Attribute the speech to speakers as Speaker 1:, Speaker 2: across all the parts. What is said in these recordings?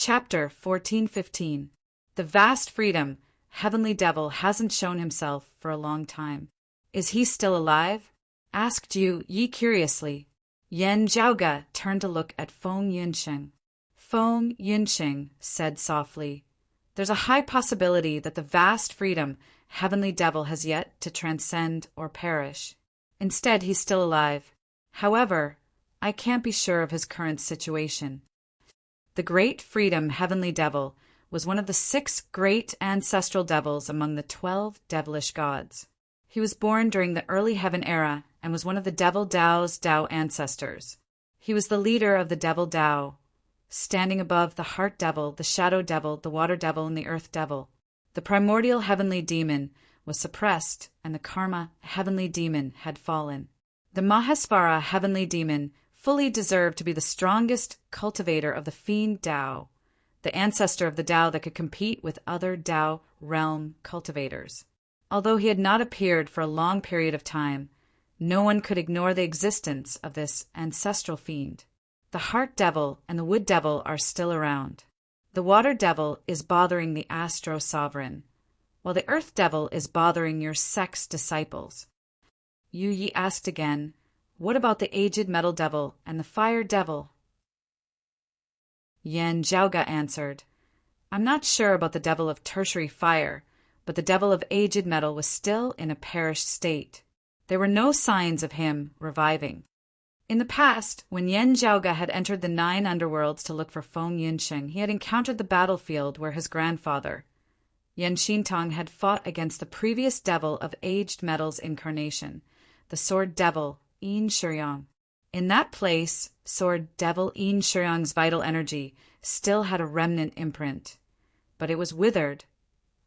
Speaker 1: Chapter 14:15. The vast freedom, heavenly devil hasn't shown himself for a long time. Is he still alive? Asked Yu Yi curiously. Yan Zhaoge turned to look at Feng Yunsheng. Feng Yunsheng said softly, "There's a high possibility that the vast freedom, heavenly devil has yet to transcend or perish. Instead, he's still alive. However, I can't be sure of his current situation." The great freedom, heavenly devil, was one of the 6 great ancestral devils among the 12 devilish gods. He was born during the early heaven era and was one of the devil Dao's Dao ancestors. He was the leader of the devil Dao, standing above the heart devil, the shadow devil, the water devil, and the earth devil. The primordial heavenly demon was suppressed, and the karma heavenly demon had fallen. The Mahesvara heavenly demon fully deserved to be the strongest cultivator of the fiend Dao, the ancestor of the Dao that could compete with other Dao realm cultivators. Although he had not appeared for a long period of time, no one could ignore the existence of this ancestral fiend. The heart devil and the wood devil are still around. The water devil is bothering the astro sovereign, while the earth devil is bothering your sex disciples. Yu Yi asked again, "What about the aged metal devil and the fire devil?" Yan Zhaoge answered, "I'm not sure about the devil of tertiary fire, but the devil of aged metal was still in a perished state. There were no signs of him reviving." In the past, when Yan Zhaoge had entered the 9 underworlds to look for Feng Yunsheng, he had encountered the battlefield where his grandfather, Yan Xintong, had fought against the previous devil of aged metal's incarnation, the sword devil Yin Shuyang. In that place, sword devil Yin Shuyang's vital energy still had a remnant imprint, but it was withered,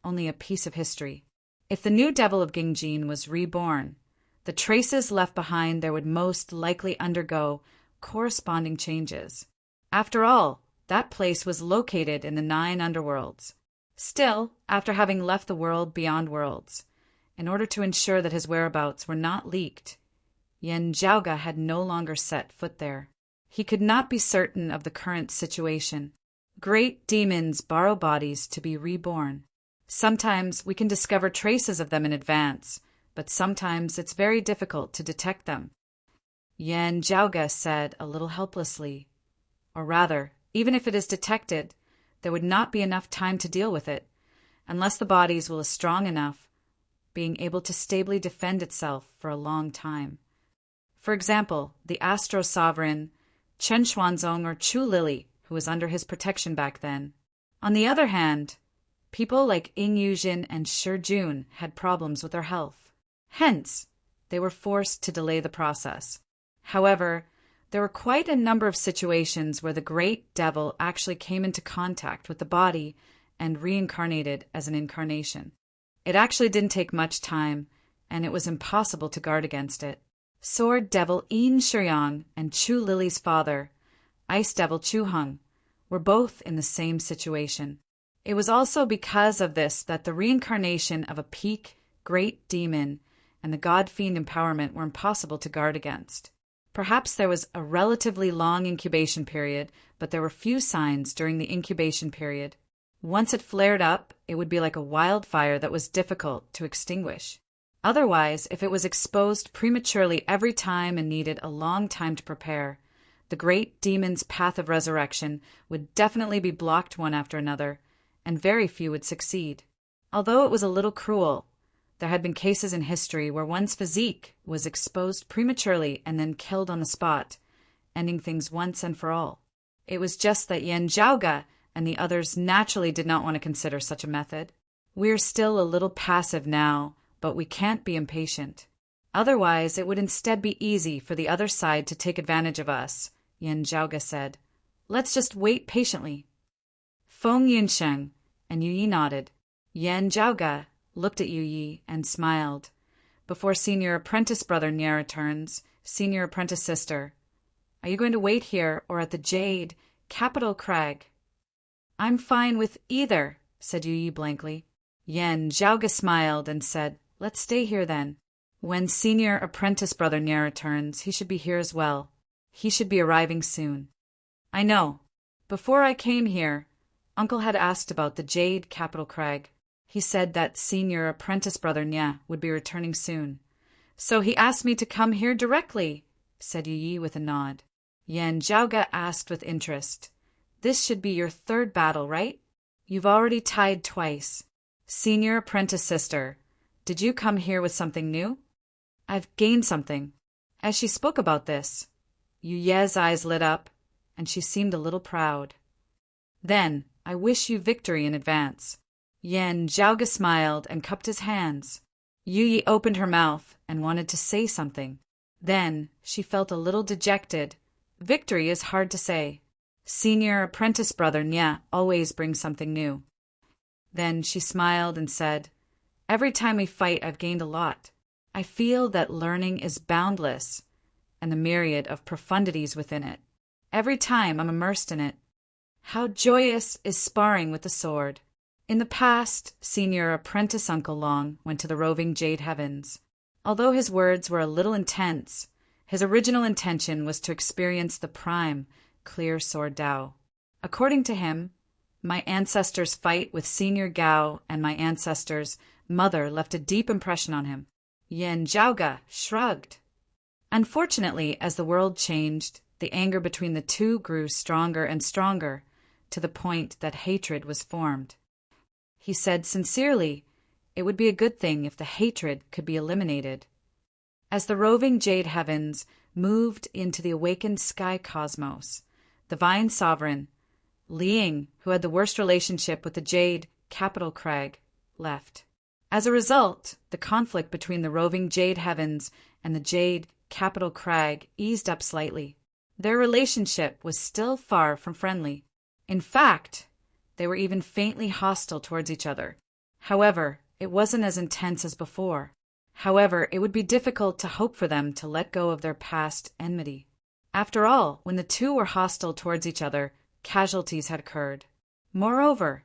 Speaker 1: only a piece of history. If the new devil of Gingjin was reborn, the traces left behind there would most likely undergo corresponding changes. After all, that place was located in the 9 underworlds. Still, after having left the world beyond worlds, in order to ensure that his whereabouts were not leaked, Yan Zhaoge had no longer set foot there. He could not be certain of the current situation. Great demons borrow bodies to be reborn. Sometimes we can discover traces of them in advance, but sometimes it's very difficult to detect them. Yan Zhaoge said a little helplessly. Or rather, even if it is detected, there would not be enough time to deal with it, unless the bodies were strong enough, being able to stably defend itself for a long time. For example, the Astro Sovereign, Chen Xuanzong or Chu Lily, who was under his protection back then. On the other hand, people like Ying Yuzhin and Shi Jun had problems with their health. Hence, they were forced to delay the process. However, there were quite a number of situations where the great devil actually came into contact with the body and reincarnated as an incarnation. It actually didn't take much time, and it was impossible to guard against it. Sword devil Yin Shuyang and Chu Lily's father, Ice devil Chu Hung, were both in the same situation. It was also because of this that the reincarnation of a peak great demon and the god-fiend empowerment were impossible to guard against. Perhaps there was a relatively long incubation period, but there were few signs during the incubation period. Once it flared up, it would be like a wildfire that was difficult to extinguish. Otherwise, if it was exposed prematurely every time and needed a long time to prepare, the great demon's path of resurrection would definitely be blocked one after another, and very few would succeed. Although it was a little cruel, there had been cases in history where one's physique was exposed prematurely and then killed on the spot, ending things once and for all. It was just that Yan Zhaoge and the others naturally did not want to consider such a method. We're still a little passive now, but we can't be impatient. Otherwise, it would instead be easy for the other side to take advantage of us, Yan Zhaoge said. Let's just wait patiently. Feng Yunsheng and Yu Yi nodded. Yan Zhaoge looked at Yu Yi and smiled. Before senior apprentice brother Nia returns, senior apprentice sister, are you going to wait here or at the Jade, Capital Crag? I'm fine with either, said Yu Yi blankly. Yan Zhaoge smiled and said, let's stay here then. When senior apprentice brother Nia returns, he should be here as well. He should be arriving soon. I know. Before I came here, Uncle had asked about the jade capital crag. He said that senior apprentice brother Nya would be returning soon. So he asked me to come here directly, said Yu Yi with a nod. Yan Zhaoga asked with interest. This should be your third battle, right? You've already tied twice. Senior apprentice sister, did you come here with something new? I've gained something. As she spoke about this, Yu Ye's eyes lit up, and she seemed a little proud. Then, I wish you victory in advance. Yan Zhaoga smiled and cupped his hands. Yu Yi opened her mouth and wanted to say something. Then, she felt a little dejected. Victory is hard to say. Senior apprentice brother Nya always brings something new. Then she smiled and said, Every time we fight, I've gained a lot. I feel that learning is boundless, and the myriad of profundities within it. Every time I'm immersed in it. How joyous is sparring with the sword. In the past, senior apprentice Uncle Long went to the roving Jade Heavens. Although his words were a little intense, his original intention was to experience the prime, clear sword Dao. According to him, my ancestors' fight with Senior Gao and my ancestors' mother left a deep impression on him. Yan Zhaoga shrugged. Unfortunately, as the world changed, the anger between the two grew stronger and stronger, to the point that hatred was formed. He said sincerely, it would be a good thing if the hatred could be eliminated. As the roving Jade Heavens moved into the awakened sky cosmos, the Vine Sovereign, Liang, who had the worst relationship with the Jade capital crag, left. As a result, the conflict between the roving Jade Heavens and the Jade capital crag eased up slightly. Their relationship was still far from friendly. In fact, they were even faintly hostile towards each other. However, it wasn't as intense as before. However, it would be difficult to hope for them to let go of their past enmity. After all, when the two were hostile towards each other, casualties had occurred. Moreover,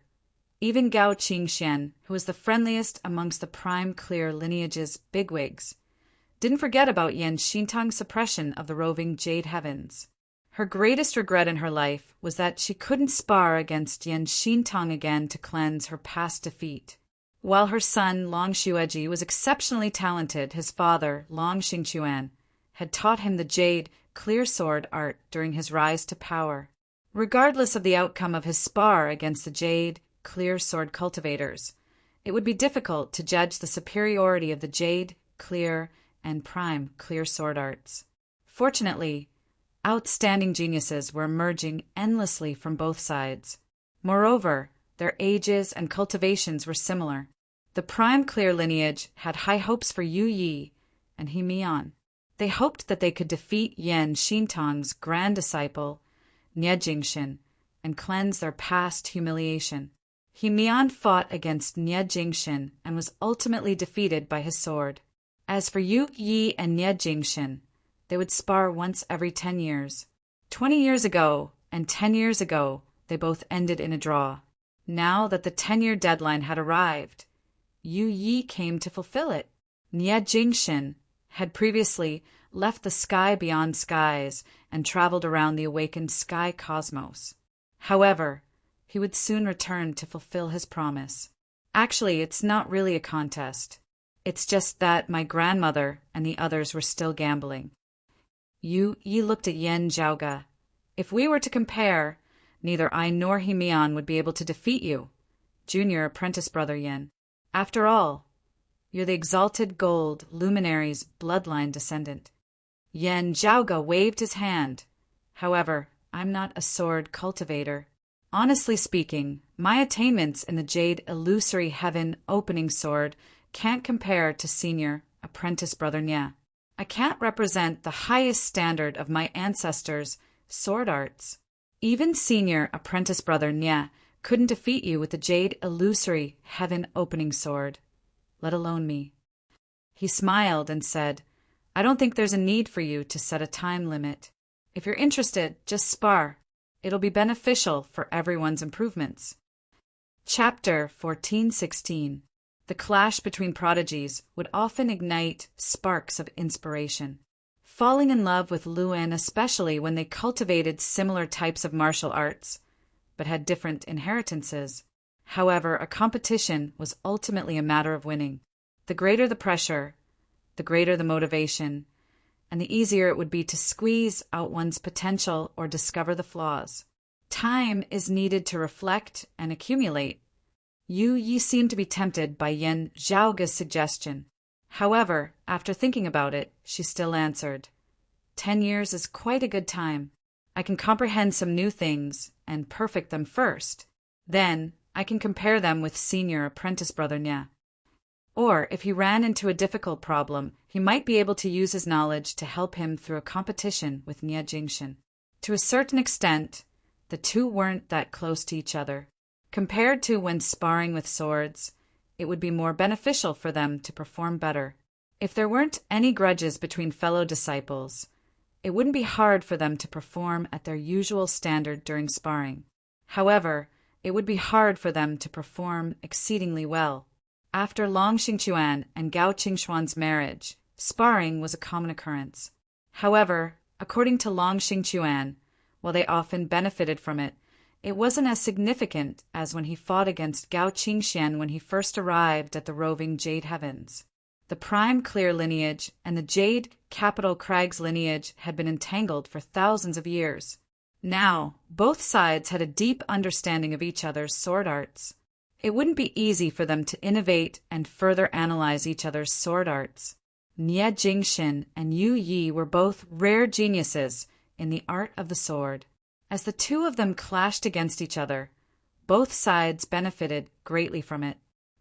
Speaker 1: even Gao Qingxian, who was the friendliest amongst the prime clear lineage's bigwigs, didn't forget about Yan Xintang's suppression of the roving Jade Heavens. Her greatest regret in her life was that she couldn't spar against Yan Xintang again to cleanse her past defeat. While her son, Long Xueji, was exceptionally talented, his father, Long Xingquan, had taught him the jade clear sword art during his rise to power. Regardless of the outcome of his spar against the jade clear sword cultivators, it would be difficult to judge the superiority of the jade, clear, and prime clear sword arts. Fortunately, outstanding geniuses were emerging endlessly from both sides. Moreover, their ages and cultivations were similar. The prime clear lineage had high hopes for Yu Yi and He Mian. They hoped that they could defeat Yan Xintang's grand disciple, Nie Jingshin, and cleanse their past humiliation. He Mian fought against Nie Jingshin and was ultimately defeated by his sword. As for Yu Yi and Nie Jingshin, they would spar once every 10 years. 20 years ago and 10 years ago, they both ended in a draw. Now that the 10-year deadline had arrived, Yu Yi came to fulfill it. Nie Jingshin had previously left the sky beyond skies and traveled around the awakened sky cosmos. However, he would soon return to fulfill his promise. Actually, it's not really a contest. It's just that my grandmother and the others were still gambling. Yu Yi looked at Yan Zhaoga. If we were to compare, neither I nor He Mian would be able to defeat you, junior apprentice brother Yan. After all, you're the exalted gold luminary's bloodline descendant. Yan Zhaoga waved his hand. However, I'm not a sword cultivator. Honestly speaking, my attainments in the Jade Illusory Heaven opening sword can't compare to senior apprentice brother Nya. I can't represent the highest standard of my ancestors' sword arts. Even senior apprentice brother Nya couldn't defeat you with the Jade Illusory Heaven opening sword, let alone me. He smiled and said, I don't think there's a need for you to set a time limit. If you're interested, just spar. It'll be beneficial for everyone's improvements. Chapter 1416. The clash between prodigies would often ignite sparks of inspiration. Falling in love with Luan, especially when they cultivated similar types of martial arts, but had different inheritances. However, a competition was ultimately a matter of winning. The greater the pressure, the greater the motivation, and the easier it would be to squeeze out one's potential or discover the flaws. Time is needed to reflect and accumulate. Yu Yi seemed to be tempted by Yan Zhaoge's suggestion. However, after thinking about it, she still answered, 10 years is quite a good time. I can comprehend some new things and perfect them first. Then I can compare them with senior apprentice brother Nya. Or, if he ran into a difficult problem, he might be able to use his knowledge to help him through a competition with Nye Jingxin. To a certain extent, the two weren't that close to each other. Compared to when sparring with swords, it would be more beneficial for them to perform better. If there weren't any grudges between fellow disciples, it wouldn't be hard for them to perform at their usual standard during sparring. However, it would be hard for them to perform exceedingly well. After Long Xingquan and Gao Qingxuan's marriage, sparring was a common occurrence. However, according to Long Xingquan, while they often benefited from it, it wasn't as significant as when he fought against Gao Qingxian when he first arrived at the roving Jade Heavens. The Prime Clear lineage and the Jade Capital Crags lineage had been entangled for thousands of years. Now, both sides had a deep understanding of each other's sword arts. It wouldn't be easy for them to innovate and further analyze each other's sword arts. Nye Jingxin and Yu Yi were both rare geniuses in the art of the sword. As the two of them clashed against each other, both sides benefited greatly from it.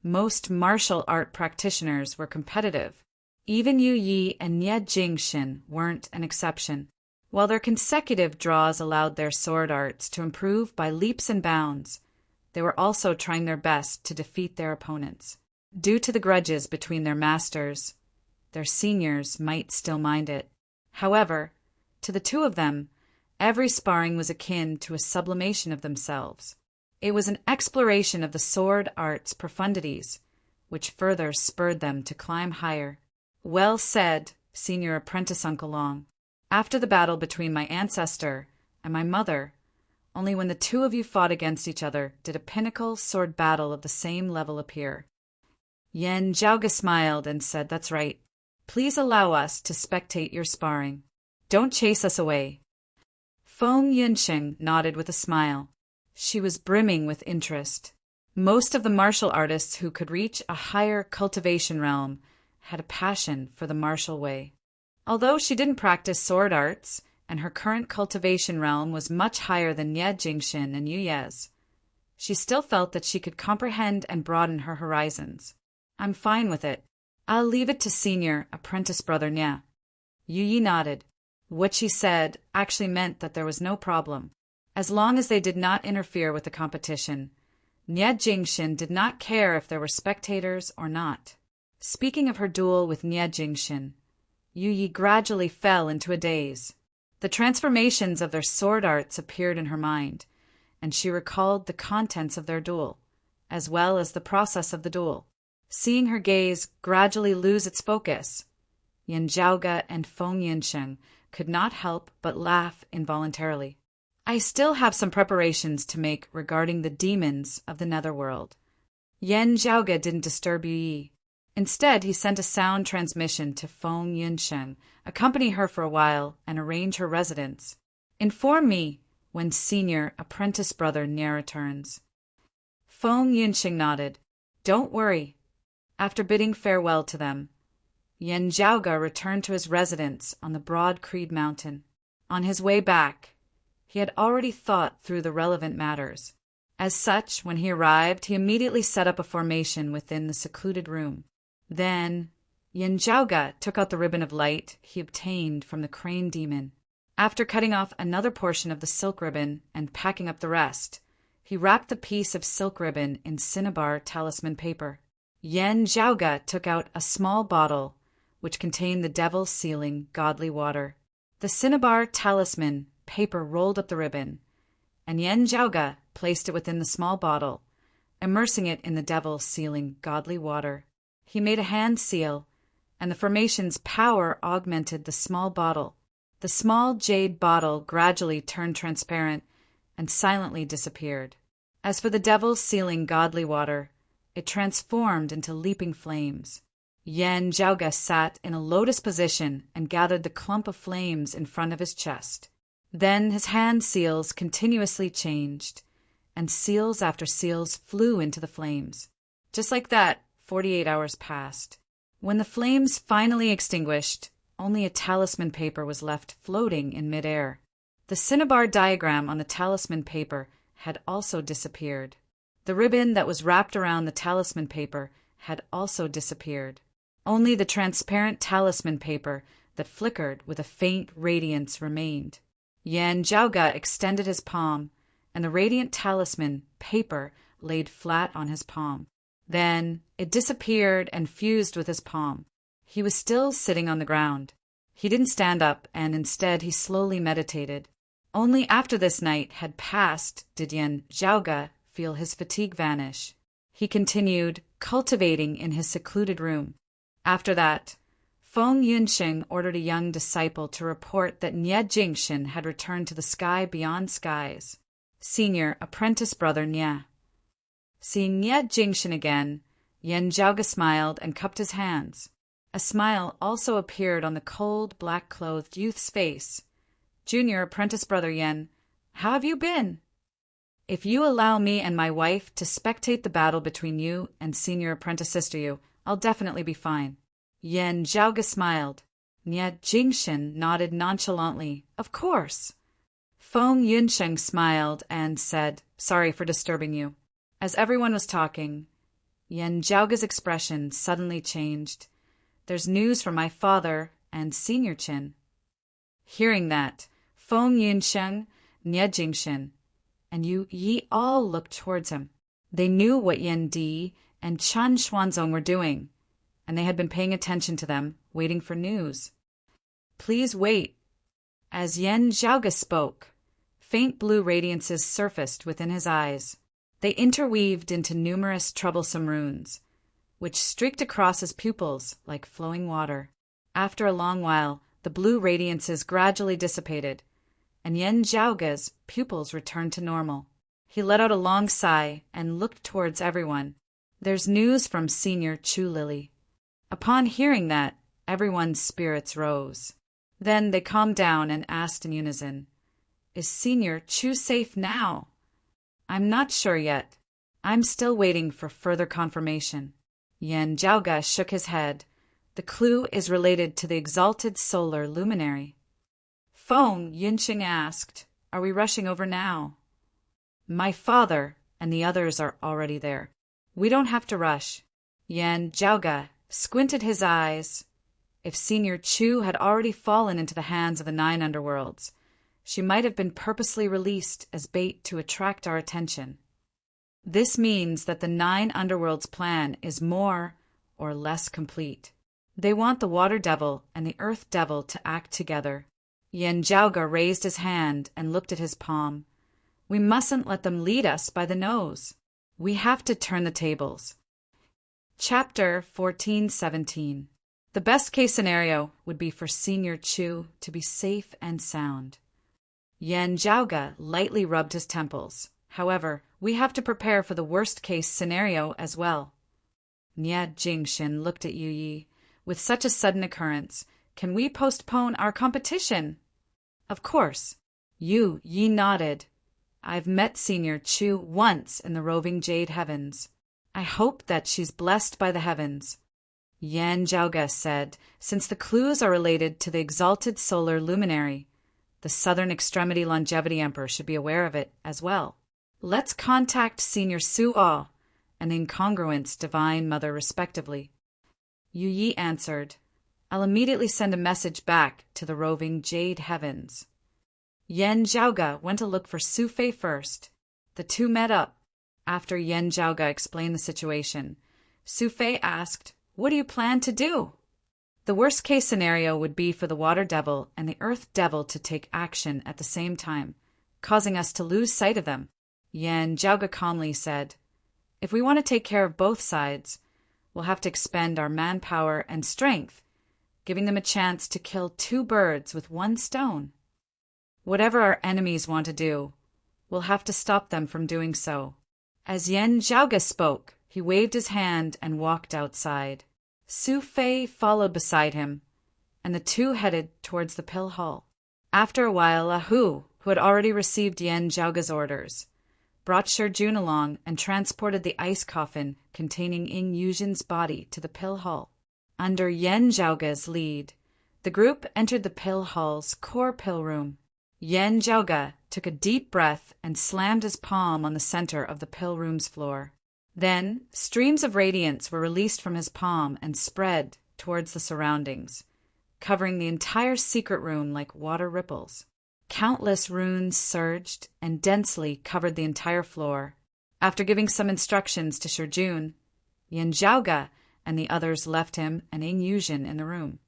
Speaker 1: Most martial art practitioners were competitive. Even Yu Yi and Nye Jingxin weren't an exception. While their consecutive draws allowed their sword arts to improve by leaps and bounds, they were also trying their best to defeat their opponents. Due to the grudges between their masters, their seniors might still mind it. However, to the two of them, every sparring was akin to a sublimation of themselves. It was an exploration of the sword art's profundities, which further spurred them to climb higher. Well said, Senior Apprentice Uncle Long. After the battle between my ancestor and my mother, only when the two of you fought against each other did a pinnacle sword battle of the same level appear. Yan Zhaoge smiled and said, That's right. Please allow us to spectate your sparring. Don't chase us away. Feng Yunsheng nodded with a smile. She was brimming with interest. Most of the martial artists who could reach a higher cultivation realm had a passion for the martial way. Although she didn't practice sword arts, and her current cultivation realm was much higher than Nye Jingxin and Yu Ye's, she still felt that she could comprehend and broaden her horizons. I'm fine with it. I'll leave it to Senior Apprentice Brother Nye. Yu Yi nodded. What she said actually meant that there was no problem. As long as they did not interfere with the competition, Nye Jingxin did not care if there were spectators or not. Speaking of her duel with Nye Jingxin, Yu Yi gradually fell into a daze. The transformations of their sword arts appeared in her mind, and she recalled the contents of their duel, as well as the process of the duel. Seeing her gaze gradually lose its focus, Yan Zhaoge and Feng Yunsheng could not help but laugh involuntarily. I still have some preparations to make regarding the demons of the netherworld. Yan Zhaoge didn't disturb Yu Yi. Instead, he sent a sound transmission to Feng Yunsheng, accompany her for a while, and arrange her residence. Inform me when Senior Apprentice Brother Nye returns. Feng Yunsheng nodded. Don't worry. After bidding farewell to them, Yan Zhaoge returned to his residence on the broad Creed Mountain. On his way back, he had already thought through the relevant matters. As such, when he arrived, he immediately set up a formation within the secluded room. Then, Yan Zhaoge took out the ribbon of light he obtained from the crane demon. After cutting off another portion of the silk ribbon and packing up the rest, he wrapped the piece of silk ribbon in cinnabar talisman paper. Yan Zhaoge took out a small bottle which contained the devil's sealing godly water. The cinnabar talisman paper rolled up the ribbon, and Yan Zhaoge placed it within the small bottle, immersing it in the devil's sealing godly water. He made a hand seal, and the formation's power augmented the small bottle. The small jade bottle gradually turned transparent and silently disappeared. As for the devil sealing godly water, it transformed into leaping flames. Yan Zhaoge sat in a lotus position and gathered the clump of flames in front of his chest. Then his hand seals continuously changed, and seals after seals flew into the flames. Just like that, 48 hours passed. When the flames finally extinguished, only a talisman paper was left floating in midair. The cinnabar diagram on the talisman paper had also disappeared. The ribbon that was wrapped around the talisman paper had also disappeared. Only the transparent talisman paper that flickered with a faint radiance remained. Yan Zhaoge extended his palm, and the radiant talisman paper laid flat on his palm. Then it disappeared and fused with his palm. He was still sitting on the ground. He didn't stand up, and instead he slowly meditated. Only after this night had passed did Yan Zhaoge feel his fatigue vanish. He continued cultivating in his secluded room. After that, Feng Yunsheng ordered a young disciple to report that Nie Jingshin had returned to the sky beyond skies. Senior apprentice brother Nie. Seeing Nie Jingshin again, Yan Zhaoge smiled and cupped his hands. A smile also appeared on the cold, black-clothed youth's face. Junior apprentice brother Yan, how have you been? If you allow me and my wife to spectate the battle between you and senior apprentice sister Yu, I'll definitely be fine. Yan Zhaoge smiled. Nie Jingshin nodded nonchalantly. Of course. Feng Yunsheng smiled and said, sorry for disturbing you. As everyone was talking, Yan Zhaoge's expression suddenly changed. There's news from my father and Senior Qin. Hearing that, Feng Yunsheng, Nie Jingshin, and Yu Yi all looked towards him. They knew what Yan Di and Chan Xuanzong were doing, and they had been paying attention to them, waiting for news. Please wait. As Yan Zhaoge spoke, faint blue radiances surfaced within his eyes. They interweaved into numerous troublesome runes, which streaked across his pupils like flowing water. After a long while, the blue radiances gradually dissipated, and Yan Zhaoge's pupils returned to normal. He let out a long sigh and looked towards everyone. There's news from Senior Chu Lily. Upon hearing that, everyone's spirits rose. Then they calmed down and asked in unison, is Senior Chu safe now? I'm not sure yet. I'm still waiting for further confirmation. Yan Zhaoge shook his head. The clue is related to the exalted solar luminary. Feng Yunqing asked, are we rushing over now? My father and the others are already there. We don't have to rush. Yan Zhaoge squinted his eyes. If Senior Chu had already fallen into the hands of the 9 underworlds, she might have been purposely released as bait to attract our attention. This means that the 9 underworlds' plan is more or less complete. They want the Water Devil and the Earth Devil to act together. Yan Zhaoge raised his hand and looked at his palm. We mustn't let them lead us by the nose. We have to turn the tables. Chapter 14:17. The best-case scenario would be for Senior Chu to be safe and sound. Yan Zhaoge lightly rubbed his temples. However, we have to prepare for the worst-case scenario as well. Nie Jingshin looked at Yu Yi. With such a sudden occurrence, can we postpone our competition? Of course. Yu Yi nodded. I've met Senior Chu once in the roving jade heavens. I hope that she's blessed by the heavens. Yan Zhaoge said, since the clues are related to the exalted solar luminary, the Southern Extremity Longevity Emperor should be aware of it as well. Let's contact Senior Su-Au and the Incongruence Divine Mother respectively. Yu Yi answered, I'll immediately send a message back to the roving jade heavens. Yan Zhaoge went to look for Su Fei first. The two met up. After Yan Zhaoge explained the situation, Su Fei asked, what do you plan to do? The worst-case scenario would be for the Water Devil and the Earth Devil to take action at the same time, causing us to lose sight of them. Yan Zhaoge calmly said, if we want to take care of both sides, we'll have to expend our manpower and strength, giving them a chance to kill 2 birds with 1 stone. Whatever our enemies want to do, We'll have to stop them from doing so." As Yen Zhaoge spoke, he waved his hand and walked outside. Su Fei followed beside him, and the two headed towards the pill hall. After a while, A Hu, who had already received Yen Zhaoge's orders, brought Shi Jun along and transported the ice coffin containing Ying Yuzhen's body to the pill hall. Under Yen Zhaoge's lead, the group entered the pill hall's core pill room. Yen Zhaoge took a deep breath and slammed his palm on the center of the pill room's floor. Then, streams of radiance were released from his palm and spread towards the surroundings, covering the entire secret room like water ripples. Countless runes surged and densely covered the entire floor. After giving some instructions to Shi Jun, Yen Zhaoge and the others left him and Ying Yuzhen in the room.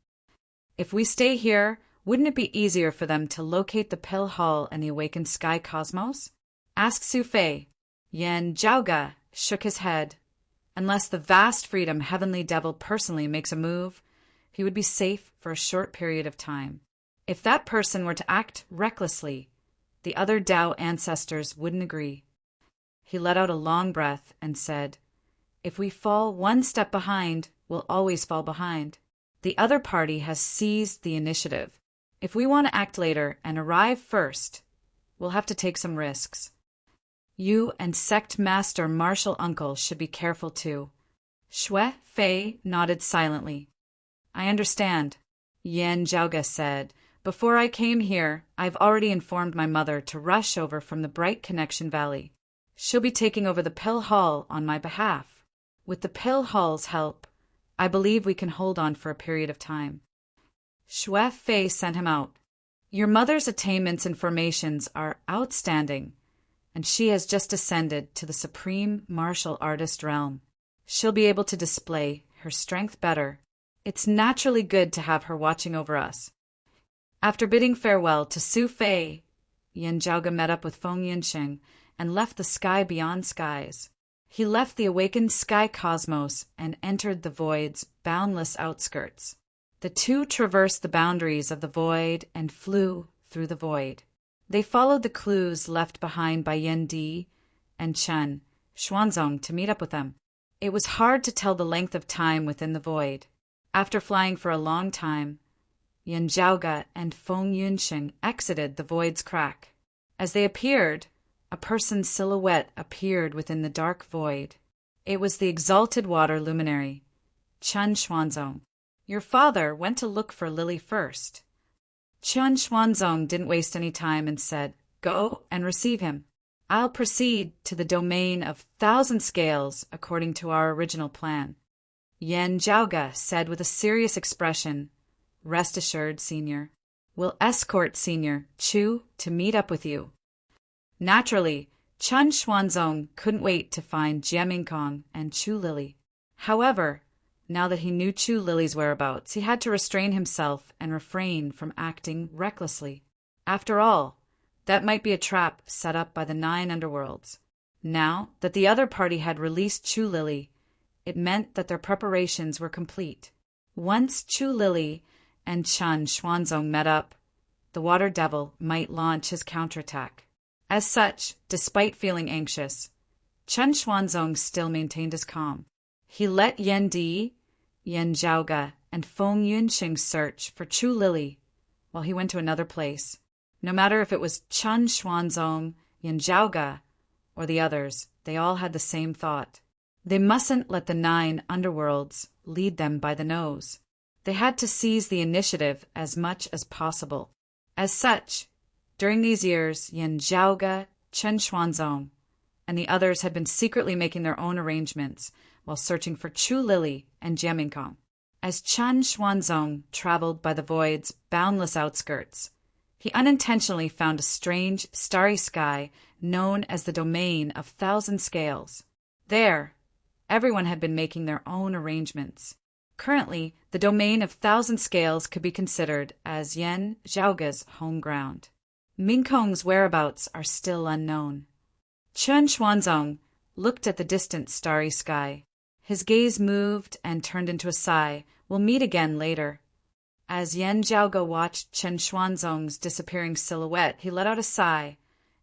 Speaker 1: "If we stay here, wouldn't it be easier for them to locate the pill hall and the awakened sky cosmos?" asked Su Fei. Yen Zhaoge shook his head. Unless the vast freedom Heavenly Devil personally makes a move, he would be safe for a short period of time. If that person were to act recklessly, the other Tao ancestors wouldn't agree. He let out a long breath and said, "If we fall one step behind, we'll always fall behind. The other party has seized the initiative. If we want to act later and arrive first, we'll have to take some risks. You and Sect Master Martial Uncle should be careful too." Shui Fei nodded silently. "I understand," Yen Zhaoge said. "Before I came here, I've already informed my mother to rush over from the Bright Connection Valley. She'll be taking over the Pill Hall on my behalf. With the Pill Hall's help, I believe we can hold on for a period of time." Shui Fei sent him out. "Your mother's attainments and formations are outstanding, and she has just ascended to the supreme martial artist realm. She'll be able to display her strength better. It's naturally good to have her watching over us." After bidding farewell to Su Fei, Yen Zhaoge met up with Feng Yunsheng and left the sky beyond skies. He left the awakened sky cosmos and entered the void's boundless outskirts. The two traversed the boundaries of the void and flew through the void. They followed the clues left behind by Yen Di and Chen Xuanzong to meet up with them. It was hard to tell the length of time within the void. After flying for a long time, Yen Zhaoge and Feng Yunsheng exited the void's crack. As they appeared, a person's silhouette appeared within the dark void. It was the exalted water luminary, Chen Xuanzong. "Your father went to look for Lily first." Chen Xuanzong didn't waste any time and said, "Go and receive him. I'll proceed to the domain of 1,000 scales according to our original plan." Yen Zhaoge said with a serious expression, "Rest assured, Senior. We'll escort Senior Chu to meet up with you." Naturally, Chen Xuanzong couldn't wait to find Jie Mingkong and Chu Lily. However, now that he knew Chu Lily's whereabouts, he had to restrain himself and refrain from acting recklessly. After all, that might be a trap set up by the 9 underworlds. Now that the other party had released Chu Lily, it meant that their preparations were complete. Once Chu Lily and Chen Xuanzong met up, the Water Devil might launch his counterattack. As such, despite feeling anxious, Chen Xuanzong still maintained his calm. He let Yen Di, Yen Zhaoge, and Feng Yunsheng search for Chu Lily while he went to another place. No matter if it was Chen Xuanzong, Yen Zhaoge, or the others, they all had the same thought. They mustn't let the 9 underworlds lead them by the nose. They had to seize the initiative as much as possible. As such, during these years, Yen Zhaoge, Chen Xuanzong, and the others had been secretly making their own arrangements while searching for Chu Lily and Jie Mingkong. As Chen Xuanzong traveled by the void's boundless outskirts, he unintentionally found a strange, starry sky known as the domain of 1,000 scales. There, everyone had been making their own arrangements. Currently, the domain of 1,000 scales could be considered as Yen Zhaoge's home ground. Mingkong's whereabouts are still unknown. Chen Xuanzong looked at the distant starry sky. His gaze moved and turned into a sigh. "We'll meet again later." As Yen Zhaoge watched Chen Xuanzong's disappearing silhouette, he let out a sigh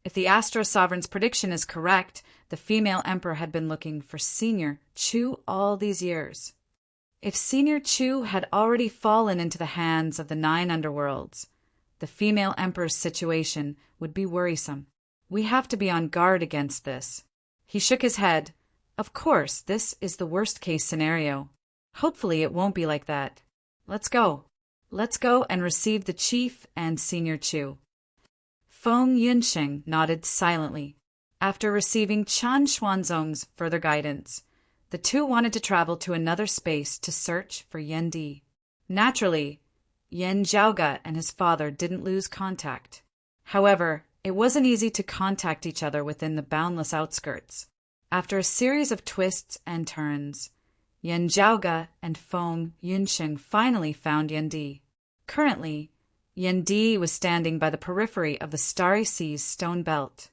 Speaker 1: If the Astro Sovereign's prediction is correct, the female emperor had been looking for Senior Chu all these years. If Senior Chu had already fallen into the hands of the 9 underworlds, the female emperor's situation would be worrisome. We have to be on guard against this. He shook his head. Of course, this is the worst-case scenario. Hopefully it won't be like that. Let's go. Let's go and receive the chief and Senior Chu. Feng Yunsheng nodded silently. After receiving Chan Xuanzong's further guidance, the two wanted to travel to another space to search for Yan Di. Naturally, Yan Zhaoge and his father didn't lose contact. However, it wasn't easy to contact each other within the boundless outskirts. After a series of twists and turns, Yan Zhaoge and Feng Yunsheng finally found Yan Di. Currently, Yan Di was standing by the periphery of the Starry Sea's stone belt.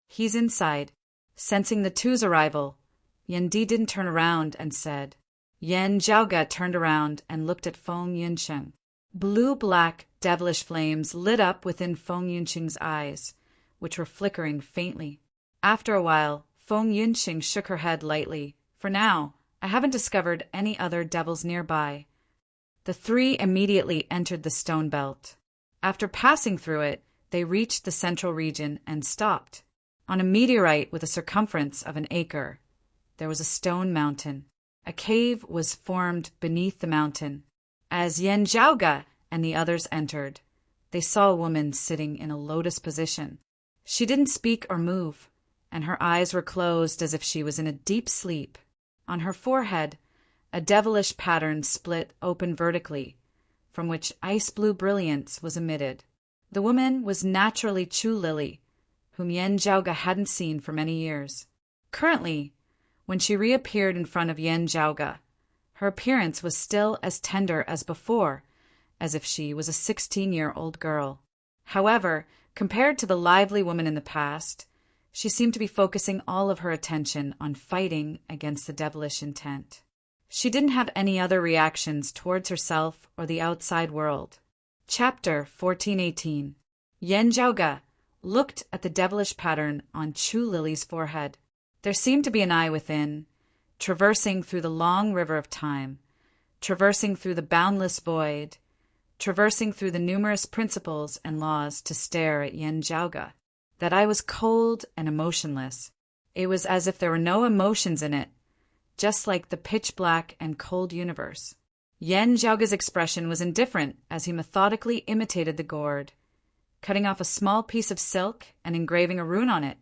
Speaker 1: He's inside. Sensing the two's arrival, Yan Di didn't turn around and said. Yan Zhaoge turned around and looked at Feng Yunsheng. Blue-black, devilish flames lit up within Feng Yunsheng's eyes, which were flickering faintly. After a while, Feng Yunsheng shook her head lightly. For now, I haven't discovered any other devils nearby. The three immediately entered the stone belt. After passing through it, they reached the central region and stopped. On a meteorite with a circumference of an acre, there was a stone mountain. A cave was formed beneath the mountain. As Yan Zhaoge and the others entered, they saw a woman sitting in a lotus position. She didn't speak or move, and her eyes were closed as if she was in a deep sleep. On her forehead, a devilish pattern split open vertically, from which ice-blue brilliance was emitted. The woman was naturally Chu Lily, whom Yan Zhaoge hadn't seen for many years. Currently, when she reappeared in front of Yan Zhaoge, her appearance was still as tender as before, as if she was a 16-year-old girl. However, compared to the lively woman in the past, she seemed to be focusing all of her attention on fighting against the devilish intent. She didn't have any other reactions towards herself or the outside world. Chapter 1418. Yan Zhaoge looked at the devilish pattern on Chu Lily's forehead. There seemed to be an eye within, traversing through the long river of time, traversing through the boundless void, traversing through the numerous principles and laws to stare at Yan Zhaoge. That eye was cold and emotionless. It was as if there were no emotions in it, just like the pitch-black and cold universe. Yan Zhaoge's expression was indifferent as he methodically imitated the gourd, cutting off a small piece of silk and engraving a rune on it,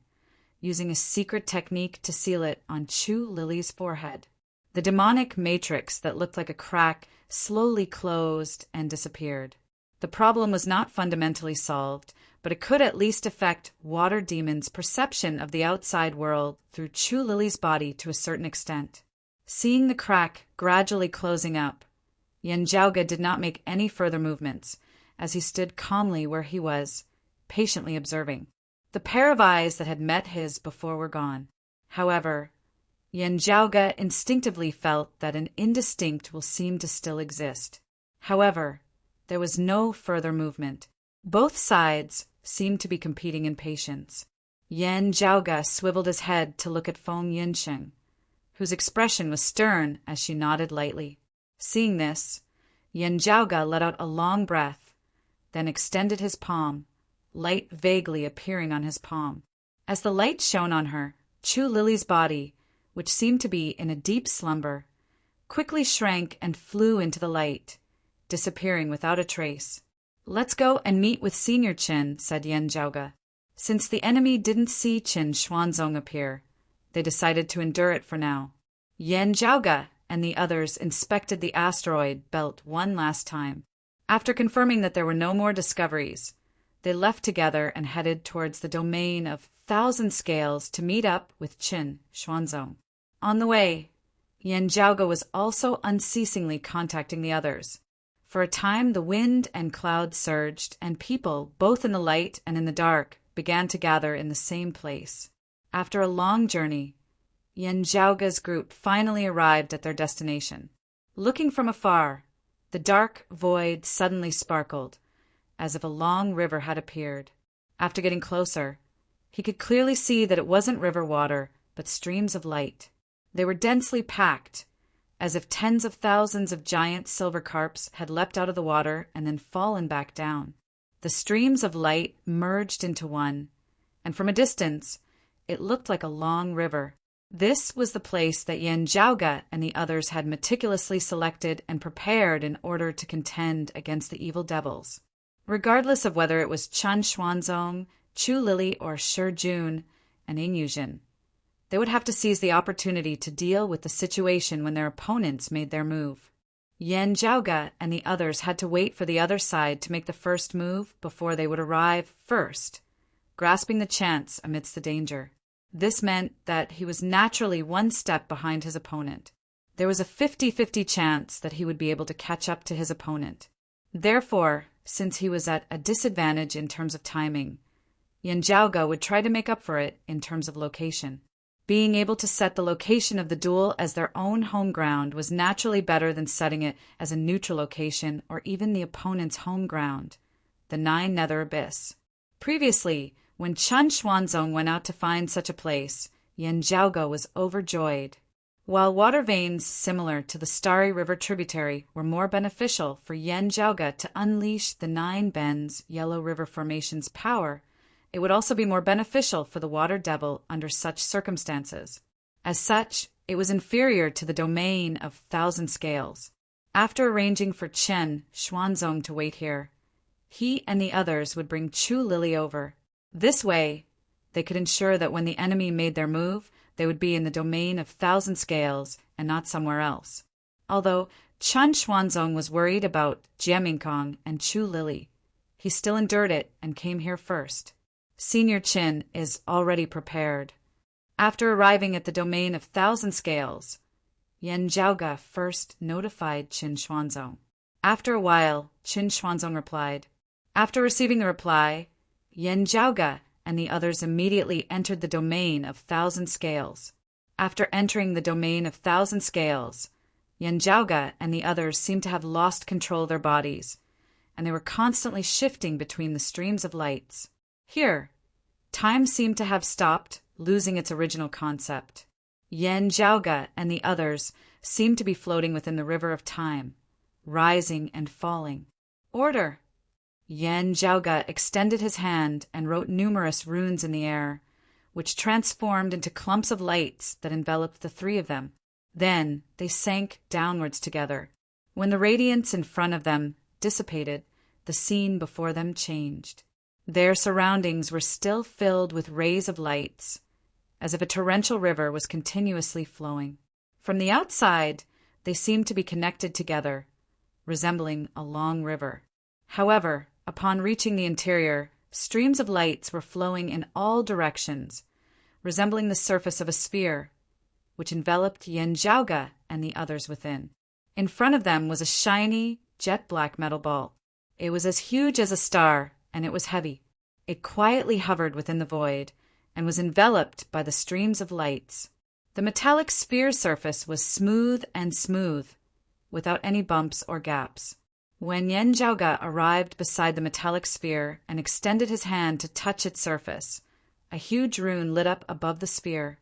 Speaker 1: using a secret technique to seal it on Chu Lily's forehead. The demonic matrix that looked like a crack slowly closed and disappeared. The problem was not fundamentally solved, but it could at least affect Water Demon's perception of the outside world through Chu Lily's body to a certain extent. Seeing the crack gradually closing up, Yan Zhaoge did not make any further movements, as he stood calmly where he was, patiently observing. The pair of eyes that had met his before were gone. However, Yan Zhaoge instinctively felt that an indistinct will seem to still exist. However, there was no further movement. Both sides seemed to be competing in patience. Yan Zhaoge swiveled his head to look at Feng Yunsheng, whose expression was stern as she nodded lightly. Seeing this, Yan Zhaoge let out a long breath, then extended his palm, light vaguely appearing on his palm. As the light shone on her, Chu Lily's body, which seemed to be in a deep slumber, quickly shrank and flew into the light, disappearing without a trace. "Let's go and meet with Senior Qin," said Yan Zhaoge. Since the enemy didn't see Qin Xuanzong appear, they decided to endure it for now. Yan Zhaoge and the others inspected the asteroid belt one last time. After confirming that there were no more discoveries, they left together and headed towards the domain of Thousand Scales to meet up with Qin Xuanzong. On the way, Yan Zhaoge was also unceasingly contacting the others. For a time, the wind and clouds surged, and people, both in the light and in the dark, began to gather in the same place. After a long journey, Yan Zhaoge's group finally arrived at their destination. Looking from afar, the dark void suddenly sparkled, as if a long river had appeared. After getting closer, He could clearly see that it wasn't river water, but streams of light. They were densely packed, as if tens of thousands of giant silver carps had leapt out of the water and then fallen back down. The streams of light merged into one, and from a distance, it looked like a long river. This was the place that Yen Jiaoge and the others had meticulously selected and prepared in order to contend against the evil devils. Regardless of whether it was Chen Xuanzong, Chu Lili, or Shi Jun and Yin Yuzhen, they would have to seize the opportunity to deal with the situation when their opponents made their move. Yen Jiaoge and the others had to wait for the other side to make the first move before they would arrive first, grasping the chance amidst the danger. This meant that he was naturally one step behind his opponent. There was a 50-50 chance that he would be able to catch up to his opponent. Therefore, since he was at a disadvantage in terms of timing, Yen Jiaoge would try to make up for it in terms of location. Being able to set the location of the duel as their own home ground was naturally better than setting it as a neutral location or even the opponent's home ground, the Nine Nether Abyss. Previously, when Chen Xuanzong went out to find such a place, Yen Jiaoge was overjoyed. While water veins similar to the Starry River tributary were more beneficial for Yen Jiaoge to unleash the Nine Bends Yellow River Formation's power, it would also be more beneficial for the water devil under such circumstances. As such, it was inferior to the domain of Thousand Scales. After arranging for Chen Xuanzong to wait here, he and the others would bring Chu Lili over. This way, they could ensure that when the enemy made their move, they would be in the domain of Thousand Scales and not somewhere else. Although Chen Xuanzong was worried about Jie Mingkong and Chu Lili, he still endured it and came here first. Senior Qin is already prepared. After arriving at the domain of Thousand Scales, Yen Jiaoge first notified Qin Xuanzong. After a while, Qin Xuanzong replied. After receiving the reply, Yen Jiaoge and the others immediately entered the domain of Thousand Scales. After entering the domain of Thousand Scales, Yen Jiaoge and the others seemed to have lost control of their bodies, and they were constantly shifting between the streams of lights. Here, time seemed to have stopped, losing its original concept. Yen Jiaoge and the others seemed to be floating within the river of time, rising and falling. Order! Yen Jiaoge extended his hand and wrote numerous runes in the air, which transformed into clumps of lights that enveloped the three of them. Then they sank downwards together. When the radiance in front of them dissipated, the scene before them changed. Their surroundings were still filled with rays of lights, as if a torrential river was continuously flowing. From the outside, they seemed to be connected together, resembling a long river. However, upon reaching the interior, streams of lights were flowing in all directions, resembling the surface of a sphere, which enveloped Yen Jiaoge and the others within. In front of them was a shiny, jet-black metal ball. It was as huge as a star, and it was heavy. It quietly hovered within the void, and was enveloped by the streams of lights. The metallic sphere surface was smooth, without any bumps or gaps. When Yen Jiaoge arrived beside the metallic sphere and extended his hand to touch its surface, a huge rune lit up above the sphere.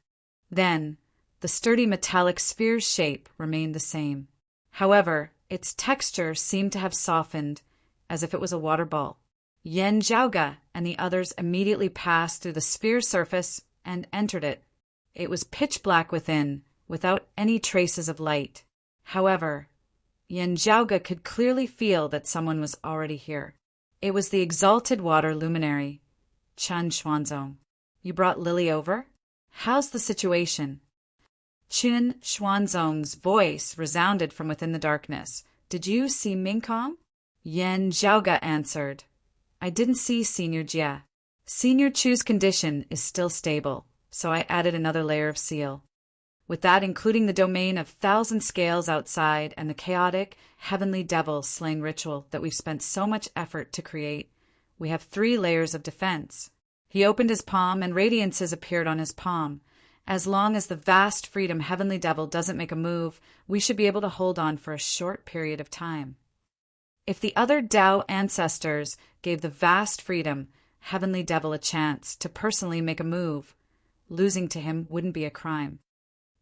Speaker 1: Then, the sturdy metallic sphere's shape remained the same. However, its texture seemed to have softened, as if it was a water ball. Yen Jiaoge and the others immediately passed through the sphere surface and entered it. It was pitch black within, without any traces of light. However, Yen Jiaoge could clearly feel that someone was already here. It was the exalted water luminary, Chen Xuanzong. You brought Lili over? How's the situation? Qin Xuanzong's voice resounded from within the darkness. Did you see Mingkong? Yen Jiaoge answered. I didn't see Senior Jie. Senior Chu's condition is still stable, so I added another layer of seal. With that, including the domain of Thousand Scales outside and the chaotic, heavenly devil slaying ritual that we've spent so much effort to create, we have 3 layers of defense. He opened his palm and radiances appeared on his palm. As long as the vast freedom heavenly devil doesn't make a move, we should be able to hold on for a short period of time. If the other Tao ancestors gave the vast freedom, heavenly devil a chance to personally make a move. Losing to him wouldn't be a crime.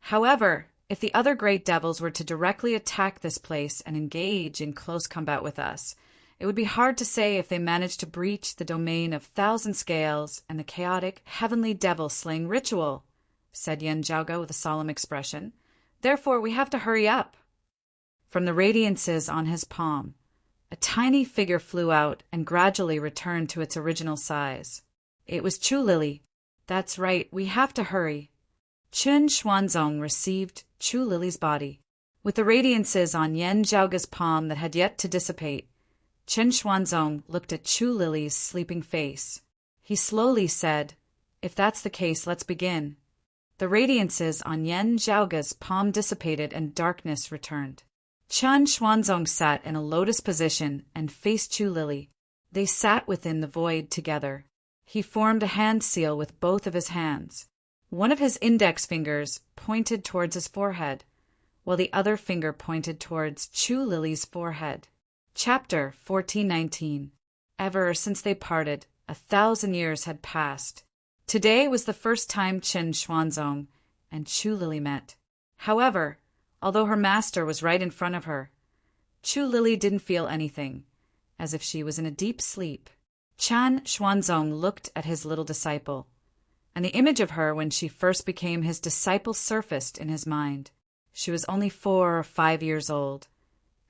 Speaker 1: However, if the other great devils were to directly attack this place and engage in close combat with us, it would be hard to say if they managed to breach the domain of Thousand Scales and the chaotic heavenly devil-slaying ritual, said Yen Zhaoge with a solemn expression. Therefore, we have to hurry up. From the radiances on his palm, a tiny figure flew out and gradually returned to its original size. It was Chu Lily. That's right, we have to hurry. Qin Xuanzong received Chu Lily's body. With the radiances on Yen Zhaoge's palm that had yet to dissipate, Qin Xuanzong looked at Chu Lily's sleeping face. He slowly said, "If that's the case, let's begin." The radiances on Yen Zhaoge's palm dissipated and darkness returned. Qin Xuanzong sat in a lotus position and faced Chu Lily. They sat within the void together. He formed a hand seal with both of his hands. One of his index fingers pointed towards his forehead, while the other finger pointed towards Chu Lily's forehead. Chapter 1419. Ever since they parted, 1,000 years had passed. Today was the first time Qin Xuanzong and Chu Lily met. However, although her master was right in front of her, Chu Lily didn't feel anything, as if she was in a deep sleep. Qin Xuanzong looked at his little disciple, and the image of her when she first became his disciple surfaced in his mind. She was only 4 or 5 years old,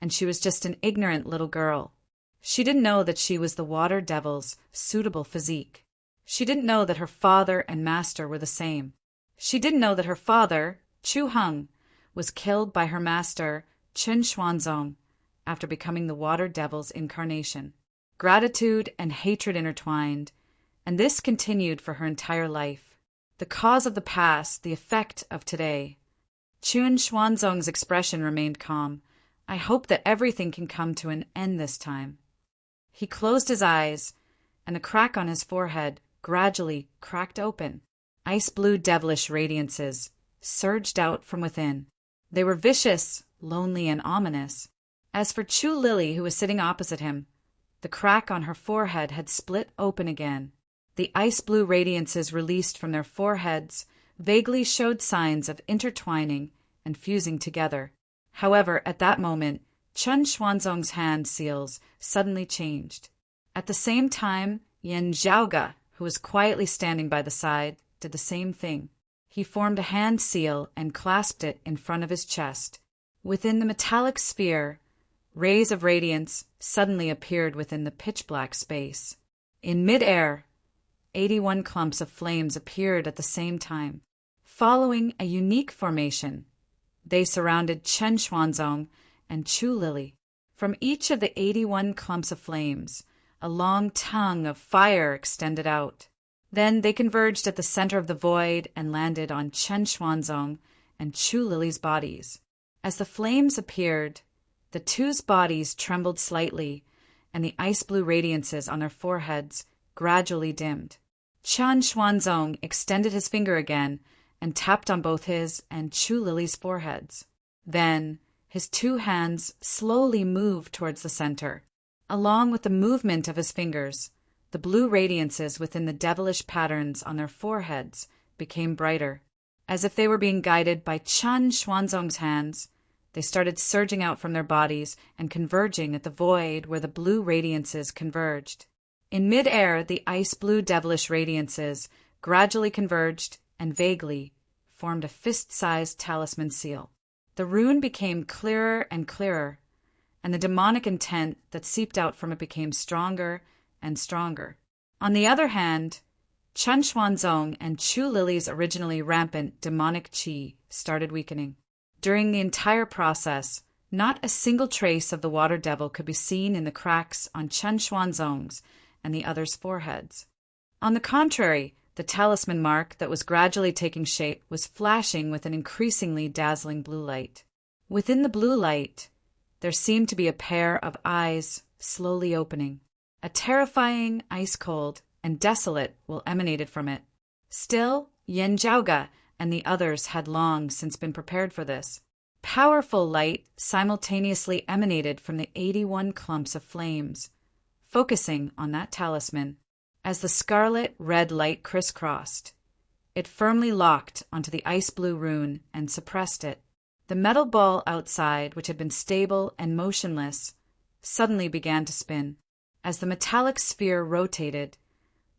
Speaker 1: and she was just an ignorant little girl. She didn't know that she was the water devil's suitable physique. She didn't know that her father and master were the same. She didn't know that her father, Chu Heng, was killed by her master, Qin Xuanzong, after becoming the water devil's incarnation. Gratitude and hatred intertwined, and this continued for her entire life. The cause of the past, the effect of today. Qin Xuanzong's expression remained calm. I hope that everything can come to an end this time. He closed his eyes, and the crack on his forehead gradually cracked open. Ice-blue devilish radiances surged out from within. They were vicious, lonely, and ominous. As for Chu Lily, who was sitting opposite him, the crack on her forehead had split open again. The ice-blue radiances released from their foreheads vaguely showed signs of intertwining and fusing together. However, at that moment, Qin Xuanzong's hand seals suddenly changed. At the same time, Yen Zhaoge, who was quietly standing by the side, did the same thing. He formed a hand seal and clasped it in front of his chest. Within the metallic sphere, rays of radiance suddenly appeared within the pitch-black space. In mid-air, 81 clumps of flames appeared at the same time. Following a unique formation, they surrounded Qin Xuanzong and Chu Lily. From each of the 81 clumps of flames, a long tongue of fire extended out. Then they converged at the center of the void and landed on Qin Xuanzong and Chu Lily's bodies. As the flames appeared, the two's bodies trembled slightly, and the ice-blue radiances on their foreheads gradually dimmed. Qin Xuanzong extended his finger again and tapped on both his and Chu Lily's foreheads. Then his two hands slowly moved towards the center. Along with the movement of his fingers, the blue radiances within the devilish patterns on their foreheads became brighter. As if they were being guided by Qin Xuanzong's hands, they started surging out from their bodies and converging at the void where the blue radiances converged. In mid-air, the ice-blue devilish radiances gradually converged and vaguely formed a fist-sized talisman seal. The rune became clearer and clearer, and the demonic intent that seeped out from it became stronger and stronger. On the other hand, Qin Xuanzong and Chu Lily's originally rampant demonic qi started weakening. During the entire process, not a single trace of the water devil could be seen in the cracks on Qin Xuanzong's and the others' foreheads. On the contrary, the talisman mark that was gradually taking shape was flashing with an increasingly dazzling blue light. Within the blue light, there seemed to be a pair of eyes slowly opening. A terrifying, ice-cold, and desolate will emanated from it. Still, Yen Zhaoge and the others had long since been prepared for this. Powerful light simultaneously emanated from the 81 clumps of flames, focusing on that talisman. As the scarlet-red light crisscrossed, it firmly locked onto the ice-blue rune and suppressed it. The metal ball outside, which had been stable and motionless, suddenly began to spin. As the metallic sphere rotated,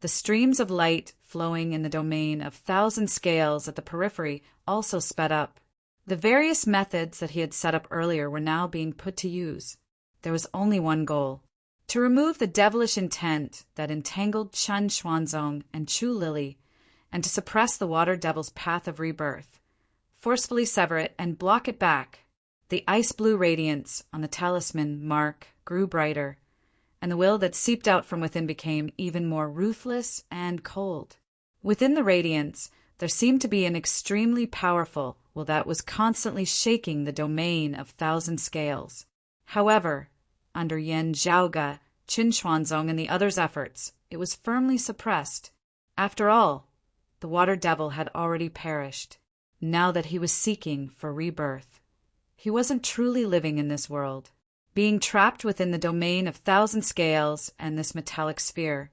Speaker 1: the streams of light flowing in the domain of thousand scales at the periphery also sped up. The various methods that he had set up earlier were now being put to use. There was only one goal: to remove the devilish intent that entangled Chun Xuanzong and Chu Lily, and to suppress the water devil's path of rebirth, forcefully sever it and block it back. The ice-blue radiance on the talisman mark grew brighter, and the will that seeped out from within became even more ruthless and cold. Within the radiance, there seemed to be an extremely powerful will that was constantly shaking the domain of thousand scales. However, under Yan Zhaoge, Qin Xuanzong, and the others' efforts, it was firmly suppressed. After all, the water devil had already perished, now that he was seeking for rebirth. He wasn't truly living in this world. Being trapped within the domain of thousand scales and this metallic sphere,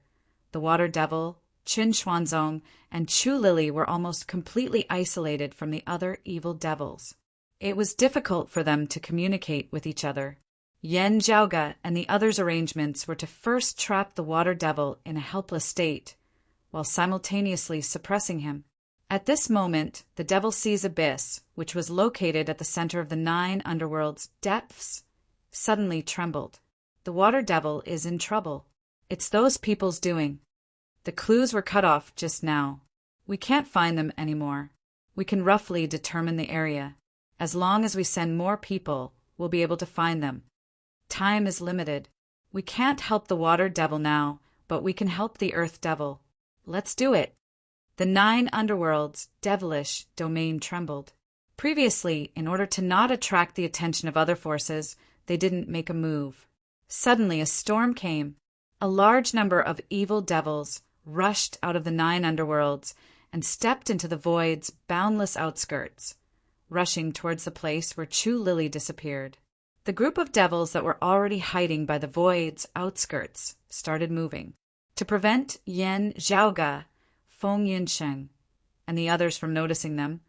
Speaker 1: the water devil, Qin Xuanzong, and Chu Lily were almost completely isolated from the other evil devils. It was difficult for them to communicate with each other. Yan Zhaoge and the others' arrangements were to first trap the water devil in a helpless state, while simultaneously suppressing him. At this moment, the Devil Sea's abyss, which was located at the center of the 9 underworld's depths, suddenly trembled. The water devil is in trouble. It's those people's doing. The clues were cut off just now. We can't find them anymore. We can roughly determine the area. As long as we send more people, we'll be able to find them. Time is limited. We can't help the water devil now, but we can help the earth devil. Let's do it. The 9 underworlds' devilish domain trembled. Previously, in order to not attract the attention of other forces, they didn't make a move. Suddenly a storm came. A large number of evil devils rushed out of the 9 underworlds and stepped into the void's boundless outskirts, rushing towards the place where Chu Lily disappeared. The group of devils that were already hiding by the void's outskirts started moving. To prevent Yan Zhaoge, Feng Yinsheng, and the others from noticing them,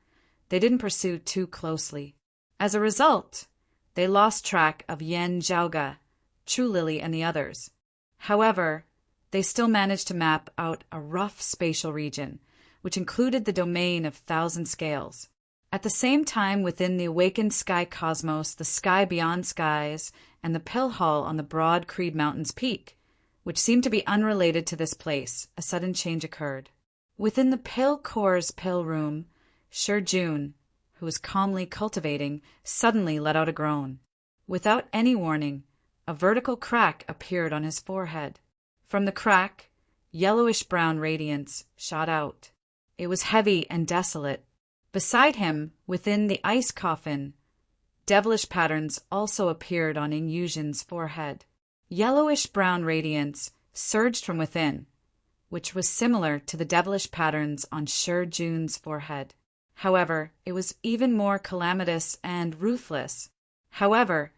Speaker 1: they didn't pursue too closely. As a result, they lost track of Yan Zhaoge, Chu Lily, and the others. However, they still managed to map out a rough spatial region, which included the domain of thousand scales. At the same time, within the awakened sky cosmos, the sky beyond skies, and the pill hall on the broad Creed Mountain's peak, which seemed to be unrelated to this place, a sudden change occurred. Within the pill core's pill room, Shi Jun, who was calmly cultivating, suddenly let out a groan. Without any warning, a vertical crack appeared on his forehead. From the crack, yellowish-brown radiance shot out. It was heavy and desolate. Beside him, within the ice coffin, devilish patterns also appeared on Ing Yuzhen's forehead. Yellowish-brown radiance surged from within, which was similar to the devilish patterns on Shi Jun's forehead. However, it was even more calamitous and ruthless. However,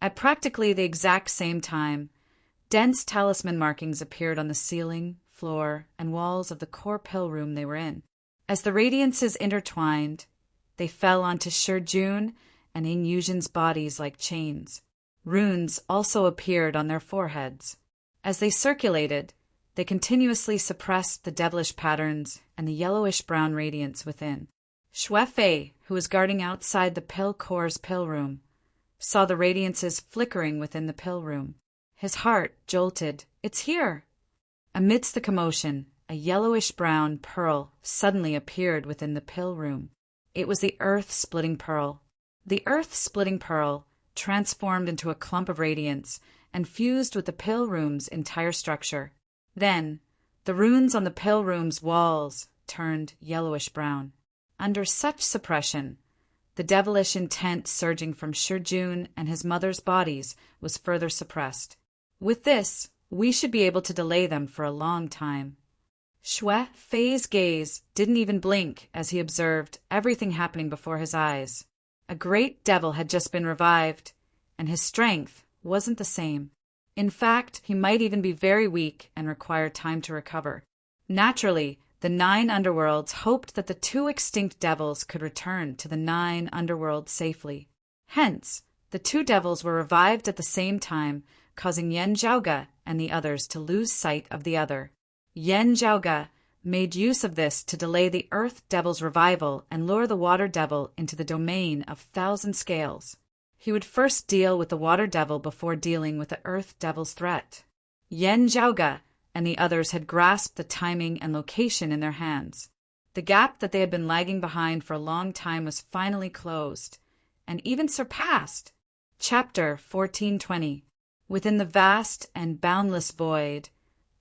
Speaker 1: at practically the exact same time, dense talisman markings appeared on the ceiling, floor, and walls of the core pill room they were in. As the radiances intertwined, they fell onto Shi Jun and Ing Yuzhen's bodies like chains. Runes also appeared on their foreheads. As they circulated, they continuously suppressed the devilish patterns and the yellowish-brown radiance within. Xue Fei, who was guarding outside the pill core's pill room, saw the radiances flickering within the pill room. His heart jolted. It's here! Amidst the commotion, a yellowish-brown pearl suddenly appeared within the pill room. It was the earth-splitting pearl. The earth-splitting pearl transformed into a clump of radiance and fused with the pill room's entire structure. Then, the runes on the pill room's walls turned yellowish-brown. Under such suppression, the devilish intent surging from Shi Jun and his mother's bodies was further suppressed. With this, we should be able to delay them for a long time. Xue Fei's gaze didn't even blink as he observed everything happening before his eyes. A great devil had just been revived, and his strength wasn't the same. In fact, he might even be very weak and require time to recover. Naturally, the 9 underworlds hoped that the 2 extinct devils could return to the 9 underworlds safely. Hence, the 2 devils were revived at the same time, causing Yen Zhaoge and the others to lose sight of the other. Yen Zhaoge made use of this to delay the Earth Devil's revival and lure the Water Devil into the domain of 1,000 scales. He would first deal with the Water Devil before dealing with the Earth Devil's threat. Yen Zhaoge and the others had grasped the timing and location in their hands. The gap that they had been lagging behind for a long time was finally closed, and even surpassed. Chapter 1420. Within the vast and boundless void,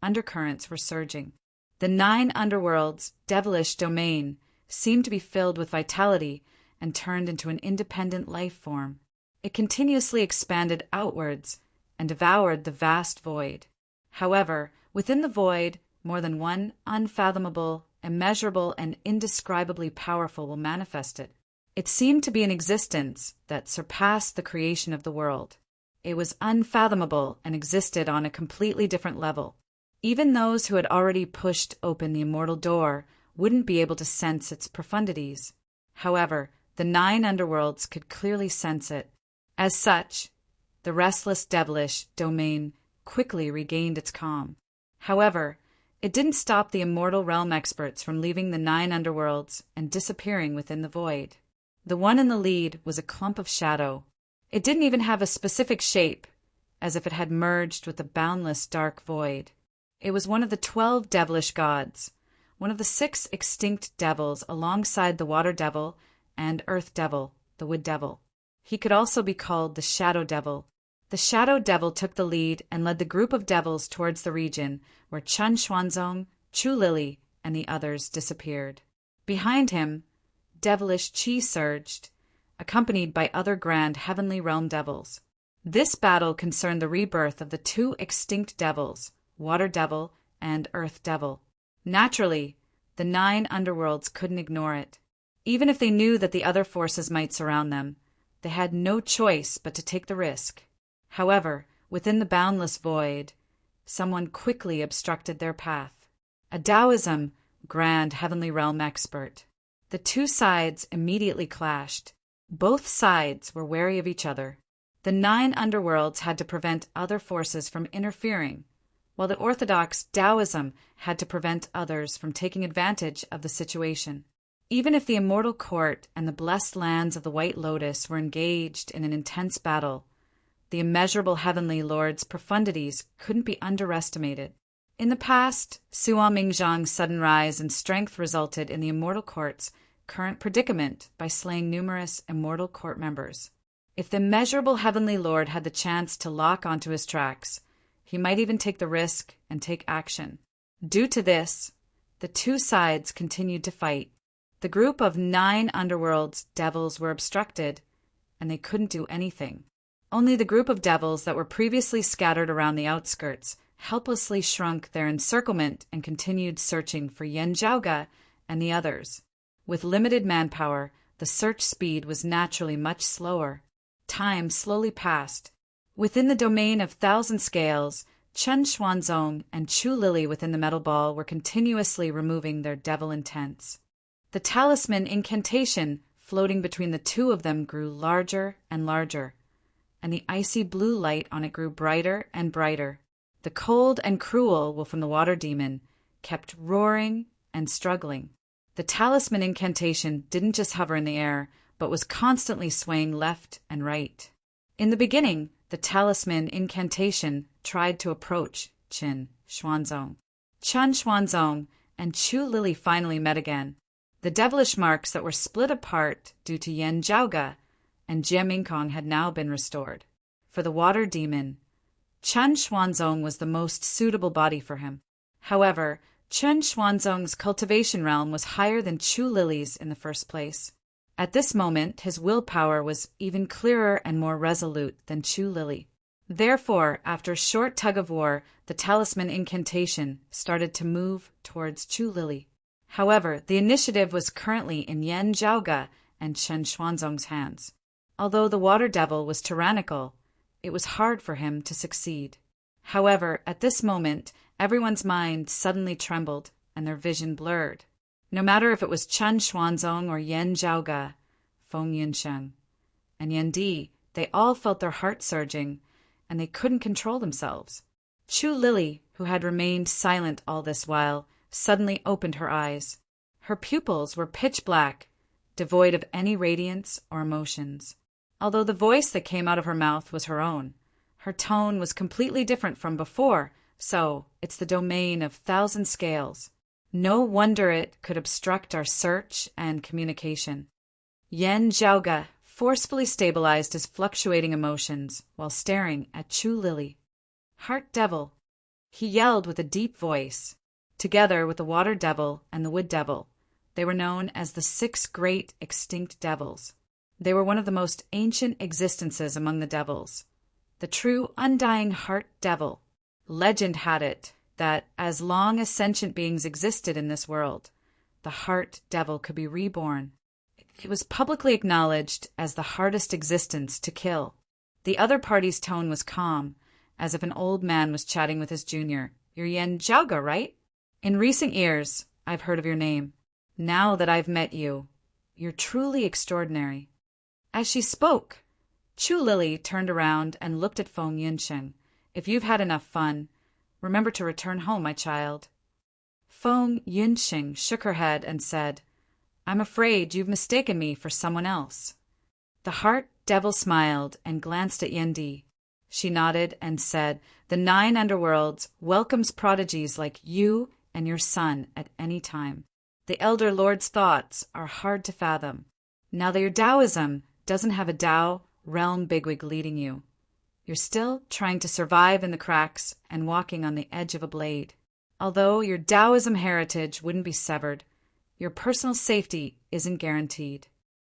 Speaker 1: undercurrents were surging. The 9 underworlds' devilish domain seemed to be filled with vitality and turned into an independent life form. It continuously expanded outwards and devoured the vast void. However, within the void, more than one unfathomable, immeasurable, and indescribably powerful will manifest it. It seemed to be an existence that surpassed the creation of the world. It was unfathomable and existed on a completely different level. Even those who had already pushed open the immortal door wouldn't be able to sense its profundities. However, the 9 underworlds could clearly sense it. As such, the restless devilish domain quickly regained its calm. However, it didn't stop the immortal realm experts from leaving the 9 underworlds and disappearing within the void. The one in the lead was a clump of shadow. It didn't even have a specific shape, as if it had merged with the boundless dark void. It was one of the 12 devilish gods, one of the 6 extinct devils alongside the Water Devil and Earth Devil, the Wood Devil. He could also be called the Shadow Devil. The Shadow Devil took the lead and led the group of devils towards the region where Chun Xuanzong, Chu Lily, and the others disappeared. Behind him, devilish qi surged, accompanied by other grand heavenly realm devils. This battle concerned the rebirth of the 2 extinct devils, Water Devil and Earth Devil. Naturally, the 9 underworlds couldn't ignore it. Even if they knew that the other forces might surround them, they had no choice but to take the risk. However, within the boundless void, someone quickly obstructed their path. A Taoism grand heavenly realm expert. The 2 sides immediately clashed. Both sides were wary of each other. The 9 underworlds had to prevent other forces from interfering, while the orthodox Taoism had to prevent others from taking advantage of the situation. Even if the immortal court and the blessed lands of the White Lotus were engaged in an intense battle, the immeasurable heavenly lord's profundities couldn't be underestimated. In the past, Sua Mingzhang's sudden rise in strength resulted in the immortal court's current predicament by slaying numerous immortal court members. If the immeasurable heavenly lord had the chance to lock onto his tracks, he might even take the risk and take action. Due to this, the 2 sides continued to fight. The group of 9 underworlds devils were obstructed, and they couldn't do anything. Only the group of devils that were previously scattered around the outskirts helplessly shrunk their encirclement and continued searching for Yen Zhaoge and the others. With limited manpower, the search speed was naturally much slower. Time slowly passed. Within the domain of 1,000 scales, Chun Xuanzong and Chu Lily within the metal ball were continuously removing their devil intents. The talisman incantation floating between the 2 of them grew larger and larger, and the icy blue light on it grew brighter and brighter. The cold and cruel wolf from the water demon kept roaring and struggling. The talisman incantation didn't just hover in the air, but was constantly swaying left and right. In the beginning, the talisman incantation tried to approach Chun Xuanzong. Chun Xuanzong and Chu Lily finally met again. The devilish marks that were split apart due to Yen Zhaoge and Jie Mingkong had now been restored. For the water demon, Chun Xuanzong was the most suitable body for him. However, Chun Xuanzong's cultivation realm was higher than Chu Lily's in the first place. At this moment, his willpower was even clearer and more resolute than Chu Lily. Therefore, after a short tug-of-war, the talisman incantation started to move towards Chu Lily. However, the initiative was currently in Yen Zhaoge and Chun Xuanzong's hands. Although the water devil was tyrannical, it was hard for him to succeed. However, at this moment, everyone's mind suddenly trembled and their vision blurred. No matter if it was Chen Xuanzong or Yan Zhaoge, Feng Yunsheng, and Yan Di, they all felt their heart surging, and they couldn't control themselves. Chu Lily, who had remained silent all this while, suddenly opened her eyes. Her pupils were pitch black, devoid of any radiance or emotions. Although the voice that came out of her mouth was her own, her tone was completely different from before, so it's the domain of thousand scales. No wonder it could obstruct our search and communication. Yan Zhaoge forcefully stabilized his fluctuating emotions while staring at Chu Lily. Heart Devil, he yelled with a deep voice. Together with the Water Devil and the Wood Devil, they were known as the 6 great extinct devils. They were one of the most ancient existences among the devils. The true undying Heart Devil. Legend had it that as long as sentient beings existed in this world, the Heart Devil could be reborn. It was publicly acknowledged as the hardest existence to kill. The other party's tone was calm, as if an old man was chatting with his junior. You're Yan Zhaoge, right? In recent years, I've heard of your name. Now that I've met you, you're truly extraordinary. As she spoke, Chu Lily turned around and looked at Feng Yunsheng. If you've had enough fun, remember to return home, my child. Feng Yunsheng shook her head and said, I'm afraid you've mistaken me for someone else. The Heart Devil smiled and glanced at Yan Di. She nodded and said, the 9 underworlds welcomes prodigies like you and your son at any time. The Elder Lord's thoughts are hard to fathom. Now that your Taoism doesn't have a Tao realm bigwig leading you, you're still trying to survive in the cracks and walking on the edge of a blade. Although your Taoism heritage wouldn't be severed, your personal safety isn't guaranteed.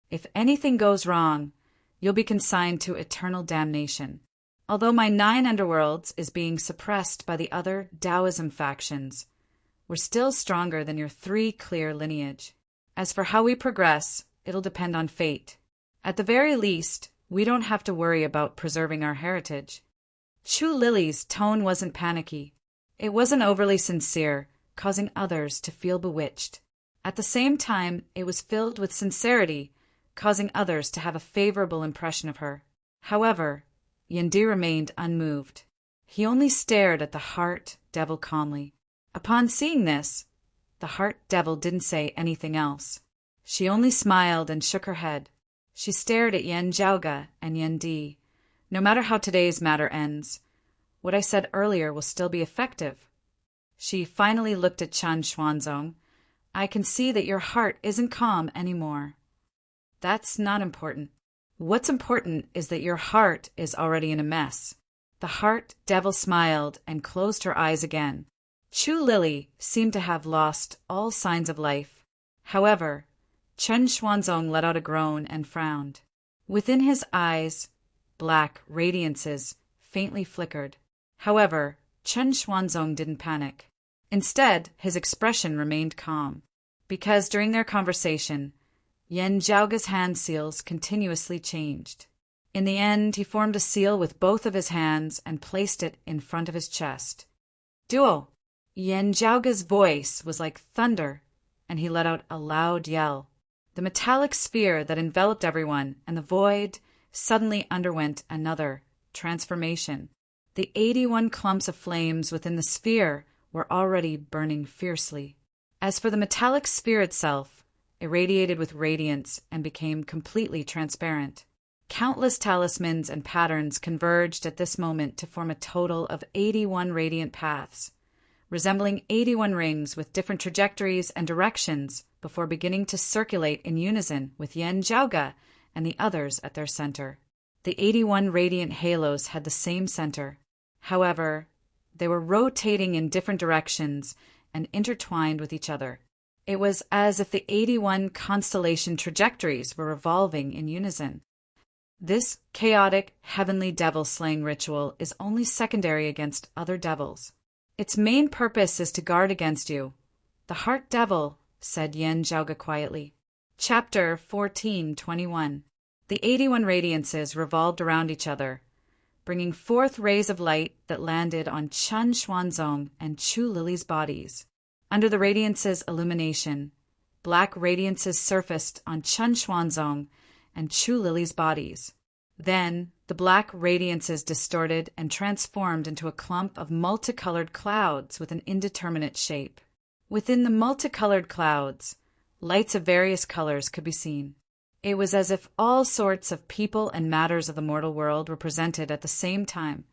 Speaker 1: If anything goes wrong, you'll be consigned to eternal damnation. Although my 9 underworlds is being suppressed by the other Taoism factions, we're still stronger than your 3 clear lineage. As for how we progress, it'll depend on fate. At the very least, we don't have to worry about preserving our heritage. Chu Lily's tone wasn't panicky. It wasn't overly sincere, causing others to feel bewitched. At the same time, it was filled with sincerity, causing others to have a favorable impression of her. However, Yan Di remained unmoved. He only stared at the Heart Devil calmly. Upon seeing this, the Heart Devil didn't say anything else. She only smiled and shook her head. She stared at Yan Zhaoge and Yan Di. No matter how today's matter ends, what I said earlier will still be effective. She finally looked at Chen Xuanzong. I can see that your heart isn't calm anymore. That's not important. What's important is that your heart is already in a mess. The Heart Devil smiled and closed her eyes again. Chu Lily seemed to have lost all signs of life. However, Chen Xuanzong let out a groan and frowned. Within his eyes, black radiances faintly flickered. However, Chen Xuanzong didn't panic. Instead, his expression remained calm, because during their conversation, Yan Zhaoge's hand seals continuously changed. In the end, he formed a seal with both of his hands and placed it in front of his chest. Duo! Yan Zhaoge's voice was like thunder, and he let out a loud yell. The metallic sphere that enveloped everyone and the void suddenly underwent another transformation. The 81 clumps of flames within the sphere were already burning fiercely. As for the metallic sphere itself, irradiated with radiance and became completely transparent. Countless talismans and patterns converged at this moment to form a total of 81 radiant paths, resembling 81 rings with different trajectories and directions before beginning to circulate in unison with Yan Zhaoge and the others at their center. The 81 radiant halos had the same center. However, they were rotating in different directions and intertwined with each other. It was as if the 81 constellation trajectories were revolving in unison. This chaotic, heavenly devil-slaying ritual is only secondary against other devils. Its main purpose is to guard against you. The Heart Devil, said Yan Zhaoge quietly. Chapter 14:21. The 81 radiances revolved around each other, bringing forth rays of light that landed on Chen Xuanzong and Chu Lily's bodies. Under the radiance's illumination, black radiances surfaced on Chen Xuanzong and Chu Lily's bodies. Then, the black radiances distorted and transformed into a clump of multicolored clouds with an indeterminate shape. Within the multicolored clouds, lights of various colors could be seen. It was as if all sorts of people and matters of the mortal world were presented at the same time,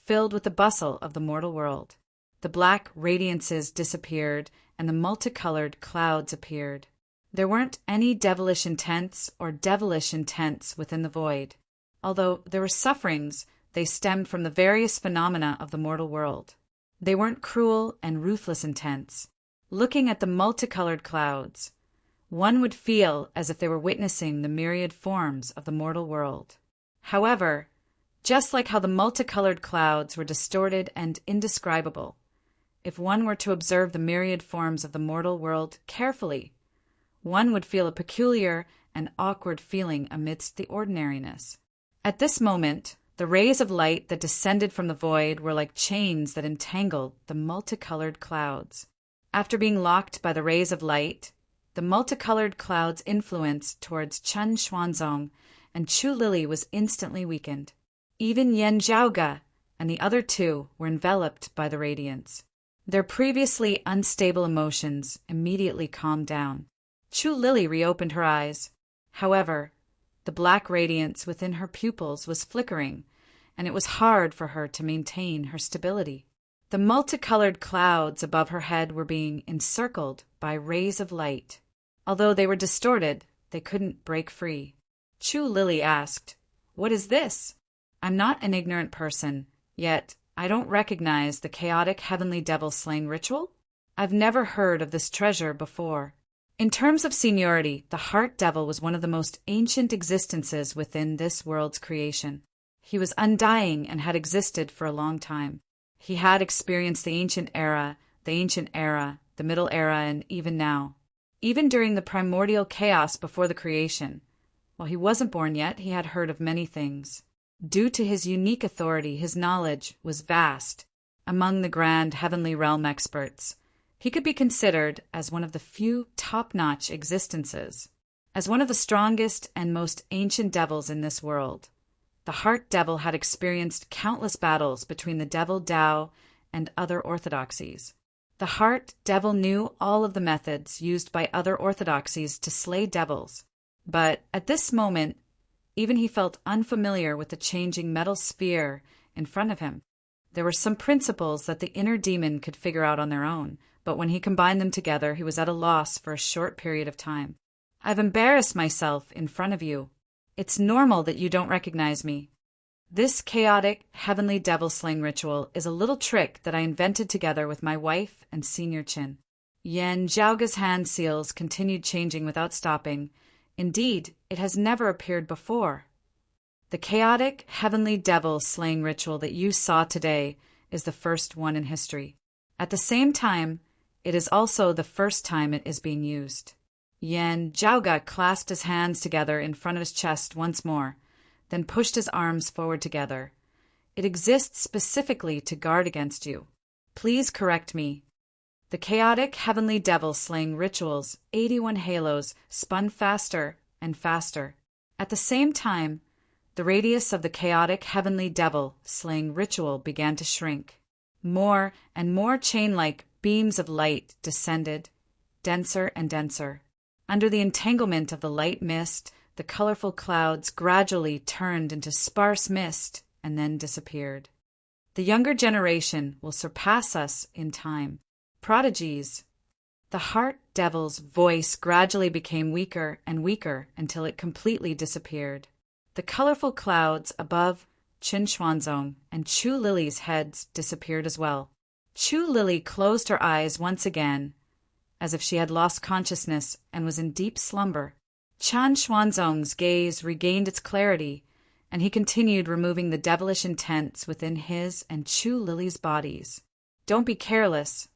Speaker 1: filled with the bustle of the mortal world. The black radiances disappeared, and the multicolored clouds appeared. There weren't any devilish intents or devilish intents within the void. Although there were sufferings, they stemmed from the various phenomena of the mortal world. They weren't cruel and ruthless intents. Looking at the multicolored clouds, one would feel as if they were witnessing the myriad forms of the mortal world. However, just like how the multicolored clouds were distorted and indescribable, if one were to observe the myriad forms of the mortal world carefully, one would feel a peculiar and awkward feeling amidst the ordinariness. At this moment, the rays of light that descended from the void were like chains that entangled the multicolored clouds. After being locked by the rays of light, the multicolored clouds' influence towards Chen Xuanzong and Chu Lili was instantly weakened. Even Yan Zhaoge and the other two were enveloped by the radiance. Their previously unstable emotions immediately calmed down. Chu Lili reopened her eyes. However, the black radiance within her pupils was flickering, and it was hard for her to maintain her stability. The multicolored clouds above her head were being encircled by rays of light. Although they were distorted, they couldn't break free. Chu Lili asked, "What is this?" "I'm not an ignorant person, yet I don't recognize the chaotic heavenly devil slaying ritual. I've never heard of this treasure before." In terms of seniority, the heart devil was one of the most ancient existences within this world's creation. He was undying and had existed for a long time. He had experienced the ancient era, the middle era, and even now. Even during the primordial chaos before the creation, while he wasn't born yet, he had heard of many things. Due to his unique authority, his knowledge was vast. Among the grand heavenly realm experts, he could be considered as one of the few top-notch existences. As one of the strongest and most ancient devils in this world, the Heart Devil had experienced countless battles between the Devil Tao and other orthodoxies. The Heart Devil knew all of the methods used by other orthodoxies to slay devils, but at this moment, even he felt unfamiliar with the changing metal sphere in front of him. There were some principles that the inner demon could figure out on their own, but when he combined them together, he was at a loss for a short period of time. "I've embarrassed myself in front of you. It's normal that you don't recognize me. This chaotic, heavenly devil-slaying ritual is a little trick that I invented together with my wife and Senior Chin." Yan Zhaoge's hand seals continued changing without stopping. Indeed, it has never appeared before. "The chaotic, heavenly devil-slaying ritual that you saw today is the first one in history. At the same time, it is also the first time it is being used." Yan Zhaoge clasped his hands together in front of his chest once more, then pushed his arms forward together. "It exists specifically to guard against you. Please correct me. The chaotic heavenly devil slaying ritual's 81 halos spun faster and faster. At the same time, the radius of the chaotic heavenly devil slaying ritual began to shrink. More and more chain-like beams of light descended, denser and denser. Under the entanglement of the light mist, the colorful clouds gradually turned into sparse mist and then disappeared. The younger generation will surpass us in time. Prodigies. The Heart Devil's voice gradually became weaker and weaker until it completely disappeared. The colorful clouds above Chen Xuanzong and Chu Lili's heads disappeared as well. Chu Lili closed her eyes once again, as if she had lost consciousness and was in deep slumber. Chen Xuanzong's gaze regained its clarity, and he continued removing the devilish intents within his and Chu Lili's bodies. "Don't be careless."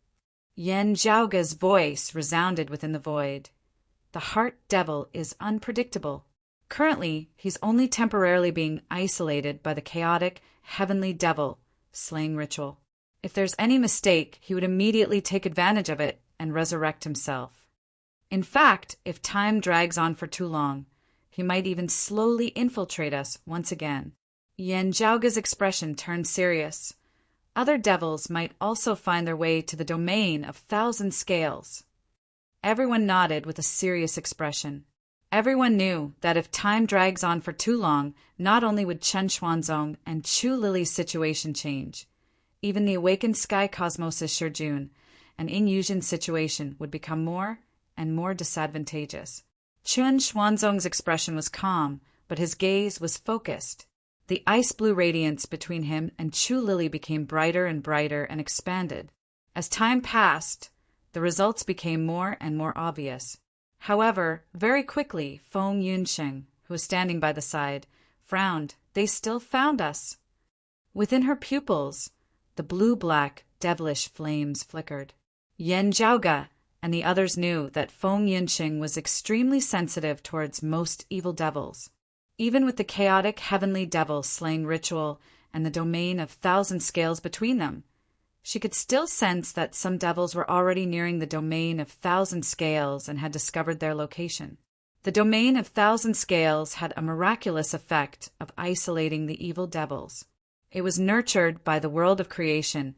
Speaker 1: Yan Zhaoge's voice resounded within the void. "The Heart Devil is unpredictable. Currently, he's only temporarily being isolated by the chaotic, heavenly devil slaying ritual. If there's any mistake, he would immediately take advantage of it and resurrect himself. In fact, if time drags on for too long, he might even slowly infiltrate us once again. Yen Zhaoga's expression turned serious. Other devils might also find their way to the domain of thousand scales. Everyone nodded with a serious expression. Everyone knew that if time drags on for too long, not only would Chen Xuanzong and Chu Lily's situation change, even the awakened sky cosmos' Shijun and Ying Yuzhen's situation would become more and more disadvantageous. Chen Xuanzong's expression was calm, but his gaze was focused. The ice-blue radiance between him and Chu Lily became brighter and brighter and expanded. As time passed, the results became more and more obvious. However, very quickly, Feng Yunsheng, who was standing by the side, frowned. They still found us. Within her pupils, the blue-black, devilish flames flickered. Yen Zhaoga and the others knew that Feng Yunsheng was extremely sensitive towards most evil devils. Even with the chaotic heavenly devil slaying ritual and the domain of thousand scales between them, she could still sense that some devils were already nearing the domain of thousand scales and had discovered their location. The domain of thousand scales had a miraculous effect of isolating the evil devils. It was nurtured by the world of creation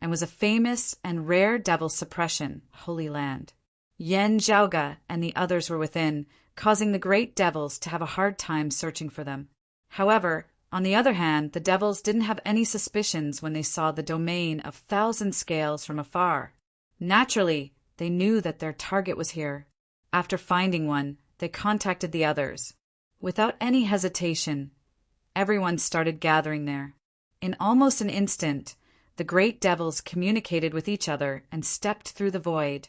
Speaker 1: and was a famous and rare devil suppression holy land. Yen Zhaoga and the others were within, causing the great devils to have a hard time searching for them. However, on the other hand, the devils didn't have any suspicions when they saw the domain of thousand scales from afar. Naturally, they knew that their target was here. After finding one, they contacted the others. Without any hesitation, everyone started gathering there. In almost an instant, the great devils communicated with each other and stepped through the void,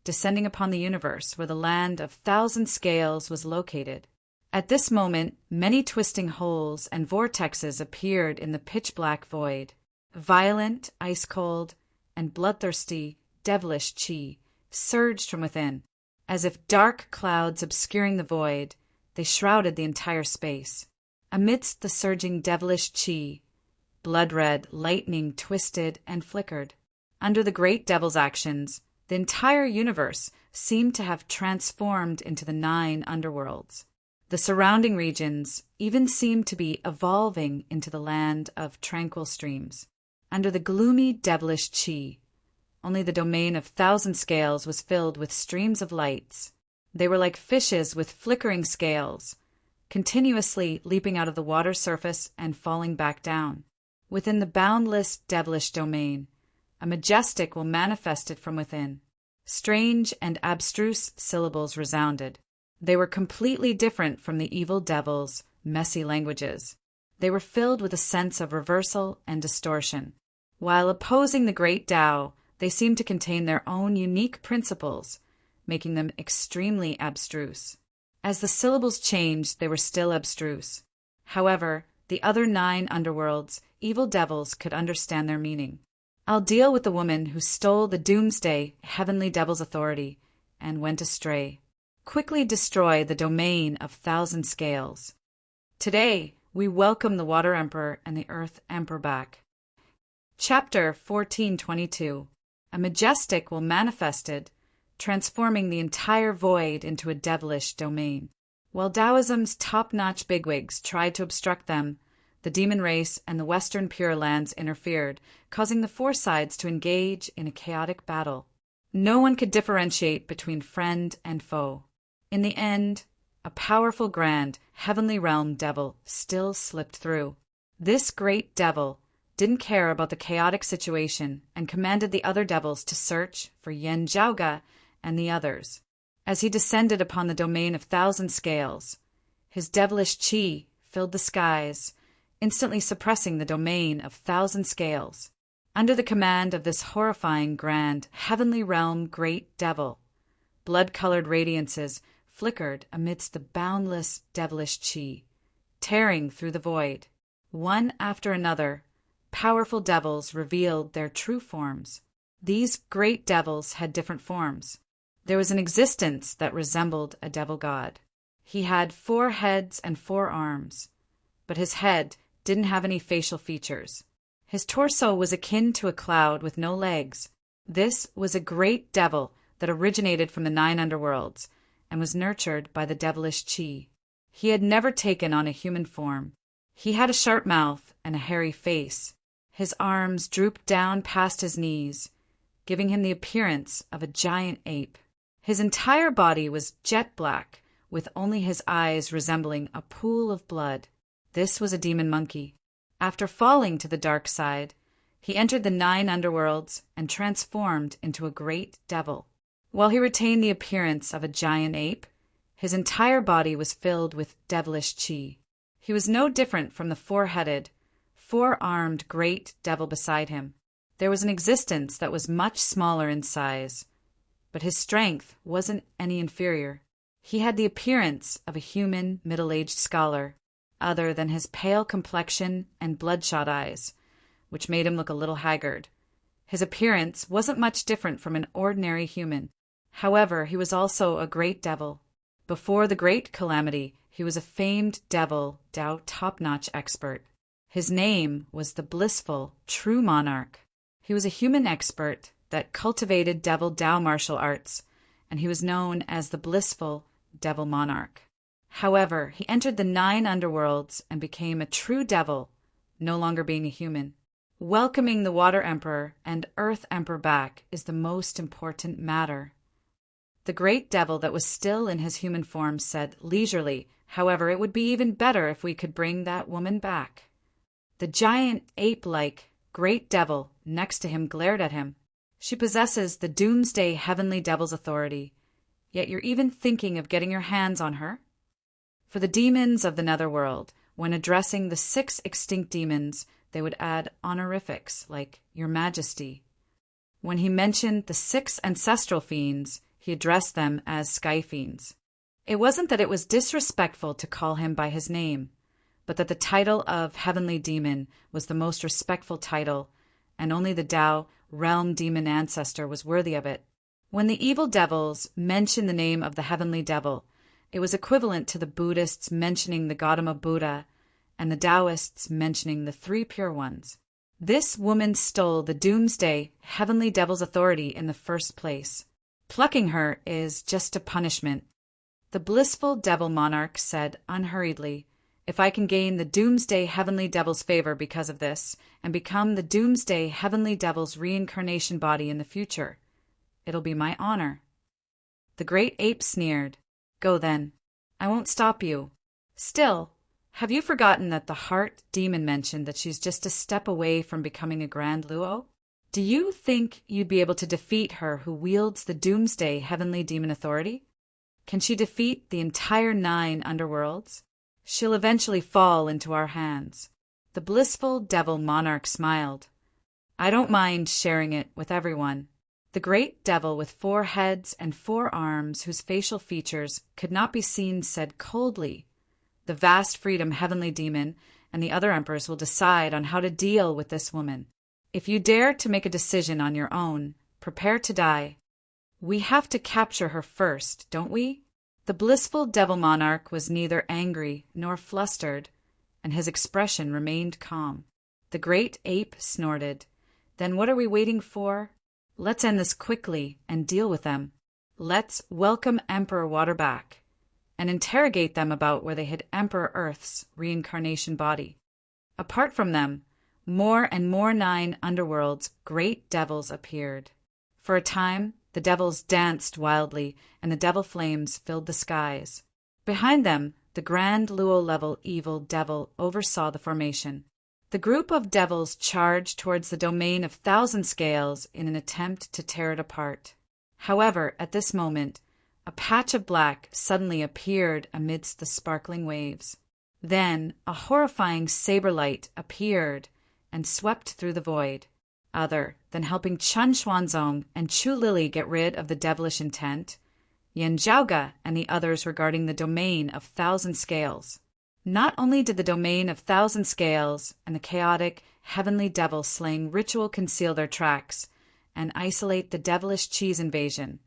Speaker 1: descending upon the universe where the land of thousand scales was located. At this moment, many twisting holes and vortexes appeared in the pitch-black void. Violent, ice-cold, and bloodthirsty, devilish qi surged from within. As if dark clouds obscuring the void, they shrouded the entire space. Amidst the surging devilish qi, blood-red lightning twisted and flickered. Under the great devil's actions, the entire universe seemed to have transformed into the 9 underworlds. The surrounding regions even seemed to be evolving into the land of tranquil streams. Under the gloomy devilish qi, only the domain of thousand scales was filled with streams of lights. They were like fishes with flickering scales, continuously leaping out of the water surface and falling back down. Within the boundless devilish domain, a majestic will manifested from within. Strange and abstruse syllables resounded. They were completely different from the evil devil's messy languages. They were filled with a sense of reversal and distortion. While opposing the great Tao, they seemed to contain their own unique principles, making them extremely abstruse. As the syllables changed, they were still abstruse. However, the other 9 underworlds, evil devils, could understand their meaning. I'll deal with the woman who stole the doomsday heavenly devil's authority and went astray. Quickly destroy the domain of thousand scales. Today, we welcome the Water Emperor and the Earth Emperor back. Chapter 1422. A majestic will manifested, transforming the entire void into a devilish domain. While Taoism's top-notch bigwigs tried to obstruct them, the demon race and the Western Pure Lands interfered, causing the 4 sides to engage in a chaotic battle. No one could differentiate between friend and foe. In the end, a powerful grand, heavenly realm devil still slipped through. This great devil didn't care about the chaotic situation and commanded the other devils to search for Yen Zhaoga and the others. As he descended upon the domain of thousand scales, his devilish qi filled the skies, instantly suppressing the domain of thousand scales. Under the command of this horrifying grand, heavenly realm great devil, blood-colored radiances flickered amidst the boundless devilish qi, tearing through the void. One after another, powerful devils revealed their true forms. These great devils had different forms. There was an existence that resembled a devil god. He had 4 heads and 4 arms, but his head didn't have any facial features. His torso was akin to a cloud with no legs. This was a great devil that originated from the 9 underworlds and was nurtured by the devilish chi. He had never taken on a human form. He had a sharp mouth and a hairy face. His arms drooped down past his knees, giving him the appearance of a giant ape. His entire body was jet black, with only his eyes resembling a pool of blood. This was a demon monkey. After falling to the dark side, he entered the 9 underworlds and transformed into a great devil. While he retained the appearance of a giant ape, his entire body was filled with devilish chi. He was no different from the 4-headed, 4-armed great devil beside him. There was an existence that was much smaller in size, but his strength wasn't any inferior. He had the appearance of a human middle-aged scholar, other than his pale complexion and bloodshot eyes, which made him look a little haggard. His appearance wasn't much different from an ordinary human. However, he was also a great devil. Before the great calamity, he was a famed devil Tao top-notch expert. His name was the blissful, true monarch. He was a human expert that cultivated devil Tao martial arts, and he was known as the blissful devil monarch. However, he entered the 9 underworlds and became a true devil, no longer being a human. Welcoming the Water Emperor and Earth Emperor back is the most important matter. The great devil that was still in his human form said leisurely, "However, it would be even better if we could bring that woman back." The giant ape-like great devil next to him glared at him. "She possesses the doomsday heavenly devil's authority, yet you're even thinking of getting your hands on her?" For the demons of the netherworld, when addressing the 6 extinct demons, they would add honorifics like Your Majesty. When he mentioned the 6 ancestral fiends, he addressed them as sky fiends. It wasn't that it was disrespectful to call him by his name, but that the title of Heavenly Demon was the most respectful title, and only the Tao Realm Demon Ancestor was worthy of it. When the evil devils mentioned the name of the Heavenly Devil, it was equivalent to the Buddhists mentioning the Gautama Buddha and the Taoists mentioning the 3 pure ones. This woman stole the doomsday heavenly devil's authority in the first place. Plucking her is just a punishment. The blissful devil monarch said unhurriedly, "If I can gain the doomsday heavenly devil's favor because of this, and become the doomsday heavenly devil's reincarnation body in the future, it'll be my honor." The great ape sneered, "Go then. I won't stop you. Still, have you forgotten that the heart demon mentioned that she's just a step away from becoming a grand Luo? Do you think you'd be able to defeat her who wields the doomsday heavenly demon authority? Can she defeat the entire 9 underworlds? She'll eventually fall into our hands." The blissful devil monarch smiled. "I don't mind sharing it with everyone." The great devil with 4 heads and 4 arms whose facial features could not be seen said coldly, "The vast freedom heavenly demon and the other emperors will decide on how to deal with this woman. If you dare to make a decision on your own, prepare to die. We have to capture her first, don't we?" The blissful devil monarch was neither angry nor flustered, and his expression remained calm. The great ape snorted, "Then what are we waiting for? Let's end this quickly and deal with them. Let's welcome Emperor Water back and interrogate them about where they hid Emperor Earth's reincarnation body. Apart from them, more and more 9 underworlds great devils appeared. For a time, the devils danced wildly, and the devil flames filled the skies. Behind them, the grand Luo-level evil devil oversaw the formation. The group of devils charged towards the domain of 1,000 scales in an attempt to tear it apart. However, at this moment, a patch of black suddenly appeared amidst the sparkling waves. Then a horrifying saber light appeared and swept through the void. Other than helping Chun Xuanzong and Chu Lili get rid of the devilish intent, Yan Zhaoga and the others were guarding the domain of 1,000 scales. Not only did the domain of 1,000 scales and the chaotic, heavenly devil-slaying ritual conceal their tracks and isolate the devilish cheese invasion,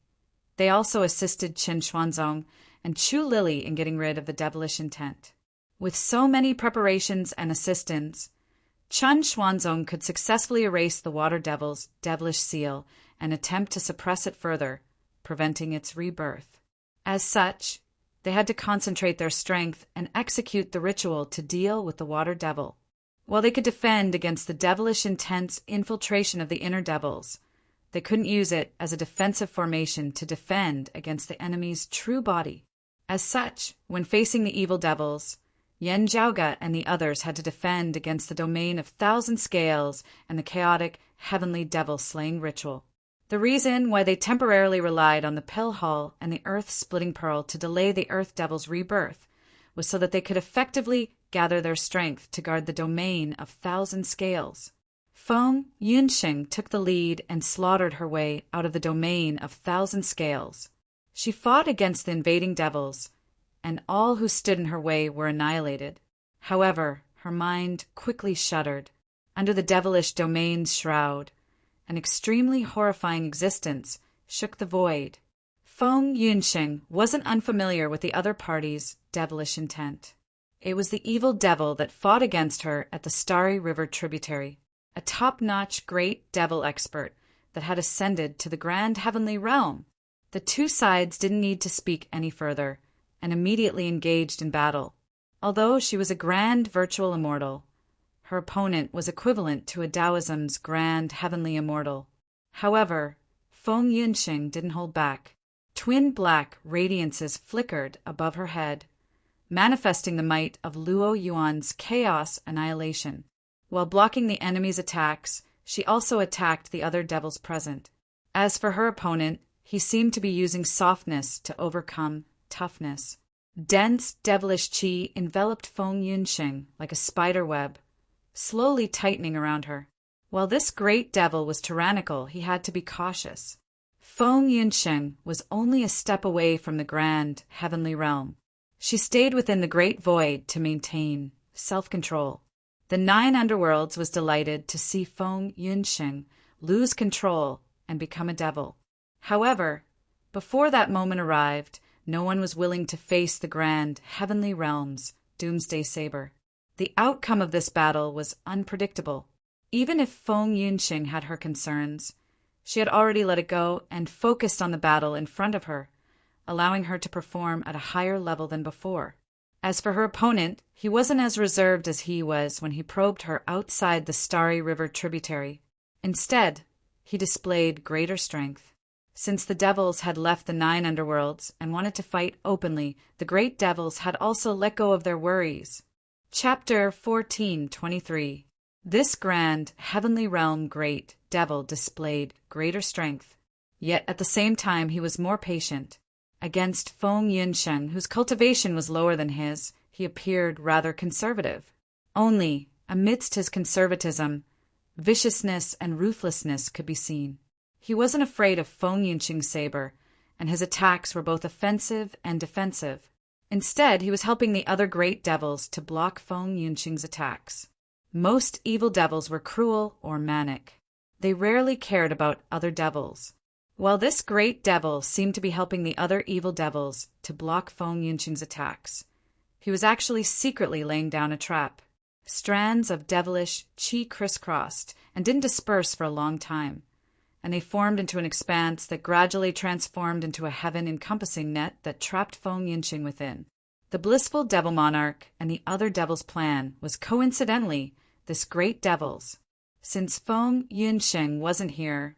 Speaker 1: they also assisted Chen Xuanzong and Chu Lily in getting rid of the devilish intent. With so many preparations and assistance, Chun Xuanzong could successfully erase the water devil's devilish seal and attempt to suppress it further, preventing its rebirth. As such, they had to concentrate their strength and execute the ritual to deal with the water devil. While they could defend against the devilish intent's infiltration of the inner devils, they couldn't use it as a defensive formation to defend against the enemy's true body. As such, when facing the evil devils, Yan Zhaoga and the others had to defend against the domain of thousand scales and the chaotic, heavenly devil-slaying ritual. The reason why they temporarily relied on the pill hull and the earth-splitting pearl to delay the earth devil's rebirth was so that they could effectively gather their strength to guard the domain of thousand scales. Feng Yunxing took the lead and slaughtered her way out of the domain of thousand scales. She fought against the invading devils, and all who stood in her way were annihilated. However, her mind quickly shuddered. Under the devilish domain's shroud, an extremely horrifying existence shook the void. Feng Yunxing wasn't unfamiliar with the other party's devilish intent. It was the evil devil that fought against her at the Starry River tributary, a top-notch great devil expert that had ascended to the grand heavenly realm. The two sides didn't need to speak any further, and immediately engaged in battle. Although she was a grand virtual immortal, her opponent was equivalent to a Taoism's grand heavenly immortal. However, Feng Yunxing didn't hold back. Twin black radiances flickered above her head, manifesting the might of Luo Yuan's chaos annihilation. While blocking the enemy's attacks, she also attacked the other devils present. As for her opponent, he seemed to be using softness to overcome toughness. Dense, devilish qi enveloped Feng Yunxing like a spider web, slowly tightening around her. While this great devil was tyrannical, he had to be cautious. Feng Yunxing was only a step away from the grand heavenly realm. She stayed within the great void to maintain self-control. The 9 underworlds was delighted to see Feng Yunxing lose control and become a devil. However, before that moment arrived, no one was willing to face the grand heavenly realm's doomsday saber. The outcome of this battle was unpredictable. Even if Feng Yunxing had her concerns, she had already let it go and focused on the battle in front of her, allowing her to perform at a higher level than before. As for her opponent, he wasn't as reserved as he was when he probed her outside the Starry River tributary. Instead, he displayed greater strength. Since the devils had left the 9 underworlds and wanted to fight openly, the great devils had also let go of their worries. Chapter 14:23. This grand, heavenly realm great devil displayed greater strength, yet at the same time he was more patient. Against Feng Yunxing, whose cultivation was lower than his, he appeared rather conservative. Only, amidst his conservatism, viciousness and ruthlessness could be seen. He wasn't afraid of Feng Yunxing's saber, and his attacks were both offensive and defensive. Instead, he was helping the other great devils to block Feng Yunxing's attacks. Most evil devils were cruel or manic. They rarely cared about other devils. While this great devil seemed to be helping the other evil devils to block Feng Yunxing's attacks, he was actually secretly laying down a trap. Strands of devilish qi crisscrossed and didn't disperse for a long time, and they formed into an expanse that gradually transformed into a heaven-encompassing net that trapped Feng Yunxing within. The blissful devil monarch and the other devil's plan was coincidentally this great devil's. Since Feng Yunxing wasn't here,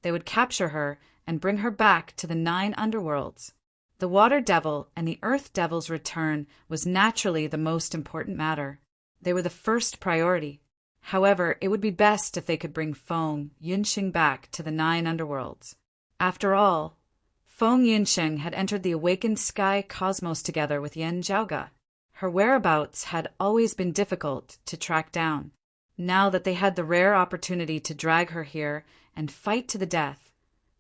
Speaker 1: they would capture her and bring her back to the 9 underworlds. The water devil and the earth devil's return was naturally the most important matter. They were the first priority. However, it would be best if they could bring Feng Yunxing back to the 9 underworlds. After all, Feng Yunxing had entered the awakened sky cosmos together with Yan Zhaoga. Her whereabouts had always been difficult to track down. Now that they had the rare opportunity to drag her here and fight to the death,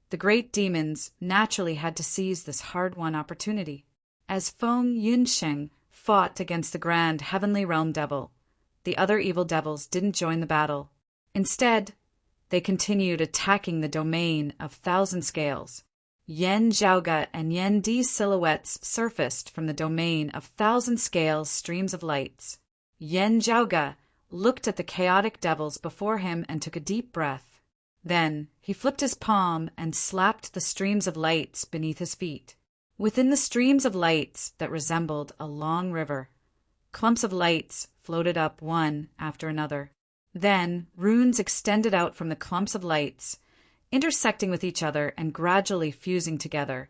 Speaker 1: the great demons naturally had to seize this hard-won opportunity. As Feng Yunxing fought against the grand heavenly realm devil, the other evil devils didn't join the battle. Instead, they continued attacking the domain of thousand scales. Yen Zhaoga and Yen Di silhouettes surfaced from the domain of thousand scales streams of lights. Yen Zhaoga looked at the chaotic devils before him and took a deep breath. Then he flipped his palm and slapped the streams of lights beneath his feet. Within the streams of lights that resembled a long river, clumps of lights floated up one after another. Then runes extended out from the clumps of lights, intersecting with each other and gradually fusing together,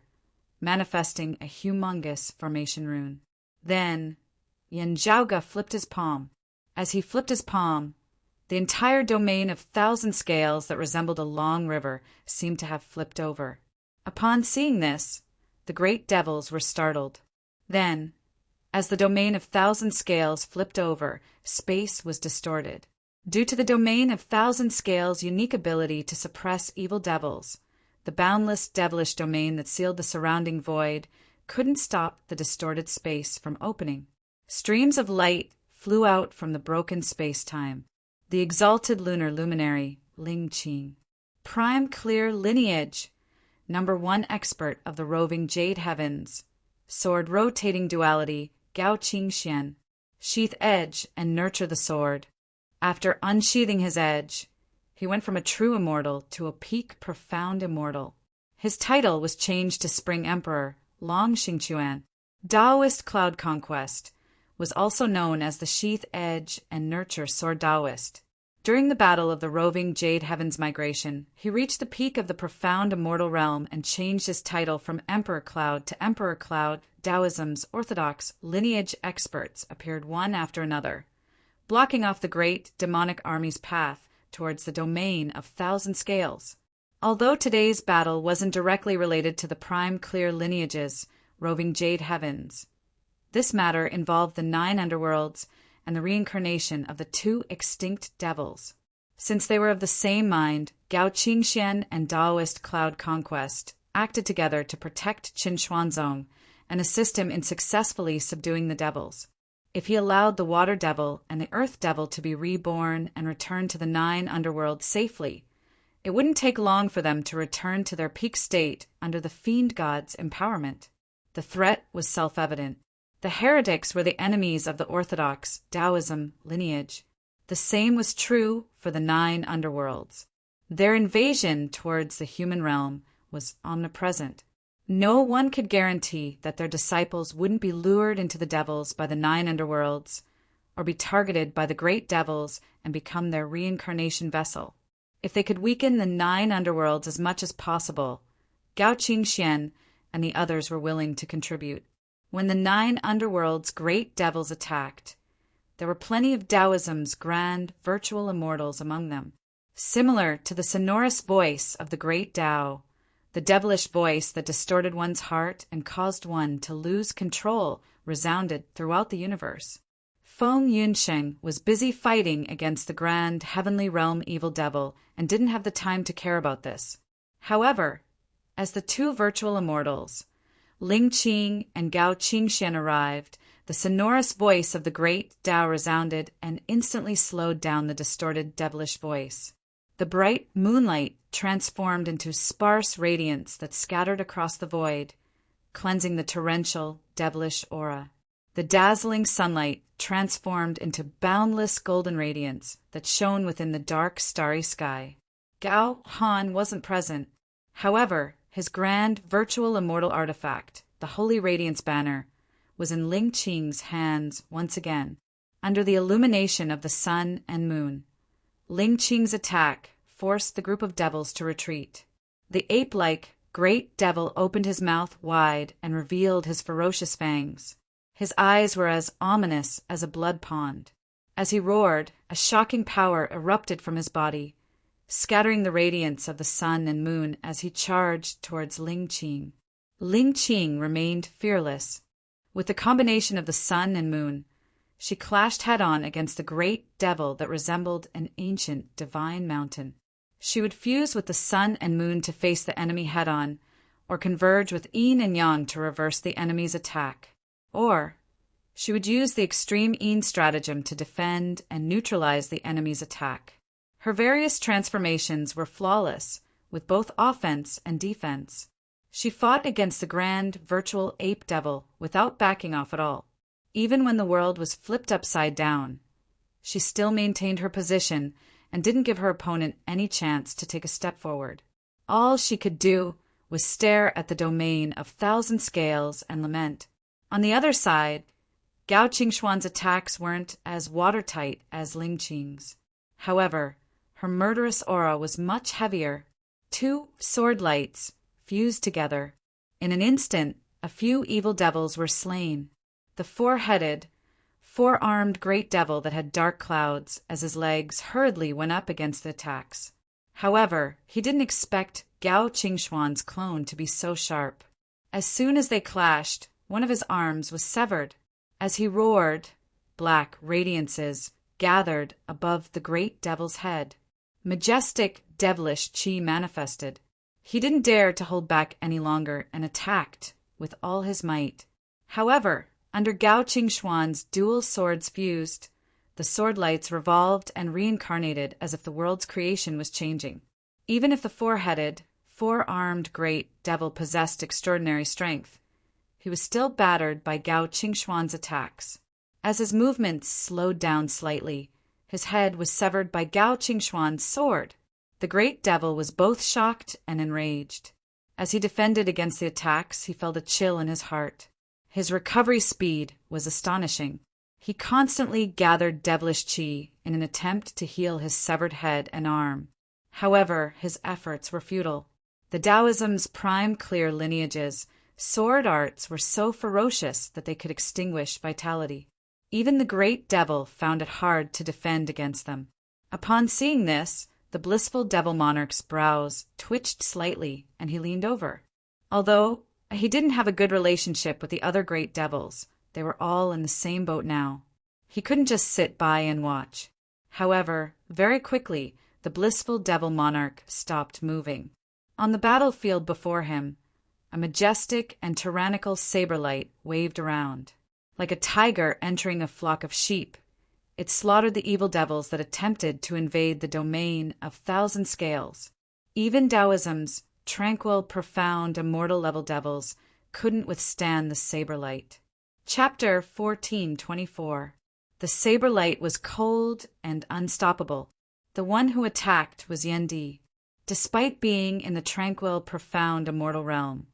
Speaker 1: manifesting a humongous formation rune. Then Yen Zhaoga flipped his palm. As he flipped his palm, the entire domain of thousand scales that resembled a long river seemed to have flipped over. Upon seeing this, the great devils were startled. Then, as the domain of thousand scales flipped over, space was distorted. Due to the domain of thousand scales' unique ability to suppress evil devils, the boundless devilish domain that sealed the surrounding void couldn't stop the distorted space from opening. Streams of light flew out from the broken space-time. The exalted lunar luminary, Ling Qing. Prime clear lineage, #1 expert of the roving jade heavens. Sword rotating duality, Gao Qing Xian. Sheath edge and nurture the sword. After unsheathing his edge, he went from a true immortal to a peak profound immortal. His title was changed to Spring Emperor, Long Xingquan. Taoist Cloud Conquest was also known as the Sheath Edge and Nurture Sword Taoist. During the battle of the roving Jade Heavens migration, he reached the peak of the profound immortal realm and changed his title from Emperor Cloud to Emperor Cloud. Taoism's orthodox lineage experts appeared one after another, blocking off the great demonic army's path towards the domain of thousand scales. Although today's battle wasn't directly related to the prime clear lineages, roving Jade Heavens, this matter involved the 9 underworlds and the reincarnation of the 2 extinct devils. Since they were of the same mind, Gao Qingxian and Taoist Cloud Conquest acted together to protect Qin Xuanzong and assist him in successfully subduing the devils. If he allowed the Water Devil and the Earth Devil to be reborn and return to the 9 underworlds safely, it wouldn't take long for them to return to their peak state under the Fiend God's empowerment. The threat was self-evident. The heretics were the enemies of the orthodox Taoism lineage. The same was true for the 9 underworlds. Their invasion towards the human realm was omnipresent. No one could guarantee that their disciples wouldn't be lured into the devils by the 9 underworlds, or be targeted by the great devils and become their reincarnation vessel. If they could weaken the 9 underworlds as much as possible, Gao Qingxian and the others were willing to contribute. When the 9 underworlds' great devils attacked, there were plenty of Taoism's grand virtual immortals among them. Similar to the sonorous voice of the great Tao, the devilish voice that distorted one's heart and caused one to lose control resounded throughout the universe. Feng Yunsheng was busy fighting against the grand heavenly realm evil devil and didn't have the time to care about this. However, as the 2 virtual immortals, Ling Qing and Gao Qingxian arrived, the sonorous voice of the great Tao resounded and instantly slowed down the distorted devilish voice. The bright moonlight transformed into sparse radiance that scattered across the void, cleansing the torrential, devilish aura. The dazzling sunlight transformed into boundless golden radiance that shone within the dark, starry sky. Gao Han wasn't present. However, his grand virtual immortal artifact, the Holy Radiance Banner, was in Ling Qing's hands once again, under the illumination of the sun and moon. Ling Qing's attack forced the group of devils to retreat. The ape-like great devil opened his mouth wide and revealed his ferocious fangs. His eyes were as ominous as a blood pond. As he roared, a shocking power erupted from his body, scattering the radiance of the sun and moon as he charged towards Ling Qing. Ling Qing remained fearless. With the combination of the sun and moon, she clashed head-on against the great devil that resembled an ancient divine mountain. She would fuse with the sun and moon to face the enemy head-on, or converge with yin and yang to reverse the enemy's attack. Or she would use the extreme yin stratagem to defend and neutralize the enemy's attack. Her various transformations were flawless, with both offense and defense. She fought against the grand virtual ape devil without backing off at all. Even when the world was flipped upside down, she still maintained her position and didn't give her opponent any chance to take a step forward. All she could do was stare at the domain of thousand scales and lament. On the other side, Gao Qingxuan's attacks weren't as watertight as Ling Qing's. However, her murderous aura was much heavier. Two sword lights fused together. In an instant, a few evil devils were slain. The four-headed, four-armed great devil that had dark clouds as his legs hurriedly went up against the attacks. However, he didn't expect Gao Qingxuan's clone to be so sharp. As soon as they clashed, one of his arms was severed. As he roared, black radiances gathered above the great devil's head. Majestic, devilish qi manifested. He didn't dare to hold back any longer and attacked with all his might. However, under Gao Qingxuan's dual swords fused, the sword lights revolved and reincarnated as if the world's creation was changing. Even if the four-headed, four-armed great devil possessed extraordinary strength, he was still battered by Gao Qingxuan's attacks. As his movements slowed down slightly, his head was severed by Gao Qingxuan's sword. The great devil was both shocked and enraged. As he defended against the attacks, he felt a chill in his heart. His recovery speed was astonishing. He constantly gathered devilish qi in an attempt to heal his severed head and arm. However, his efforts were futile. The Taoism's prime clear lineages, sword arts were so ferocious that they could extinguish vitality. Even the great devil found it hard to defend against them. Upon seeing this, the blissful devil monarch's brows twitched slightly, and he leaned over. Although he didn't have a good relationship with the other great devils, they were all in the same boat now. He couldn't just sit by and watch. However, very quickly, the blissful devil monarch stopped moving. On the battlefield before him, a majestic and tyrannical saber light waved around. Like a tiger entering a flock of sheep, it slaughtered the evil devils that attempted to invade the domain of thousand scales. Even Taoism's tranquil, profound, immortal level devils couldn't withstand the saber light. Chapter 1424. The saber light was cold and unstoppable. The one who attacked was Yendi. Despite being in the tranquil, profound, immortal realm,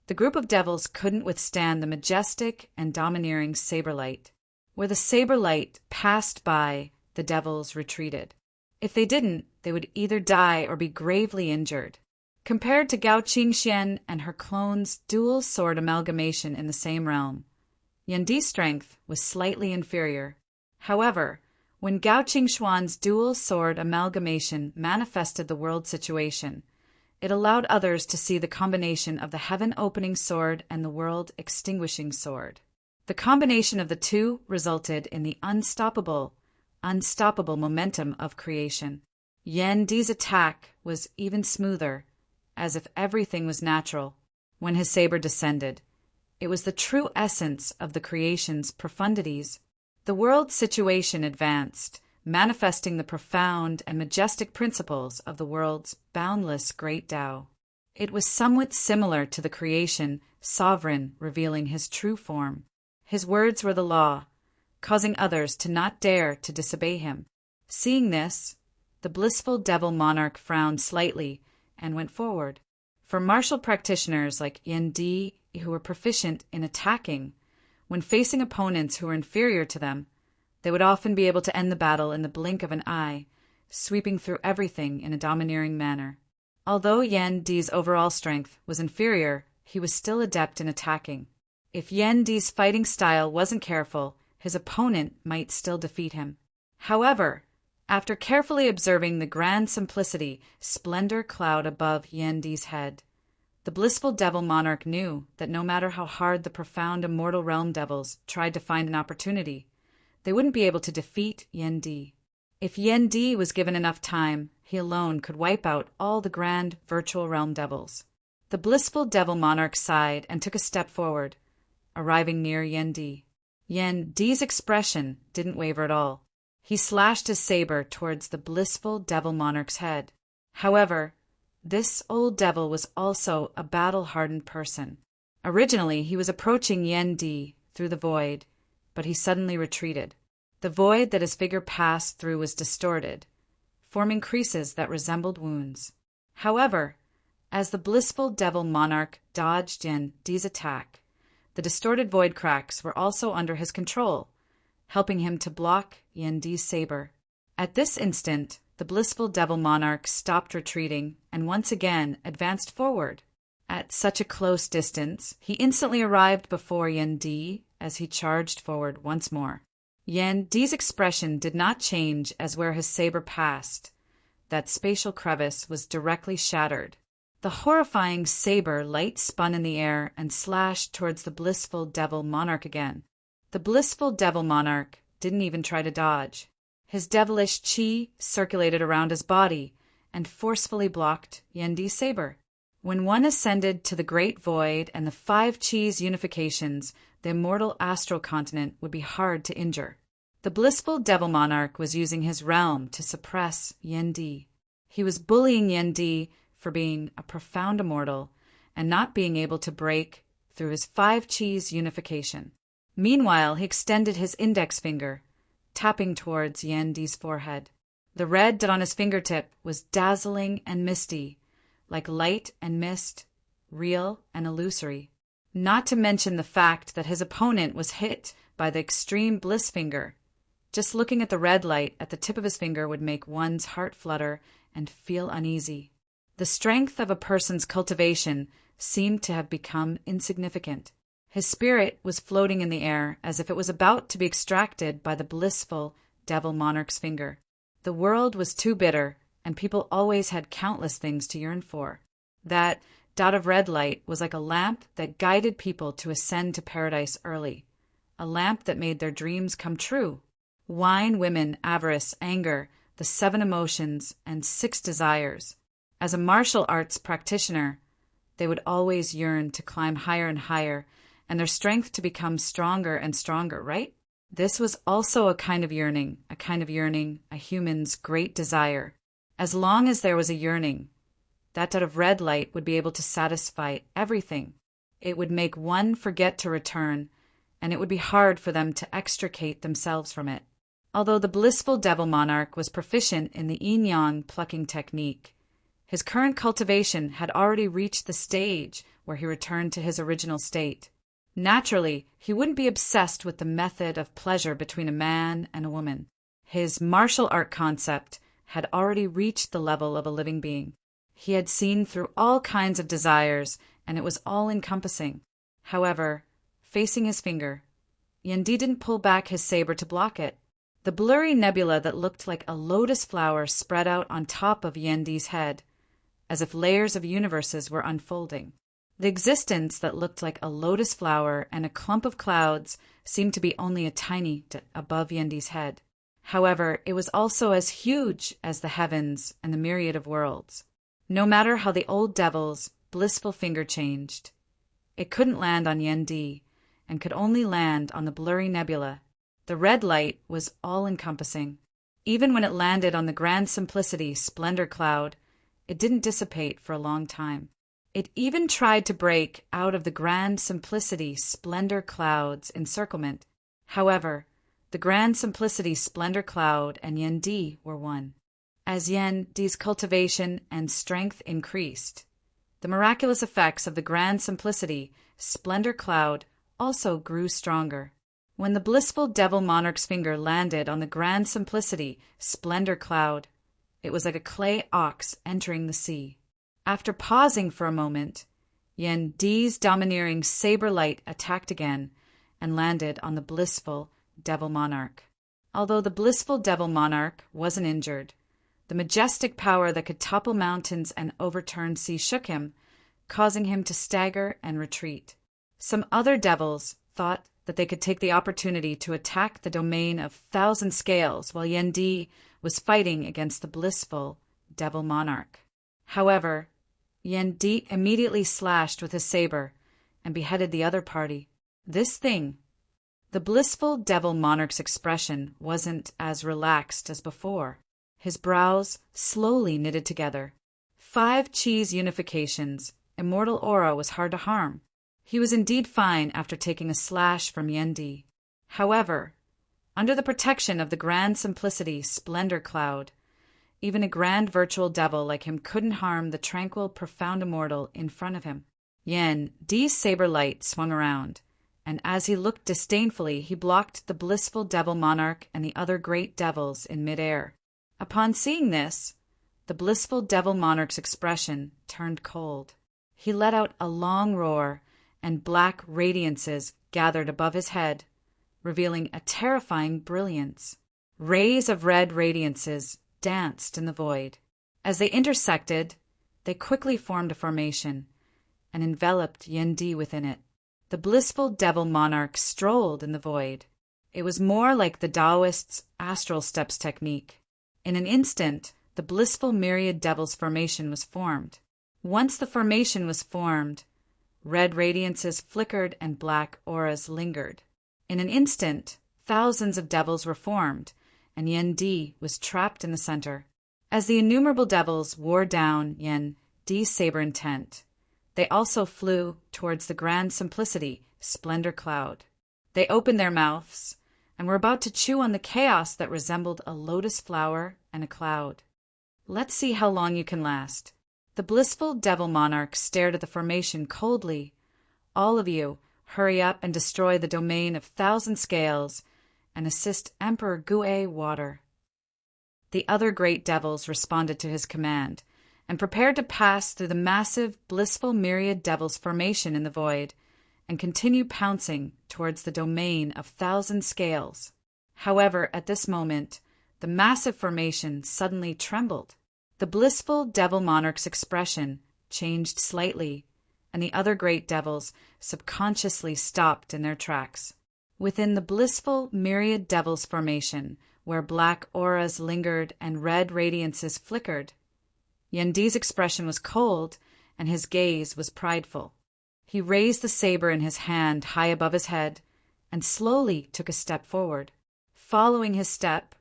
Speaker 1: the group of devils couldn't withstand the majestic and domineering saber light. Where the saber light passed by, the devils retreated. If they didn't, they would either die or be gravely injured. Compared to Gao Qingxian and her clone's dual sword amalgamation in the same realm, Yendi's strength was slightly inferior. However, when Gao Qingxuan's dual sword amalgamation manifested the world situation, it allowed others to see the combination of the heaven-opening sword and the world-extinguishing sword. The combination of the two resulted in the unstoppable momentum of creation. Yendi's attack was even smoother, as if everything was natural. When his saber descended, it was the true essence of the creation's profundities. The world situation advanced, manifesting the profound and majestic principles of the world's boundless great Tao. It was somewhat similar to the creation sovereign revealing his true form. His words were the law, causing others to not dare to disobey him. Seeing this, the blissful devil monarch frowned slightly and went forward. For martial practitioners like Yendi, who were proficient in attacking, when facing opponents who were inferior to them, they would often be able to end the battle in the blink of an eye, sweeping through everything in a domineering manner. Although Yendi's overall strength was inferior, he was still adept in attacking. If Yendi's fighting style wasn't careful, his opponent might still defeat him. However, after carefully observing the grand simplicity, splendor cloud above Yendi's head, the blissful devil monarch knew that no matter how hard the profound immortal realm devils tried to find an opportunity, they wouldn't be able to defeat Yendi. If Yendi was given enough time, he alone could wipe out all the grand virtual realm devils. The blissful devil monarch sighed and took a step forward, arriving near Yendi. Yendi's expression didn't waver at all. He slashed his saber towards the blissful devil monarch's head. However, This old devil was also a battle-hardened person. Originally, he was approaching Yen Di through the void, but he suddenly retreated. The void that his figure passed through was distorted, forming creases that resembled wounds. However, as the blissful devil monarch dodged Yen Di's attack, the distorted void cracks were also under his control, helping him to block Yen Di's saber. At this instant, the blissful devil monarch stopped retreating and once again advanced forward. At such a close distance, he instantly arrived before Yen Di as he charged forward once more. Yen Di's expression did not change as where his saber passed. That spatial crevice was directly shattered. The horrifying saber light spun in the air and slashed towards the blissful devil monarch again. The blissful devil monarch didn't even try to dodge. His devilish chi circulated around his body and forcefully blocked Yen Di's saber. When one ascended to the great void and the 5 chi's unifications, the immortal astral continent would be hard to injure. The blissful devil monarch was using his realm to suppress Yen Di. He was bullying Yen Di for being a profound immortal and not being able to break through his 5 chi's unification. Meanwhile, he extended his index finger, tapping towards Yen Di's forehead. The red dot on his fingertip was dazzling and misty, like light and mist, real and illusory. Not to mention the fact that his opponent was hit by the extreme bliss finger. Just looking at the red light at the tip of his finger would make one's heart flutter and feel uneasy. The strength of a person's cultivation seemed to have become insignificant. His spirit was floating in the air as if it was about to be extracted by the blissful devil monarch's finger. The world was too bitter, and people always had countless things to yearn for. That dot of red light was like a lamp that guided people to ascend to paradise early, a lamp that made their dreams come true. Wine, women, avarice, anger, the 7 emotions, and 6 desires. As a martial arts practitioner, they would always yearn to climb higher and higher, and their strength to become stronger and stronger, right? This was also a kind of yearning, a human's great desire. As long as there was a yearning, that dot of red light would be able to satisfy everything. It would make one forget to return, and it would be hard for them to extricate themselves from it. Although the blissful devil monarch was proficient in the yin-yang plucking technique, his current cultivation had already reached the stage where he returned to his original state. Naturally, he wouldn't be obsessed with the method of pleasure between a man and a woman. His martial art concept had already reached the level of a living being. He had seen through all kinds of desires, and it was all-encompassing. However, facing his finger, Yen Di didn't pull back his saber to block it. The blurry nebula that looked like a lotus flower spread out on top of Yen Di's head, as if layers of universes were unfolding. The existence that looked like a lotus flower and a clump of clouds seemed to be only a tiny above Yen Di's head. However, it was also as huge as the heavens and the myriad of worlds. No matter how the old devil's blissful finger changed, it couldn't land on Yen Di and could only land on the blurry nebula. The red light was all-encompassing. Even when it landed on the grand simplicity splendor cloud, it didn't dissipate for a long time. It even tried to break out of the grand simplicity splendor cloud's encirclement. However, the grand simplicity splendor cloud and Yen Di were one. As Yen Di's cultivation and strength increased, the miraculous effects of the grand simplicity splendor cloud also grew stronger. When the blissful devil monarch's finger landed on the grand simplicity splendor cloud, it was like a clay ox entering the sea. After pausing for a moment, Yen Di's domineering saber light attacked again and landed on the blissful devil monarch. Although the blissful devil monarch wasn't injured, the majestic power that could topple mountains and overturn seas shook him, causing him to stagger and retreat. Some other devils thought that they could take the opportunity to attack the domain of 1,000 scales while Yen Di was fighting against the blissful devil monarch. However, Yen Di immediately slashed with his saber and beheaded the other party. This thing, the blissful devil monarch's expression wasn't as relaxed as before. His brows slowly knitted together. 5 cheese unifications. Immortal aura was hard to harm. He was indeed fine after taking a slash from Yendi. However, under the protection of the grand simplicity splendor cloud, even a grand virtual devil like him couldn't harm the tranquil, profound immortal in front of him. Yen D's saber light swung around, and as he looked disdainfully, he blocked the blissful devil monarch and the other great devils in midair. Upon seeing this, the blissful devil monarch's expression turned cold. He let out a long roar, and black radiances gathered above his head, revealing a terrifying brilliance. Rays of red radiances danced in the void. As they intersected, they quickly formed a formation and enveloped Yendi within it. The blissful devil monarch strolled in the void. It was more like the Taoist's astral steps technique. In an instant, the blissful myriad devils formation was formed. Once the formation was formed, red radiances flickered and black auras lingered. In an instant, thousands of devils were formed, and Yen Di was trapped in the center. As the innumerable devils wore down Yen Di's saber intent, they also flew towards the grand simplicity splendor cloud. They opened their mouths and were about to chew on the chaos that resembled a lotus flower and a cloud. Let's see how long you can last. The blissful devil monarch stared at the formation coldly. All of you, hurry up and destroy the domain of 1,000 scales and assist Emperor Gue Water. The other great devils responded to his command and prepared to pass through the massive, blissful myriad devils formation in the void and continue pouncing towards the domain of 1,000 scales. However, at this moment, the massive formation suddenly trembled. The blissful devil monarch's expression changed slightly, and the other great devils subconsciously stopped in their tracks. Within the blissful myriad devils formation, where black auras lingered and red radiances flickered, Yendi's expression was cold and his gaze was prideful. He raised the saber in his hand high above his head and slowly took a step forward. Following his step,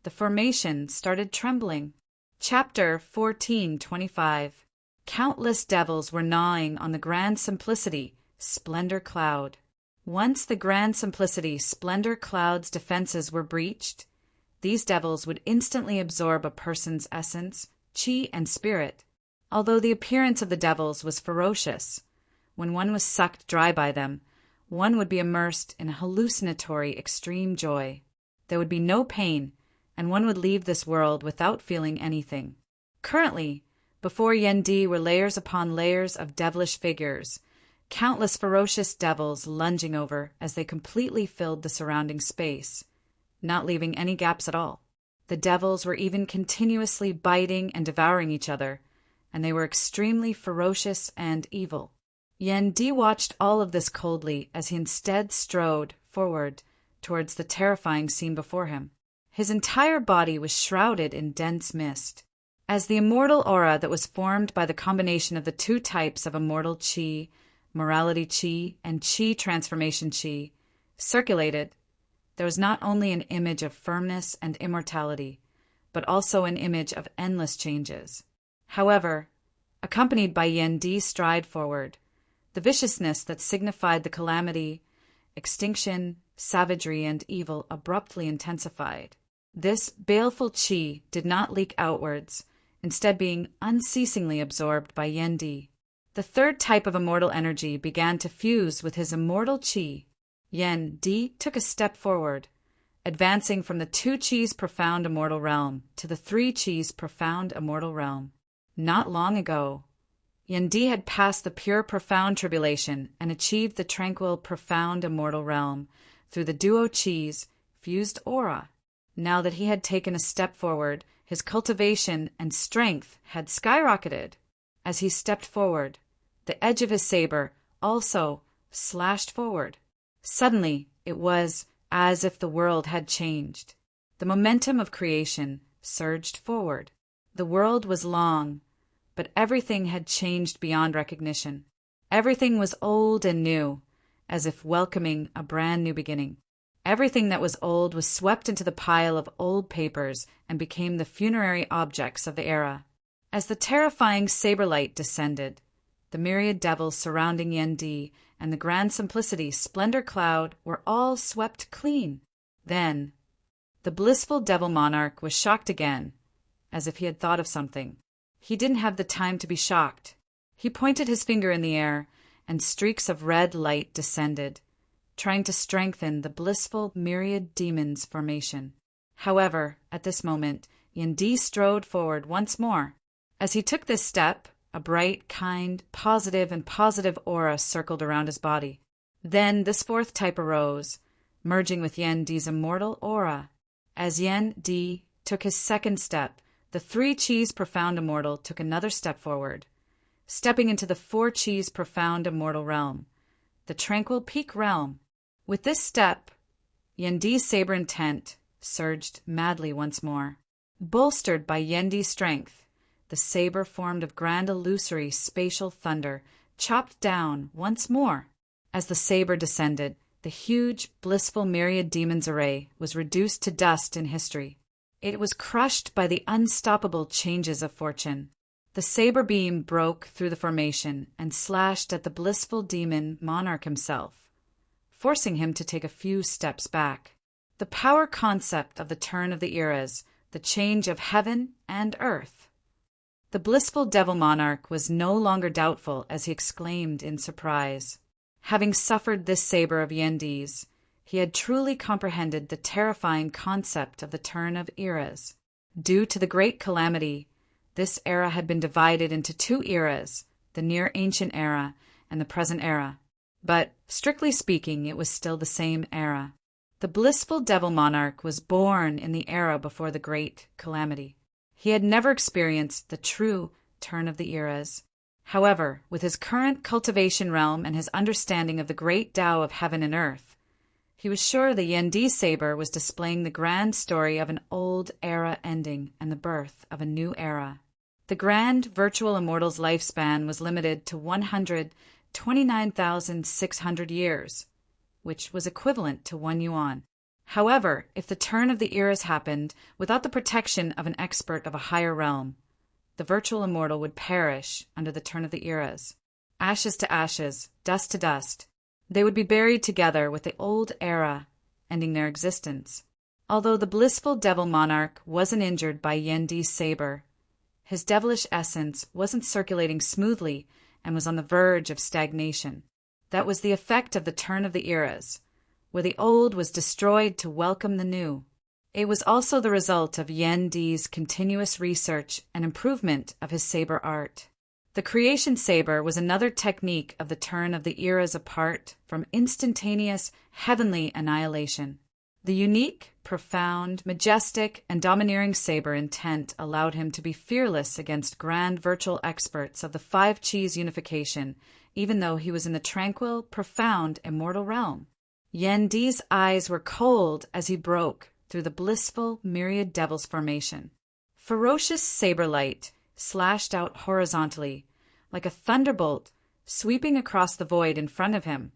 Speaker 1: the formation started trembling. Chapter 1425. Countless devils were gnawing on the grand simplicity splendor cloud. Once the grand simplicity splendor cloud's defenses were breached, these devils would instantly absorb a person's essence, chi, and spirit. Although the appearance of the devils was ferocious, when one was sucked dry by them, one would be immersed in a hallucinatory extreme joy. There would be no pain, and one would leave this world without feeling anything. Currently, before Yendi were layers upon layers of devilish figures, countless ferocious devils lunging over as they completely filled the surrounding space, not leaving any gaps at all. The devils were even continuously biting and devouring each other, and they were extremely ferocious and evil. Yendi watched all of this coldly as he instead strode forward towards the terrifying scene before him. His entire body was shrouded in dense mist. As the immortal aura that was formed by the combination of the two types of immortal chi, morality chi, and chi transformation chi, circulated, there was not only an image of firmness and immortality, but also an image of endless changes. However, accompanied by Yendi's stride forward, the viciousness that signified the calamity, extinction, savagery, and evil abruptly intensified. This baleful chi did not leak outwards, instead being unceasingly absorbed by Yendi. The third type of immortal energy began to fuse with his immortal chi. Yendi took a step forward, advancing from the 2 chi's profound immortal realm to the 3 chi's profound immortal realm. Not long ago, Yendi had passed the pure profound tribulation and achieved the tranquil profound immortal realm through the duo chi's fused aura. Now that he had taken a step forward, his cultivation and strength had skyrocketed. As he stepped forward, the edge of his saber also slashed forward. Suddenly, it was as if the world had changed. The momentum of creation surged forward. The world was long, but everything had changed beyond recognition. Everything was old and new, as if welcoming a brand new beginning. Everything that was old was swept into the pile of old papers and became the funerary objects of the era. As the terrifying saber light descended, the myriad devils surrounding Yendi and the grand simplicity splendor cloud were all swept clean. Then, the blissful devil monarch was shocked again, as if he had thought of something. He didn't have the time to be shocked. He pointed his finger in the air, and streaks of red light descended, trying to strengthen the blissful myriad demons' formation. However, at this moment, Yendi strode forward once more. As he took this step, a bright, kind, and positive aura circled around his body. Then this fourth type arose, merging with Yendi's immortal aura. As Yendi took his second step, the 3-Chi's profound immortal took another step forward, stepping into the 4-Chi's profound immortal realm, the tranquil peak realm. With this step, Yendi's saber intent surged madly once more. Bolstered by Yendi's strength, the saber formed of grand illusory spatial thunder chopped down once more. As the saber descended, the huge, blissful myriad demons array was reduced to dust in history. It was crushed by the unstoppable changes of fortune. The saber beam broke through the formation and slashed at the blissful demon monarch himself, forcing him to take a few steps back. The power concept of the turn of the eras, the change of heaven and earth. The blissful devil monarch was no longer doubtful as he exclaimed in surprise. Having suffered this saber of Yendi's, he had truly comprehended the terrifying concept of the turn of eras. Due to the great calamity, this era had been divided into 2 eras, the near-ancient era and the present era. But, strictly speaking, it was still the same era. The blissful devil monarch was born in the era before the great calamity. He had never experienced the true turn of the eras. However, with his current cultivation realm and his understanding of the great Tao of heaven and earth, he was sure the Yendi saber was displaying the grand story of an old era ending and the birth of a new era. The grand virtual immortal's lifespan was limited to 129,600 years, which was equivalent to 1 yuan. However, if the turn of the eras happened without the protection of an expert of a higher realm, the virtual immortal would perish under the turn of the eras. Ashes to ashes, dust to dust, they would be buried together with the old era, ending their existence. Although the blissful devil monarch wasn't injured by Yendi's saber, his devilish essence wasn't circulating smoothly and was on the verge of stagnation. That was the effect of the turn of the eras, where the old was destroyed to welcome the new. It was also the result of Yendi's continuous research and improvement of his saber art. The creation saber was another technique of the turn of the eras apart from instantaneous, heavenly annihilation. The unique, profound, majestic, and domineering saber intent allowed him to be fearless against grand virtual experts of the 5-Chi's unification, even though he was in the tranquil, profound, immortal realm. Yendi's eyes were cold as he broke through the blissful myriad devils formation. Ferocious saber light slashed out horizontally, like a thunderbolt sweeping across the void in front of him,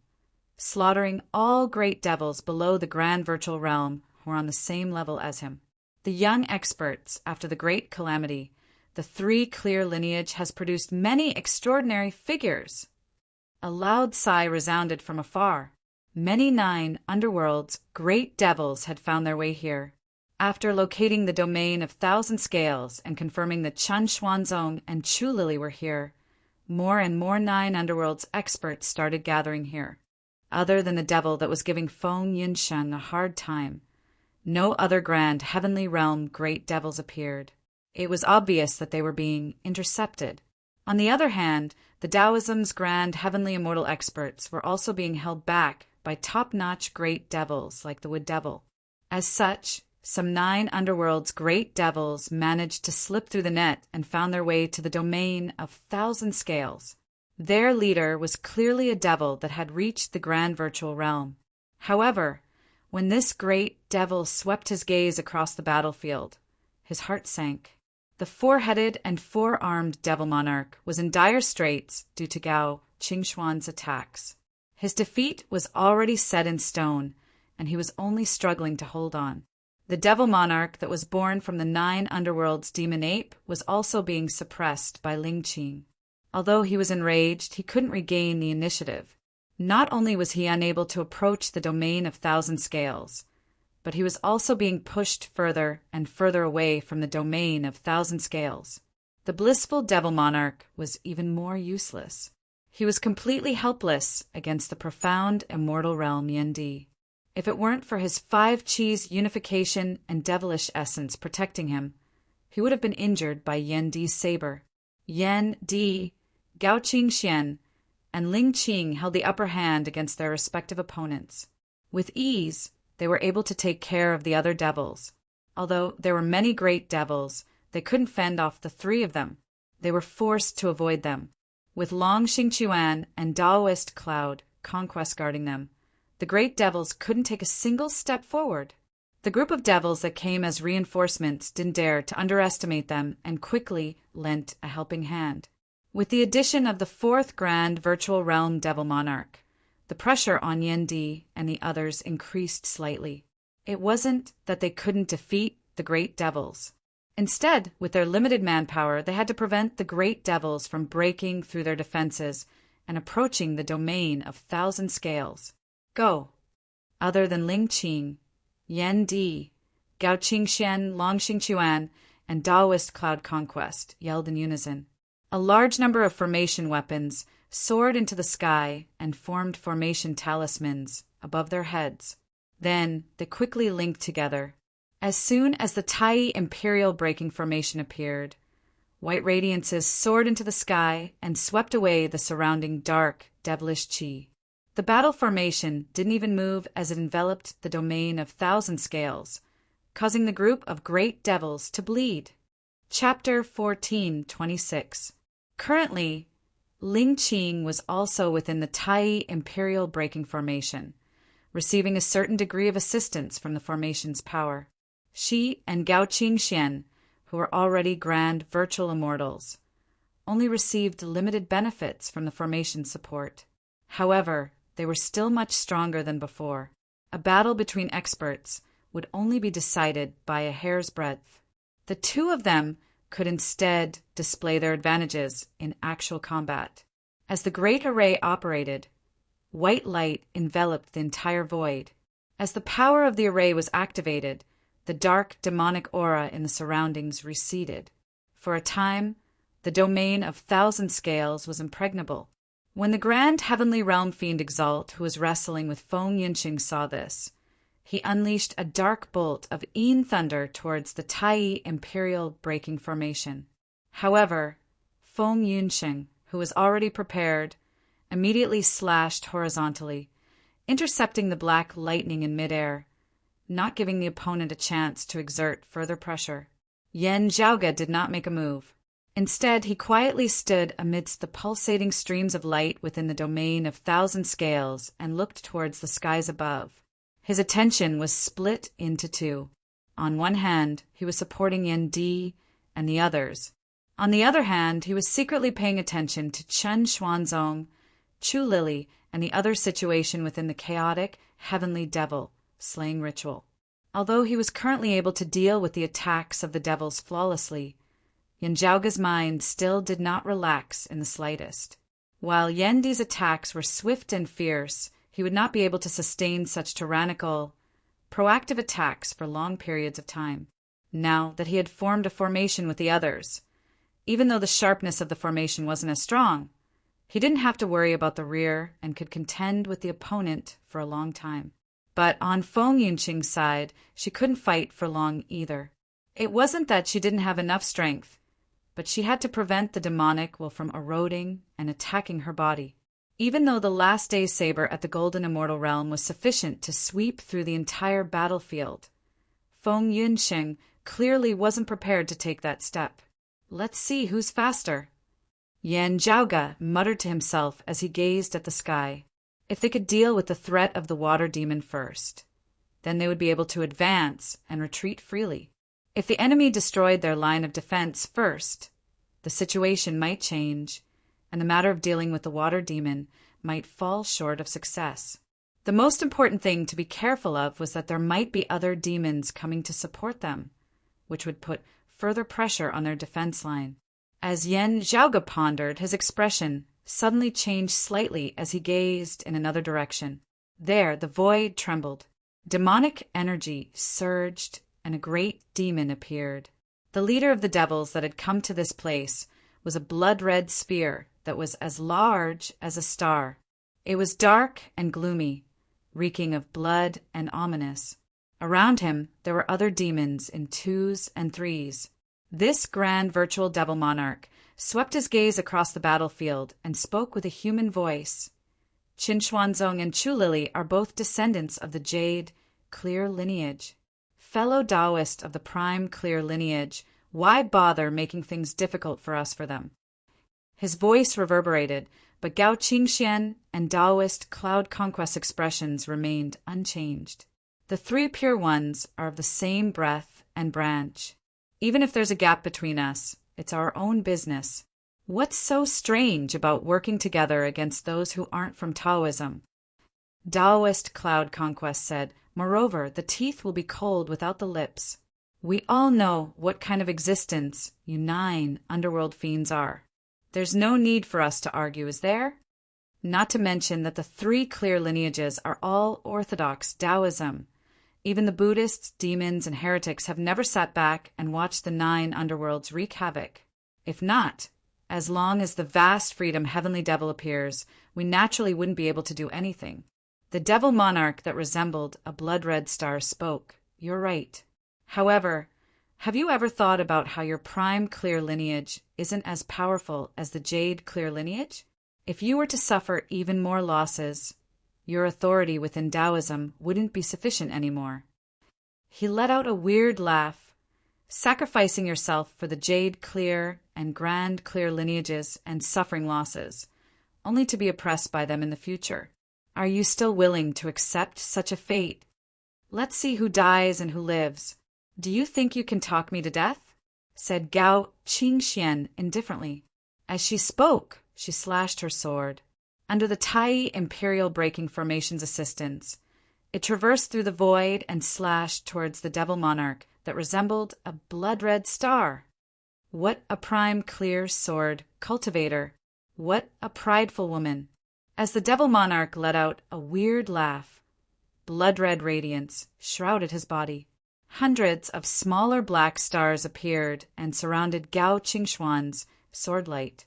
Speaker 1: slaughtering all great devils below the grand virtual realm who were on the same level as him. The young experts, after the great calamity, the 3 clear lineage has produced many extraordinary figures. A loud sigh resounded from afar. Many 9 underworlds, great devils had found their way here. After locating the domain of 1,000 scales and confirming that Chun Xuanzong and Chu Lily were here, more and more 9 underworlds experts started gathering here. Other than the devil that was giving Feng Yinshen a hard time, no other grand heavenly realm great devils appeared. It was obvious that they were being intercepted. On the other hand, the Taoism's grand heavenly immortal experts were also being held back by top-notch great devils like the Wood Devil. As such, some 9 underworlds great devils managed to slip through the net and found their way to the domain of 1,000 scales. Their leader was clearly a devil that had reached the grand virtual realm. However, when this great devil swept his gaze across the battlefield, his heart sank. The 4-headed and 4-armed devil monarch was in dire straits due to Gao Qingxuan's attacks. His defeat was already set in stone, and he was only struggling to hold on. The devil monarch that was born from the 9 underworld's demon ape was also being suppressed by Ling Qing. Although he was enraged, he couldn't regain the initiative. Not only was he unable to approach the domain of Thousand Scales, but he was also being pushed further and further away from the domain of Thousand Scales. The blissful devil monarch was even more useless. He was completely helpless against the profound immortal realm Yendi. If it weren't for his 5 Qis unification and devilish essence protecting him, he would have been injured by Yendi's saber. Yen Di, Gao Qingxian, and Ling Qing held the upper hand against their respective opponents. With ease, they were able to take care of the other devils. Although there were many great devils, they couldn't fend off the 3 of them. They were forced to avoid them. With Long Xingchuan and Daoist Cloud Conquest guarding them, the great devils couldn't take a single step forward. The group of devils that came as reinforcements didn't dare to underestimate them and quickly lent a helping hand. With the addition of the 4th Grand Virtual Realm Devil Monarch, the pressure on Yendi and the others increased slightly. It wasn't that they couldn't defeat the great devils. Instead, with their limited manpower, they had to prevent the great devils from breaking through their defenses and approaching the domain of Thousand Scales. Go! Other than Ling Qing, Yen Di, Gao Qingxian, Long Xingchuan, and Daoist Cloud Conquest yelled in unison. A large number of formation weapons soared into the sky and formed formation talismans above their heads. Then they quickly linked together. As soon as the Tai Imperial Breaking Formation appeared, white radiances soared into the sky and swept away the surrounding dark, devilish qi. The battle formation didn't even move as it enveloped the domain of Thousand Scales, causing the group of great devils to bleed. Chapter 14:26. Currently, Ling Qing was also within the Tai Imperial Breaking Formation, receiving a certain degree of assistance from the formation's power. She and Gao Qingxian, who were already grand virtual immortals, only received limited benefits from the formation's support. However, they were still much stronger than before. A battle between experts would only be decided by a hair's breadth. The 2 of them could instead display their advantages in actual combat. As the great array operated, white light enveloped the entire void. As the power of the array was activated, the dark demonic aura in the surroundings receded. For a time, the domain of Thousand Scales was impregnable. When the grand heavenly realm fiend Exalt, who was wrestling with Feng Yunqing, saw this, he unleashed a dark bolt of Yin thunder towards the Tai Imperial Breaking Formation. However, Feng Yunqing, who was already prepared, immediately slashed horizontally, intercepting the black lightning in midair, not giving the opponent a chance to exert further pressure. Yen Zhaoge did not make a move. Instead, he quietly stood amidst the pulsating streams of light within the domain of Thousand Scales and looked towards the skies above. His attention was split into 2. On one hand, he was supporting Yen Di and the others. On the other hand, he was secretly paying attention to Chen Xuanzong, Chu Lily, and the other situation within the chaotic, heavenly devil slaying ritual. Although he was currently able to deal with the attacks of the devils flawlessly, Yen Zhaoge's mind still did not relax in the slightest. While Yen Di's attacks were swift and fierce, he would not be able to sustain such tyrannical, proactive attacks for long periods of time. Now that he had formed a formation with the others, even though the sharpness of the formation wasn't as strong, he didn't have to worry about the rear and could contend with the opponent for a long time. But on Feng Yunqing's side, she couldn't fight for long either. It wasn't that she didn't have enough strength, but she had to prevent the demonic will from eroding and attacking her body. Even though the last day's saber at the Golden Immortal Realm was sufficient to sweep through the entire battlefield, Feng Yunqing clearly wasn't prepared to take that step. Let's see who's faster. Yen Zhaoge muttered to himself as he gazed at the sky. If they could deal with the threat of the water demon first, then they would be able to advance and retreat freely. If the enemy destroyed their line of defense first, the situation might change, and the matter of dealing with the water demon might fall short of success. The most important thing to be careful of was that there might be other demons coming to support them, which would put further pressure on their defense line. As Yen Zhaoge pondered, his expression suddenly changed slightly as he gazed in another direction. There, the void trembled. Demonic energy surged, and a great demon appeared. The leader of the devils that had come to this place was a blood-red sphere that was as large as a star. It was dark and gloomy, reeking of blood and ominous. Around him there were other demons in twos and threes. This grand virtual devil monarch swept his gaze across the battlefield and spoke with a human voice. Qin Xuanzong and Chu Lili are both descendants of the Jade Clear lineage. Fellow Taoist of the prime Clear lineage, why bother making things difficult for us for them? His voice reverberated, but Gao Qingxian and Taoist Cloud Conquest expressions remained unchanged. The three pure ones are of the same breath and branch. Even if there's a gap between us, it's our own business. What's so strange about working together against those who aren't from Taoism? Taoist Cloud Conquest said, moreover, the teeth will be cold without the lips. We all know what kind of existence you 9 underworld fiends are. There's no need for us to argue, is there? Not to mention that the 3 clear lineages are all orthodox Taoism. Even the Buddhists, demons, and heretics have never sat back and watched the 9 underworlds wreak havoc. If not, as long as the vast freedom heavenly devil appears, we naturally wouldn't be able to do anything. The devil monarch that resembled a blood-red star spoke. You're right. However, have you ever thought about how your prime clear lineage isn't as powerful as the Jade Clear lineage? If you were to suffer even more losses, your authority within Taoism wouldn't be sufficient anymore. He let out a weird laugh. Sacrificing yourself for the Jade Clear and Grand Clear lineages and suffering losses, only to be oppressed by them in the future. Are you still willing to accept such a fate? Let's see who dies and who lives. Do you think you can talk me to death? Said Gao Qingxian indifferently. As she spoke, she slashed her sword. Under the Tai Imperial Breaking Formation's assistance, it traversed through the void and slashed towards the devil monarch that resembled a blood-red star. What a prime clear sword cultivator! What a prideful woman! As the devil monarch let out a weird laugh, blood-red radiance shrouded his body. Hundreds of smaller black stars appeared and surrounded Gao Qingxuan's sword light.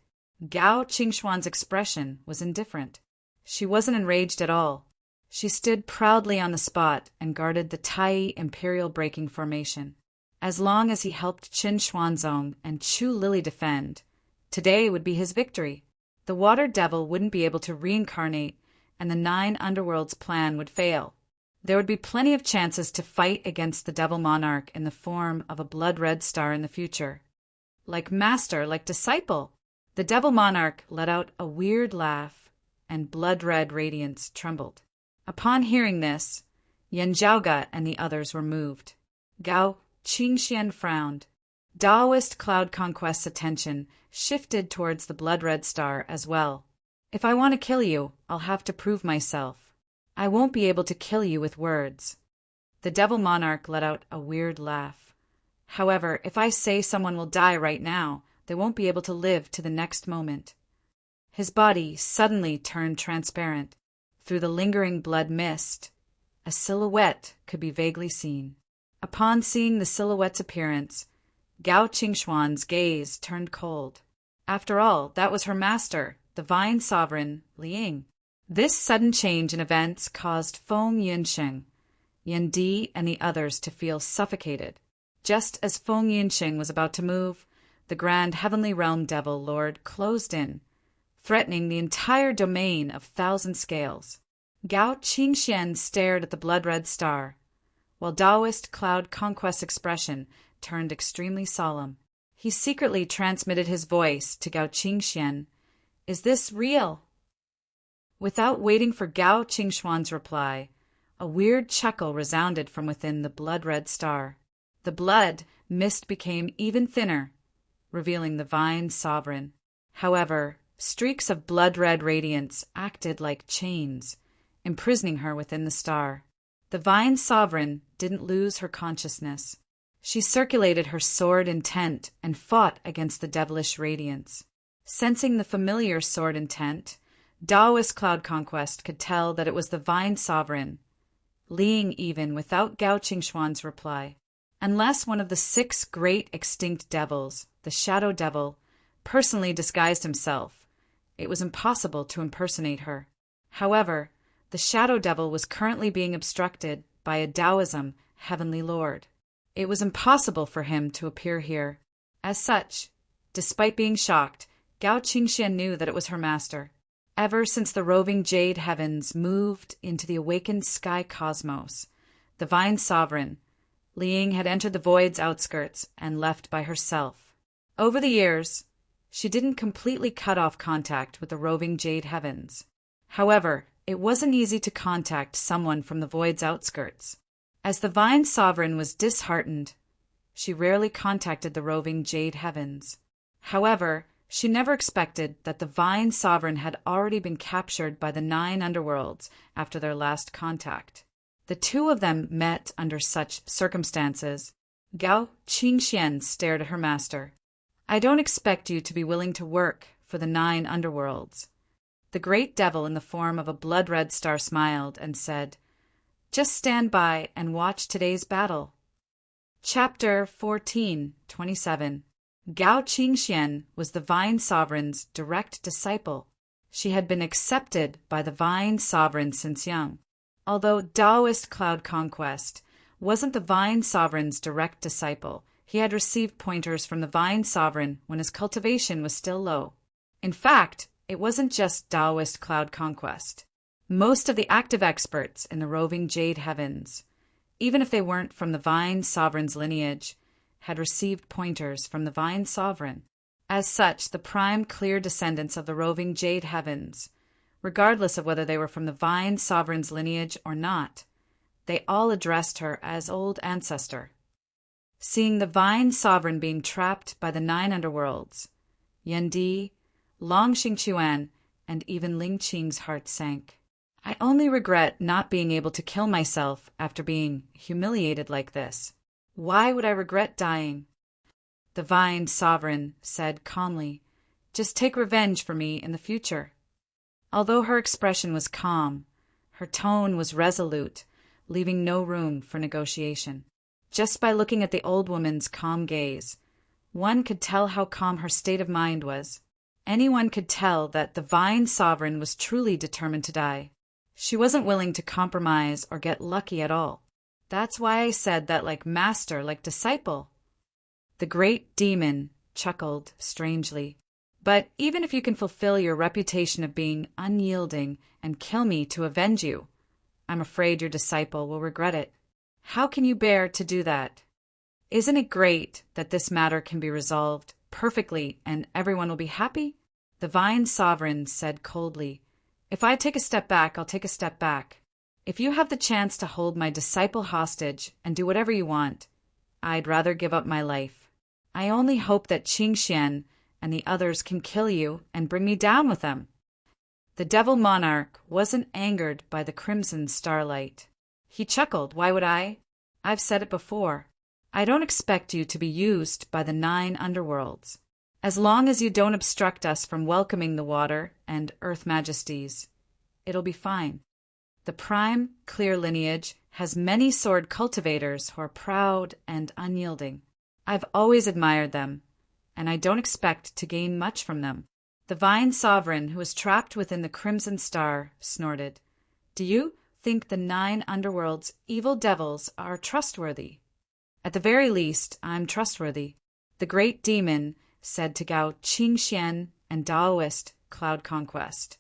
Speaker 1: Gao Qingxuan's expression was indifferent. She wasn't enraged at all. She stood proudly on the spot and guarded the Tai Imperial Breaking Formation. As long as he helped Qin Xuanzong and Chu Lili defend, today would be his victory. The water devil wouldn't be able to reincarnate, and the 9 underworlds plan would fail. There would be plenty of chances to fight against the devil monarch in the form of a blood-red star in the future. Like master, like disciple. The devil monarch let out a weird laugh, and blood-red radiance trembled. Upon hearing this, Yen Zhaoge and the others were moved. Gao Qingxian frowned. Taoist Cloud Conquest's attention shifted towards the blood-red star as well. If I want to kill you, I'll have to prove myself. I won't be able to kill you with words. The devil monarch let out a weird laugh. However, if I say someone will die right now, they won't be able to live to the next moment. His body suddenly turned transparent. Through the lingering blood mist, a silhouette could be vaguely seen. Upon seeing the silhouette's appearance, Gao Qingxuan's gaze turned cold. After all, that was her master, the Vine Sovereign, Liang. This sudden change in events caused Feng Yinsheng, Yan Di, and the others to feel suffocated. Just as Feng Yinsheng was about to move, the Grand Heavenly Realm Devil Lord closed in, threatening the entire domain of 1,000 scales. Gao Qingxian stared at the blood-red star, while Taoist Cloud Conquest's expression turned extremely solemn. He secretly transmitted his voice to Gao Qingxian. Is this real? Without waiting for Gao Qingxuan's reply, a weird chuckle resounded from within the blood-red star. The blood mist became even thinner, revealing the Vine Sovereign. However, streaks of blood-red radiance acted like chains, imprisoning her within the star. The Vine Sovereign didn't lose her consciousness. She circulated her sword intent and fought against the devilish radiance. Sensing the familiar sword intent, Taoist Cloud Conquest could tell that it was the Vine Sovereign, Ling even without Gao Qingxuan's reply. Unless one of the 6 great extinct devils, the Shadow Devil, personally disguised himself, it was impossible to impersonate her. However, the Shadow Devil was currently being obstructed by a Taoism Heavenly Lord. It was impossible for him to appear here. As such, despite being shocked, Gao Qingxian knew that it was her master. Ever since the roving jade heavens moved into the awakened sky cosmos, the Vine Sovereign, Ling had entered the void's outskirts and left by herself. Over the years, she didn't completely cut off contact with the roving jade heavens. However, it wasn't easy to contact someone from the void's outskirts. As the Vine Sovereign was disheartened, she rarely contacted the roving jade heavens. However, she never expected that the Vine Sovereign had already been captured by the 9 underworlds after their last contact. The 2 of them met under such circumstances. Gao Qingxian stared at her master. "I don't expect you to be willing to work for the 9 underworlds." The great devil in the form of a blood-red star smiled and said, "Just stand by and watch today's battle." Chapter 14:27. Gao Qingxian was the Vine Sovereign's direct disciple. She had been accepted by the Vine Sovereign since young. Although Taoist Cloud Conquest wasn't the Vine Sovereign's direct disciple, he had received pointers from the Vine Sovereign when his cultivation was still low. In fact, it wasn't just Taoist Cloud Conquest. Most of the active experts in the roving jade heavens, even if they weren't from the Vine Sovereign's lineage, had received pointers from the Vine Sovereign. As such, the prime clear descendants of the roving jade heavens, regardless of whether they were from the Vine Sovereign's lineage or not, they all addressed her as Old Ancestor. Seeing the Vine Sovereign being trapped by the 9 underworlds, Yendi, Long Xingquan, and even Ling Qing's heart sank. "I only regret not being able to kill myself after being humiliated like this. Why would I regret dying?" The Vine Sovereign said calmly, "Just take revenge for me in the future." Although her expression was calm, her tone was resolute, leaving no room for negotiation. Just by looking at the old woman's calm gaze, one could tell how calm her state of mind was. Anyone could tell that the Vine Sovereign was truly determined to die. She wasn't willing to compromise or get lucky at all. "That's why I said that like master, like disciple." The great demon chuckled strangely. "But even if you can fulfill your reputation of being unyielding and kill me to avenge you, I'm afraid your disciple will regret it. How can you bear to do that? Isn't it great that this matter can be resolved perfectly and everyone will be happy?" The Vine Sovereign said coldly, "If I take a step back, I'll take a step back. If you have the chance to hold my disciple hostage and do whatever you want, I'd rather give up my life. I only hope that Qingxian and the others can kill you and bring me down with them." The Devil Monarch wasn't angered by the crimson starlight. He chuckled. "Why would I? I've said it before. I don't expect you to be used by the 9 underworlds. As long as you don't obstruct us from welcoming the water and earth majesties, it'll be fine. The prime clear lineage has many sword cultivators who are proud and unyielding. I've always admired them, and I don't expect to gain much from them." The Vine Sovereign, who was trapped within the crimson star, snorted. "Do you think the 9 underworld's evil devils are trustworthy?" "At the very least, I'm trustworthy," the great demon said to Gao Qingxian and Taoist Cloud Conquest.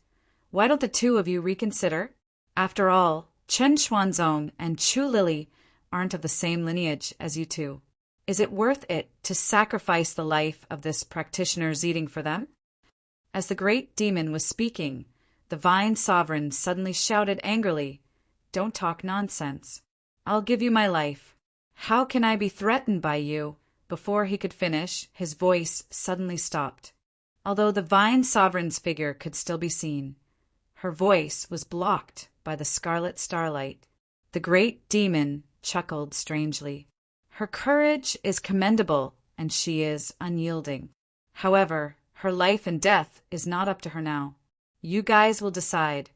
Speaker 1: "Why don't the 2 of you reconsider? After all, Chen Xuanzong and Chu Lily aren't of the same lineage as you 2. Is it worth it to sacrifice the life of this practitioner's eating for them?" As the great demon was speaking, the Vine Sovereign suddenly shouted angrily, "Don't talk nonsense. I'll give you my life. How can I be threatened by you?" Before he could finish, his voice suddenly stopped. Although the Vine Sovereign's figure could still be seen, her voice was blocked by the scarlet starlight. The great demon chuckled strangely. Her courage is commendable, and she is unyielding. However, her life and death is not up to her now. You guys will decide.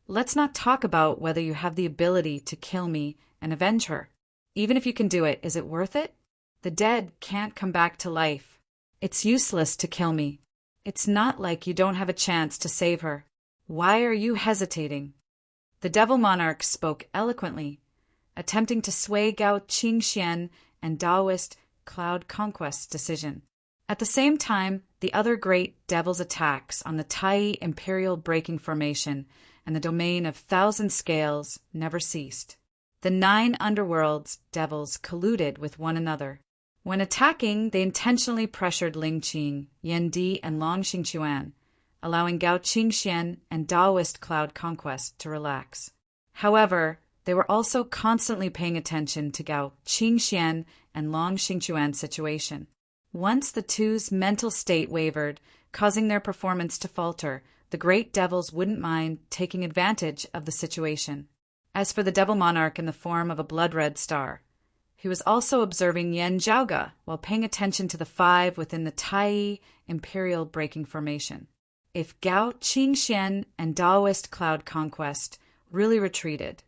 Speaker 1: Let's not talk about whether you have the ability to kill me and avenge her. Even if you can do it, is it worth it? The dead can't come back to life. It's useless to kill me. It's not like you don't have a chance to save her. Why are you hesitating? The devil monarch spoke eloquently, attempting to sway Gao Qingxian and Taoist Cloud Conquest's decision. At the same time, the other great devil's attacks on the Tai Imperial Breaking Formation and the domain of Thousand Scales never ceased. The 9 underworlds devils colluded with one another. When attacking, they intentionally pressured Ling Qing, Yan Di, and Long Xingquan, allowing Gao Qingxian and Taoist Cloud Conquest to relax. However, they were also constantly paying attention to Gao Qingxian and Long Xingquan's situation. Once the two's mental state wavered, causing their performance to falter, the great devils wouldn't mind taking advantage of the situation. As for the devil monarch in the form of a blood-red star, he was also observing Yan Zhaoge while paying attention to the 5 within the Tai Imperial Breaking Formation. If Gao Qingxian and Taoist Cloud Conquest really retreated,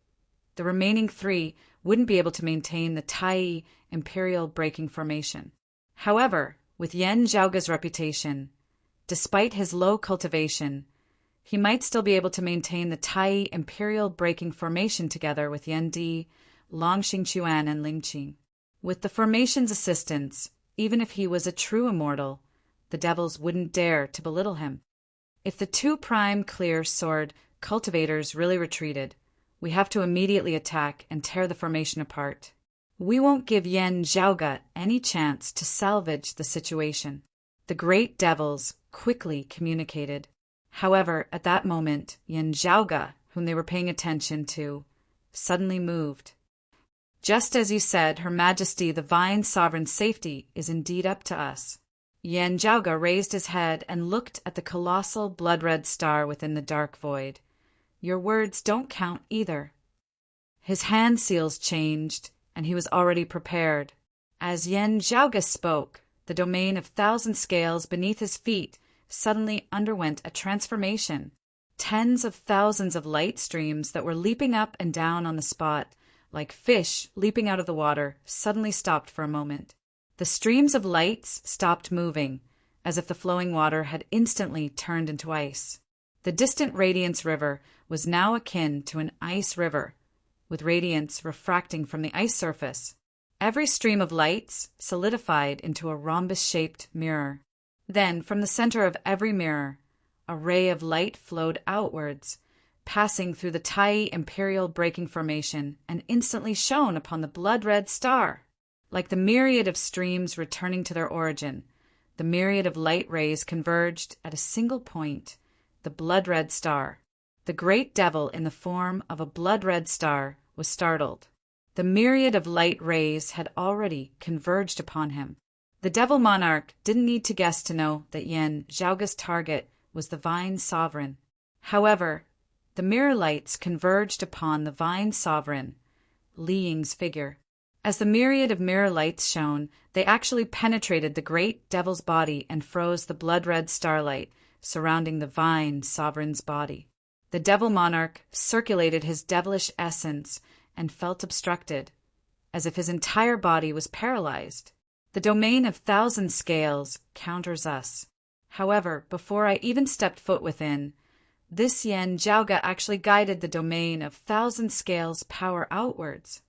Speaker 1: the remaining 3 wouldn't be able to maintain the Tai Imperial Breaking Formation. However, with Yan Zhaoge's reputation, despite his low cultivation, he might still be able to maintain the Tai Imperial Breaking Formation together with Yan Di, Long Xingquan, and Ling Qing. With the formation's assistance, even if he was a true immortal, the devils wouldn't dare to belittle him. If the 2 prime clear sword cultivators really retreated, we have to immediately attack and tear the formation apart. We won't give Yan Zhaoge any chance to salvage the situation. The great devils quickly communicated. However, at that moment, Yan Zhaoge, whom they were paying attention to, suddenly moved. Just as you said, Her Majesty the Vine Sovereign's safety is indeed up to us. Yan Zhaoge raised his head and looked at the colossal blood-red star within the dark void. Your words don't count either. His hand seals changed, and he was already prepared. As Yan Zhaoge spoke, the domain of Thousand Scales beneath his feet suddenly underwent a transformation. Tens of thousands of light streams that were leaping up and down on the spot, like fish leaping out of the water, suddenly stopped for a moment. The streams of lights stopped moving, as if the flowing water had instantly turned into ice. The distant Radiance River was now akin to an ice river, with radiance refracting from the ice surface. Every stream of lights solidified into a rhombus-shaped mirror. Then, from the center of every mirror, a ray of light flowed outwards, passing through the Tai Imperial Breaking Formation and instantly shone upon the blood-red star. Like the myriad of streams returning to their origin, the myriad of light rays converged at a single point, the blood-red star. The great devil in the form of a blood-red star was startled. The myriad of light rays had already converged upon him. The devil monarch didn't need to guess to know that Yan Zhaoge's target was the Vine Sovereign. However, the mirror lights converged upon the Vine Sovereign, Li Ying's figure. As the myriad of mirror lights shone, they actually penetrated the great devil's body and froze the blood-red starlight surrounding the Vine Sovereign's body. The devil monarch circulated his devilish essence and felt obstructed, as if his entire body was paralyzed. The domain of Thousand Scales counters us. However, before I even stepped foot within, this Yan Zhaoge actually guided the domain of Thousand Scales power outwards.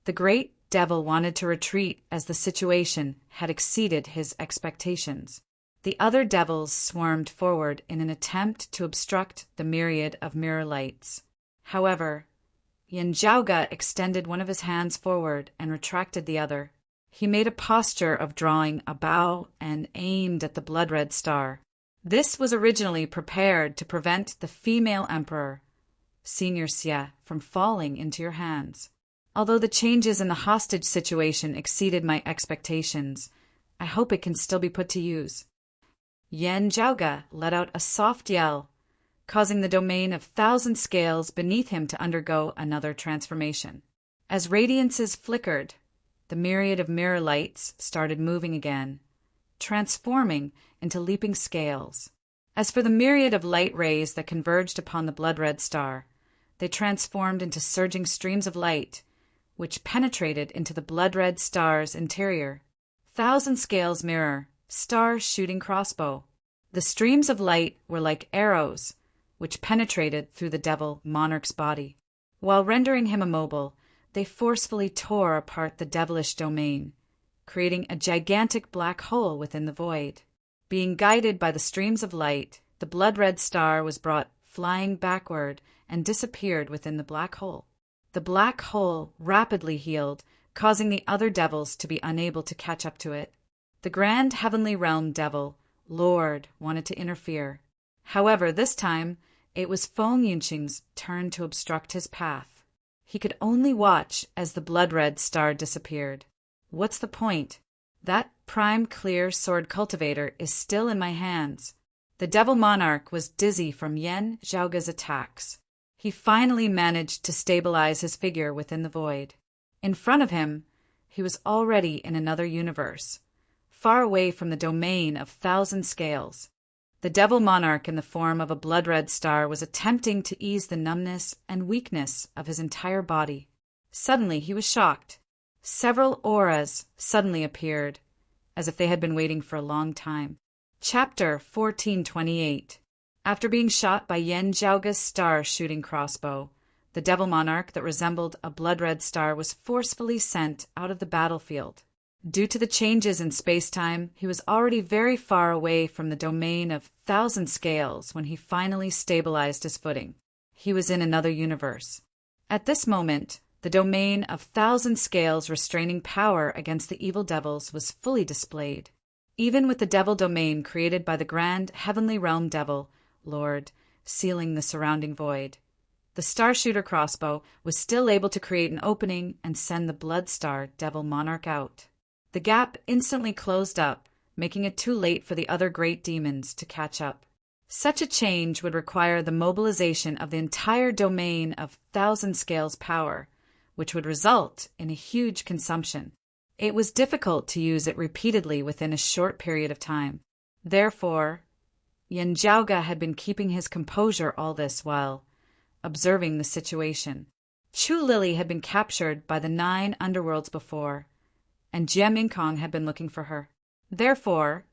Speaker 1: The great devil wanted to retreat as the situation had exceeded his expectations. The other devils swarmed forward in an attempt to obstruct the myriad of mirror lights. However, Yan Zhaoge extended one of his hands forward and retracted the other. He made a posture of drawing a bow and aimed at the blood-red star. This was originally prepared to prevent the female emperor, Senior Xie, from falling into your hands. Although the changes in the hostage situation exceeded my expectations, I hope it can still be put to use. Yan Zhaoge let out a soft yell, causing the domain of 1,000 scales beneath him to undergo another transformation. As radiances flickered, the myriad of mirror lights started moving again, transforming into leaping scales. As for the myriad of light rays that converged upon the blood-red star, they transformed into surging streams of light, which penetrated into the blood-red star's interior. 1,000 scales mirror, star shooting crossbow. The streams of light were like arrows, which penetrated through the devil monarch's body. While rendering him immobile, they forcefully tore apart the devilish domain, creating a gigantic black hole within the void. Being guided by the streams of light, the blood-red star was brought flying backward and disappeared within the black hole. The black hole rapidly healed, causing the other devils to be unable to catch up to it. The grand heavenly realm devil, Lord, wanted to interfere. However, this time, it was Feng Yunqing's turn to obstruct his path. He could only watch as the blood-red star disappeared. What's the point? That prime clear sword cultivator is still in my hands. The devil monarch was dizzy from Yan Zhaoge's attacks. He finally managed to stabilize his figure within the void. In front of him, he was already in another universe, far away from the domain of 1,000 scales. The devil monarch in the form of a blood-red star was attempting to ease the numbness and weakness of his entire body. Suddenly he was shocked. Several auras suddenly appeared, as if they had been waiting for a long time. Chapter 1428. After being shot by Yan Zhaoge's star-shooting crossbow, the devil monarch that resembled a blood-red star was forcefully sent out of the battlefield. Due to the changes in space-time, he was already very far away from the domain of 1,000 scales when he finally stabilized his footing. He was in another universe. At this moment, the domain of 1,000 scales restraining power against the evil devils was fully displayed. Even with the devil domain created by the grand heavenly realm devil, Lord, sealing the surrounding void, the star-shooter crossbow was still able to create an opening and send the blood star devil monarch out. The gap instantly closed up, making it too late for the other great demons to catch up. Such a change would require the mobilization of the entire domain of 1,000 scales power, which would result in a huge consumption. It was difficult to use it repeatedly within a short period of time. Therefore, Yan Zhaoge had been keeping his composure all this while observing the situation. Chu Lily had been captured by the 9 underworlds before, and Jie Minkong had been looking for her. Therefore,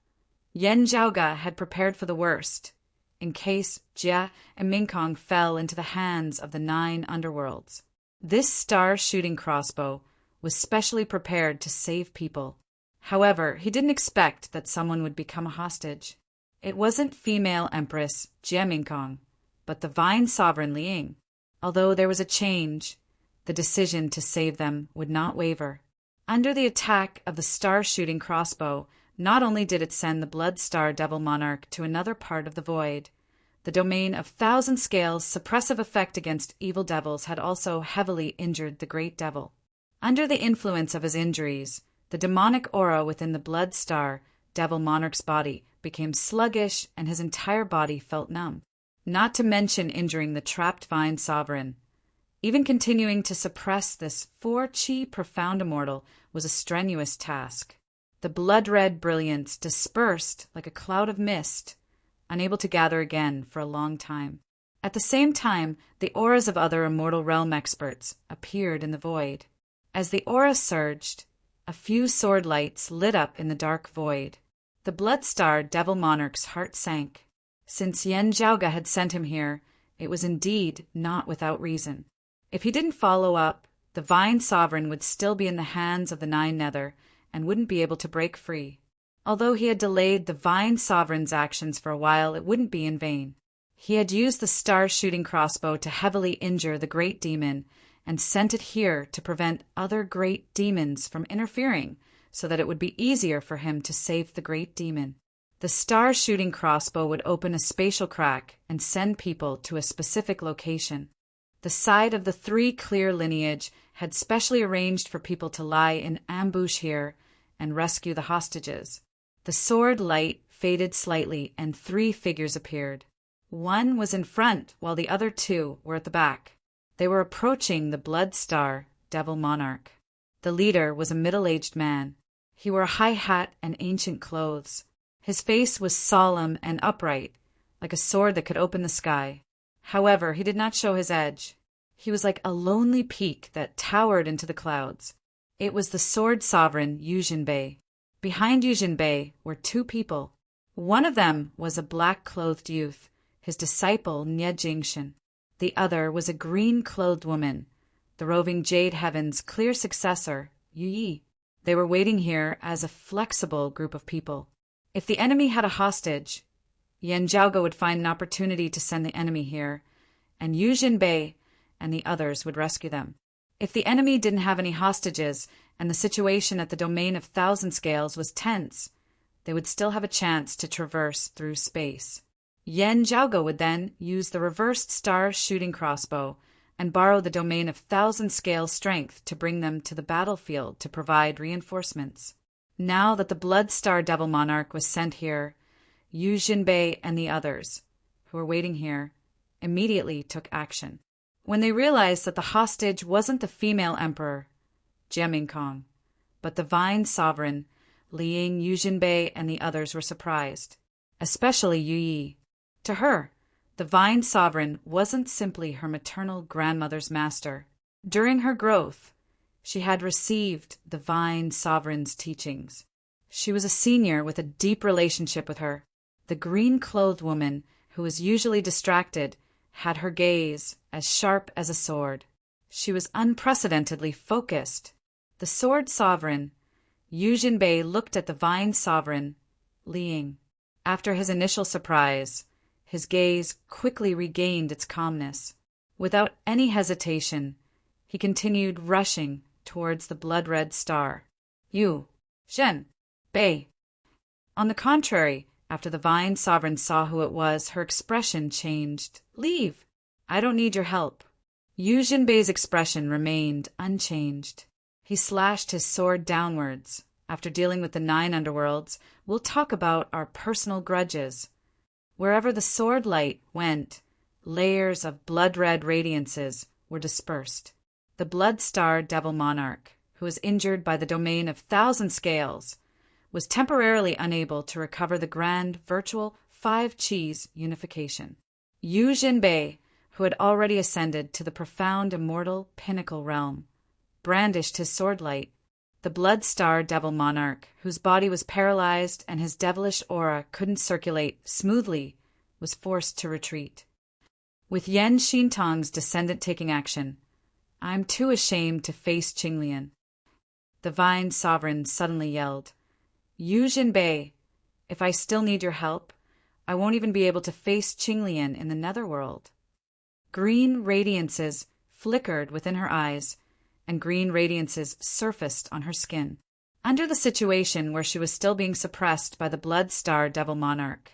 Speaker 1: Yan Zhaoge had prepared for the worst, in case Jie and Minkong fell into the hands of the 9 underworlds. This star-shooting crossbow was specially prepared to save people. However, he didn't expect that someone would become a hostage. It wasn't female Empress Jie Minkong, but the Vine Sovereign Liang. Although there was a change, the decision to save them would not waver. Under the attack of the star-shooting crossbow, not only did it send the Blood Star Devil Monarch to another part of the void, the domain of 1,000 scales' suppressive effect against evil devils had also heavily injured the Great Devil. Under the influence of his injuries, the demonic aura within the Blood Star Devil Monarch's body became sluggish and his entire body felt numb. Not to mention injuring the trapped Vine Sovereign. Even continuing to suppress this 4-chi profound immortal was a strenuous task. The blood-red brilliance dispersed like a cloud of mist, unable to gather again for a long time. At the same time, the auras of other immortal realm experts appeared in the void. As the aura surged, a few sword lights lit up in the dark void. The Blood Star Devil Monarch's heart sank. Since Yan Zhaoge had sent him here, it was indeed not without reason. If he didn't follow up, the Vine Sovereign would still be in the hands of the 9 Nether and wouldn't be able to break free. Although he had delayed the Vine Sovereign's actions for a while, it wouldn't be in vain. He had used the star-shooting crossbow to heavily injure the great demon and sent it here to prevent other great demons from interfering so that it would be easier for him to save the great demon. The star-shooting crossbow would open a spatial crack and send people to a specific location. The side of the 3 clear lineage had specially arranged for people to lie in ambush here and rescue the hostages. The sword light faded slightly and 3 figures appeared. One was in front, while the other two were at the back. They were approaching the Blood Star Devil Monarch. The leader was a middle-aged man. He wore a high hat and ancient clothes. His face was solemn and upright, like a sword that could open the sky. However, he did not show his edge. He was like a lonely peak that towered into the clouds. It was the sword sovereign Yujinbei. Behind Yujinbei were two people. One of them was a black-clothed youth, his disciple Nie Jingshin. The other was a green-clothed woman, the roving Jade Heaven's clear successor, Yu Yi. They were waiting here as a flexible group of people. If the enemy had a hostage, Yan Zhaoge would find an opportunity to send the enemy here, and Yu Jinbei and the others would rescue them. If the enemy didn't have any hostages and the situation at the domain of Thousand Scales was tense, they would still have a chance to traverse through space. Yan Zhaoge would then use the reversed star shooting crossbow and borrow the domain of Thousand Scales strength to bring them to the battlefield to provide reinforcements. Now that the Blood Star Devil Monarch was sent here, Yu Jinbei and the others, who were waiting here, immediately took action. When they realized that the hostage wasn't the female emperor, Jiamingkong, but the Vine Sovereign, Li Ying, Yu Jinbei, and the others were surprised, especially Yu Yi. To her, the Vine Sovereign wasn't simply her maternal grandmother's master. During her growth, she had received the Vine Sovereign's teachings. She was a senior with a deep relationship with her. The green-clothed woman, who was usually distracted, had her gaze as sharp as a sword. She was unprecedentedly focused. The Sword Sovereign, Yu Jinbei, looked at the Vine Sovereign, Li Ying. After his initial surprise, his gaze quickly regained its calmness. Without any hesitation, he continued rushing towards the blood-red star. Yu, Zhen, Bei. On the contrary, after the Vine Sovereign saw who it was, her expression changed. Leave! I don't need your help. Yu Jinbei's expression remained unchanged. He slashed his sword downwards. After dealing with the 9 underworlds, we'll talk about our personal grudges. Wherever the sword light went, layers of blood-red radiances were dispersed. The Blood Star Devil Monarch, who was injured by the domain of Thousand Scales, was temporarily unable to recover the grand virtual 5-Chi's unification. Yu Jinbei, who had already ascended to the profound immortal pinnacle realm, brandished his sword light. The Blood Star Devil Monarch, whose body was paralyzed and his devilish aura couldn't circulate smoothly, was forced to retreat. With Yan Xintong's descendant taking action, I'm too ashamed to face Qinglian. The Vine Sovereign suddenly yelled, Yu Jinbei, if I still need your help, I won't even be able to face Qinglian in the netherworld. Green radiances flickered within her eyes, and green radiances surfaced on her skin. Under the situation where she was still being suppressed by the Blood Star Devil Monarch,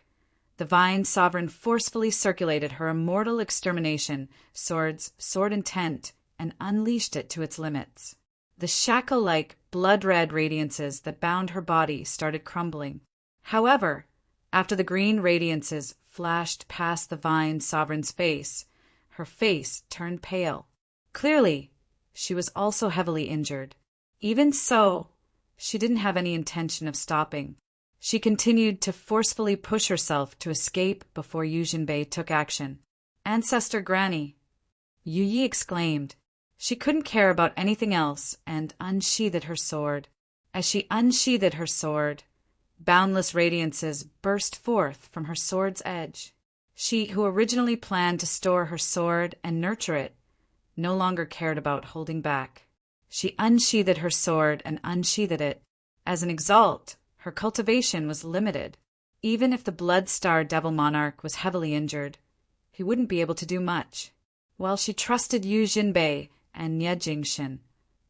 Speaker 1: the Vine Sovereign forcefully circulated her immortal extermination, sword intent, and unleashed it to its limits. The shackle-like, blood-red radiances that bound her body started crumbling. However, after the green radiances flashed past the Vine Sovereign's face, her face turned pale. Clearly, she was also heavily injured. Even so, she didn't have any intention of stopping. She continued to forcefully push herself to escape before Yu Jinbei took action. Ancestor Granny! Yu Yi exclaimed. She couldn't care about anything else and unsheathed her sword. As she unsheathed her sword, boundless radiances burst forth from her sword's edge. She, who originally planned to store her sword and nurture it, no longer cared about holding back. She unsheathed her sword and unsheathed it. As an exalt, her cultivation was limited. Even if the Blood Star Devil Monarch was heavily injured, he wouldn't be able to do much. While she trusted Yu Jinbei and Nie Jingshin,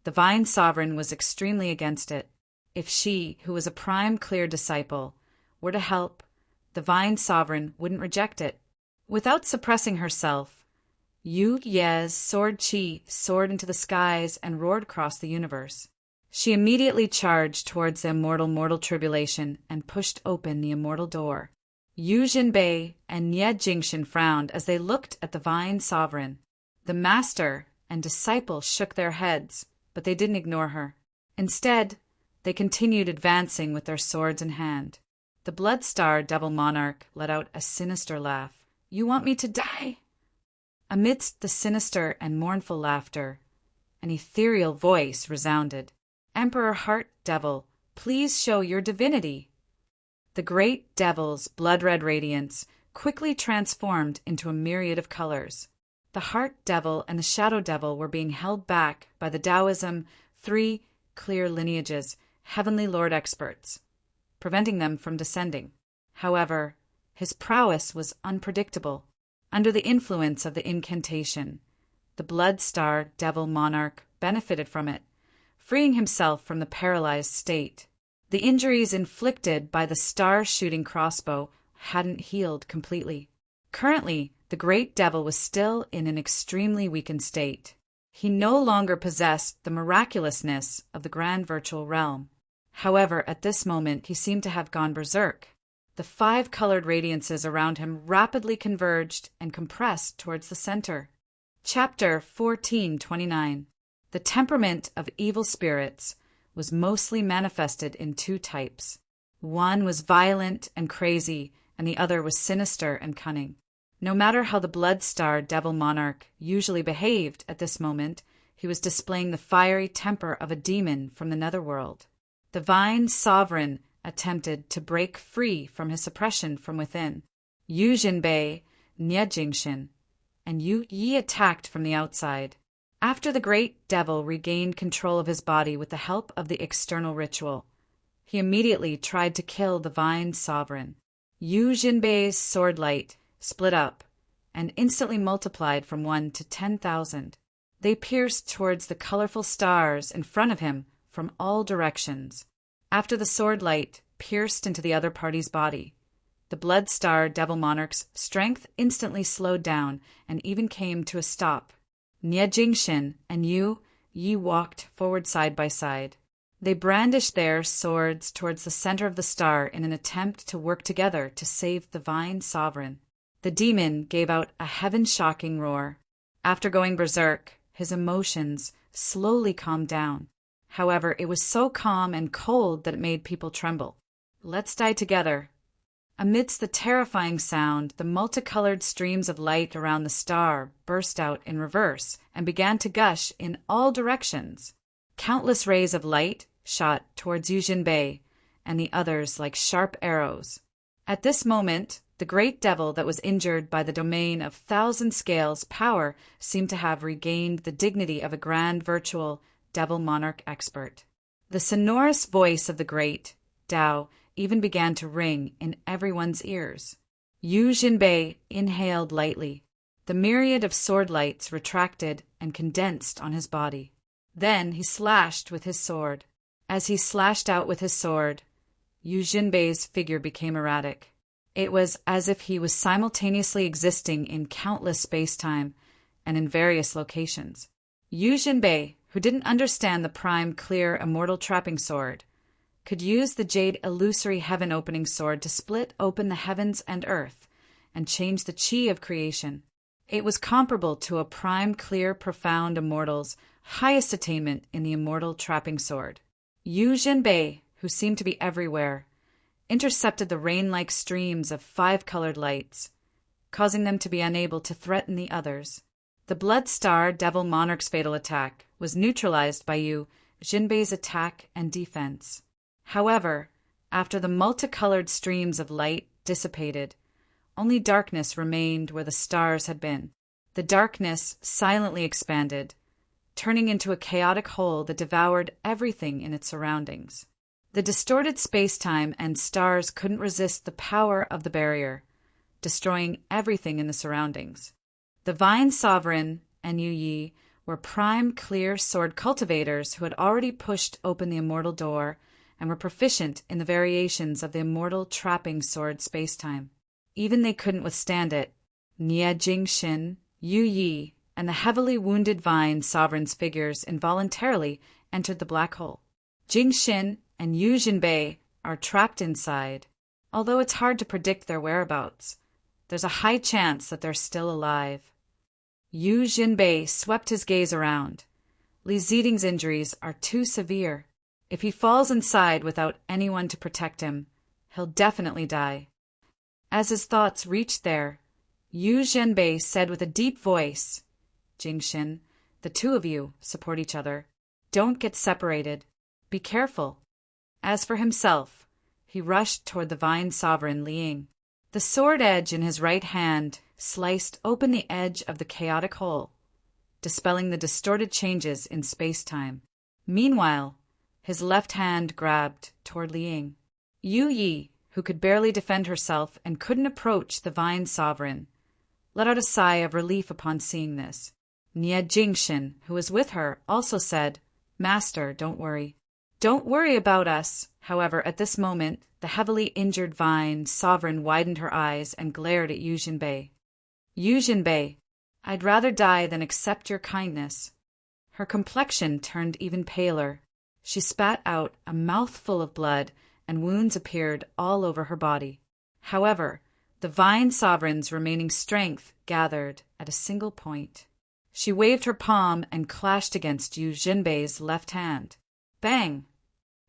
Speaker 1: the Vine Sovereign was extremely against it. If she, who was a prime clear disciple, were to help, the Vine Sovereign wouldn't reject it. Without suppressing herself, Yu Ye's sword chi soared into the skies and roared across the universe. She immediately charged towards the immortal mortal tribulation and pushed open the immortal door. Yu Jinbei and Nie Jingshin frowned as they looked at the Vine Sovereign. The master and disciple shook their heads, but they didn't ignore her. Instead, they continued advancing with their swords in hand. The Bloodstar Devil Monarch let out a sinister laugh. "You want me to die?" Amidst the sinister and mournful laughter, an ethereal voice resounded. "Emperor Heart Devil, please show your divinity." The great devil's blood-red radiance quickly transformed into a myriad of colors. The Heart Devil and the Shadow Devil were being held back by the Taoism 3 clear lineages, Heavenly Lord experts, preventing them from descending. However, his prowess was unpredictable. Under the influence of the incantation, the Bloodstar Devil Monarch benefited from it, freeing himself from the paralyzed state. The injuries inflicted by the star-shooting crossbow hadn't healed completely. Currently, the Great Devil was still in an extremely weakened state. He no longer possessed the miraculousness of the grand virtual realm. However, at this moment he seemed to have gone berserk. The 5 colored radiances around him rapidly converged and compressed towards the center. Chapter 1429. The temperament of evil spirits was mostly manifested in 2 types. One was violent and crazy, and the other was sinister and cunning. No matter how the Bloodstar Devil Monarch usually behaved at this moment, he was displaying the fiery temper of a demon from the netherworld. The Vine Sovereign attempted to break free from his suppression from within. Yu Jinbei, Nie Jingshin, and Yu Yi attacked from the outside. After the Great Devil regained control of his body with the help of the external ritual, he immediately tried to kill the Vine Sovereign. Yu Jinbei's sword light split up and instantly multiplied from 1 to 10,000. They pierced towards the colorful stars in front of him from all directions. After the sword light pierced into the other party's body, the Bloodstar Devil Monarch's strength instantly slowed down and even came to a stop. Nie Jingshin and Yu Yi walked forward side by side. They brandished their swords towards the center of the star in an attempt to work together to save the Vine Sovereign. The demon gave out a heaven-shocking roar. After going berserk, his emotions slowly calmed down. However, it was so calm and cold that it made people tremble. "Let's die together." Amidst the terrifying sound, the multicolored streams of light around the star burst out in reverse and began to gush in all directions. Countless rays of light shot towards Yu Jinbei and the others like sharp arrows. At this moment, the Great Devil that was injured by the domain of thousand scales power seemed to have regained the dignity of a grand virtual Devil Monarch expert. The sonorous voice of the Great Tao even began to ring in everyone's ears. Yu Jinbei inhaled lightly. The myriad of sword lights retracted and condensed on his body. Then he slashed with his sword. As he slashed out with his sword, Yu Jinbei's figure became erratic. It was as if he was simultaneously existing in countless space-time and in various locations. Yu Jinbei, who didn't understand the prime clear immortal trapping sword, could use the jade illusory heaven opening sword to split open the heavens and earth and change the chi of creation. It was comparable to a prime clear profound immortal's highest attainment in the immortal trapping sword. Yu Jinbei, who seemed to be everywhere, intercepted the rain-like streams of 5-colored lights, causing them to be unable to threaten the others. The Bloodstar Devil Monarch's fatal attack was neutralized by Yu Jinbei's attack and defense. However, after the multicolored streams of light dissipated, only darkness remained where the stars had been. The darkness silently expanded, turning into a chaotic hole that devoured everything in its surroundings. The distorted space-time and stars couldn't resist the power of the barrier, destroying everything in the surroundings. The Vine Sovereign and Yu Yi were prime clear sword cultivators who had already pushed open the immortal door and were proficient in the variations of the immortal trapping sword space-time. Even they couldn't withstand it. Nie Jingshin, Yu Yi, and the heavily wounded Vine Sovereign's figures involuntarily entered the black hole. Jingshin and Yu Jinbei are trapped inside. Although it's hard to predict their whereabouts, there's a high chance that they're still alive. Yu Jinbei swept his gaze around. Li Ziding's injuries are too severe. If he falls inside without anyone to protect him, he'll definitely die. As his thoughts reached there, Yu Zhenbei said with a deep voice, Jingxin, the two of you support each other. Don't get separated. Be careful. As for himself, he rushed toward the Vine Sovereign Liang. The sword edge in his right hand sliced open the edge of the chaotic hole, dispelling the distorted changes in space-time. Meanwhile, his left hand grabbed toward Liang. Yu Yi, who could barely defend herself and couldn't approach the Vine Sovereign, let out a sigh of relief upon seeing this. Nie Jingxin, who was with her, also said, Master, don't worry. Don't worry about us. However, at this moment, the heavily injured Vine Sovereign widened her eyes and glared at Yu Jinbei. Yu Jinbei, I'd rather die than accept your kindness. Her complexion turned even paler. She spat out a mouthful of blood, and wounds appeared all over her body. However, the Vine Sovereign's remaining strength gathered at a single point. She waved her palm and clashed against Yu Jinbei's left hand. Bang!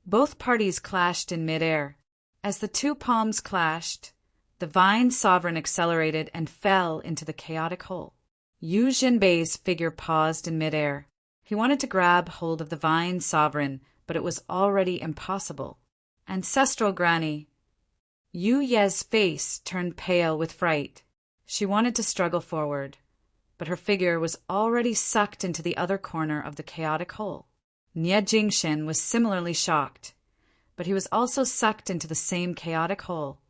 Speaker 1: Both parties clashed in midair. As the two palms clashed, the Vine Sovereign accelerated and fell into the chaotic hole. Yu Jinbei's figure paused in midair. He wanted to grab hold of the Vine Sovereign, but it was already impossible. Ancestral Granny. Yu Ye's face turned pale with fright. She wanted to struggle forward, but her figure was already sucked into the other corner of the chaotic hole. Nie Jingxin was similarly shocked, but he was also sucked into the same chaotic hole,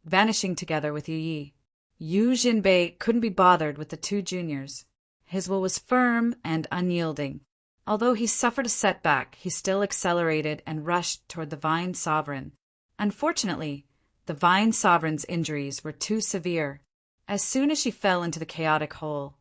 Speaker 1: vanishing together with Yu Yi. Yu Jinbei couldn't be bothered with the two juniors. His will was firm and unyielding. Although he suffered a setback, he still accelerated and rushed toward the Vine Sovereign. Unfortunately, the Vine Sovereign's injuries were too severe. As soon as she fell into the chaotic hole,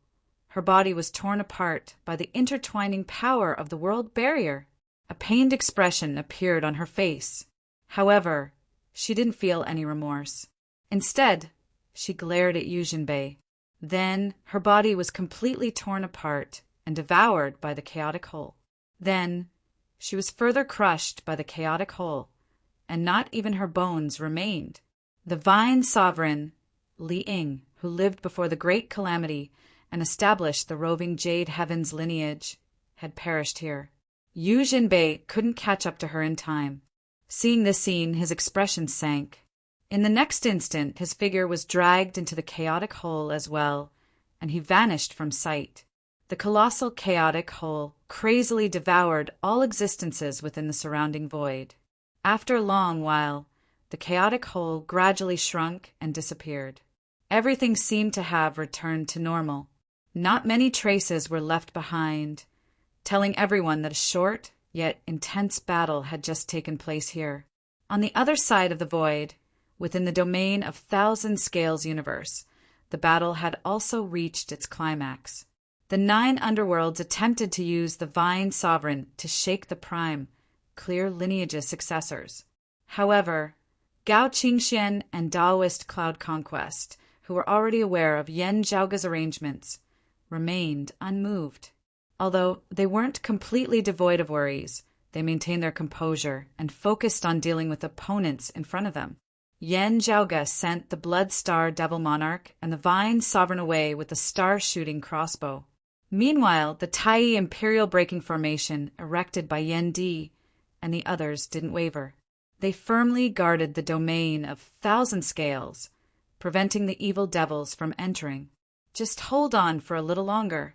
Speaker 1: her body was torn apart by the intertwining power of the world barrier. A pained expression appeared on her face. However, she didn't feel any remorse. Instead, she glared at Yu Jinbei. Then her body was completely torn apart and devoured by the chaotic hole. Then she was further crushed by the chaotic hole, and not even her bones remained. The Vine Sovereign, Li Ying, who lived before the Great Calamity and established the roving Jade Heavens lineage, had perished here. Yu Jinbei couldn't catch up to her in time. Seeing this scene, his expression sank. In the next instant, his figure was dragged into the chaotic hole as well, and he vanished from sight. The colossal chaotic hole crazily devoured all existences within the surrounding void. After a long while, the chaotic hole gradually shrunk and disappeared. Everything seemed to have returned to normal. Not many traces were left behind, telling everyone that a short yet intense battle had just taken place here. On the other side of the void, within the domain of Thousand Scales universe, the battle had also reached its climax. The 9 underworlds attempted to use the Vine Sovereign to shake the Prime, clear lineage's successors. However, Gao Qingxian and Daoist Cloud Conquest, who were already aware of Yan Zhaoge's arrangements, remained unmoved. Although they weren't completely devoid of worries, they maintained their composure and focused on dealing with opponents in front of them. Yan Zhaoge sent the Blood Star Devil Monarch and the Vine Sovereign away with the star-shooting crossbow. Meanwhile, the Tai Imperial Breaking Formation erected by Yan Di and the others didn't waver. They firmly guarded the domain of Thousand Scales, preventing the evil devils from entering. Just hold on for a little longer.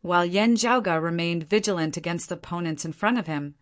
Speaker 1: While Yan Zhaoge remained vigilant against the opponents in front of him,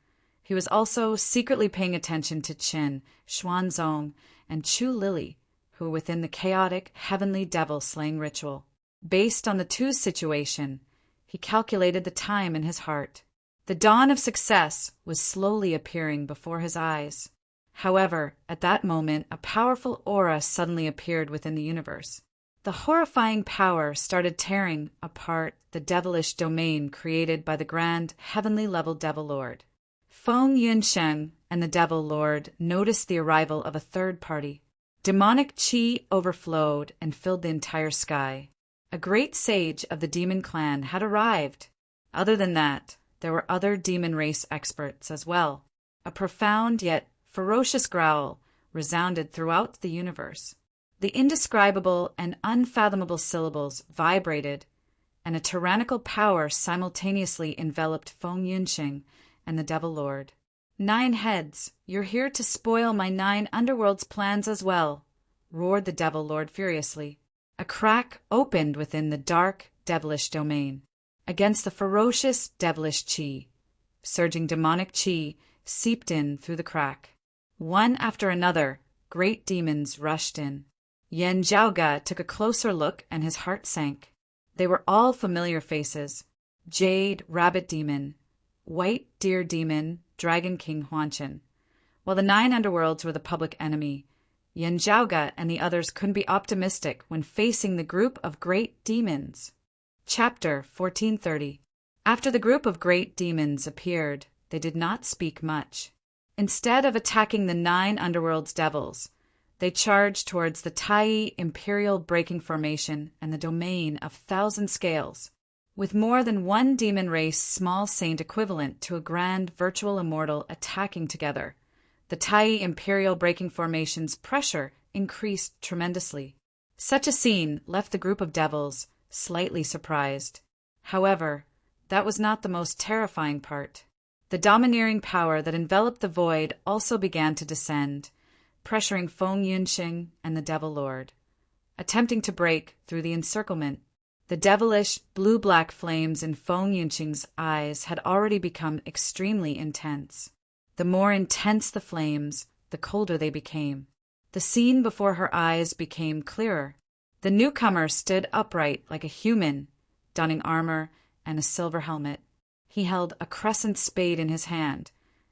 Speaker 1: he was also secretly paying attention to Qin, Xuanzong, and Chu Lili, who were within the chaotic, heavenly devil-slaying ritual. Based on the two's situation, he calculated the time in his heart. The dawn of success was slowly appearing before his eyes. However, at that moment, a powerful aura suddenly appeared within the universe. The horrifying power started tearing apart the devilish domain created by the grand heavenly-level Devil Lord. Feng Yunsheng and the Devil Lord noticed the arrival of a third party. Demonic qi overflowed and filled the entire sky. A great sage of the demon clan had arrived. Other than that, there were other demon race experts as well. A profound yet ferocious growl resounded throughout the universe. The indescribable and unfathomable syllables vibrated, and a tyrannical power simultaneously enveloped Feng Yunxing and the Devil Lord. 9 heads, you're here to spoil my 9 underworld's plans as well, roared the Devil Lord furiously. A crack opened within the dark, devilish domain. Against the ferocious, devilish qi, surging demonic qi seeped in through the crack. One after another, great demons rushed in. Yan Zhaoga took a closer look and his heart sank. They were all familiar faces. Jade Rabbit Demon, White Deer Demon, Dragon King Huanchen. While the 9 underworlds were the public enemy, Yan Zhaoga and the others couldn't be optimistic when facing the group of great demons. Chapter 1430. After the group of great demons appeared, they did not speak much. Instead of attacking the 9 underworld's devils, they charged towards the Tai Imperial Breaking Formation and the domain of 1,000 scales, with more than one demon race small saint equivalent to a grand virtual immortal attacking together. The Tai Imperial Breaking Formation's pressure increased tremendously. Such a scene left the group of devils slightly surprised. However, that was not the most terrifying part. The domineering power that enveloped the void also began to descend, pressuring Feng Yunxing and the Devil Lord. Attempting to break through the encirclement, the devilish blue-black flames in Feng Yunxing's eyes had already become extremely intense. The more intense the flames, the colder they became. The scene before her eyes became clearer. The newcomer stood upright like a human, donning armor and a silver helmet. He held a crescent spade in his hand,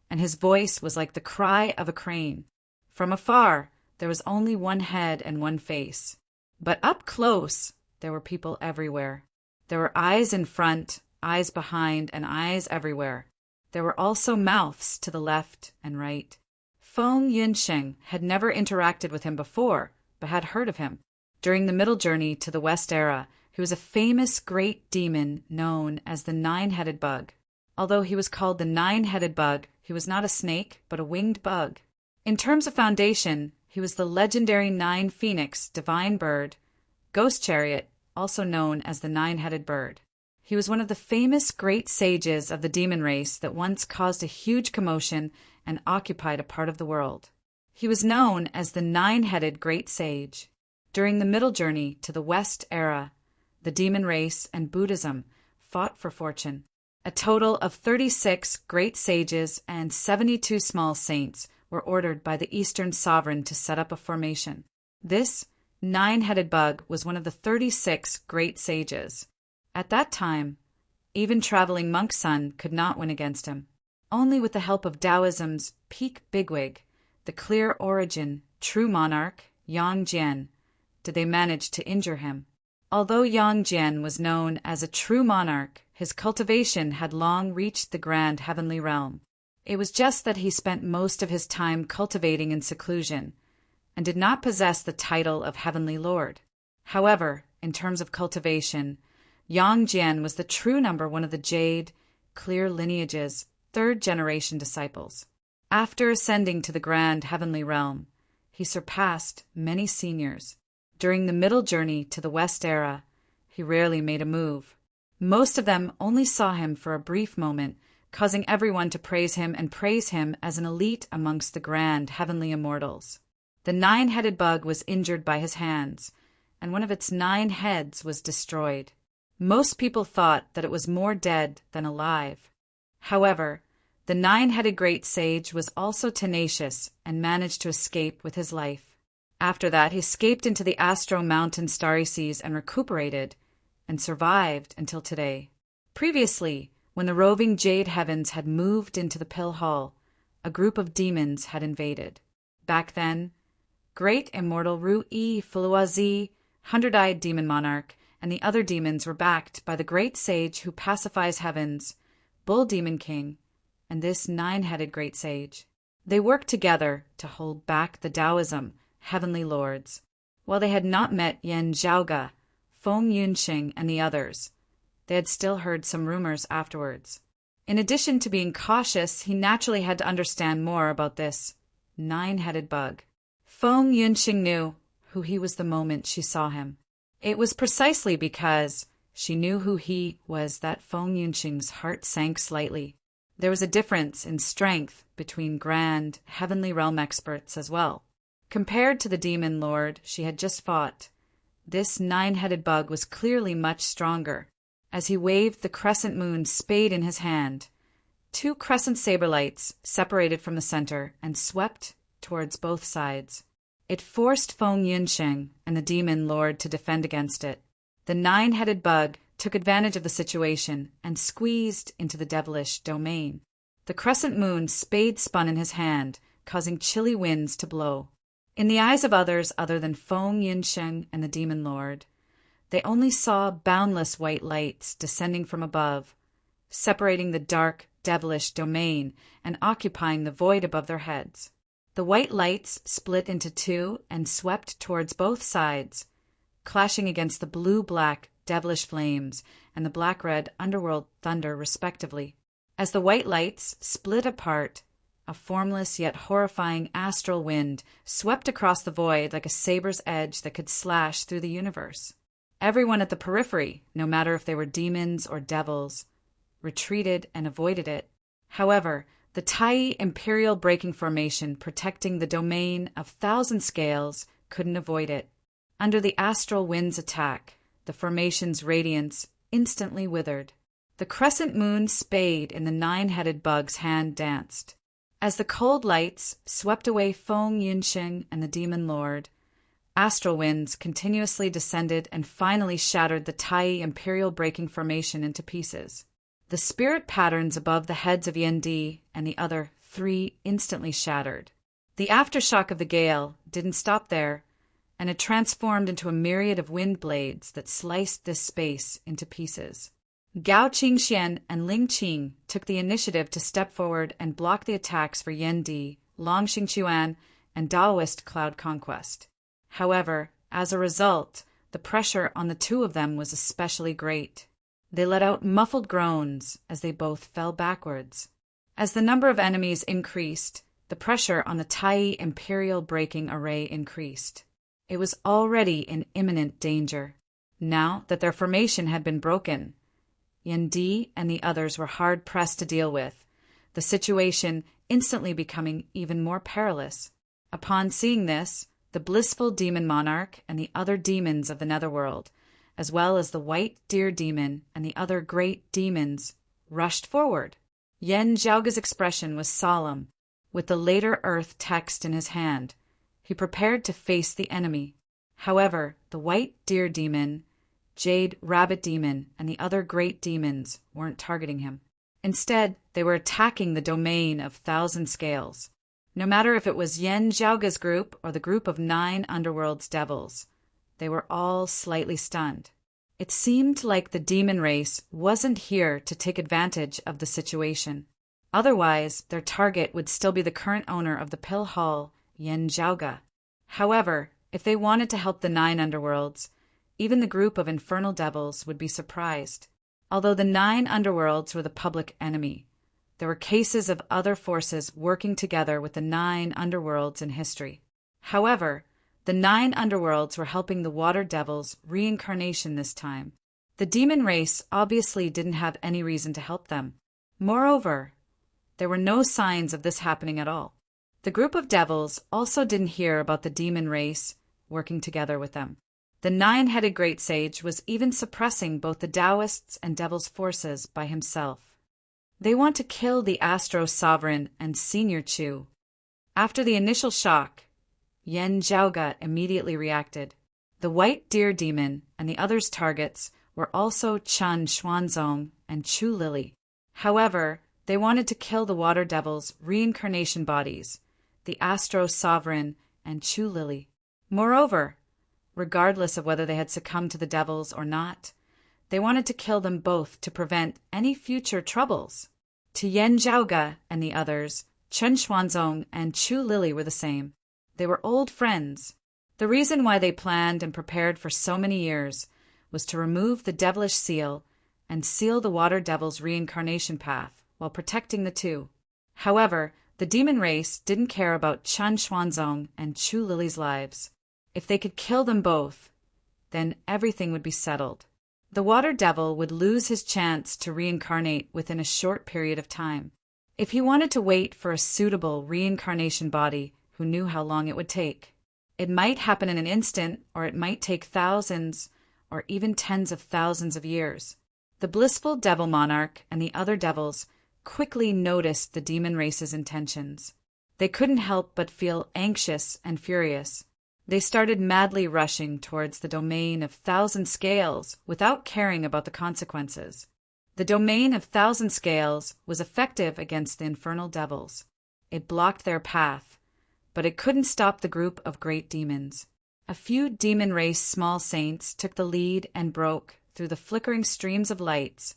Speaker 1: and his voice was like the cry of a crane. From afar, there was only one head and one face. But up close, there were people everywhere. There were eyes in front, eyes behind, and eyes everywhere. There were also mouths to the left and right. Feng Yunxing had never interacted with him before, but had heard of him. During the middle journey to the West Era, he was a famous great demon known as the 9-headed bug. Although he was called the 9-headed bug, he was not a snake, but a winged bug. In terms of foundation, he was the legendary 9 phoenix divine bird, Ghost Chariot, also known as the 9-headed bird. He was one of the famous great sages of the demon race that once caused a huge commotion and occupied a part of the world. He was known as the 9-headed great sage. During the middle journey to the West Era, the demon race and Buddhism fought for fortune. A total of 36 great sages and 72 small saints were ordered by the Eastern sovereign to set up a formation. This 9-headed bug was one of the 36 great sages. At that time, even traveling monk's son could not win against him. Only with the help of Taoism's peak bigwig, the clear origin, true monarch, Yang Jian, did they manage to injure him. Although Yang Jian was known as a true monarch, his cultivation had long reached the grand heavenly realm. It was just that he spent most of his time cultivating in seclusion, and did not possess the title of Heavenly Lord. However, in terms of cultivation, Yang Jian was the true number one of the Jade, clear lineage's 3rd-generation disciples. After ascending to the grand heavenly realm, he surpassed many seniors. During the middle journey to the West Era, he rarely made a move. Most of them only saw him for a brief moment, causing everyone to praise him and praise him as an elite amongst the grand heavenly immortals. The 9-headed bug was injured by his hands, and one of its 9 heads was destroyed. Most people thought that it was more dead than alive. However, the 9-headed great sage was also tenacious and managed to escape with his life. After that, he escaped into the Astro Mountain starry seas and recuperated, and survived until today. Previously, when the roving Jade Heavens had moved into the Pill Hall, a group of demons had invaded. Back then, great immortal Ru-Yi Fuluazi, 100-eyed demon monarch, and the other demons were backed by the great sage who pacifies heavens, Bull Demon King, and this 9-headed great sage. They worked together to hold back the Taoism heavenly lords. While they had not met Yan Zhaoge, Feng Yunxing, and the others, they had still heard some rumors afterwards. In addition to being cautious, he naturally had to understand more about this nine-headed bug. Feng Yunxing knew who he was the moment she saw him. It was precisely because she knew who he was that Feng Yunxing's heart sank slightly. There was a difference in strength between grand, heavenly realm experts as well. Compared to the demon lord she had just fought, this nine-headed bug was clearly much stronger. As he waved the crescent moon spade in his hand, two crescent saber lights separated from the center and swept towards both sides. It forced Feng Yunxing and the demon lord to defend against it. The nine-headed bug took advantage of the situation and squeezed into the devilish domain. The crescent moon spade spun in his hand, causing chilly winds to blow. In the eyes of others other than Feng Yunxing and the demon lord, they only saw boundless white lights descending from above, separating the dark, devilish domain and occupying the void above their heads. The white lights split into two and swept towards both sides, clashing against the blue-black, devilish flames and the black-red underworld thunder respectively. As the white lights split apart, a formless yet horrifying astral wind swept across the void like a saber's edge that could slash through the universe. Everyone at the periphery, no matter if they were demons or devils, retreated and avoided it. However, the Tai Imperial Breaking Formation protecting the domain of Thousand Scales couldn't avoid it. Under the astral wind's attack, the formation's radiance instantly withered. The crescent moon spade in the nine-headed bug's hand danced. As the cold lights swept away Feng Yunxing and the demon lord, astral winds continuously descended and finally shattered the Tai Imperial Breaking Formation into pieces. The spirit patterns above the heads of Yendi and the other three instantly shattered. The aftershock of the gale didn't stop there, and it transformed into a myriad of wind blades that sliced this space into pieces. Gao Qingxian and Ling Qing took the initiative to step forward and block the attacks for Yendi, Long Xingquan, and Daoist Cloud Conquest. However, as a result, the pressure on the two of them was especially great. They let out muffled groans as they both fell backwards. As the number of enemies increased, the pressure on the Tai Imperial Breaking Array increased. It was already in imminent danger. Now that their formation had been broken, Yendi and the others were hard-pressed to deal with, the situation instantly becoming even more perilous. Upon seeing this, the blissful demon monarch and the other demons of the netherworld, as well as the white deer demon and the other great demons, rushed forward. Yan Zhaoge's expression was solemn, with the later earth text in his hand. He prepared to face the enemy. However, the white deer demon, jade rabbit demon, and the other great demons weren't targeting him. Instead, they were attacking the domain of Thousand Scales. No matter if it was Yan Zhaoge's group or the group of 9 underworld's devils, they were all slightly stunned. It seemed like the demon race wasn't here to take advantage of the situation. Otherwise, their target would still be the current owner of the pill hall, Yan Zhaoge. However, if they wanted to help the 9 underworlds, even the group of infernal devils would be surprised. Although the 9 underworlds were the public enemy, there were cases of other forces working together with the 9 underworlds in history. However, the 9 underworlds were helping the water devils' reincarnation this time. The demon race obviously didn't have any reason to help them. Moreover, there were no signs of this happening at all. The group of devils also didn't hear about the demon race working together with them. The 9-headed great sage was even suppressing both the Taoists and devils' forces by himself. They want to kill the Astro Sovereign and Senior Chu. After the initial shock, Yan Zhaoge immediately reacted. The white deer demon and the others' targets were also Chen Xuanzong and Chu Lily. However, they wanted to kill the water devils' reincarnation bodies, the Astro Sovereign and Chu Lily. Moreover, regardless of whether they had succumbed to the devils or not, they wanted to kill them both to prevent any future troubles. To Yan Zhaoge and the others, Chen Xuanzong and Chu Lily were the same. They were old friends. The reason why they planned and prepared for so many years was to remove the devilish seal and seal the water devil's reincarnation path while protecting the two. However, the demon race didn't care about Chen Xuanzong and Chu Lily's lives. If they could kill them both, then everything would be settled. The water devil would lose his chance to reincarnate within a short period of time. If he wanted to wait for a suitable reincarnation body, who knew how long it would take? It might happen in an instant, or it might take thousands or even tens of thousands of years. The blissful devil monarch and the other devils quickly noticed the demon race's intentions. They couldn't help but feel anxious and furious. They started madly rushing towards the domain of thousand scales without caring about the consequences. The domain of thousand scales was effective against the infernal devils. It blocked their path, but it couldn't stop the group of great demons. A few demon race small saints took the lead and broke through the flickering streams of lights,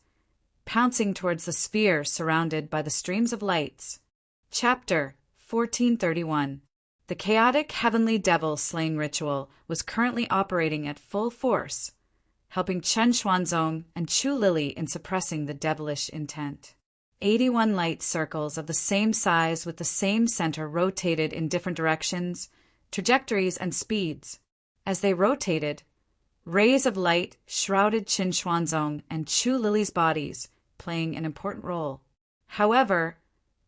Speaker 1: pouncing towards the sphere surrounded by the streams of lights. Chapter 1431. The chaotic heavenly devil slaying ritual was currently operating at full force, helping Chen Xuanzong and Chu Lily in suppressing the devilish intent. 81 light circles of the same size with the same center rotated in different directions, trajectories, and speeds. As they rotated, rays of light shrouded Chen Xuanzong and Chu Lily's bodies, playing an important role. However,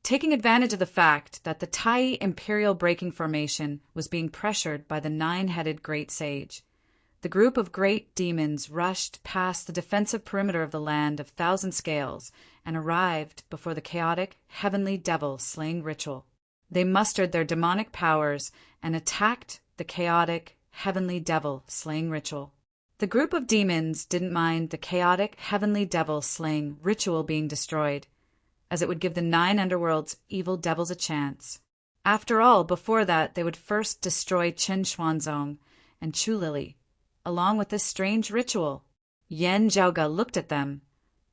Speaker 1: taking advantage of the fact that the Tai Imperial Breaking Formation was being pressured by the nine-headed Great Sage, the group of great demons rushed past the defensive perimeter of the land of Thousand Scales and arrived before the chaotic heavenly devil slaying ritual. They mustered their demonic powers and attacked the chaotic heavenly devil slaying ritual. The group of demons didn't mind the chaotic heavenly devil slaying ritual being destroyed, as it would give the 9 underworld's evil devils a chance. After all, before that, they would first destroy Chen Xuanzong and Chu Lily, along with this strange ritual. Yan Zhaoge looked at them,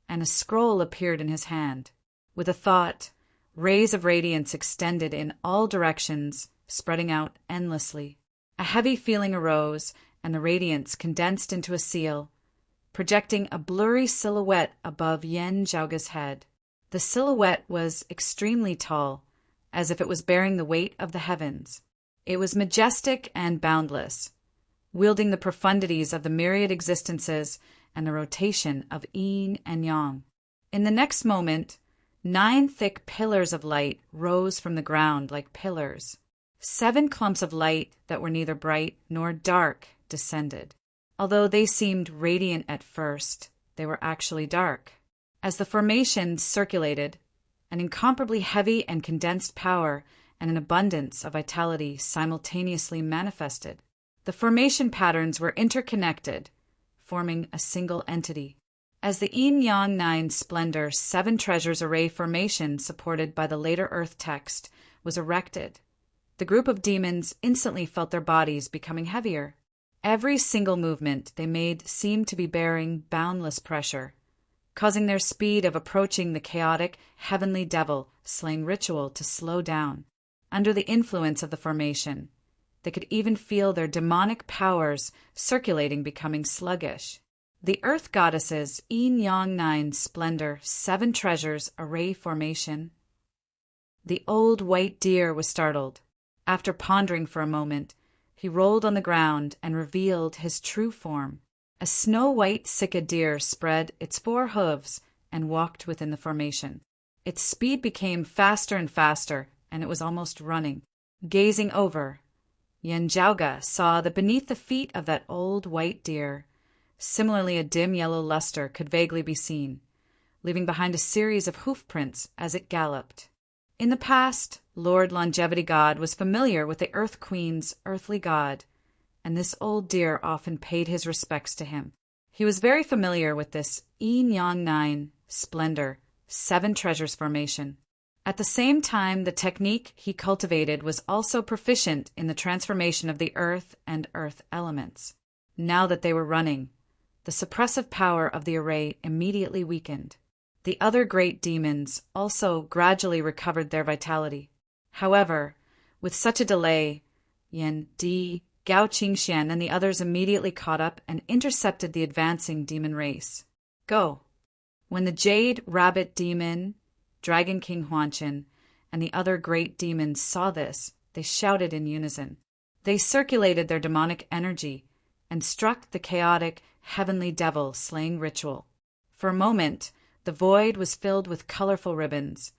Speaker 1: and a scroll appeared in his hand. With a thought, rays of radiance extended in all directions, spreading out endlessly. A heavy feeling arose, and the radiance condensed into a seal, projecting a blurry silhouette above Yan Zhaoge's head. The silhouette was extremely tall, as if it was bearing the weight of the heavens. It was majestic and boundless, wielding the profundities of the myriad existences and the rotation of yin and yang. In the next moment, 9 thick pillars of light rose from the ground like pillars. 7 clumps of light that were neither bright nor dark descended. Although they seemed radiant at first, they were actually dark. As the formation circulated, an incomparably heavy and condensed power and an abundance of vitality simultaneously manifested. The formation patterns were interconnected, forming a single entity. As the Yin-Yang 9 Splendor 7 Treasures Array formation supported by the later Earth text was erected, the group of demons instantly felt their bodies becoming heavier. Every single movement they made seemed to be bearing boundless pressure, causing their speed of approaching the chaotic heavenly devil slaying ritual to slow down. Under the influence of the formation, they could even feel their demonic powers circulating becoming sluggish. The Earth Goddess's Yin-Yang 9 Splendor 7 Treasures Array formation. The old white deer was startled. After pondering for a moment, he rolled on the ground and revealed his true form. A snow-white Sika deer spread its 4 hooves and walked within the formation. Its speed became faster and faster, and it was almost running. Gazing over, Yan Zhaoge saw that beneath the feet of that old white deer, similarly a dim yellow luster could vaguely be seen, leaving behind a series of hoof prints as it galloped. In the past, Lord Longevity God was familiar with the Earth Queen's earthly god, and this old deer often paid his respects to him. He was very familiar with this Yin-Yang 9 Splendor 7 Treasures formation. At the same time, the technique he cultivated was also proficient in the transformation of the earth and earth elements. Now that they were running, the suppressive power of the array immediately weakened. The other great demons also gradually recovered their vitality. However, with such a delay, Yan Di, Gao Qingxian, and the others immediately caught up and intercepted the advancing demon race. Go! When the Jade Rabbit Demon, Dragon King Huanchen, and the other great demons saw this, they shouted in unison. They circulated their demonic energy and struck the chaotic, heavenly devil slaying ritual. For a moment, the void was filled with colorful ribbons,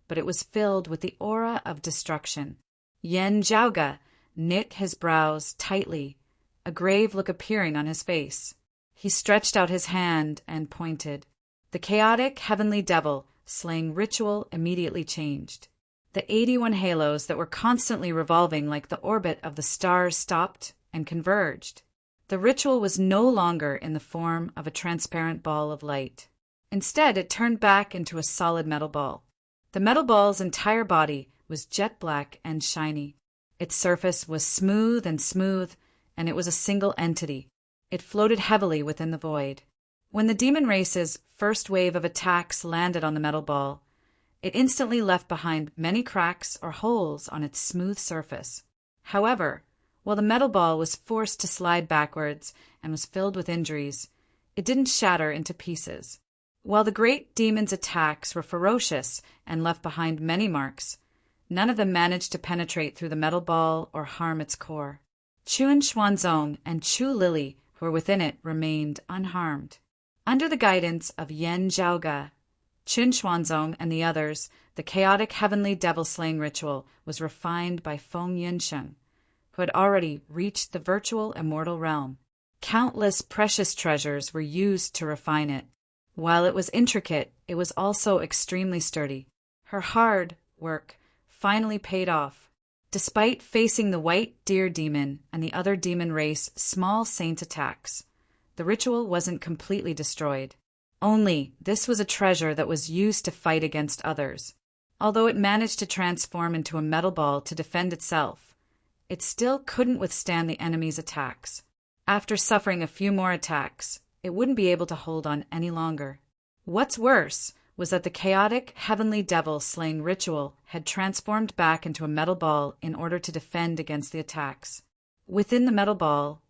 Speaker 1: but it was filled with the aura of destruction. Yen Zhaoge knit his brows tightly, a grave look appearing on his face. He stretched out his hand and pointed. The chaotic, heavenly devil slaying ritual immediately changed. The 81 halos that were constantly revolving like the orbit of the stars stopped and converged. The ritual was no longer in the form of a transparent ball of light. Instead, it turned back into a solid metal ball. The metal ball's entire body was jet black and shiny. Its surface was smooth, and it was a single entity. It floated heavily within the void. When the demon race's first wave of attacks landed on the metal ball, it instantly left behind many cracks or holes on its smooth surface. However, while the metal ball was forced to slide backwards and was filled with injuries, it didn't shatter into pieces. While the great demon's attacks were ferocious and left behind many marks, none of them managed to penetrate through the metal ball or harm its core. Chun Xuanzong and Chu Lili, who were within it, remained unharmed. Under the guidance of Yen Zhaoge, Chun Xuanzong and the others, the chaotic heavenly devil-slaying ritual was refined by Feng Yunsheng, who had already reached the virtual immortal realm. Countless precious treasures were used to refine it. While it was intricate, it was also extremely sturdy. Her hard work finally paid off. Despite facing the white deer demon and the other demon race small saint attacks, the ritual wasn't completely destroyed. Only this was a treasure that was used to fight against others. Although it managed to transform into a metal ball to defend itself, it still couldn't withstand the enemy's attacks. After suffering a few more attacks, it wouldn't be able to hold on any longer. What's worse was that the chaotic heavenly devil slaying ritual had transformed back into a metal ball in order to defend against the attacks. Within the metal ball,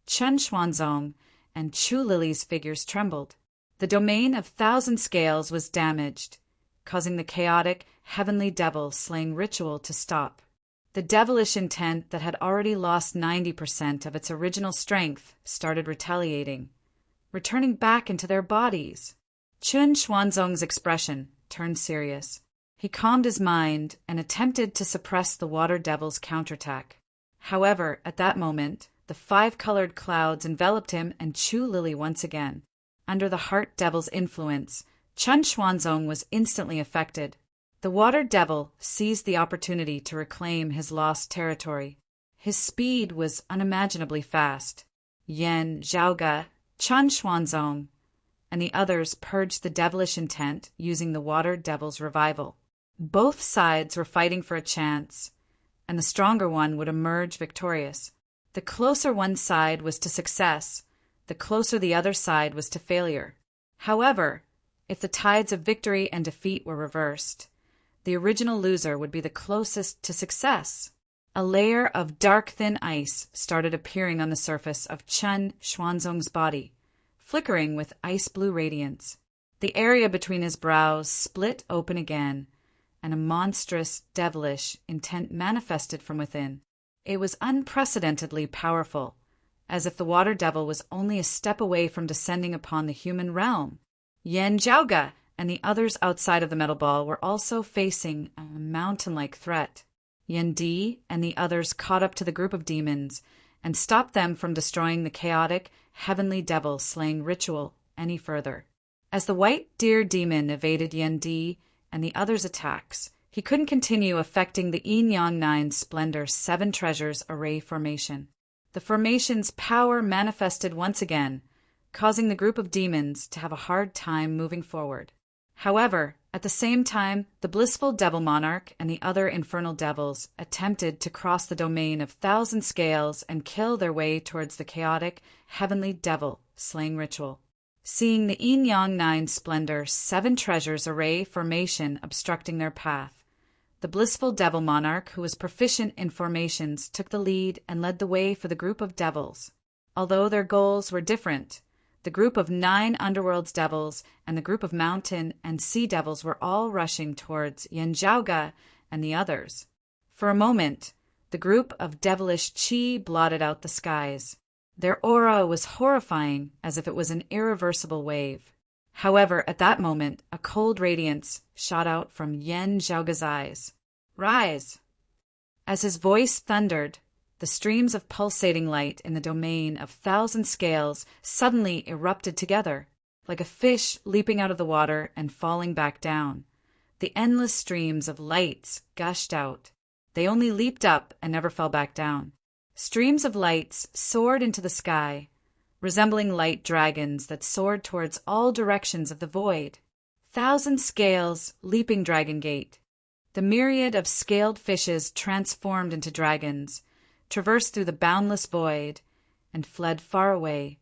Speaker 1: Chun Xuanzong and Chu Lili's figures trembled. The domain of thousand scales was damaged, causing the chaotic heavenly devil slaying ritual to stop. The devilish intent that had already lost 90% of its original strength started retaliating, returning back into their bodies. Chun Xuanzong's expression turned serious. He calmed his mind and attempted to suppress the water devil's counterattack. However, at that moment, the 5-colored clouds enveloped him and Chu Lili once again. Under the heart devil's influence, Chun Xuanzong was instantly affected. The water devil seized the opportunity to reclaim his lost territory. His speed was unimaginably fast. Yen Zhaoge, Chun Xuanzong, and the others purged the devilish intent using the water devil's revival. Both sides were fighting for a chance, and the stronger one would emerge victorious. The closer one side was to success, the closer the other side was to failure. However, if the tides of victory and defeat were reversed, the original loser would be the closest to success. A layer of dark thin ice started appearing on the surface of Chun Xuanzong's body, flickering with ice-blue radiance. The area between his brows split open again, and a monstrous, devilish intent manifested from within. It was unprecedentedly powerful, as if the water devil was only a step away from descending upon the human realm. Yen Zhaoge and the others outside of the metal ball were also facing a mountain-like threat. Yen Di and the others caught up to the group of demons and stopped them from destroying the chaotic, heavenly devil slaying ritual any further. As the white deer demon evaded Yen Di and the others' attacks, he couldn't continue affecting the Yin Yang 9 Splendor 7 Treasures Array formation. The formation's power manifested once again, causing the group of demons to have a hard time moving forward. However, at the same time, the blissful devil monarch and the other infernal devils attempted to cross the domain of thousand scales and kill their way towards the chaotic, heavenly devil slaying ritual. Seeing the Yin Yang 9 Splendor 7 Treasures Array formation obstructing their path, The blissful devil monarch, who was proficient in formations, took the lead and led the way for the group of devils. Although their goals were different, the group of 9 underworld's devils and the group of mountain and sea devils were all rushing towards Yanjiaoga and the others. For a moment, the group of devilish qi blotted out the skies. Their aura was horrifying, as if it was an irreversible wave. However, at that moment, a cold radiance shot out from Yan Zhaoga's eyes. "Rise!" As his voice thundered, the streams of pulsating light in the domain of 1,000 scales suddenly erupted together, like a fish leaping out of the water and falling back down. The endless streams of lights gushed out. They only leaped up and never fell back down. Streams of lights soared into the sky, resembling light dragons that soared towards all directions of the void. 1,000 scales, leaping Dragon Gate. The myriad of scaled fishes transformed into dragons, traversed through the boundless void, and fled far away,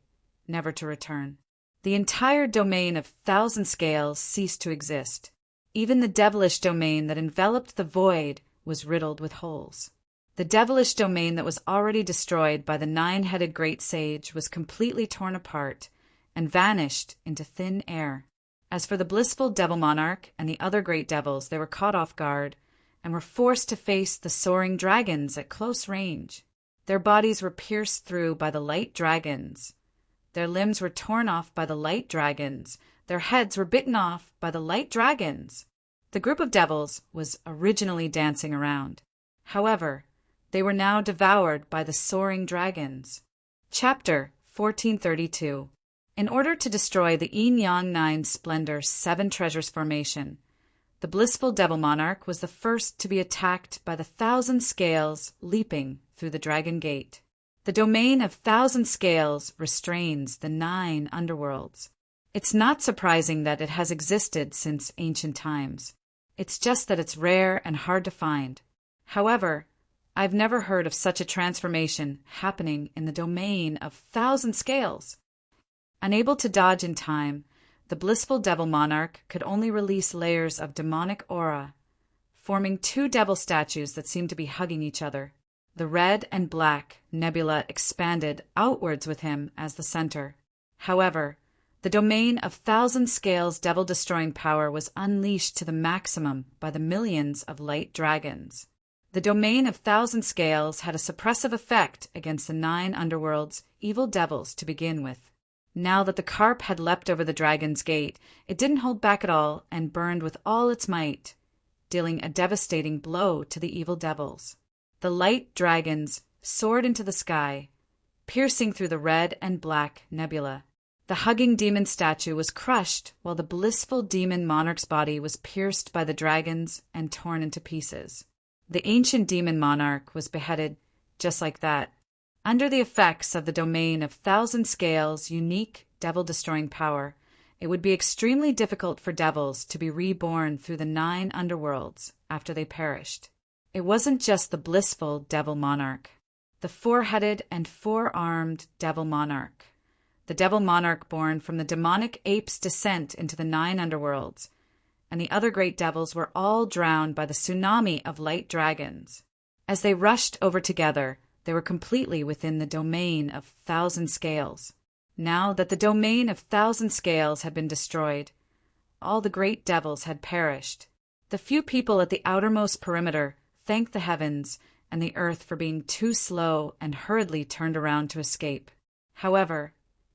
Speaker 1: never to return. The entire domain of 1,000 scales ceased to exist. Even the devilish domain that enveloped the void was riddled with holes. The devilish domain that was already destroyed by the 9-headed great sage was completely torn apart and vanished into thin air. As for the blissful devil monarch and the other great devils, they were caught off guard and were forced to face the soaring dragons at close range. Their bodies were pierced through by the light dragons. Their limbs were torn off by the light dragons. Their heads were bitten off by the light dragons. The group of devils was originally dancing around. However, they were now devoured by the soaring dragons. Chapter 1432. In order to destroy the Yin-Yang 9 Splendor 7 Treasures formation, the blissful devil monarch was the first to be attacked by the 1,000 scales leaping through the Dragon Gate. The domain of 1,000 scales restrains the 9 underworlds. It's not surprising that it has existed since ancient times. It's just that it's rare and hard to find. However, I've never heard of such a transformation happening in the domain of 1,000 scales. Unable to dodge in time, the blissful devil monarch could only release layers of demonic aura, forming 2 devil statues that seemed to be hugging each other. The red and black nebula expanded outwards with him as the center. However, the domain of 1,000 scales devil-destroying power was unleashed to the maximum by the millions of light dragons. The domain of 1,000 scales had a suppressive effect against the 9 underworld's evil devils to begin with. Now that the carp had leapt over the dragon's gate, it didn't hold back at all and burned with all its might, dealing a devastating blow to the evil devils. The light dragons soared into the sky, piercing through the red and black nebula. The hugging demon statue was crushed, while the blissful demon monarch's body was pierced by the dragons and torn into pieces. The ancient demon monarch was beheaded just like that. Under the effects of the domain of 1,000 scales' unique devil-destroying power, it would be extremely difficult for devils to be reborn through the 9 underworlds after they perished. It wasn't just the blissful devil monarch, the 4-headed and 4-armed devil monarch, the devil monarch born from the demonic ape's descent into the 9 underworlds, and the other great devils were all drowned by the tsunami of light dragons. As they rushed over together, they were completely within the domain of 1,000 scales. Now that the domain of 1,000 scales had been destroyed, all the great devils had perished. The few people at the outermost perimeter thanked the heavens and the earth for being too slow and hurriedly turned around to escape. However,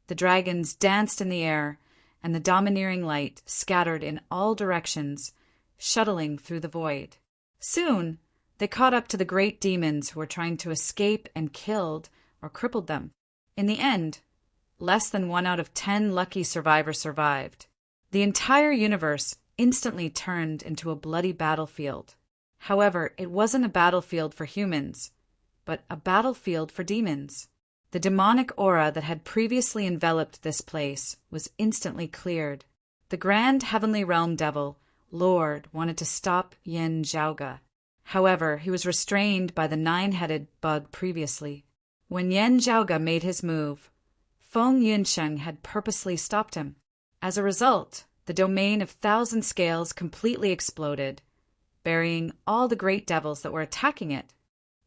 Speaker 1: the dragons danced in the air, and the domineering light scattered in all directions, shuttling through the void. Soon, they caught up to the great demons who were trying to escape and killed or crippled them. In the end, less than 1 out of 10 lucky survivors survived. The entire universe instantly turned into a bloody battlefield. However, it wasn't a battlefield for humans, but a battlefield for demons. The demonic aura that had previously enveloped this place was instantly cleared. The grand heavenly realm devil, Lord, wanted to stop Yin Zhaoga. However, he was restrained by the 9-headed bug previously. When Yin Zhaoga made his move, Feng Yunsheng had purposely stopped him. As a result, the domain of 1,000 scales completely exploded, burying all the great devils that were attacking it.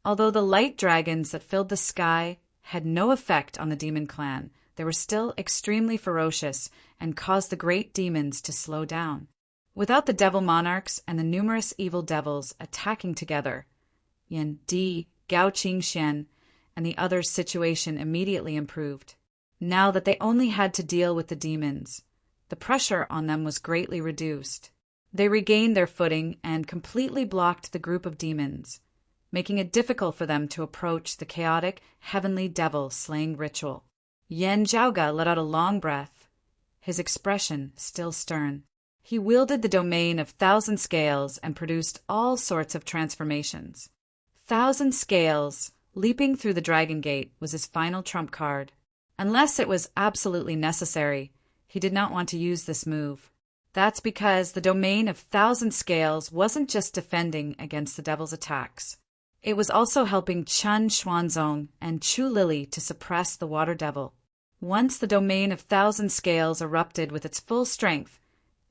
Speaker 1: Although the light dragons that filled the sky had no effect on the demon clan, they were still extremely ferocious and caused the great demons to slow down. Without the devil monarchs and the numerous evil devils attacking together, Yan Di, Gao Qingxian, and the others' situation immediately improved. Now that they only had to deal with the demons, the pressure on them was greatly reduced. They regained their footing and completely blocked the group of demons, making it difficult for them to approach the chaotic heavenly devil slaying ritual. Yan Zhaoge let out a long breath, his expression still stern. He wielded the domain of 1,000 scales and produced all sorts of transformations. 1,000 scales, leaping through the dragon gate, was his final trump card. Unless it was absolutely necessary, he did not want to use this move. That's because the domain of 1,000 scales wasn't just defending against the devil's attacks. It was also helping Chen Xuanzong and Chu Lili to suppress the water devil. Once the domain of 1,000 scales erupted with its full strength,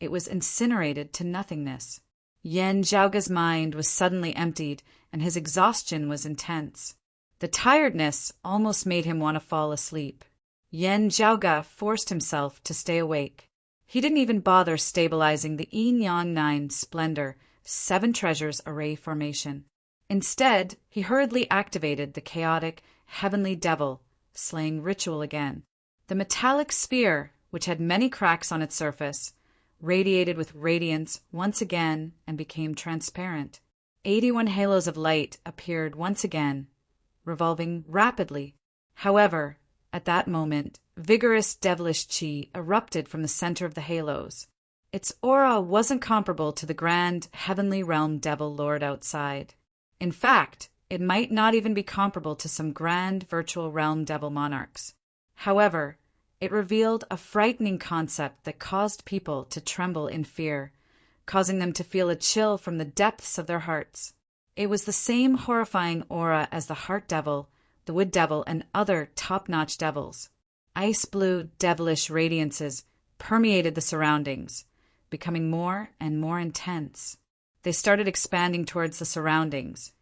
Speaker 1: it was incinerated to nothingness. Yan Zhaoge's mind was suddenly emptied, and his exhaustion was intense. The tiredness almost made him want to fall asleep. Yan Zhaoge forced himself to stay awake. He didn't even bother stabilizing the Yin Yang 9 Splendor 7 Treasures Array formation. Instead, he hurriedly activated the chaotic heavenly devil slaying ritual again. The metallic sphere, which had many cracks on its surface, radiated with radiance once again and became transparent. 81 halos of light appeared once again, revolving rapidly. However, at that moment, vigorous devilish chi erupted from the center of the halos. Its aura wasn't comparable to the grand heavenly realm devil lord outside. In fact, it might not even be comparable to some grand virtual realm devil monarchs. However, it revealed a frightening concept that caused people to tremble in fear, causing them to feel a chill from the depths of their hearts. It was the same horrifying aura as the heart devil, the wood devil, and other top-notch devils. Ice blue, devilish radiances permeated the surroundings, becoming more and more intense. They started expanding towards the surroundings,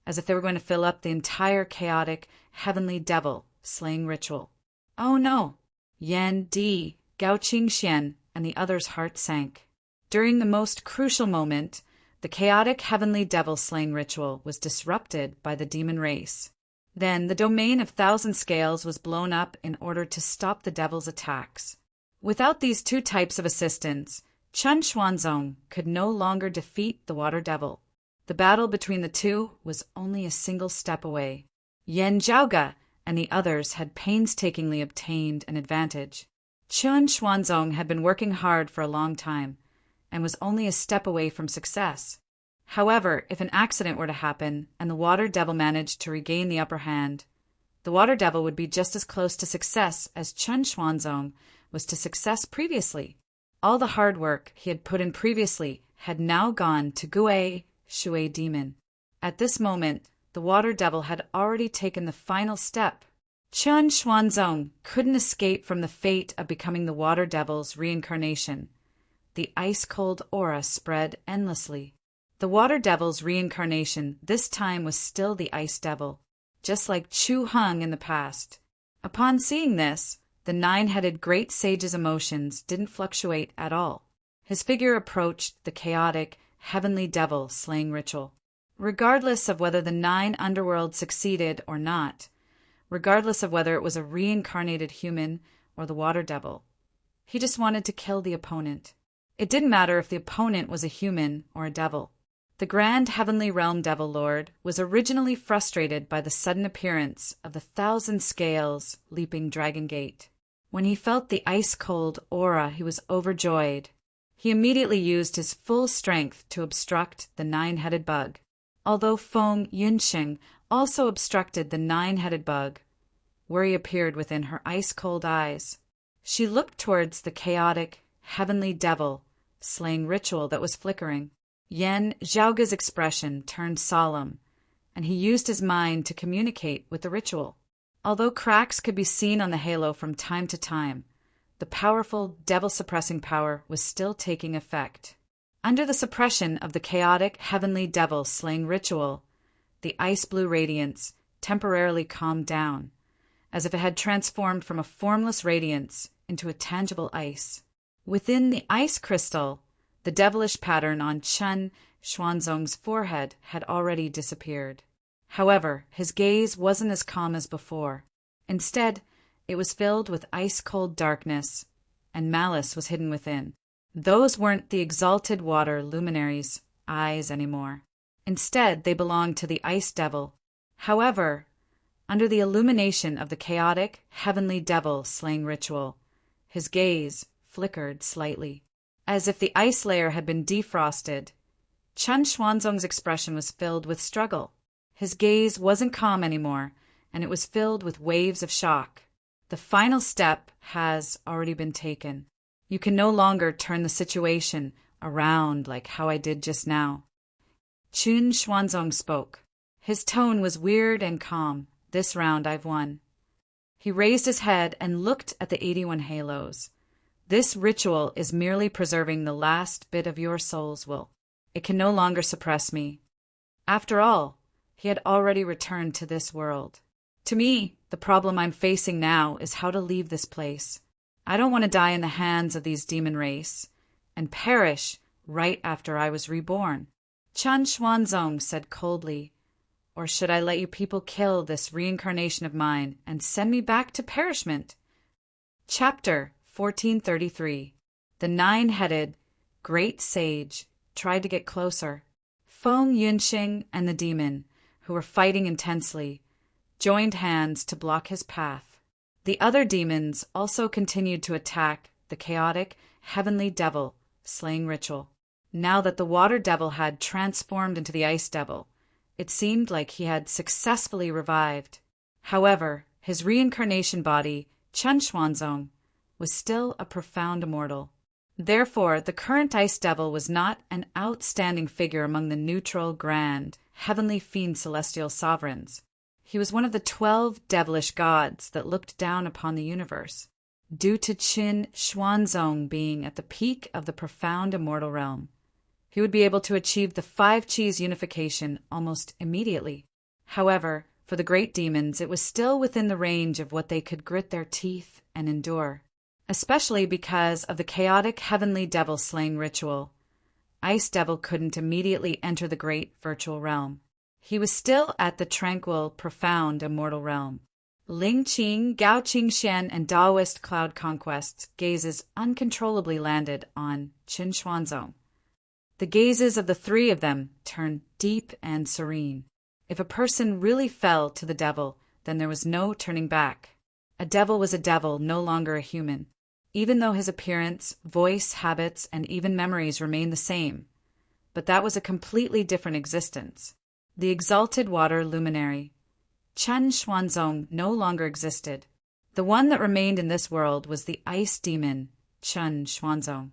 Speaker 1: as if they were going to fill up the entire chaotic, heavenly devil slaying ritual. Oh no! Yan Di, Gao Qingxian, and the others' hearts sank. During the most crucial moment, the chaotic heavenly devil slaying ritual was disrupted by the demon race. Then the domain of 1,000 scales was blown up in order to stop the devil's attacks. Without these two types of assistance, Chen Xuanzong could no longer defeat the water devil. The battle between the two was only a single step away. Yan Zhaoge and the others had painstakingly obtained an advantage. Chen Xuanzong had been working hard for a long time, and was only a step away from success. However, if an accident were to happen and the water devil managed to regain the upper hand, the water devil would be just as close to success as Chen Xuanzong was to success previously. All the hard work he had put in previously had now gone to Gui Shui demon. At this moment, the water devil had already taken the final step. Chen Xuanzong couldn't escape from the fate of becoming the water devil's reincarnation. The ice-cold aura spread endlessly. The water devil's reincarnation this time was still the ice devil, just like Chu Hung in the past. Upon seeing this, the 9-headed great sage's emotions didn't fluctuate at all. His figure approached the chaotic, heavenly devil slaying ritual. Regardless of whether the 9 underworlds succeeded or not, regardless of whether it was a reincarnated human or the water devil, he just wanted to kill the opponent. It didn't matter if the opponent was a human or a devil. The Grand Heavenly Realm Devil Lord was originally frustrated by the sudden appearance of the 1,000 scales leaping Dragon Gate. When he felt the ice-cold aura, he was overjoyed. He immediately used his full strength to obstruct the 9-headed bug. Although Feng Yunxing also obstructed the 9-headed bug, worry appeared within her ice-cold eyes. She looked towards the chaotic, heavenly devil slaying ritual that was flickering. Yan Zhaoge's expression turned solemn, and he used his mind to communicate with the ritual. Although cracks could be seen on the halo from time to time, the powerful devil-suppressing power was still taking effect. Under the suppression of the chaotic heavenly devil slaying ritual, the ice-blue radiance temporarily calmed down, as if it had transformed from a formless radiance into a tangible ice. Within the ice crystal, the devilish pattern on Chen Xuanzong's forehead had already disappeared. However, his gaze wasn't as calm as before. Instead, it was filled with ice-cold darkness, and malice was hidden within. Those weren't the exalted water luminary's eyes anymore. Instead, they belonged to the ice devil. However, under the illumination of the chaotic, heavenly devil slaying ritual, his gaze flickered slightly. As if the ice layer had been defrosted, Chen Xuanzong's expression was filled with struggle. His gaze wasn't calm anymore, and it was filled with waves of shock. The final step has already been taken. You can no longer turn the situation around like how I did just now. Chen Xuanzong spoke. His tone was weird and calm. This round I've won. He raised his head and looked at the 81 halos. This ritual is merely preserving the last bit of your soul's will. It can no longer suppress me. After all, he had already returned to this world. To me, the problem I'm facing now is how to leave this place. I don't want to die in the hands of these demon race and perish right after I was reborn. Chen Xuanzong said coldly, or should I let you people kill this reincarnation of mine and send me back to perishment? Chapter 1433. The nine-headed great sage tried to get closer. Feng Yunxing and the demon, who were fighting intensely, joined hands to block his path. The other demons also continued to attack the chaotic, heavenly devil slaying ritual. Now that the water devil had transformed into the ice devil, it seemed like he had successfully revived. However, his reincarnation body, Chen Xuanzong, was still a profound immortal. Therefore, the current ice devil was not an outstanding figure among the neutral, grand, heavenly fiend celestial sovereigns. He was one of the 12 devilish gods that looked down upon the universe, due to Chen Xuanzong being at the peak of the profound immortal realm. He would be able to achieve the 5 Qis unification almost immediately. However, for the great demons, it was still within the range of what they could grit their teeth and endure, especially because of the chaotic heavenly devil slaying ritual. Ice Devil couldn't immediately enter the great virtual realm. He was still at the tranquil, profound immortal realm. Ling Qing, Gao Qingxian, and Taoist Cloud Conquest's gazes uncontrollably landed on Chen Xuanzong. The gazes of the 3 of them turned deep and serene. If a person really fell to the devil, then there was no turning back. A devil was a devil, no longer a human. Even though his appearance, voice, habits, and even memories remained the same. But that was a completely different existence. The exalted water luminary, Chen Xuanzong, no longer existed. The one that remained in this world was the ice demon, Chen Xuanzong.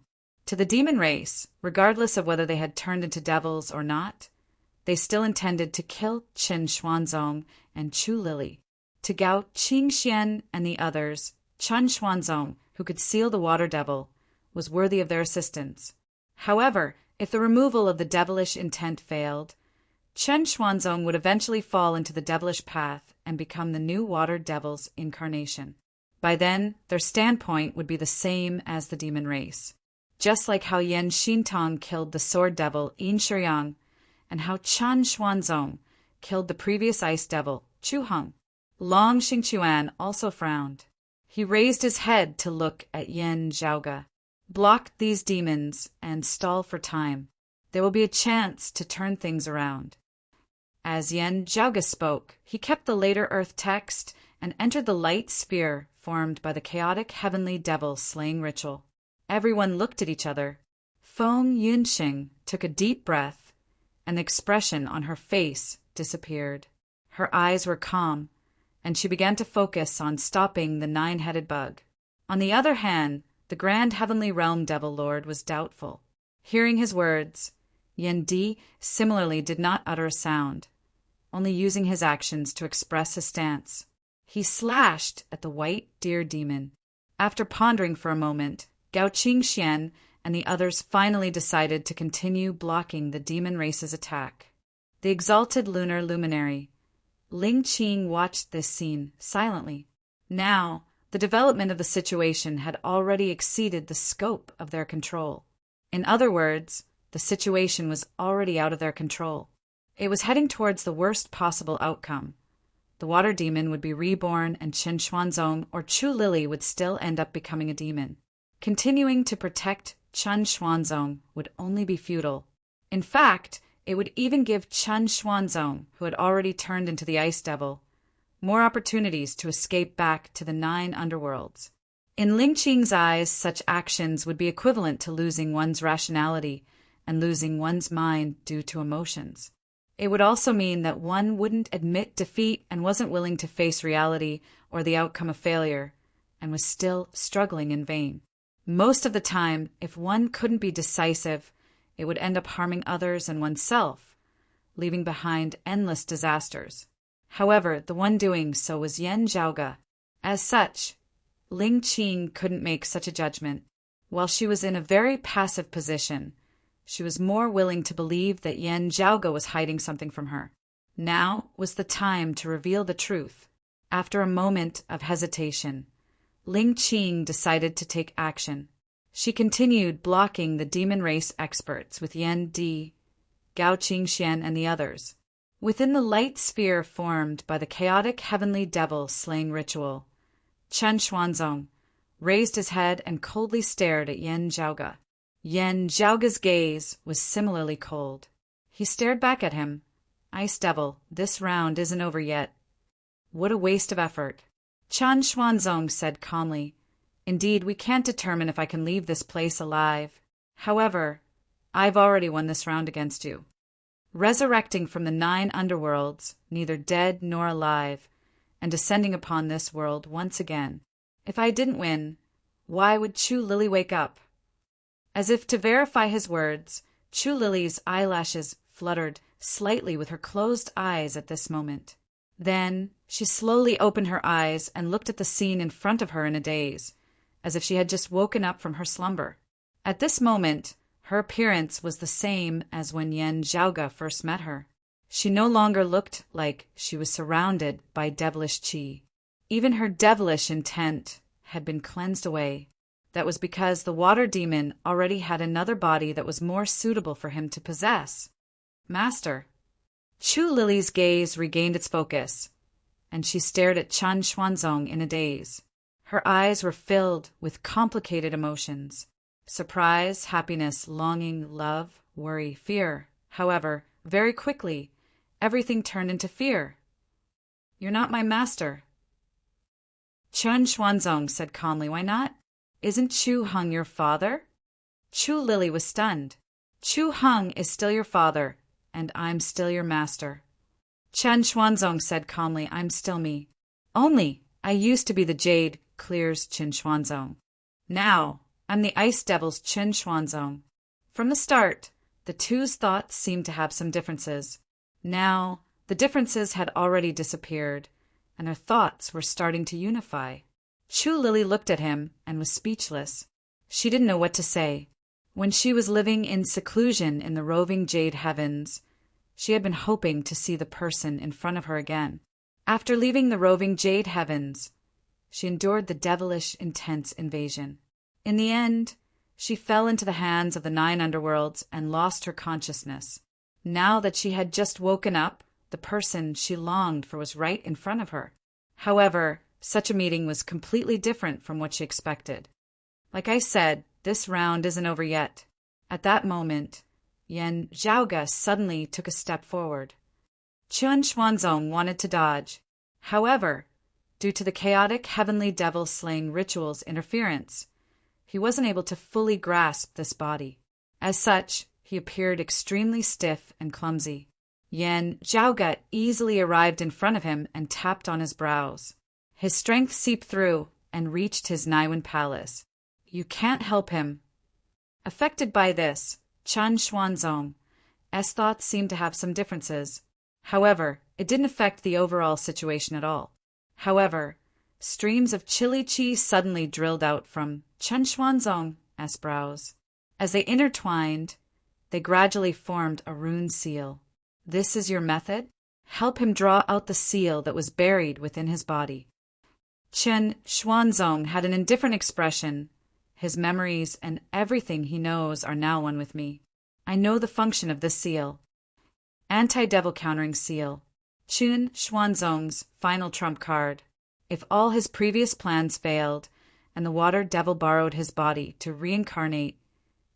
Speaker 1: To the demon race, regardless of whether they had turned into devils or not, they still intended to kill Chen Xuanzong and Chu Lily. To Gao Qingxian and the others, Chen Xuanzong, who could seal the water devil, was worthy of their assistance. However, if the removal of the devilish intent failed, Chen Xuanzong would eventually fall into the devilish path and become the new water devil's incarnation. By then, their standpoint would be the same as the demon race. Just like how Yan Xintong killed the sword devil Yin Shiyang, and how Chen Xuanzong killed the previous ice devil Chu Heng. Long Xingquan also frowned. He raised his head to look at Yan Zhaoge. Block these demons and stall for time. There will be a chance to turn things around. As Yan Zhaoge spoke, he kept the later earth text and entered the light sphere formed by the chaotic heavenly devil slaying ritual. Everyone looked at each other. Feng Yunxing took a deep breath, and the expression on her face disappeared. Her eyes were calm, and she began to focus on stopping the 9-headed bug. On the other hand, the grand heavenly realm devil lord was doubtful. Hearing his words, Yan Di similarly did not utter a sound, only using his actions to express his stance. He slashed at the white deer demon. After pondering for a moment, Gao Qingxian and the others finally decided to continue blocking the demon race's attack. The exalted lunar luminary, Ling Qing, watched this scene silently. Now, the development of the situation had already exceeded the scope of their control. In other words, the situation was already out of their control. It was heading towards the worst possible outcome. The water demon would be reborn, and Chen Xuanzong or Chu Lili would still end up becoming a demon. Continuing to protect Chen Xuanzong would only be futile. In fact, it would even give Chen Xuanzong, who had already turned into the Ice Devil, more opportunities to escape back to the 9 underworlds. In Ling Qing's eyes, such actions would be equivalent to losing one's rationality and losing one's mind due to emotions. It would also mean that one wouldn't admit defeat and wasn't willing to face reality or the outcome of failure, and was still struggling in vain. Most of the time, if one couldn't be decisive, it would end up harming others and oneself, leaving behind endless disasters. However, the one doing so was Yan Zhaoge. As such, Ling Qing couldn't make such a judgment. While she was in a very passive position, she was more willing to believe that Yan Zhaoge was hiding something from her. Now was the time to reveal the truth. After a moment of hesitation, Ling Qing decided to take action. She continued blocking the demon race experts with Yan Di, Gao Qingxian, and the others. Within the light sphere formed by the chaotic heavenly devil slaying ritual, Chen Xuanzong raised his head and coldly stared at Yan Zhaoge. Yan Zhaoge's gaze was similarly cold. He stared back at him. Ice Devil, this round isn't over yet. What a waste of effort. Chen Xuanzong said calmly, Indeed, we can't determine if I can leave this place alive. However, I've already won this round against you. Resurrecting from the 9 underworlds, neither dead nor alive, and descending upon this world once again. If I didn't win, why would Chu Lili wake up? As if to verify his words, Chu Lili's eyelashes fluttered slightly with her closed eyes at this moment. Then she slowly opened her eyes and looked at the scene in front of her in a daze, as if she had just woken up from her slumber. At this moment, her appearance was the same as when Yan Zhaoge first met her. She no longer looked like she was surrounded by devilish qi. Even her devilish intent had been cleansed away. That was because the water demon already had another body that was more suitable for him to possess. Master. Chu Lili's gaze regained its focus, and she stared at Chen Xuanzong in a daze. Her eyes were filled with complicated emotions. Surprise, happiness, longing, love, worry, fear. However, very quickly, everything turned into fear. You're not my master. Chen Xuanzong said calmly, Why not? Isn't Chu Heng your father? Chu Lili was stunned. Chu Heng is still your father, and I'm still your master. Chen Xuanzong said calmly, I'm still me. Only, I used to be the jade, clears Chen Xuanzong. Now, I'm the Ice Devil's Chen Xuanzong. From the start, the two's thoughts seemed to have some differences. Now, the differences had already disappeared, and their thoughts were starting to unify. Chu Lili looked at him and was speechless. She didn't know what to say. When she was living in seclusion in the roving jade heavens, she had been hoping to see the person in front of her again. After leaving the roving jade heavens, she endured the devilish, intense invasion. In the end, she fell into the hands of the 9 underworlds and lost her consciousness. Now that she had just woken up, the person she longed for was right in front of her. However, such a meeting was completely different from what she expected. Like I said, this round isn't over yet. At that moment, Yan Zhaoge suddenly took a step forward. Chen Xuanzong wanted to dodge. However, due to the chaotic heavenly devil slaying ritual's interference, he wasn't able to fully grasp this body. As such, he appeared extremely stiff and clumsy. Yan Zhaoge easily arrived in front of him and tapped on his brows. His strength seeped through and reached his Naiwen palace. You can't help him. Affected by this, Chen Xuanzong's thoughts seemed to have some differences. However, it didn't affect the overall situation at all. However, streams of chili qi suddenly drilled out from Chen Xuanzong's brows. As they intertwined, they gradually formed a rune seal. This is your method? Help him draw out the seal that was buried within his body. Chen Xuanzong had an indifferent expression. His memories and everything he knows are now one with me. I know the function of this seal. Anti-devil countering seal. Chen Xuanzong's final trump card. If all his previous plans failed, and the water devil borrowed his body to reincarnate,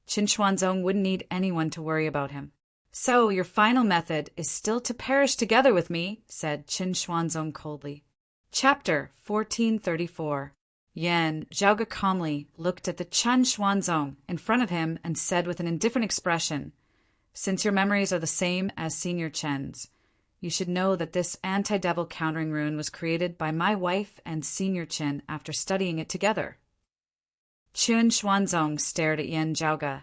Speaker 1: Chen Xuanzong wouldn't need anyone to worry about him. So your final method is still to perish together with me, said Chen Xuanzong coldly. Chapter 1434. Yan Zhaoge calmly looked at the Chen Xuanzong in front of him and said with an indifferent expression, since your memories are the same as Senior Chen's, you should know that this anti-devil countering rune was created by my wife and Senior Chen after studying it together. Chen Xuanzong stared at Yan Zhaoge.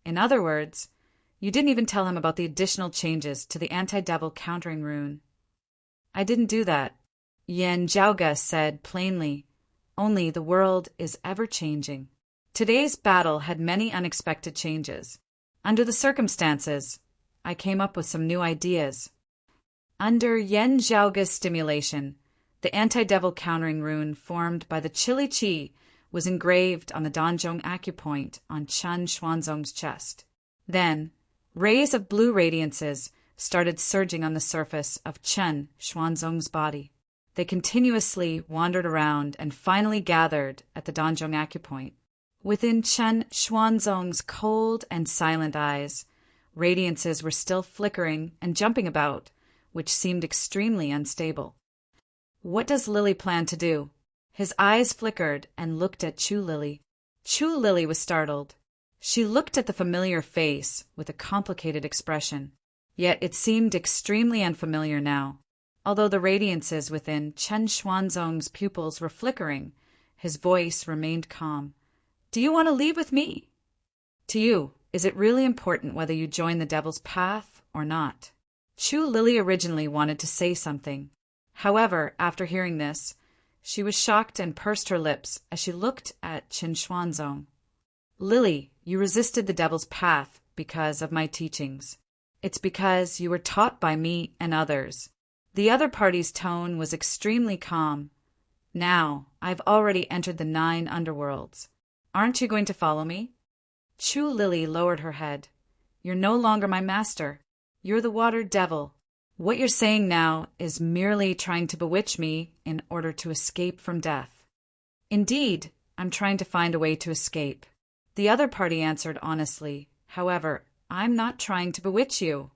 Speaker 1: In other words, you didn't even tell him about the additional changes to the anti-devil countering rune. I didn't do that, Yan Zhaoge said plainly. Only the world is ever-changing. Today's battle had many unexpected changes. Under the circumstances, I came up with some new ideas. Under Yan Zhaoge's stimulation, the anti-devil countering rune formed by the Chili Qi was engraved on the Danzhong acupoint on Chen Xuanzong's chest. Then, rays of blue radiances started surging on the surface of Chen Xuanzong's body. They continuously wandered around and finally gathered at the Danzhong acupoint. Within Chen Xuanzong's cold and silent eyes, radiances were still flickering and jumping about, which seemed extremely unstable. What does Lily plan to do? His eyes flickered and looked at Chu Lily. Chu Lily was startled. She looked at the familiar face with a complicated expression, yet it seemed extremely unfamiliar now. Although the radiances within Chen Xuanzong's pupils were flickering, his voice remained calm. Do you want to leave with me? To you, is it really important whether you join the devil's path or not? Chu Lily originally wanted to say something. However, after hearing this, she was shocked and pursed her lips as she looked at Chen Xuanzong. Lily, you resisted the devil's path because of my teachings. It's because you were taught by me and others. The other party's tone was extremely calm. Now, I've already entered the 9 underworlds. Aren't you going to follow me? Chu Lily lowered her head. You're no longer my master. You're the water devil. What you're saying now is merely trying to bewitch me in order to escape from death. Indeed, I'm trying to find a way to escape. The other party answered honestly. However, I'm not trying to bewitch you.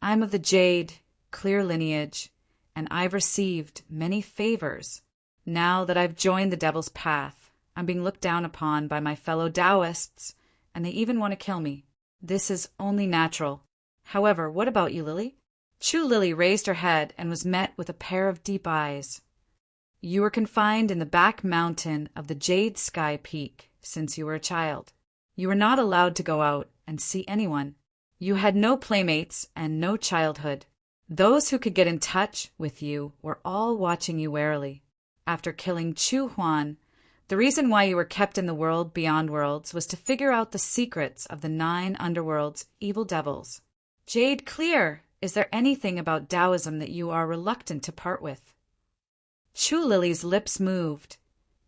Speaker 1: I'm of the jade, clear lineage, and I've received many favors. Now that I've joined the devil's path, I'm being looked down upon by my fellow Taoists, and they even want to kill me. This is only natural. However, what about you, Lily? Chu Lily raised her head and was met with a pair of deep eyes. You were confined in the back mountain of the Jade Sky Peak since you were a child. You were not allowed to go out and see anyone. You had no playmates and no childhood. Those who could get in touch with you were all watching you warily. After killing Chu Huan, the reason why you were kept in the world beyond worlds was to figure out the secrets of the 9 underworld's evil devils. Jade Clear, is there anything about Taoism that you are reluctant to part with? Chu Lily's lips moved,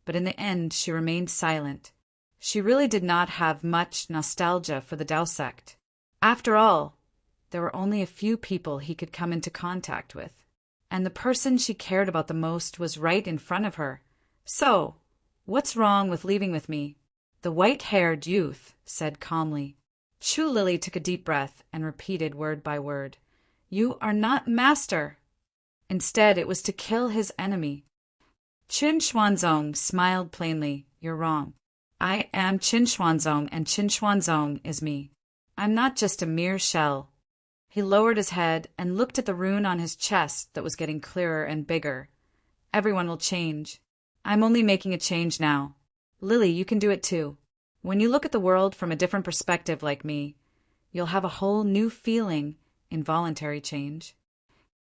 Speaker 1: but in the end she remained silent. She really did not have much nostalgia for the Tao sect. After all, there were only a few people he could come into contact with, and the person she cared about the most was right in front of her. So, what's wrong with leaving with me? The white-haired youth said calmly. Chu Lily took a deep breath and repeated word by word. You are not master. Instead, it was to kill his enemy. Chen Xuanzong smiled plainly. You're wrong. I am Chen Xuanzong, and Chen Xuanzong is me. I'm not just a mere shell. He lowered his head and looked at the rune on his chest that was getting clearer and bigger. Everyone will change. I'm only making a change now. Lily, you can do it too. When you look at the world from a different perspective like me, you'll have a whole new feeling in voluntary change.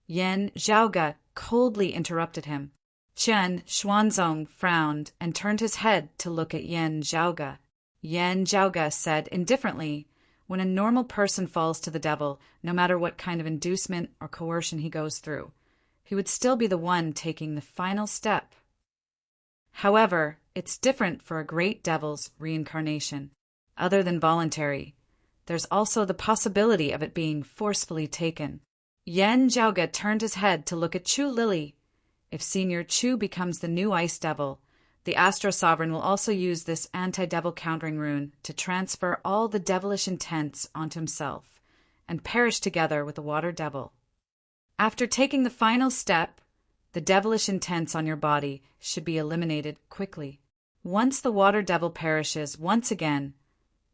Speaker 1: Yan Zhaoge coldly interrupted him. Chen Xuanzong frowned and turned his head to look at Yan Zhaoge. Yan Zhaoge said indifferently, when a normal person falls to the devil, no matter what kind of inducement or coercion he goes through, he would still be the one taking the final step. However, it's different for a great devil's reincarnation. Other than voluntary, there's also the possibility of it being forcefully taken. Yan Zhaoge turned his head to look at Chu Lily. If Senior Chu becomes the new Ice Devil, the Astro Sovereign will also use this anti-devil countering rune to transfer all the devilish intents onto himself and perish together with the Water Devil. After taking the final step, the devilish intents on your body should be eliminated quickly. Once the Water Devil perishes once again,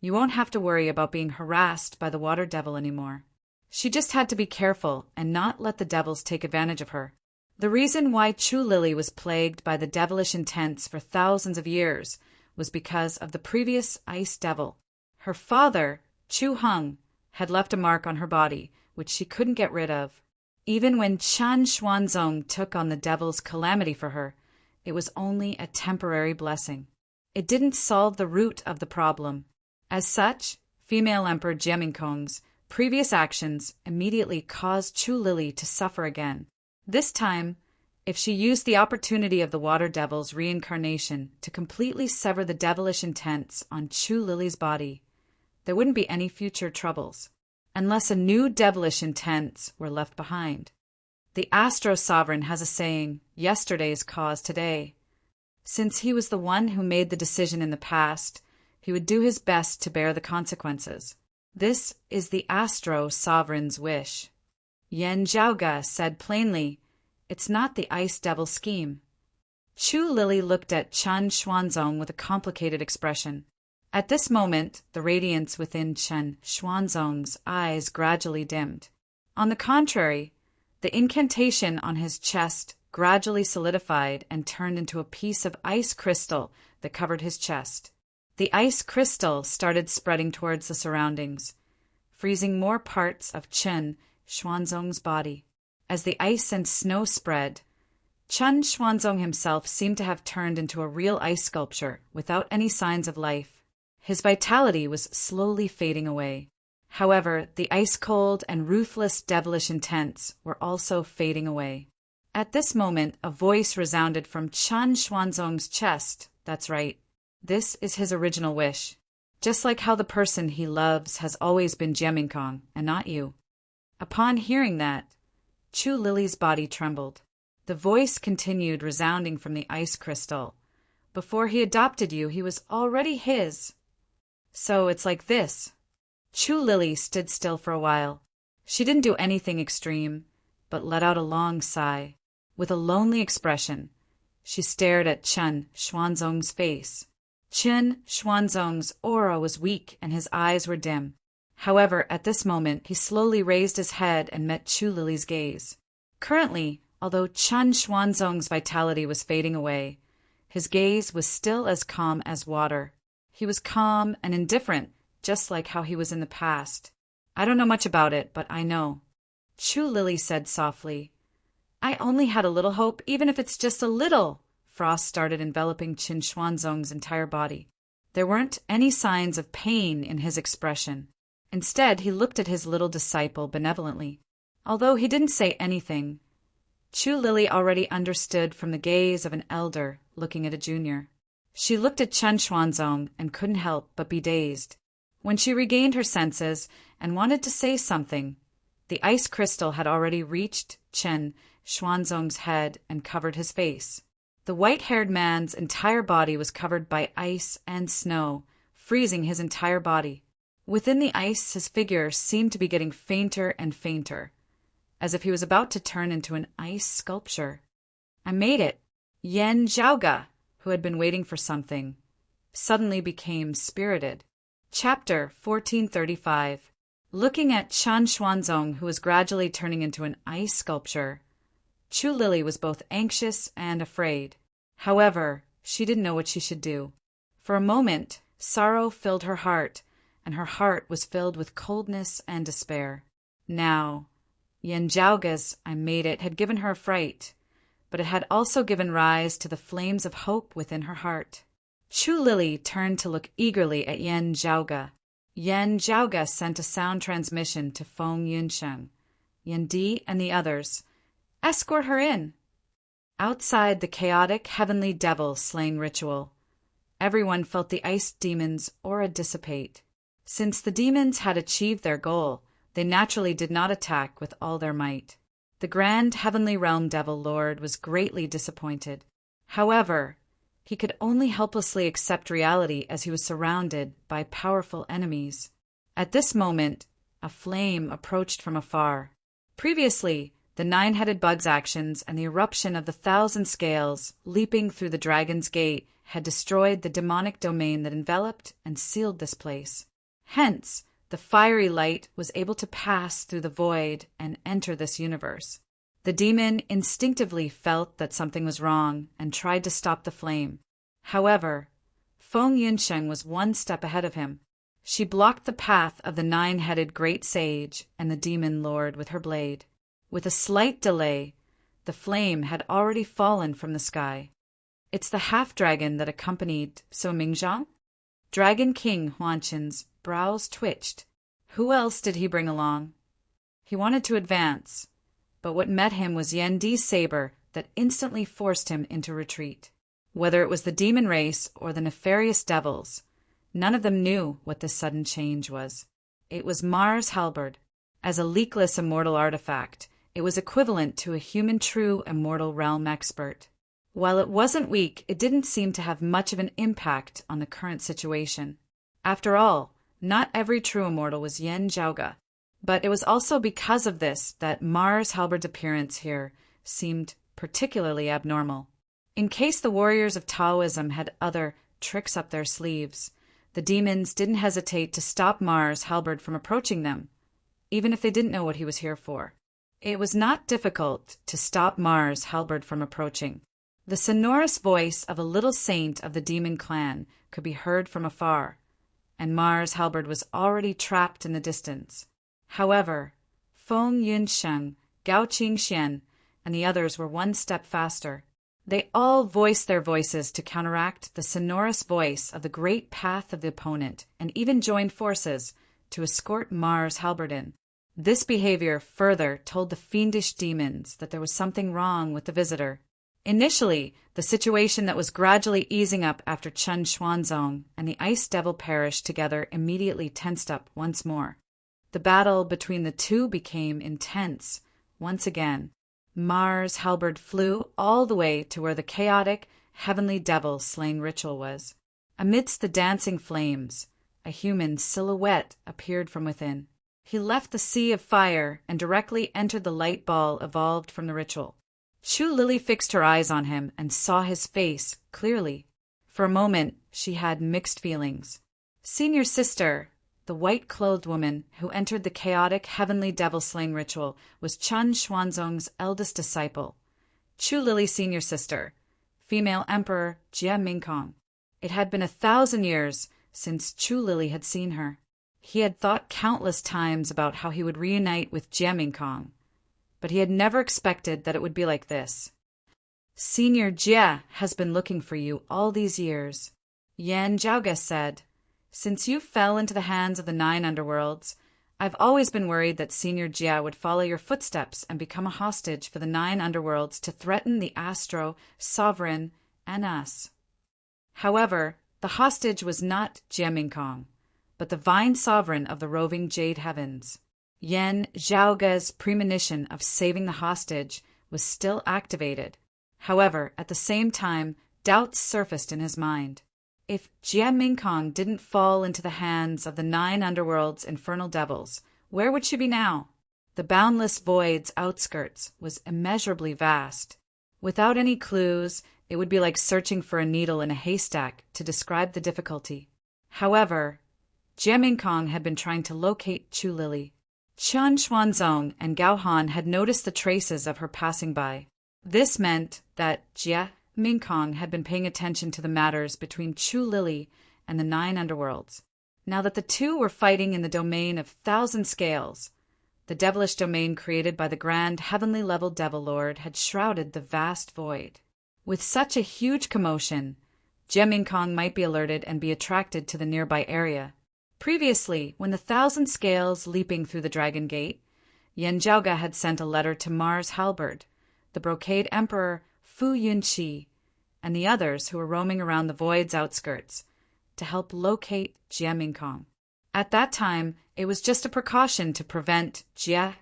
Speaker 1: you won't have to worry about being harassed by the Water Devil anymore. She just had to be careful and not let the devils take advantage of her. The reason why Chu Lily was plagued by the devilish intents for thousands of years was because of the previous Ice Devil. Her father, Chu Hung, had left a mark on her body, which she couldn't get rid of. Even when Chan Xuanzong took on the devil's calamity for her, it was only a temporary blessing. It didn't solve the root of the problem. As such, female Emperor Jiamingkong's previous actions immediately caused Chu Lily to suffer again. This time, if she used the opportunity of the Water Devil's reincarnation to completely sever the devilish intents on Chu Lily's body, there wouldn't be any future troubles, unless a new devilish intents were left behind. The Astro Sovereign has a saying, yesterday's cause today. Since he was the one who made the decision in the past, he would do his best to bear the consequences. This is the Astro Sovereign's wish. Yan Zhaoge said plainly, it's not the Ice Devil scheme. Chu Lily looked at Chen Xuanzong with a complicated expression. At this moment, the radiance within Chen Xuanzong's eyes gradually dimmed. On the contrary, the incantation on his chest gradually solidified and turned into a piece of ice crystal that covered his chest. The ice crystal started spreading towards the surroundings, freezing more parts of Chen Xuanzong's body. As the ice and snow spread, Chen Xuanzong himself seemed to have turned into a real ice sculpture without any signs of life. His vitality was slowly fading away. However, the ice-cold and ruthless devilish intents were also fading away. At this moment, a voice resounded from Chen Xuanzong's chest. That's right. This is his original wish. Just like how the person he loves has always been Jiamingkong, and not you. Upon hearing that, Chu Lily's body trembled. The voice continued resounding from the ice crystal. Before he adopted you, he was already his. So it's like this. Chu Lily stood still for a while. She didn't do anything extreme, but let out a long sigh. With a lonely expression, she stared at Chen Xuanzong's face. Chen Xuanzong's aura was weak and his eyes were dim. However, at this moment, he slowly raised his head and met Chu Lily's gaze. Currently, although Chen Xuanzong's vitality was fading away, his gaze was still as calm as water. He was calm and indifferent, just like how he was in the past. I don't know much about it, but I know. Chu Lily said softly, I only had a little hope, even if it's just a little. Frost started enveloping Chen Xuanzong's entire body. There weren't any signs of pain in his expression. Instead, he looked at his little disciple benevolently. Although he didn't say anything, Chu Lily already understood from the gaze of an elder looking at a junior. She looked at Chen Xuanzong and couldn't help but be dazed. When she regained her senses and wanted to say something, the ice crystal had already reached Chen Xuanzong's head and covered his face. The white-haired man's entire body was covered by ice and snow, freezing his entire body. Within the ice, his figure seemed to be getting fainter and fainter, as if he was about to turn into an ice sculpture. I made it. Yan Zhaoge, who had been waiting for something, suddenly became spirited. Chapter 1435. Looking at Chen Xuanzong, who was gradually turning into an ice sculpture, Chu Lily was both anxious and afraid. However, she didn't know what she should do. For a moment, sorrow filled her heart, and her heart was filled with coldness and despair. Now, Yan Zhaoge's I made it had given her a fright, but it had also given rise to the flames of hope within her heart. Chu Lili turned to look eagerly at Yan Zhaoge. Yan Zhaoge sent a sound transmission to Feng Yunsheng. Yan Di and the others, "Escort her in." Outside the chaotic heavenly devil slaying ritual, everyone felt the ice demon's aura dissipate. Since the demons had achieved their goal, they naturally did not attack with all their might. The grand heavenly realm devil lord was greatly disappointed. However, he could only helplessly accept reality as he was surrounded by powerful enemies. At this moment, a flame approached from afar. Previously, the nine-headed bug's actions and the eruption of the 1,000 scales leaping through the dragon's gate had destroyed the demonic domain that enveloped and sealed this place. Hence, the fiery light was able to pass through the void and enter this universe. The demon instinctively felt that something was wrong and tried to stop the flame. However, Feng Yunsheng was one step ahead of him. She blocked the path of the nine-headed great sage and the demon lord with her blade. With a slight delay, the flame had already fallen from the sky. "It's the half-dragon that accompanied So Mingzhang?" Dragon King Huanchen's brows twitched. Who else did he bring along? He wanted to advance, but what met him was Yan Di's saber that instantly forced him into retreat. Whether it was the demon race or the nefarious devils, none of them knew what this sudden change was. It was Mars' halberd. As a leakless immortal artifact, it was equivalent to a human true immortal realm expert. While it wasn't weak, it didn't seem to have much of an impact on the current situation. After all, not every true immortal was Yan Zhaoge. But it was also because of this that Mars' halberd's appearance here seemed particularly abnormal. In case the warriors of Taoism had other tricks up their sleeves, the demons didn't hesitate to stop Mars' halberd from approaching them, even if they didn't know what he was here for. It was not difficult to stop Mars' halberd from approaching. The sonorous voice of a little saint of the demon clan could be heard from afar, and Mars' halberd was already trapped in the distance. However, Feng Yunsheng, Gao Qingxian, and the others were one step faster. They all voiced their voices to counteract the sonorous voice of the great path of the opponent, and even joined forces to escort Mars' halberd in. This behavior further told the fiendish demons that there was something wrong with the visitor. Initially, the situation that was gradually easing up after Chen Xuanzong and the Ice Devil perished together immediately tensed up once more. The battle between the two became intense. Once again, Mars' halberd flew all the way to where the chaotic, heavenly devil slaying ritual was. Amidst the dancing flames, a human silhouette appeared from within. He left the sea of fire and directly entered the light ball evolved from the ritual. Chu Lili fixed her eyes on him and saw his face clearly. For a moment, she had mixed feelings. Senior sister, the white-clothed woman who entered the chaotic heavenly devil-slaying ritual, was Chen Xuanzong's eldest disciple. Chu Lili senior sister, female emperor Jie Mingkong. It had been 1,000 years since Chu Lili had seen her. He had thought countless times about how he would reunite with Jie Mingkong, but he had never expected that it would be like this. "Senior Jie has been looking for you all these years," Yan Zhaoge said. "Since you fell into the hands of the 9 underworlds, I've always been worried that Senior Jie would follow your footsteps and become a hostage for the 9 underworlds to threaten the Astro, Sovereign, and us." However, the hostage was not Jie Mingkong, but the Vine Sovereign of the roving Jade Heavens. Yan Zhaoge's premonition of saving the hostage was still activated. However, at the same time, doubts surfaced in his mind. If Jie Mingkong didn't fall into the hands of the 9 underworld's infernal devils, where would she be now? The boundless void's outskirts was immeasurably vast. Without any clues, it would be like searching for a needle in a haystack to describe the difficulty. However, Jie Mingkong had been trying to locate Chu Lili. Chen Xuanzong and Gao Han had noticed the traces of her passing by. This meant that Jie Mingkong had been paying attention to the matters between Chu Lili and the 9 underworlds. Now that the two were fighting in the domain of 1,000 scales, the devilish domain created by the grand heavenly level devil lord had shrouded the vast void. With such a huge commotion, Jie might be alerted and be attracted to the nearby area. Previously, when the 1,000 scales leaping through the Dragon Gate, Yan Zhaoga had sent a letter to Mars Halberd, the Brocade Emperor Fu Yunqi, and the others who were roaming around the void's outskirts, to help locate Jie. At that time, it was just a precaution to prevent Jie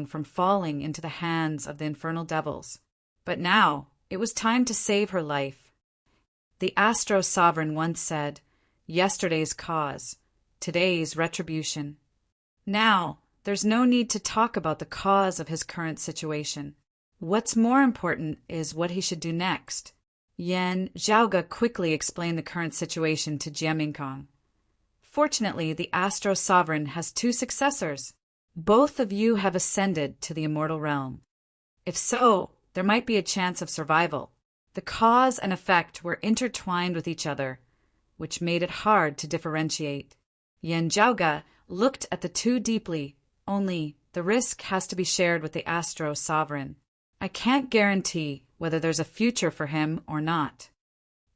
Speaker 1: from falling into the hands of the infernal devils. But now, it was time to save her life. The Astro Sovereign once said, "Yesterday's cause, today's retribution." Now, there's no need to talk about the cause of his current situation. What's more important is what he should do next. Yan Zhaoga quickly explained the current situation to Jie. Fortunately, the Astro Sovereign has 2 successors. Both of you have ascended to the immortal realm. If so, there might be a chance of survival. The cause and effect were intertwined with each other, which made it hard to differentiate. Yan Zhaoga looked at the 2 deeply, only the risk has to be shared with the Astro Sovereign. I can't guarantee whether there's a future for him or not.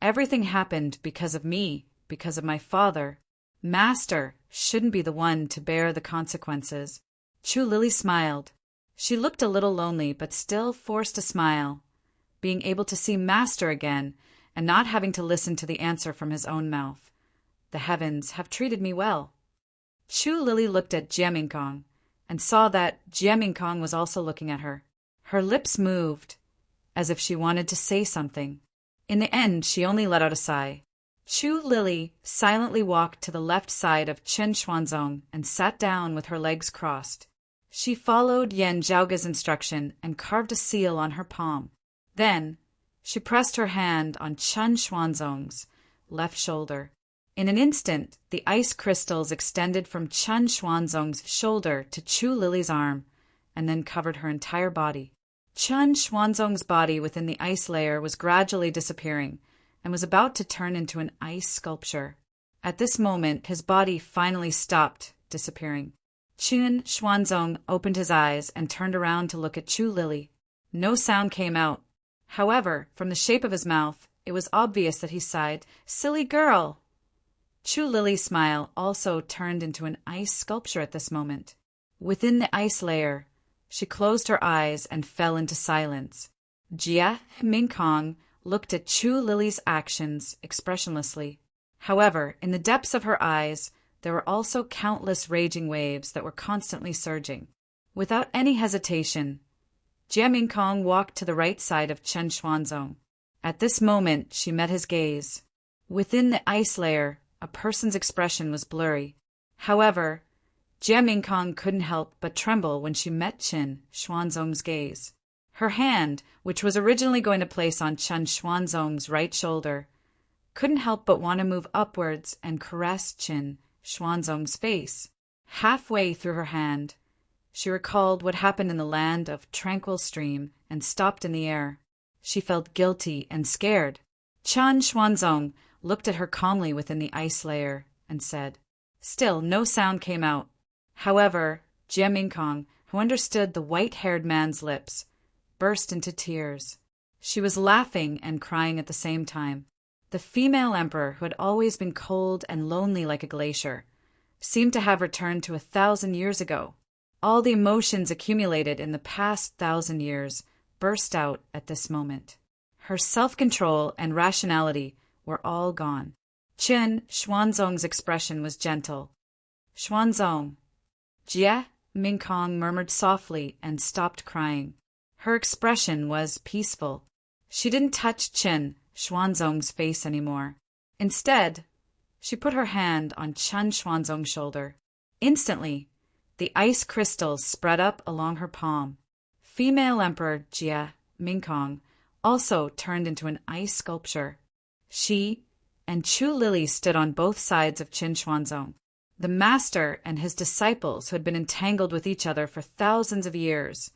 Speaker 1: Everything happened because of me, because of my father. Master shouldn't be the one to bear the consequences. Chu Lily smiled. She looked a little lonely, but still forced a smile. Being able to see Master again, and not having to listen to the answer from his own mouth. The heavens have treated me well. Chu Lily looked at Jie and saw that Jie was also looking at her. Her lips moved, as if she wanted to say something. In the end, she only let out a sigh. Chu Lily silently walked to the left side of Chen Xuanzong and sat down with her legs crossed. She followed Yan Zhaoga's instruction and carved a seal on her palm. Then, she pressed her hand on Chen Xuanzong's left shoulder. In an instant, the ice crystals extended from Chen Xuanzong's shoulder to Chu Lily's arm, and then covered her entire body. Chen Xuanzong's body within the ice layer was gradually disappearing, and was about to turn into an ice sculpture. At this moment, his body finally stopped disappearing. Chen Xuanzong opened his eyes and turned around to look at Chu Lily. No sound came out. However, from the shape of his mouth, it was obvious that he sighed, "Silly girl!" Chu Lily's smile also turned into an ice sculpture at this moment. Within the ice layer, she closed her eyes and fell into silence. Jie looked at Chu Lily's actions expressionlessly. However, in the depths of her eyes, there were also countless raging waves that were constantly surging. Without any hesitation, Jie walked to the right side of Chen Xuanzong. At this moment, she met his gaze. Within the ice layer, a person's expression was blurry. However, Jie couldn't help but tremble when she met Chen Xuanzong's gaze. Her hand, which was originally going to place on Chen Xuanzong's right shoulder, couldn't help but want to move upwards and caress Chen Xuanzong's face. Halfway through her hand, she recalled what happened in the land of Tranquil Stream and stopped in the air. She felt guilty and scared. Chen Xuanzong looked at her calmly within the ice layer and said. Still, no sound came out. However, Jie, who understood the white-haired man's lips, burst into tears. She was laughing and crying at the same time. The female emperor, who had always been cold and lonely like a glacier, seemed to have returned to 1,000 years ago. All the emotions accumulated in the past 1,000 years burst out at this moment. Her self-control and rationality were all gone. Chen Xuanzong's expression was gentle. Xuanzong. Jie murmured softly and stopped crying. Her expression was peaceful. She didn't touch Chen Xuanzong's face anymore. Instead, she put her hand on Chen Xuanzong's shoulder. Instantly, the ice crystals spread up along her palm. Female Emperor Jie also turned into an ice sculpture. She and Chu Lily stood on both sides of Chen Xuanzong. The master and his disciples, who had been entangled with each other for thousands of years,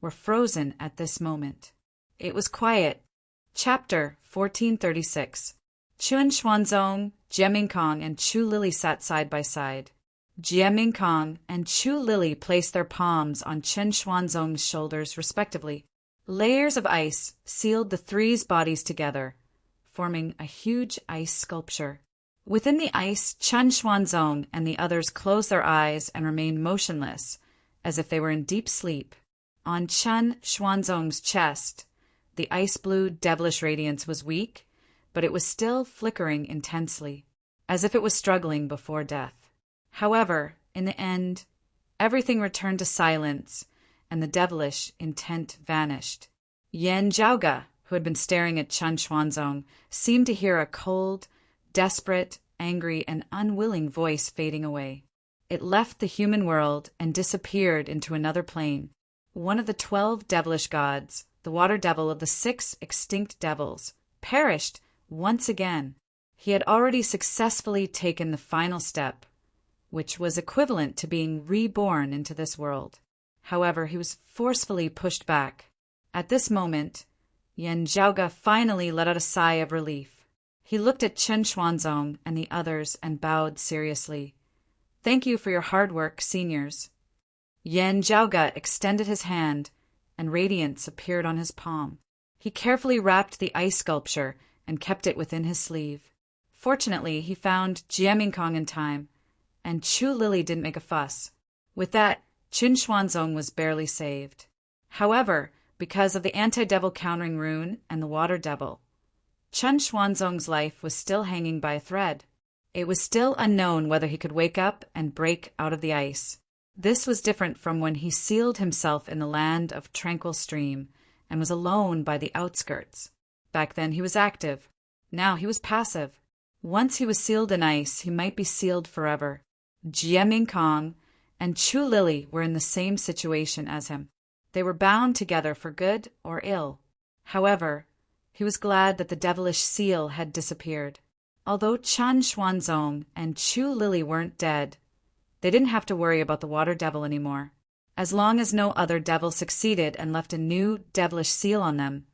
Speaker 1: were frozen at this moment. It was quiet. Chapter 1436. Chen Xuanzong, Jie and Chu Lily sat side by side. Jie and Chu Lily placed their palms on Chen Xuanzong's shoulders respectively. Layers of ice sealed the three's bodies together, forming a huge ice sculpture. Within the ice, Chen Xuanzong and the others closed their eyes and remained motionless, as if they were in deep sleep. On Chen Xuanzong's chest, the ice-blue devilish radiance was weak, but it was still flickering intensely, as if it was struggling before death. However, in the end, everything returned to silence, and the devilish intent vanished. Yan Zhaoge, who had been staring at Chen Xuanzong, seemed to hear a cold, desperate, angry, and unwilling voice fading away. It left the human world and disappeared into another plane. One of the 12 devilish gods, the water devil of the 6 extinct devils, perished once again. He had already successfully taken the final step, which was equivalent to being reborn into this world. However, he was forcefully pushed back. At this moment, Yan Zhaoge finally let out a sigh of relief. He looked at Chen Xuanzong and the others and bowed seriously. "Thank you for your hard work, seniors." Yan Zhaoge extended his hand, and radiance appeared on his palm. He carefully wrapped the ice sculpture and kept it within his sleeve. Fortunately, he found Jie Mingkong in time, and Chu Lily didn't make a fuss. With that, Chen Xuanzong was barely saved. However, because of the anti-devil countering rune and the water devil, Chen Xuanzong's life was still hanging by a thread. It was still unknown whether he could wake up and break out of the ice. This was different from when he sealed himself in the land of Tranquil Stream and was alone by the outskirts. Back then he was active. Now he was passive. Once he was sealed in ice, he might be sealed forever. Jie Mingkong and Chu Lily were in the same situation as him. They were bound together for good or ill. However, he was glad that the devilish seal had disappeared. Although Chen Xuanzong and Chu Lily weren't dead, they didn't have to worry about the water devil anymore. As long as no other devil succeeded and left a new devilish seal on them,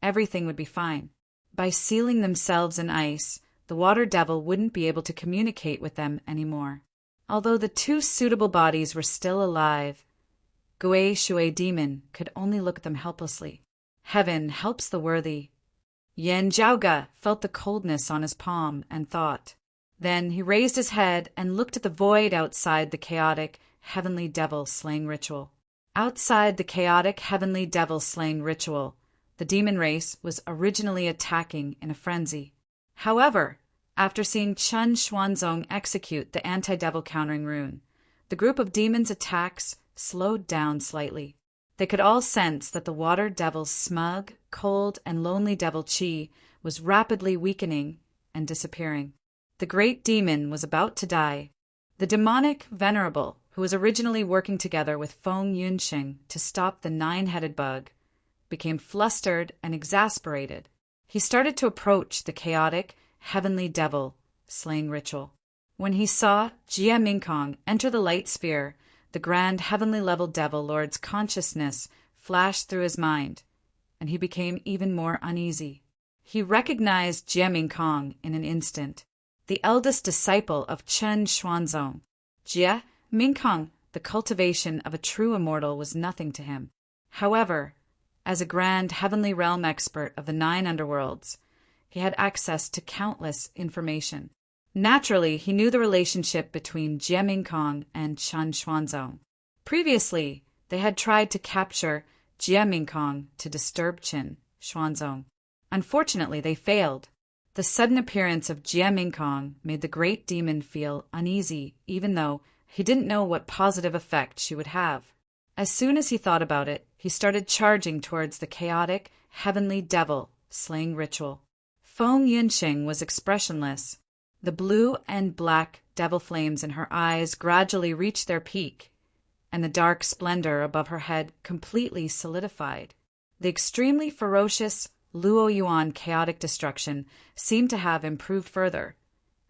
Speaker 1: everything would be fine. By sealing themselves in ice, the water devil wouldn't be able to communicate with them anymore. Although the 2 suitable bodies were still alive, Gui Shui Demon could only look at them helplessly. Heaven helps the worthy. Yan Zhaoge felt the coldness on his palm and thought. Then he raised his head and looked at the void outside the chaotic, heavenly devil-slaying ritual. Outside the chaotic, heavenly devil-slaying ritual, the demon race was originally attacking in a frenzy. However, after seeing Chen Xuanzong execute the anti-devil countering rune, the group of demons' attacks slowed down slightly. They could all sense that the water devil's smug, cold, and lonely devil chi was rapidly weakening and disappearing. The great demon was about to die. The demonic venerable, who was originally working together with Feng Yunxing to stop the 9-headed bug, became flustered and exasperated. He started to approach the chaotic, heavenly devil-slaying ritual. When he saw Jie Mingkong enter the light sphere, the grand heavenly level devil lord's consciousness flashed through his mind, and he became even more uneasy. He recognized Jie Mingkong in an instant, the eldest disciple of Chen Xuanzong. Jie Mingkong, the cultivation of a true immortal, was nothing to him. However, as a grand heavenly realm expert of the 9 underworlds, he had access to countless information. Naturally, he knew the relationship between Jie Mingkong and Chen Xuanzong. Previously, they had tried to capture Jie Mingkong to disturb Chen Xuanzong. Unfortunately, they failed. The sudden appearance of Jie Mingkong made the great demon feel uneasy, even though he didn't know what positive effect she would have. As soon as he thought about it, he started charging towards the chaotic, heavenly devil-slaying ritual. Feng Yunxing was expressionless. The blue and black devil flames in her eyes gradually reached their peak, and the dark splendor above her head completely solidified. The extremely ferocious Luo Yuan chaotic destruction seemed to have improved further,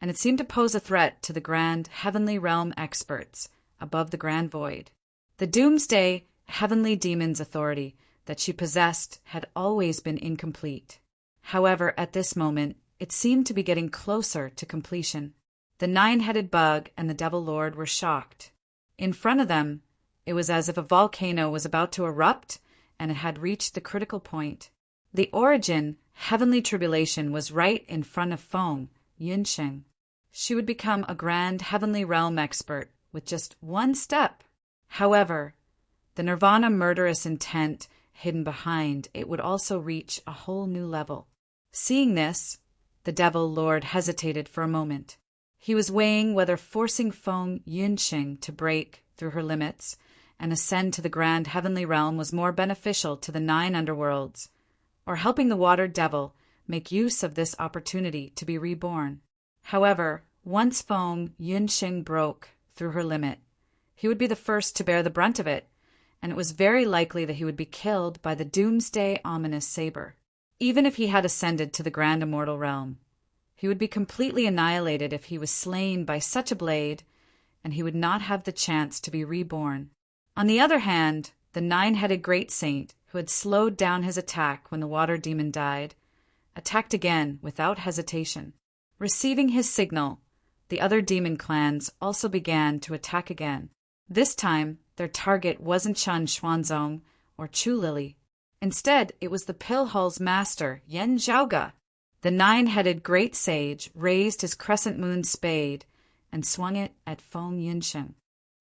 Speaker 1: and it seemed to pose a threat to the grand heavenly realm experts above the grand void. The doomsday heavenly demon's authority that she possessed had always been incomplete. However, at this moment, it seemed to be getting closer to completion. The 9-headed bug and the devil lord were shocked. In front of them, it was as if a volcano was about to erupt and it had reached the critical point. The origin heavenly tribulation was right in front of Feng Yunsheng. She would become a grand heavenly realm expert with just one step. However, the nirvana murderous intent hidden behind it would also reach a whole new level. Seeing this, the devil lord hesitated for a moment. He was weighing whether forcing Feng Yunsheng to break through her limits and ascend to the grand heavenly realm was more beneficial to the 9 underworlds, or helping the water devil make use of this opportunity to be reborn. However, once Feng Yunsheng broke through her limit, he would be the first to bear the brunt of it, and it was very likely that he would be killed by the doomsday ominous saber. Even if he had ascended to the grand immortal realm, he would be completely annihilated if he was slain by such a blade, and he would not have the chance to be reborn. On the other hand, the 9-headed great saint, who had slowed down his attack when the water demon died, attacked again without hesitation. Receiving his signal, the other demon clans also began to attack again. This time, their target wasn't Shan Xuanzong or Chu Lily. Instead, it was the pill hall's master, Yan Zhaoge. The 9-headed great sage raised his crescent moon spade and swung it at Feng Yunsheng.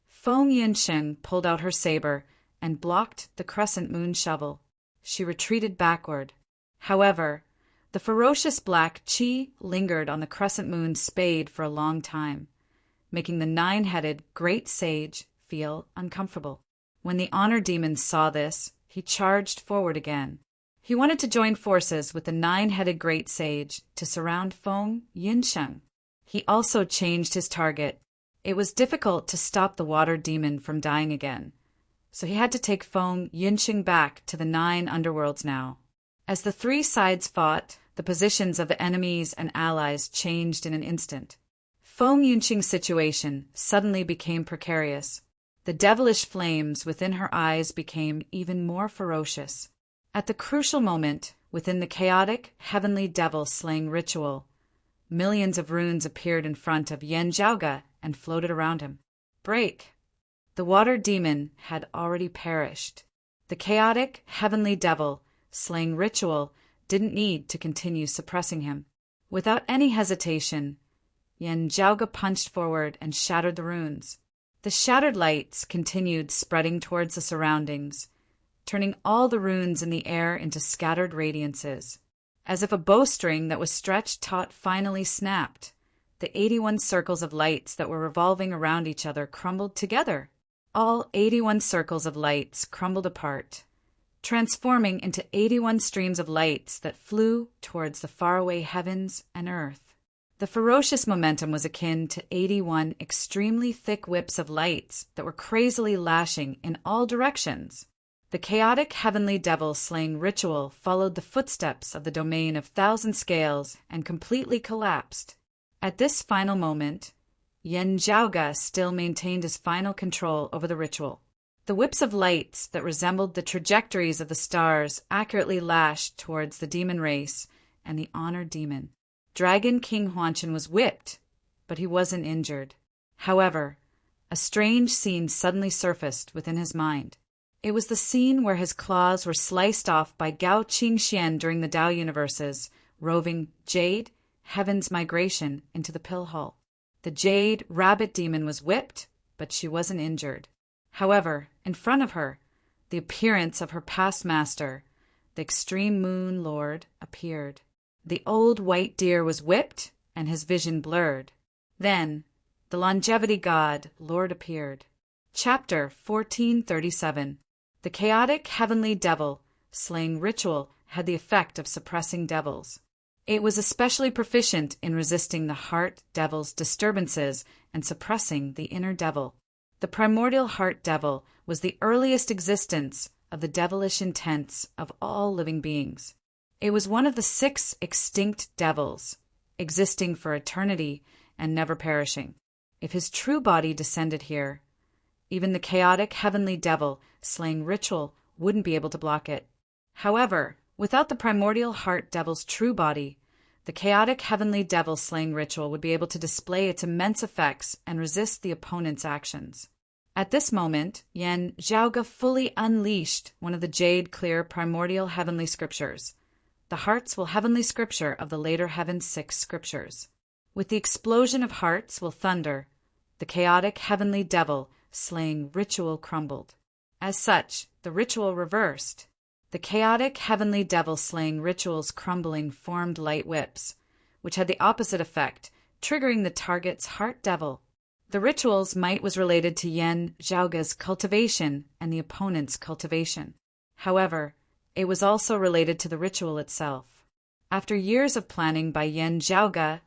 Speaker 1: Feng Yunsheng pulled out her saber and blocked the crescent moon shovel. She retreated backward. However, the ferocious black qi lingered on the crescent moon's spade for a long time, making the 9-headed great sage feel uncomfortable. When the honor demon saw this, he charged forward again. He wanted to join forces with the 9-headed great sage to surround Feng Yunsheng. He also changed his target. It was difficult to stop the water demon from dying again, so he had to take Feng Yunsheng back to the 9 underworlds now. As the 3 sides fought, the positions of the enemies and allies changed in an instant. Feng Yunsheng's situation suddenly became precarious. The devilish flames within her eyes became even more ferocious. At the crucial moment, within the chaotic, heavenly devil-slaying ritual, millions of runes appeared in front of Yan Zhaoge and floated around him. Break! The water demon had already perished. The chaotic, heavenly devil-slaying ritual didn't need to continue suppressing him. Without any hesitation, Yan Zhaoge punched forward and shattered the runes. The shattered lights continued spreading towards the surroundings, turning all the runes in the air into scattered radiances. As if a bowstring that was stretched taut finally snapped, the 81 circles of lights that were revolving around each other crumbled together. All 81 circles of lights crumbled apart, transforming into 81 streams of lights that flew towards the faraway heavens and earth. The ferocious momentum was akin to 81 extremely thick whips of lights that were crazily lashing in all directions. The chaotic heavenly devil-slaying ritual followed the footsteps of the domain of 1,000 scales and completely collapsed. At this final moment, Yan Zhaoge still maintained his final control over the ritual. The whips of lights that resembled the trajectories of the stars accurately lashed towards the demon race and the honor demon. Dragon King Huanshan was whipped, but he wasn't injured. However, a strange scene suddenly surfaced within his mind. It was the scene where his claws were sliced off by Gao Qingxian during the Tao universe's roving Jade, Heaven's migration into the Pill Hall. The Jade Rabbit Demon was whipped, but she wasn't injured. However, in front of her, the appearance of her past master, the Extreme Moon Lord, appeared. The old white deer was whipped, and his vision blurred. Then, the Longevity God, Lord, appeared. Chapter 1437. The chaotic heavenly devil-slaying ritual had the effect of suppressing devils. It was especially proficient in resisting the heart devil's disturbances and suppressing the inner devil. The primordial heart devil was the earliest existence of the devilish intents of all living beings. It was one of the 6 extinct devils, existing for eternity and never perishing. If his true body descended here, even the chaotic heavenly devil-slaying ritual wouldn't be able to block it. However, without the primordial heart devil's true body, the chaotic heavenly devil-slaying ritual would be able to display its immense effects and resist the opponent's actions. At this moment, Yan Zhaoge fully unleashed one of the jade-clear primordial heavenly scriptures, the hearts will heavenly scripture of the later heaven 6 scriptures. With the explosion of hearts will thunder, the chaotic heavenly devil slaying ritual crumbled. As such, the ritual reversed. The chaotic heavenly devil slaying rituals crumbling formed light whips, which had the opposite effect, triggering the target's heart devil. The ritual's might was related to Yen Zhaoge's cultivation and the opponent's cultivation. However, it was also related to the ritual itself. After years of planning by Yen Zhaoge,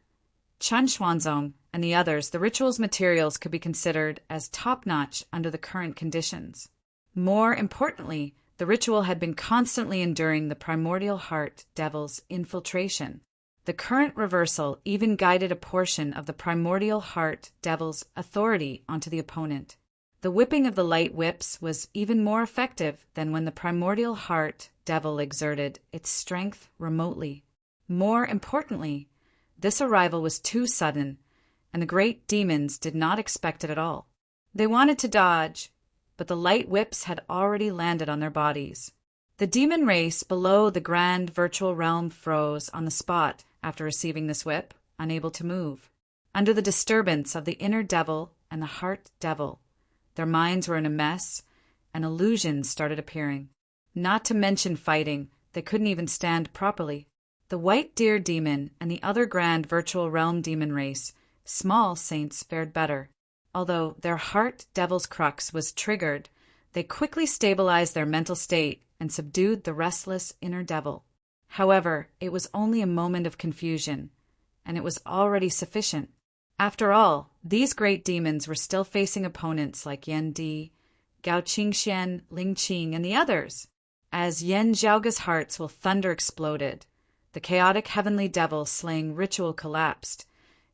Speaker 1: Chen Xuanzong, and the others, the ritual's materials could be considered as top-notch under the current conditions. More importantly, the ritual had been constantly enduring the primordial heart devil's infiltration. The current reversal even guided a portion of the primordial heart devil's authority onto the opponent. The whipping of the light whips was even more effective than when the primordial heart devil exerted its strength remotely. More importantly, this arrival was too sudden, and the great demons did not expect it at all. They wanted to dodge, but the light whips had already landed on their bodies. The demon race below the grand virtual realm froze on the spot after receiving this whip, unable to move. Under the disturbance of the inner devil and the heart devil, their minds were in a mess, and illusions started appearing. Not to mention fighting, they couldn't even stand properly. The white deer demon and the other grand virtual realm demon race, small saints, fared better. Although their heart devil's crux was triggered, they quickly stabilized their mental state and subdued the restless inner devil. However, it was only a moment of confusion, and it was already sufficient. After all, these great demons were still facing opponents like Yan Di, Gao Qingxian, Ling Qing, and the others. As Yen Zhaoge's hearts will thunder exploded, the chaotic heavenly devil slaying ritual collapsed.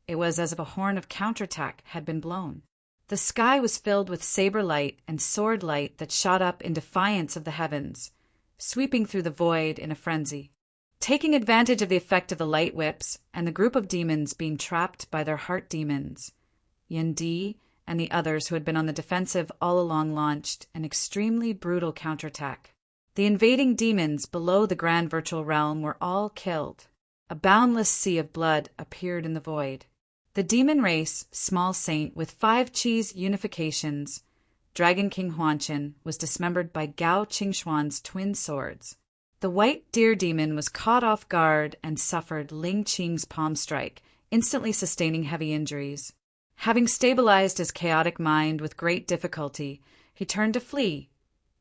Speaker 1: It was as if a horn of counterattack had been blown. The sky was filled with saber light and sword light that shot up in defiance of the heavens, sweeping through the void in a frenzy. Taking advantage of the effect of the light whips and the group of demons being trapped by their heart demons, Yen Di and the others who had been on the defensive all along launched an extremely brutal counterattack. The invading demons below the grand virtual realm were all killed. A boundless sea of blood appeared in the void. The demon race, small saint with 5 cheese unifications, Dragon King Huanchen, was dismembered by Gao Qingxuan's twin swords. The white deer demon was caught off guard and suffered Ling Qing's palm strike, instantly sustaining heavy injuries. Having stabilized his chaotic mind with great difficulty, he turned to flee,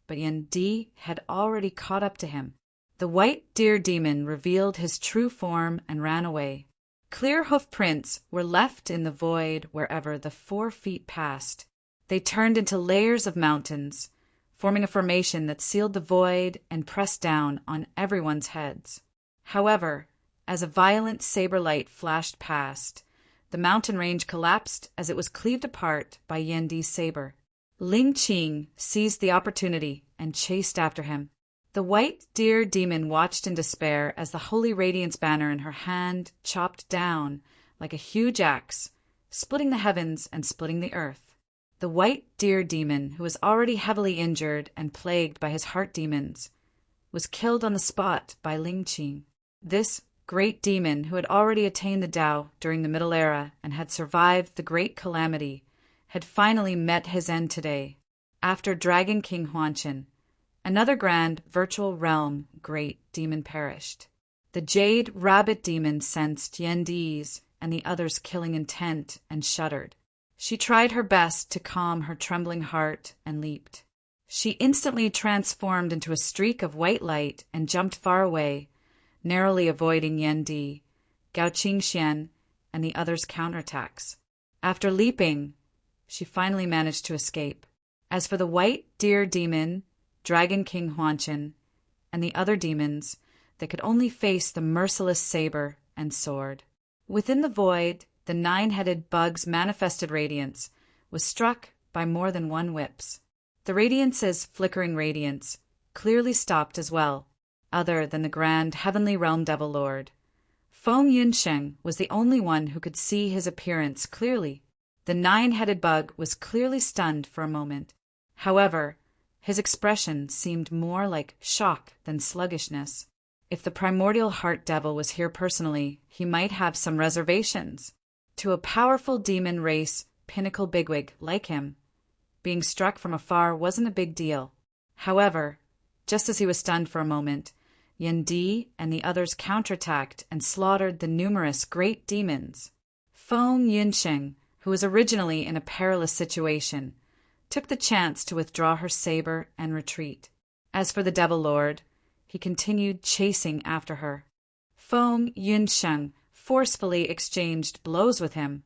Speaker 1: but Yan Di had already caught up to him. The white deer demon revealed his true form and ran away. Clear hoof prints were left in the void wherever the 4 feet passed. They turned into layers of mountains, forming a formation that sealed the void and pressed down on everyone's heads. However, as a violent saber light flashed past, the mountain range collapsed as it was cleaved apart by Yan Di's saber. Ling Qing seized the opportunity and chased after him. The white deer demon watched in despair as the Holy Radiance banner in her hand chopped down like a huge axe, splitting the heavens and splitting the earth. The white deer demon, who was already heavily injured and plagued by his heart demons, was killed on the spot by Ling Qing. This great demon, who had already attained the Tao during the Middle Era and had survived the Great Calamity, had finally met his end today. After Dragon King Huanchen, another grand virtual realm great demon perished. The jade rabbit demon sensed Yan Di's and the others' killing intent and shuddered. She tried her best to calm her trembling heart and leaped. She instantly transformed into a streak of white light and jumped far away, narrowly avoiding Yan Di, Gao Qingxian, and the others' counterattacks. After leaping, she finally managed to escape. As for the white deer demon, Dragon King Huanchen, and the other demons, they could only face the merciless saber and sword. Within the void, the 9-headed bug's manifested radiance was struck by more than 1 whips. The radiance's flickering radiance clearly stopped as well, other than the grand heavenly realm devil lord. Feng Yunsheng was the only one who could see his appearance clearly. The 9-headed bug was clearly stunned for a moment. However, his expression seemed more like shock than sluggishness. If the primordial heart devil was here personally, he might have some reservations. To a powerful demon race pinnacle bigwig like him, being struck from afar wasn't a big deal. However, just as he was stunned for a moment, Yendi and the others counterattacked and slaughtered the numerous great demons. Feng Yunsheng, who was originally in a perilous situation, took the chance to withdraw her saber and retreat. As for the Devil Lord, he continued chasing after her. Feng Yunsheng forcefully exchanged blows with him,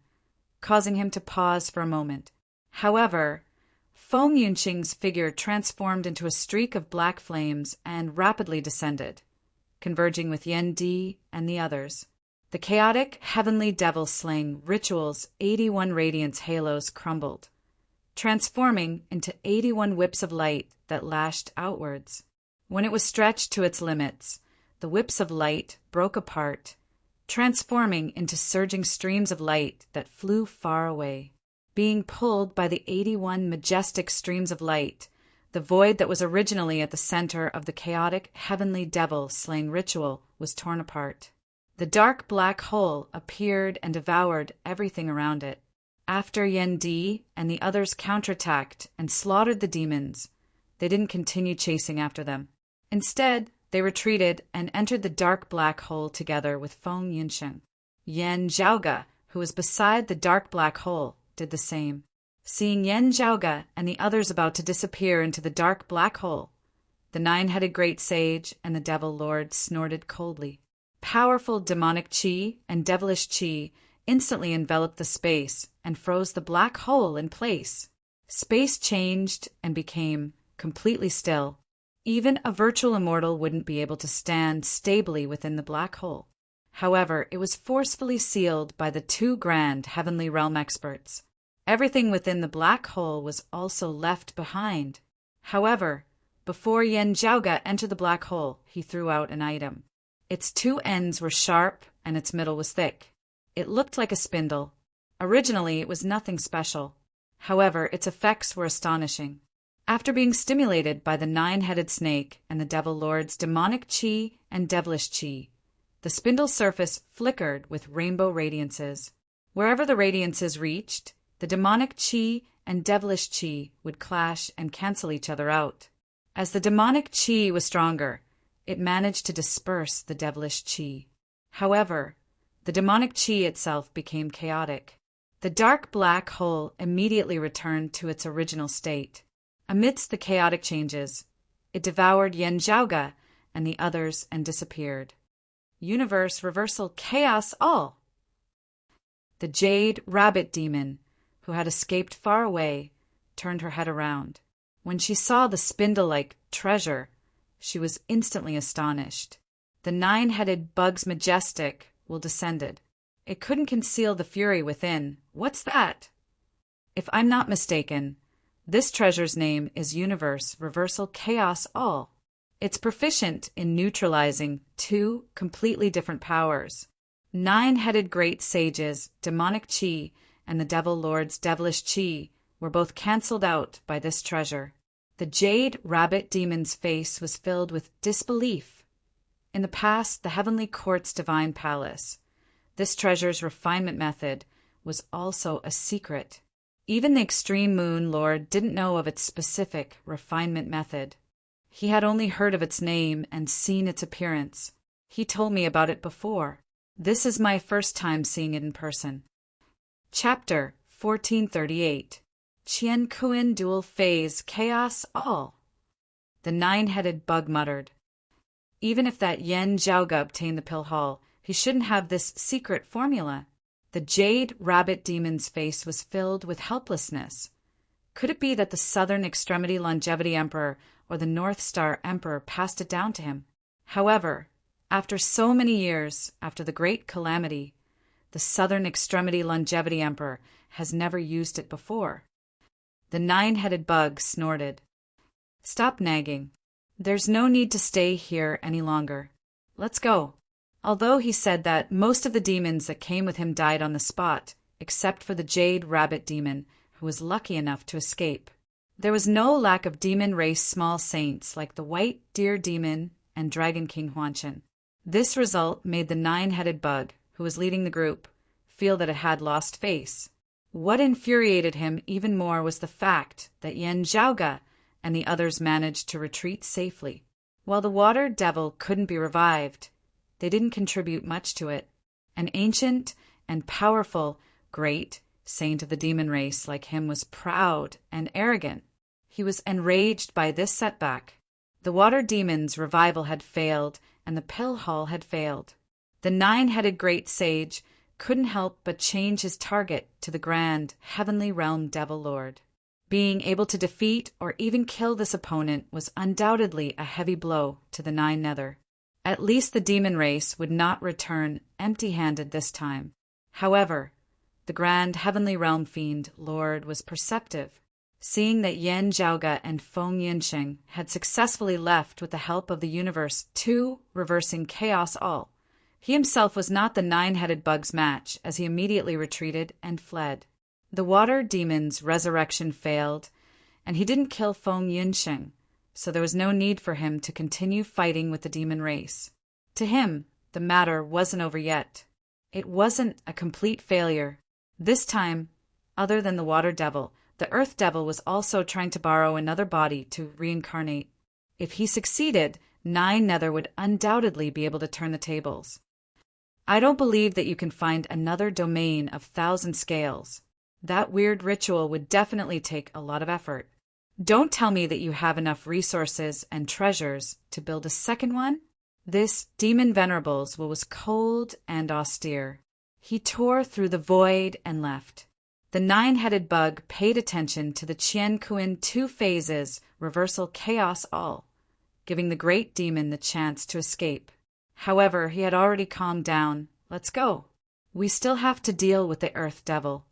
Speaker 1: causing him to pause for a moment. However, Feng Yunsheng's figure transformed into a streak of black flames and rapidly descended, converging with Yendi and the others. The chaotic heavenly devil-slaying ritual's 81 radiance halos crumbled, transforming into 81 whips of light that lashed outwards. When it was stretched to its limits, the whips of light broke apart, transforming into surging streams of light that flew far away. Being pulled by the 81 majestic streams of light, the void that was originally at the center of the chaotic heavenly devil-slaying ritual was torn apart. The dark black hole appeared and devoured everything around it. After Yendi and the others counterattacked and slaughtered the demons, they didn't continue chasing after them. Instead, they retreated and entered the dark black hole together with Feng Yunsheng. Yan Zhaoge, who was beside the dark black hole, did the same. Seeing Yan Zhaoge and the others about to disappear into the dark black hole, the nine-headed great sage and the Devil Lord snorted coldly. Powerful demonic chi and devilish chi instantly enveloped the space and froze the black hole in place. Space changed and became completely still. Even a virtual immortal wouldn't be able to stand stably within the black hole. However, it was forcefully sealed by the two grand heavenly realm experts. Everything within the black hole was also left behind. However, before Yan Zhaoge entered the black hole, he threw out an item. Its two ends were sharp and its middle was thick. It looked like a spindle. Originally, it was nothing special. However, its effects were astonishing. After being stimulated by the nine-headed snake and the Devil Lord's demonic chi and devilish chi, the spindle's surface flickered with rainbow radiances. Wherever the radiances reached, the demonic chi and devilish chi would clash and cancel each other out. As the demonic chi was stronger, it managed to disperse the devilish chi. However, the demonic chi itself became chaotic. The dark black hole immediately returned to its original state. Amidst the chaotic changes, it devoured Yan Zhaoge and the others and disappeared. Universe reversal chaos all! The jade rabbit demon, who had escaped far away, turned her head around. When she saw the spindle-like treasure, she was instantly astonished. The nine-headed bug's majestic will descended. It couldn't conceal the fury within. What's that? If I'm not mistaken, this treasure's name is Universe Reversal Chaos All. It's proficient in neutralizing two completely different powers. Nine-headed great sages, demonic chi, and the Devil Lord's devilish chi were both cancelled out by this treasure. The jade rabbit demon's face was filled with disbelief. In the past, the Heavenly Court's divine palace, this treasure's refinement method was also a secret. Even the Extreme Moon Lord didn't know of its specific refinement method. He had only heard of its name and seen its appearance. He told me about it before. This is my first time seeing it in person. Chapter 1438. Qian Kuan Dual Phase Chaos All. The nine-headed bug muttered. Even if that Yan Zhaoge obtained the pill haul, he shouldn't have this secret formula. The jade rabbit demon's face was filled with helplessness. Could it be that the Southern Extremity Longevity Emperor or the North Star Emperor passed it down to him? However, after so many years after the Great Calamity, the Southern Extremity Longevity Emperor has never used it before. The nine-headed bug snorted. Stop nagging. There's no need to stay here any longer. Let's go. Although he said that most of the demons that came with him died on the spot, except for the jade rabbit demon, who was lucky enough to escape. There was no lack of demon race small saints like the white deer demon and Dragon King Huanshan. This result made the nine-headed bug, who was leading the group, feel that it had lost face. What infuriated him even more was the fact that Yen Zhaoge and the others managed to retreat safely. While the water devil couldn't be revived, they didn't contribute much to it. An ancient and powerful, great saint of the demon race like him was proud and arrogant. He was enraged by this setback. The water demon's revival had failed, and the pill hall had failed. The nine-headed great sage couldn't help but change his target to the grand, heavenly realm devil lord. Being able to defeat or even kill this opponent was undoubtedly a heavy blow to the Nine Nether. At least the demon race would not return empty-handed this time. However, the grand heavenly realm fiend lord was perceptive. Seeing that Yen Zhaoge and Feng Yinsheng had successfully left with the help of the universe 2, reversing chaos all, he himself was not the nine-headed bug's match, as he immediately retreated and fled. The water demon's resurrection failed, and he didn't kill Feng Yinsheng, so there was no need for him to continue fighting with the demon race. To him, the matter wasn't over yet. It wasn't a complete failure. This time, other than the water devil, the earth devil was also trying to borrow another body to reincarnate. If he succeeded, Nine Nether would undoubtedly be able to turn the tables. I don't believe that you can find another domain of 1,000 scales. That weird ritual would definitely take a lot of effort. Don't tell me that you have enough resources and treasures to build a second one. This demon venerables was cold and austere. He tore through the void and left. The nine-headed bug paid attention to the Qian Kuan 2 phases reversal chaos all, giving the great demon the chance to escape. However, he had already calmed down. Let's go. We still have to deal with the earth devil.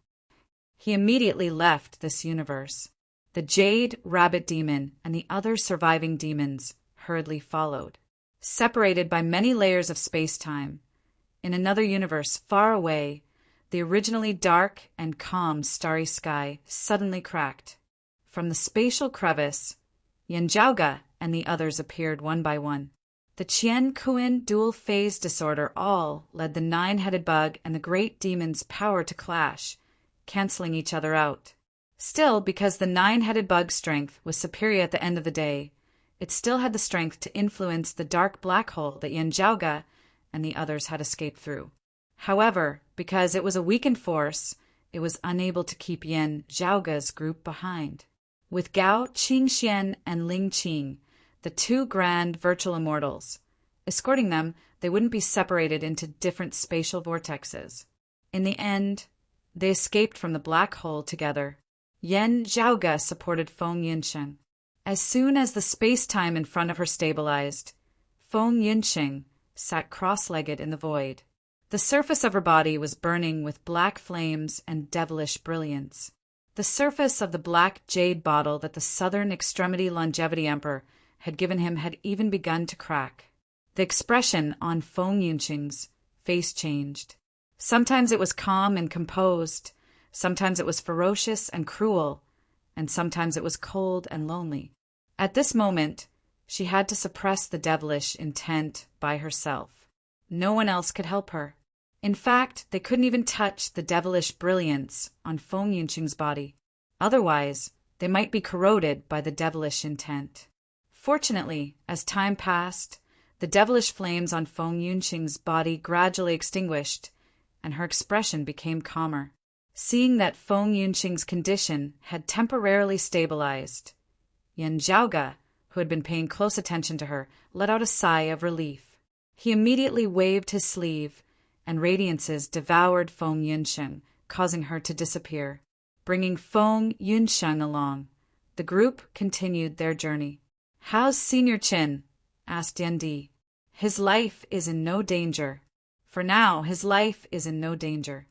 Speaker 1: He immediately left this universe. The jade rabbit demon and the other surviving demons hurriedly followed. Separated by many layers of space-time, in another universe far away, the originally dark and calm starry sky suddenly cracked. From the spatial crevice, Yen Zhaoge and the others appeared one by one. The Qian Kuan dual-phase disorder all led the nine-headed bug and the great demon's power to clash, canceling each other out. Still, because the nine-headed bug's strength was superior at the end of the day, it still had the strength to influence the dark black hole that Yen Zhaoge and the others had escaped through. However, because it was a weakened force, it was unable to keep Yen Zhaoge's group behind. With Gao Qingxian and Ling Qing, the 2 grand virtual immortals, escorting them, they wouldn't be separated into different spatial vortexes. In the end, they escaped from the black hole together. Yen Zhaoge supported Feng Yinsheng. As soon as the space-time in front of her stabilized, Feng Yinsheng sat cross-legged in the void. The surface of her body was burning with black flames and devilish brilliance. The surface of the black jade bottle that the Southern Extremity Longevity Emperor had given him had even begun to crack. The expression on Feng Yinsheng's face changed. Sometimes it was calm and composed, sometimes it was ferocious and cruel, and sometimes it was cold and lonely. At this moment, she had to suppress the devilish intent by herself. No one else could help her. In fact, they couldn't even touch the devilish brilliance on Feng Yinsheng's body. Otherwise, they might be corroded by the devilish intent. Fortunately, as time passed, the devilish flames on Feng Yinsheng's body gradually extinguished, and her expression became calmer. Seeing that Feng Yinsheng's condition had temporarily stabilized, Yen Zhaoge, who had been paying close attention to her, let out a sigh of relief. He immediately waved his sleeve, and radiances devoured Feng Yinsheng, causing her to disappear. Bringing Feng Yinsheng along, the group continued their journey. "How's Senior Qin?" asked Yen Di. "His life is in no danger. For now, his life is in no danger,"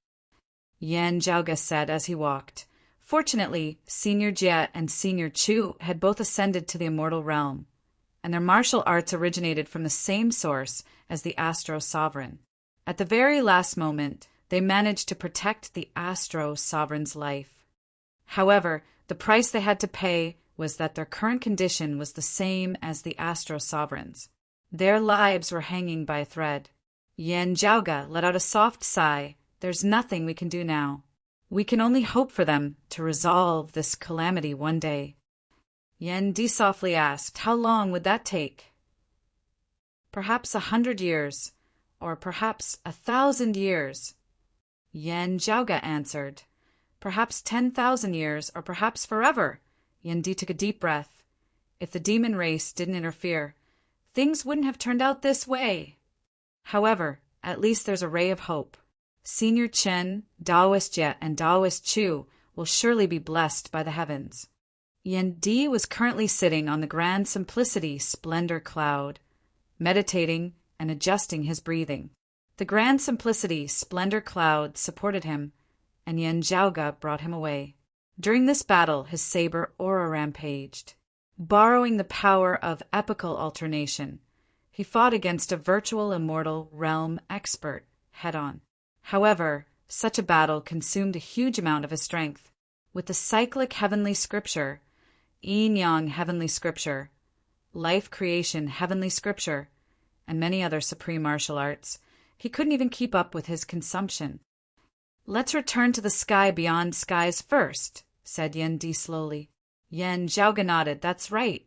Speaker 1: Yen Zhaoge said as he walked. Fortunately, Senior Jie and Senior Chu had both ascended to the immortal realm, and their martial arts originated from the same source as the Astro Sovereign. At the very last moment, they managed to protect the Astro Sovereign's life. However, the price they had to pay was that their current condition was the same as the Astro Sovereign's. Their lives were hanging by a thread. Yen Jiaoge let out a soft sigh. There's nothing we can do now. We can only hope for them to resolve this calamity one day. Yen Di softly asked, how long would that take? Perhaps 100 years, or perhaps 1,000 years. Yen Jiaoge answered, perhaps 10,000 years, or perhaps forever. Yen Di took a deep breath. If the demon race didn't interfere, things wouldn't have turned out this way. However, at least there's a ray of hope. Senior Chen, Daoist Jie, and Daoist Chu will surely be blessed by the heavens. Yen Di was currently sitting on the Grand Simplicity Splendor Cloud, meditating and adjusting his breathing. The Grand Simplicity Splendor Cloud supported him, and Yen Jiaoge brought him away. During this battle, his saber aura rampaged. Borrowing the power of epical alternation, he fought against a virtual immortal realm expert head-on. However, such a battle consumed a huge amount of his strength. With the cyclic heavenly scripture, yin-yang heavenly scripture, life creation heavenly scripture, and many other supreme martial arts, he couldn't even keep up with his consumption. Let's return to the sky beyond skies first, said Yen Di slowly. Yen Jiaoge nodded. That's right.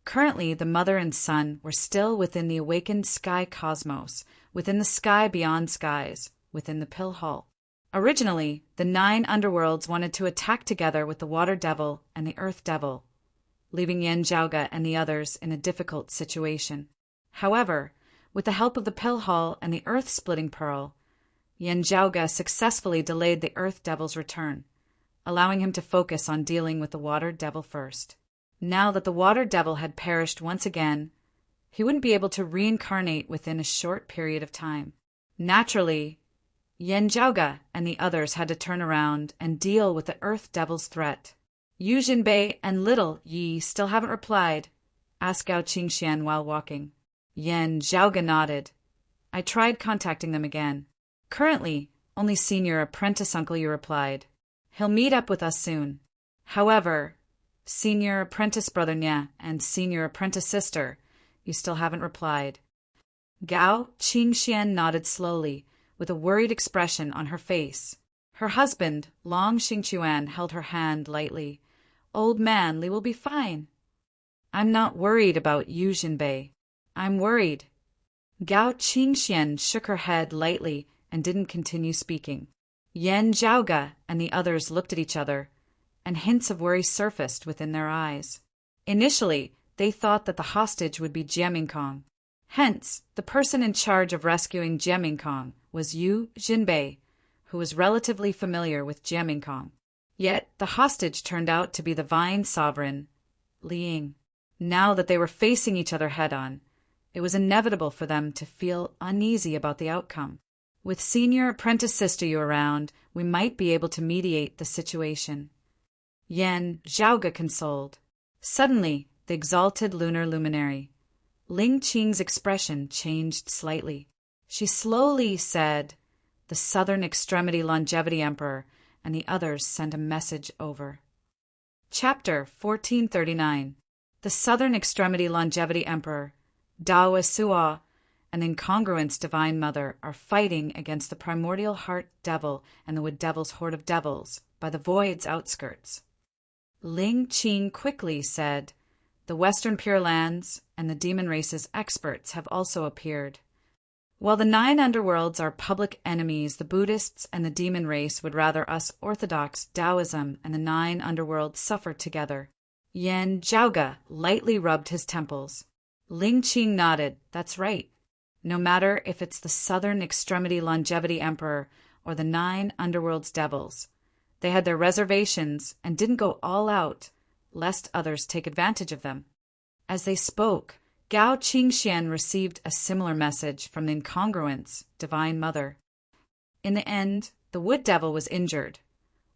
Speaker 1: Currently, the mother and son were still within the awakened sky cosmos, within the sky beyond skies, within the pill hall. Originally, the 9 underworlds wanted to attack together with the water devil and the earth devil, leaving Yen Jiaoge and the others in a difficult situation. However, with the help of the pill hall and the earth-splitting pearl, Yen Jiaoge successfully delayed the earth devil's return, allowing him to focus on dealing with the water devil first. Now that the water devil had perished once again, he wouldn't be able to reincarnate within a short period of time. Naturally, Yen Jiaoge and the others had to turn around and deal with the earth devil's threat. Yu Jinbei and little Yi still haven't replied, asked Gao Qingxian while walking. Yen Jiaoge nodded. I tried contacting them again. Currently, only Senior Apprentice Uncle Yu replied. He'll meet up with us soon. However, Senior Apprentice Brother Nya and Senior Apprentice Sister, you still haven't replied. Gao Qingxian nodded slowly, with a worried expression on her face. Her husband, Long Xingchuan, held her hand lightly. Old man, Li will be fine. I'm not worried about Yu Jinbei. I'm worried. Gao Qingxian shook her head lightly and didn't continue speaking. Yen Jiaoge and the others looked at each other, and hints of worry surfaced within their eyes. Initially, they thought that the hostage would be Jiamingkong. Hence, the person in charge of rescuing Jiamingkong was Yu Jinbei, who was relatively familiar with Jiamingkong. Yet, the hostage turned out to be the Vine Sovereign, Li Ying. Now that they were facing each other head-on, it was inevitable for them to feel uneasy about the outcome. With Senior Apprentice Sister Yu around, we might be able to mediate the situation. Yen Jiaoge consoled. Suddenly, the exalted lunar luminary, Ling Qing's expression changed slightly. She slowly said, the Southern Extremity Longevity Emperor and the others sent a message over. Chapter 1439. The Southern Extremity Longevity Emperor, Dao Suo, and Incongruence Divine Mother are fighting against the Primordial Heart Devil and the Wood Devil's Horde of Devils by the Void's outskirts. Ling Qing quickly said, the Western Pure Lands and the Demon Race's experts have also appeared. While the 9 underworlds are public enemies, the Buddhists and the Demon Race would rather us Orthodox Taoism and the 9 underworlds suffer together. Yen Jiaoge lightly rubbed his temples. Ling Qing nodded. That's right. No matter if it's the Southern Extremity Longevity Emperor or the 9 underworlds devils, they had their reservations and didn't go all out, lest others take advantage of them. As they spoke, Gao Qingxian received a similar message from the Incongruence Divine Mother. In the end, the Wood Devil was injured,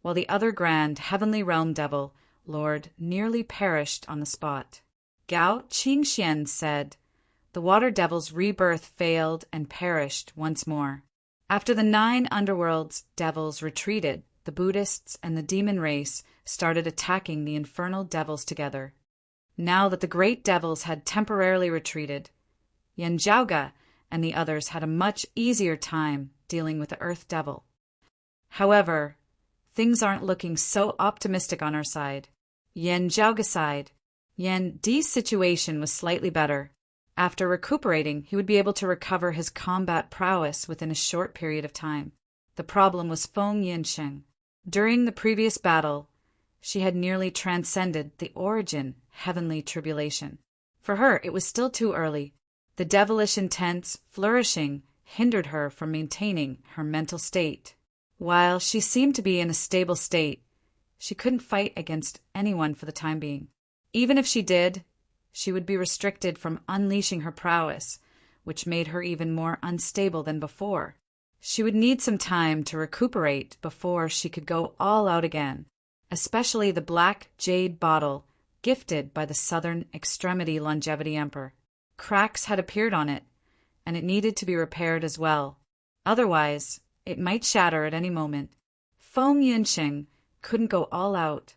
Speaker 1: while the other grand Heavenly Realm Devil, Lord, nearly perished on the spot. Gao Qingxian said, the Water Devil's rebirth failed and perished once more. After the 9 underworlds devils retreated, the Buddhists and the Demon Race started attacking the infernal devils together. Now that the great devils had temporarily retreated, Yen Zhaoga and the others had a much easier time dealing with the Earth Devil. However, things aren't looking so optimistic on our side. Yen Zhaoga sighed. Yen Di's situation was slightly better. After recuperating, he would be able to recover his combat prowess within a short period of time. The problem was Feng Yinsheng. During the previous battle, she had nearly transcended the origin heavenly tribulation. For her, it was still too early. The devilish intents flourishing hindered her from maintaining her mental state. While she seemed to be in a stable state, she couldn't fight against anyone for the time being. Even if she did, she would be restricted from unleashing her prowess, which made her even more unstable than before. She would need some time to recuperate before she could go all out again, especially the black jade bottle gifted by the Southern Extremity Longevity Emperor. Cracks had appeared on it, and it needed to be repaired as well. Otherwise, it might shatter at any moment. Feng Yinsheng couldn't go all out,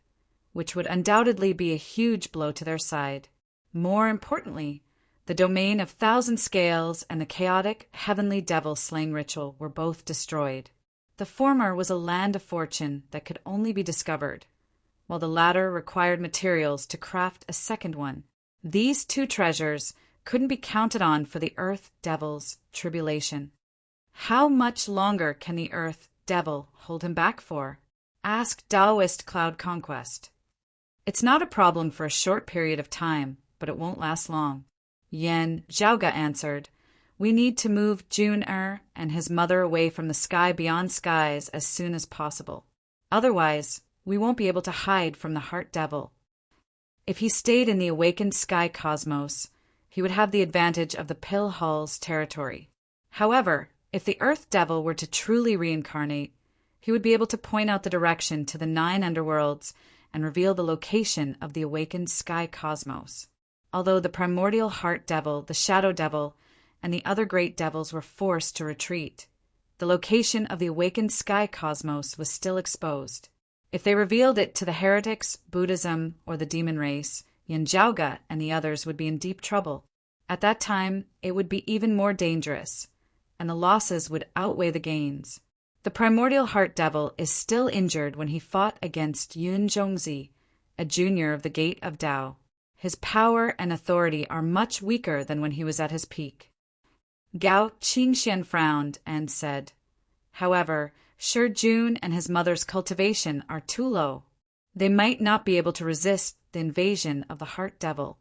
Speaker 1: which would undoubtedly be a huge blow to their side. More importantly, the domain of Thousand Scales and the chaotic heavenly devil slaying ritual were both destroyed. The former was a land of fortune that could only be discovered, while the latter required materials to craft a second one. These two treasures couldn't be counted on for the Earth Devil's tribulation. How much longer can the Earth Devil hold him back for? Asked Taoist Cloud Conquest. It's not a problem for a short period of time, but it won't last long. Yen Zhaoga answered, we need to move Jun-Er and his mother away from the sky beyond skies as soon as possible. Otherwise, we won't be able to hide from the Heart Devil. If he stayed in the awakened sky cosmos, he would have the advantage of the Pill Hall's territory. However, if the Earth Devil were to truly reincarnate, he would be able to point out the direction to the 9 underworlds and reveal the location of the awakened sky cosmos. Although the primordial Heart Devil, the Shadow Devil, and the other great devils were forced to retreat, the location of the awakened sky cosmos was still exposed. If they revealed it to the heretics, Buddhism, or the demon race, Yen Zhaoga and the others would be in deep trouble. At that time, it would be even more dangerous, and the losses would outweigh the gains. The primordial Heart Devil is still injured when he fought against Yun Zhongzi, a junior of the Gate of Tao. His power and authority are much weaker than when he was at his peak. Gao Qingxian frowned and said, however, Shi Jun and his mother's cultivation are too low. They might not be able to resist the invasion of the Heart Devil.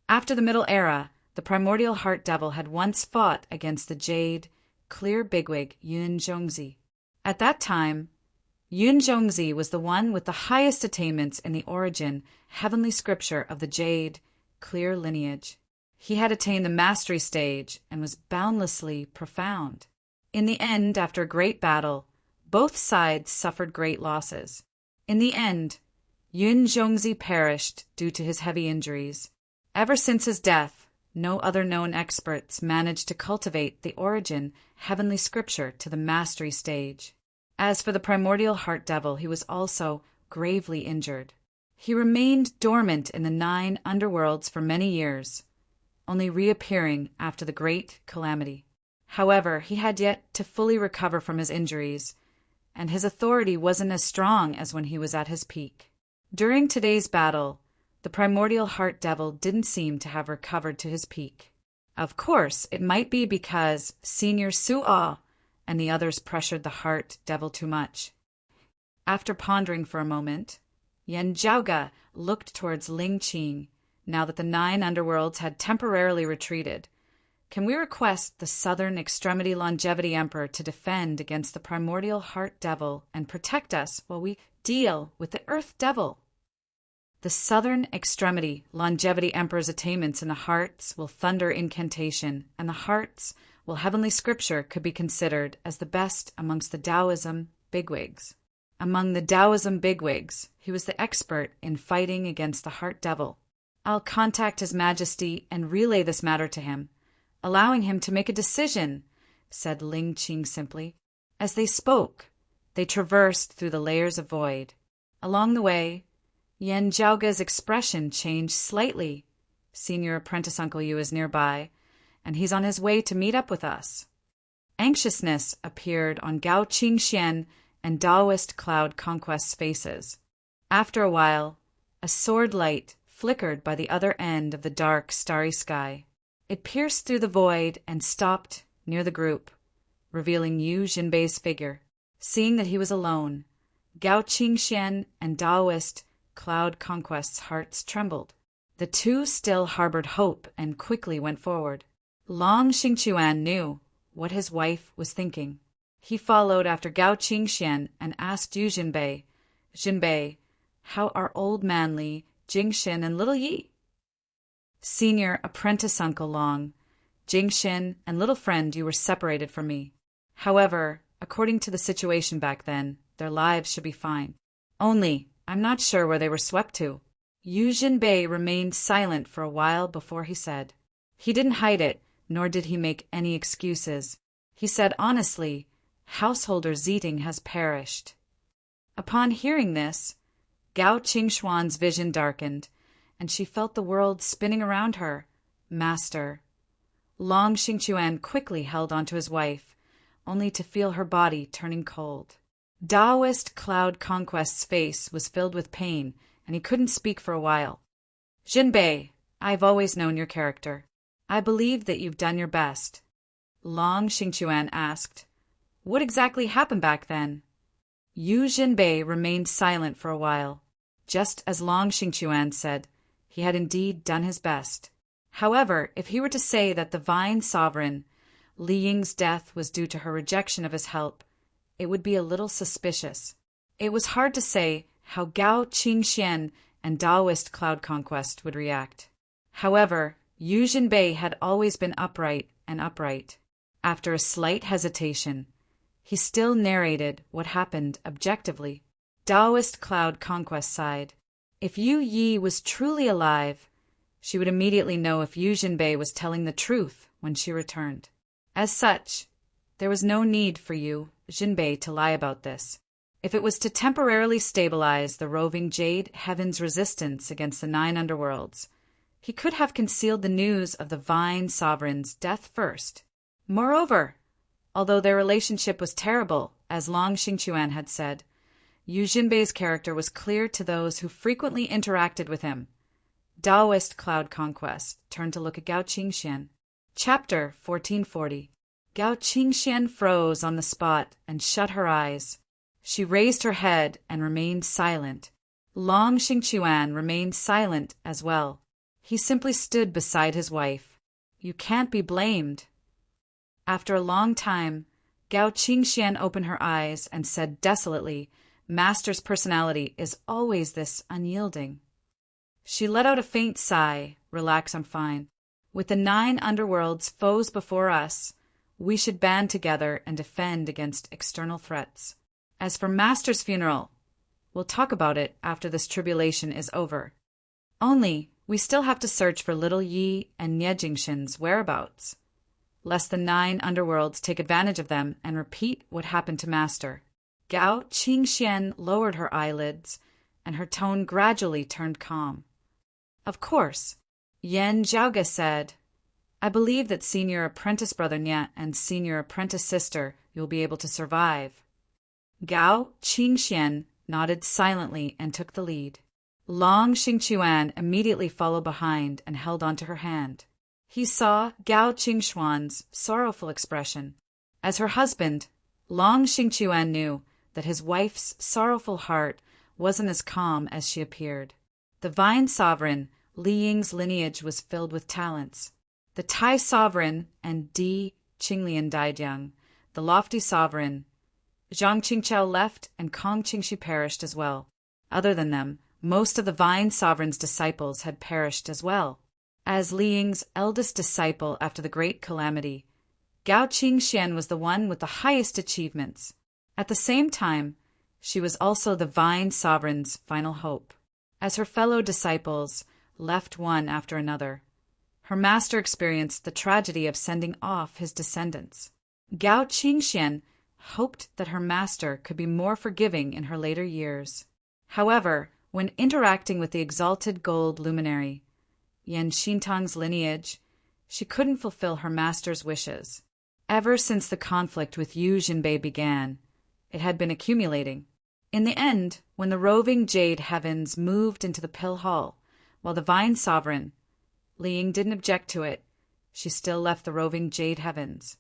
Speaker 1: After the Middle Era, the primordial Heart Devil had once fought against the Jade, clear bigwig Yun Zhongzi. At that time, Yun Zhongzi was the one with the highest attainments in the origin, heavenly scripture of the Jade, clear lineage. He had attained the mastery stage and was boundlessly profound. In the end, after a great battle, both sides suffered great losses. In the end, Yun Zhongzi perished due to his heavy injuries. Ever since his death, no other known experts managed to cultivate the origin, heavenly scripture to the mastery stage. As for the primordial Heart Devil, he was also gravely injured. He remained dormant in the 9 underworlds for many years, only reappearing after the great calamity. However, he had yet to fully recover from his injuries, and his authority wasn't as strong as when he was at his peak. During today's battle, the primordial Heart Devil didn't seem to have recovered to his peak. Of course, it might be because Senior Su-Ah and the others pressured the Heart Devil too much. After pondering for a moment, Yen Zhaoga looked towards Ling Qing, now that the 9 underworlds had temporarily retreated. Can we request the Southern Extremity Longevity Emperor to defend against the primordial Heart Devil and protect us while we deal with the Earth Devil? The Southern Extremity Longevity Emperor's attainments in the hearts will thunder incantation, and the hearts will heavenly scripture could be considered as the best amongst the Taoism bigwigs. Among the Taoism bigwigs, he was the expert in fighting against the Heart Devil. I'll contact His Majesty and relay this matter to him, allowing him to make a decision, said Ling Qing simply. As they spoke, they traversed through the layers of void. Along the way, Yen Zhaoga's expression changed slightly. Senior Apprentice Uncle Yu is nearby, and he's on his way to meet up with us. Anxiousness appeared on Gao Qingxian and Daoist Cloud Conquest's faces. After a while, a sword light flickered by the other end of the dark, starry sky. It pierced through the void and stopped near the group, revealing Yu Jinbei's figure. Seeing that he was alone, Gao Qingxian and Daoist Cloud Conquest's hearts trembled. The two still harbored hope and quickly went forward. Long Xingchuan knew what his wife was thinking. He followed after Gao Qingxian and asked Yu Jinbei, "Jinbei, how are old man Li, Jingxin, and little Yi?" "Senior apprentice Uncle Long, Jingxin, and little friend, you were separated from me. However, according to the situation back then, their lives should be fine. Only, I'm not sure where they were swept to." Yu Jinbei remained silent for a while before he said. He didn't hide it, nor did he make any excuses. He said honestly, "Householder Ziting has perished." Upon hearing this, Gao Qingxuan's vision darkened, and she felt the world spinning around her. "Master." Long Xingchuan quickly held onto his wife, only to feel her body turning cold. Daoist Cloud Conquest's face was filled with pain, and he couldn't speak for a while. "Jinbei, I've always known your character. I believe that you've done your best." Long Xingchuan asked, "What exactly happened back then?" Yu Jinbei remained silent for a while. Just as Long Xingchuan said, he had indeed done his best. However, if he were to say that the Vine Sovereign, Li Ying's death was due to her rejection of his help, it would be a little suspicious. It was hard to say how Gao Qingxian and Daoist Cloud Conquest would react. However, Yu Jinbei had always been upright and upright. After a slight hesitation, he still narrated what happened objectively. Daoist Cloud Conquest sighed. If Yu Yi was truly alive, she would immediately know if Yu Jinbei was telling the truth when she returned. As such, there was no need for Yu Jinbei to lie about this. If it was to temporarily stabilize the roving Jade Heaven's resistance against the 9 underworlds, he could have concealed the news of the Vine Sovereign's death first. Moreover, although their relationship was terrible, as Long Xingchuan had said, Yu Jinbei's character was clear to those who frequently interacted with him. Daoist Cloud Conquest turned to look at Gao Qingxian. Chapter 1440. Gao Qingxian froze on the spot and shut her eyes. She raised her head and remained silent. Long Xingchuan remained silent as well. He simply stood beside his wife. "You can't be blamed." After a long time, Gao Qingxian opened her eyes and said desolately, "Master's personality is always this unyielding." She let out a faint sigh. "Relax, I'm fine. With the 9 underworld's foes before us, we should band together and defend against external threats. As for Master's funeral, we'll talk about it after this tribulation is over. Only, we still have to search for little Yi and Niejingxin's whereabouts, lest the 9 underworlds take advantage of them and repeat what happened to Master." Gao Qingxian lowered her eyelids, and her tone gradually turned calm. "Of course," Yan Zhaoge said. "I believe that senior apprentice brother Nye and senior apprentice sister you'll be able to survive." Gao Qingxian nodded silently and took the lead. Long Xingchuan immediately followed behind and held onto her hand. He saw Gao Qingxuan's sorrowful expression. As her husband, Long Xingchuan knew that his wife's sorrowful heart wasn't as calm as she appeared. The Vine Sovereign, Li Ying's lineage was filled with talents. The Tai Sovereign and Di Qinglian died young. The Lofty Sovereign, Zhang Qingqiao left, and Kong Qingxi perished as well. Other than them, most of the Vine Sovereign's disciples had perished as well. As Li Ying's eldest disciple after the Great Calamity, Gao Qingxian was the one with the highest achievements. At the same time, she was also the Vine Sovereign's final hope. As her fellow disciples left one after another, her master experienced the tragedy of sending off his descendants. Gao Qingxian hoped that her master could be more forgiving in her later years. However, when interacting with the exalted gold luminary, Yan Xintang's lineage, She couldn't fulfill her master's wishes. Ever since the conflict with Yu Jinbei began, it had been accumulating. In the end, when the roving Jade Heavens moved into the Pill Hall, while the Vine Sovereign, Li Ying, didn't object to it, she still left the roving Jade Heavens.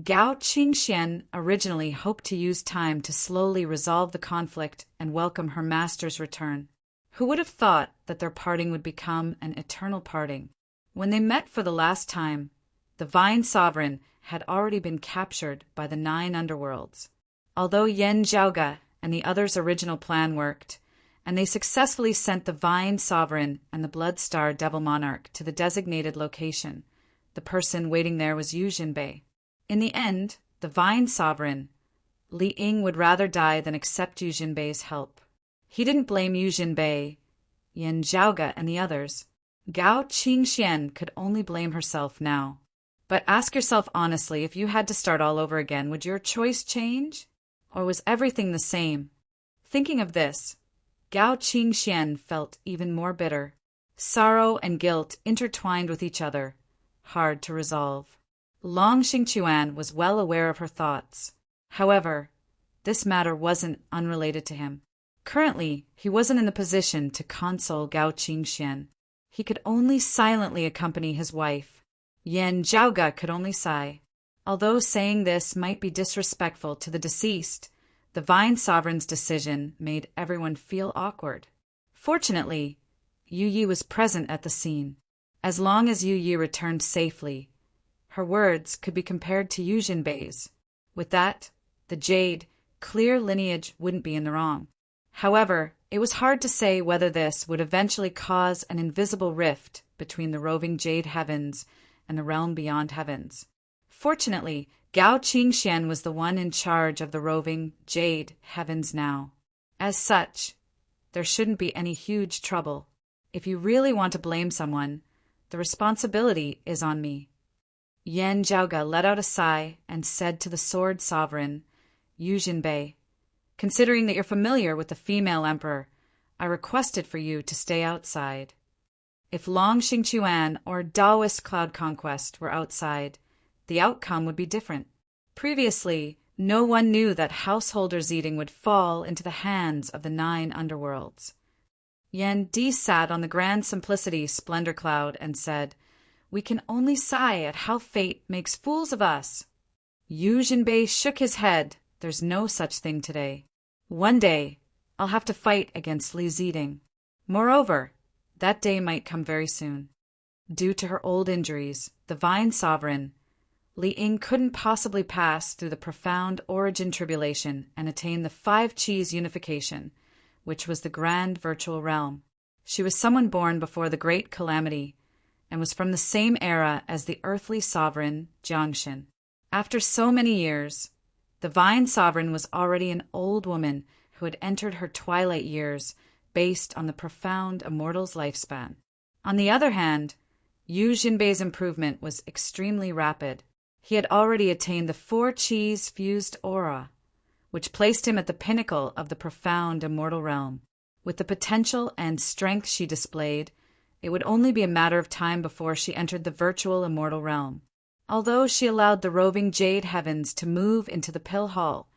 Speaker 1: Gao Qingxian originally hoped to use time to slowly resolve the conflict and welcome her master's return. Who would have thought that their parting would become an eternal parting? When they met for the last time, the Vine Sovereign had already been captured by the 9 underworlds. Although Yan Zhaoge and the others' original plan worked, and they successfully sent the Vine Sovereign and the Bloodstar Devil Monarch to the designated location, the person waiting there was Yu Jinbei. In the end, the Vine Sovereign, Li Ying, would rather die than accept Yu Jinbei's help. He didn't blame Yu Jinbei, Yan Zhaoge, and the others. Gao Qingxian could only blame herself now. But ask yourself honestly, if you had to start all over again, would your choice change? Or was everything the same? Thinking of this, Gao Qingxian felt even more bitter. Sorrow and guilt intertwined with each other, hard to resolve. Long Xingchuan was well aware of her thoughts. However, this matter wasn't unrelated to him. Currently, he wasn't in the position to console Gao Qingxian. He could only silently accompany his wife. Yan Zhaoge could only sigh. Although saying this might be disrespectful to the deceased, the Vine Sovereign's decision made everyone feel awkward. Fortunately, Yu Yi was present at the scene. As long as Yu Yi returned safely, her words could be compared to Yu Jinbei's. With that, the Jade, clear lineage wouldn't be in the wrong. However, it was hard to say whether this would eventually cause an invisible rift between the roving Jade Heavens and the realm beyond heavens. Fortunately, Gao Qingxian was the one in charge of the roving Jade Heavens now. As such, there shouldn't be any huge trouble. If you really want to blame someone, the responsibility is on me. Yan Zhaoge let out a sigh and said to the Sword Sovereign, Yu Jinbei, considering that you're familiar with the female emperor, I requested for you to stay outside. If Long Xingchuan or Taoist Cloud Conquest were outside, the outcome would be different. Previously, no one knew that householders' eating would fall into the hands of the 9 underworlds. Yan Di sat on the grand simplicity splendor cloud and said, We can only sigh at how fate makes fools of us. Yu Jinbei shook his head. There's no such thing today. One day, I'll have to fight against Li Ziding. Moreover, that day might come very soon. Due to her old injuries, the Vine Sovereign, Li Ying, couldn't possibly pass through the profound origin tribulation and attain the 5 Qis unification, which was the grand virtual realm. She was someone born before the great calamity and was from the same era as the earthly sovereign, Jiangxin. After so many years, the Vine Sovereign was already an old woman who had entered her twilight years based on the profound immortal's lifespan. On the other hand, Yu Jinbei's improvement was extremely rapid. He had already attained the 4 Qis fused aura, which placed him at the pinnacle of the profound immortal realm. With the potential and strength she displayed, it would only be a matter of time before she entered the virtual immortal realm. Although she allowed the roving Jade Heavens to move into the Pill Hall,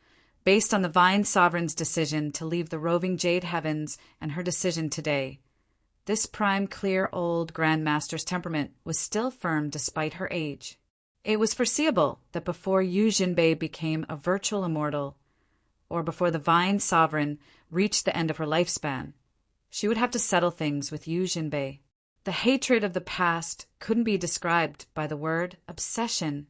Speaker 1: based on the Vine Sovereign's decision to leave the roving Jade Heavens and her decision today, this prime clear old Grand Master's temperament was still firm despite her age. It was foreseeable that before Yu Jinbei became a virtual immortal, or before the Vine Sovereign reached the end of her lifespan, she would have to settle things with Yu Jinbei. The hatred of the past couldn't be described by the word obsession.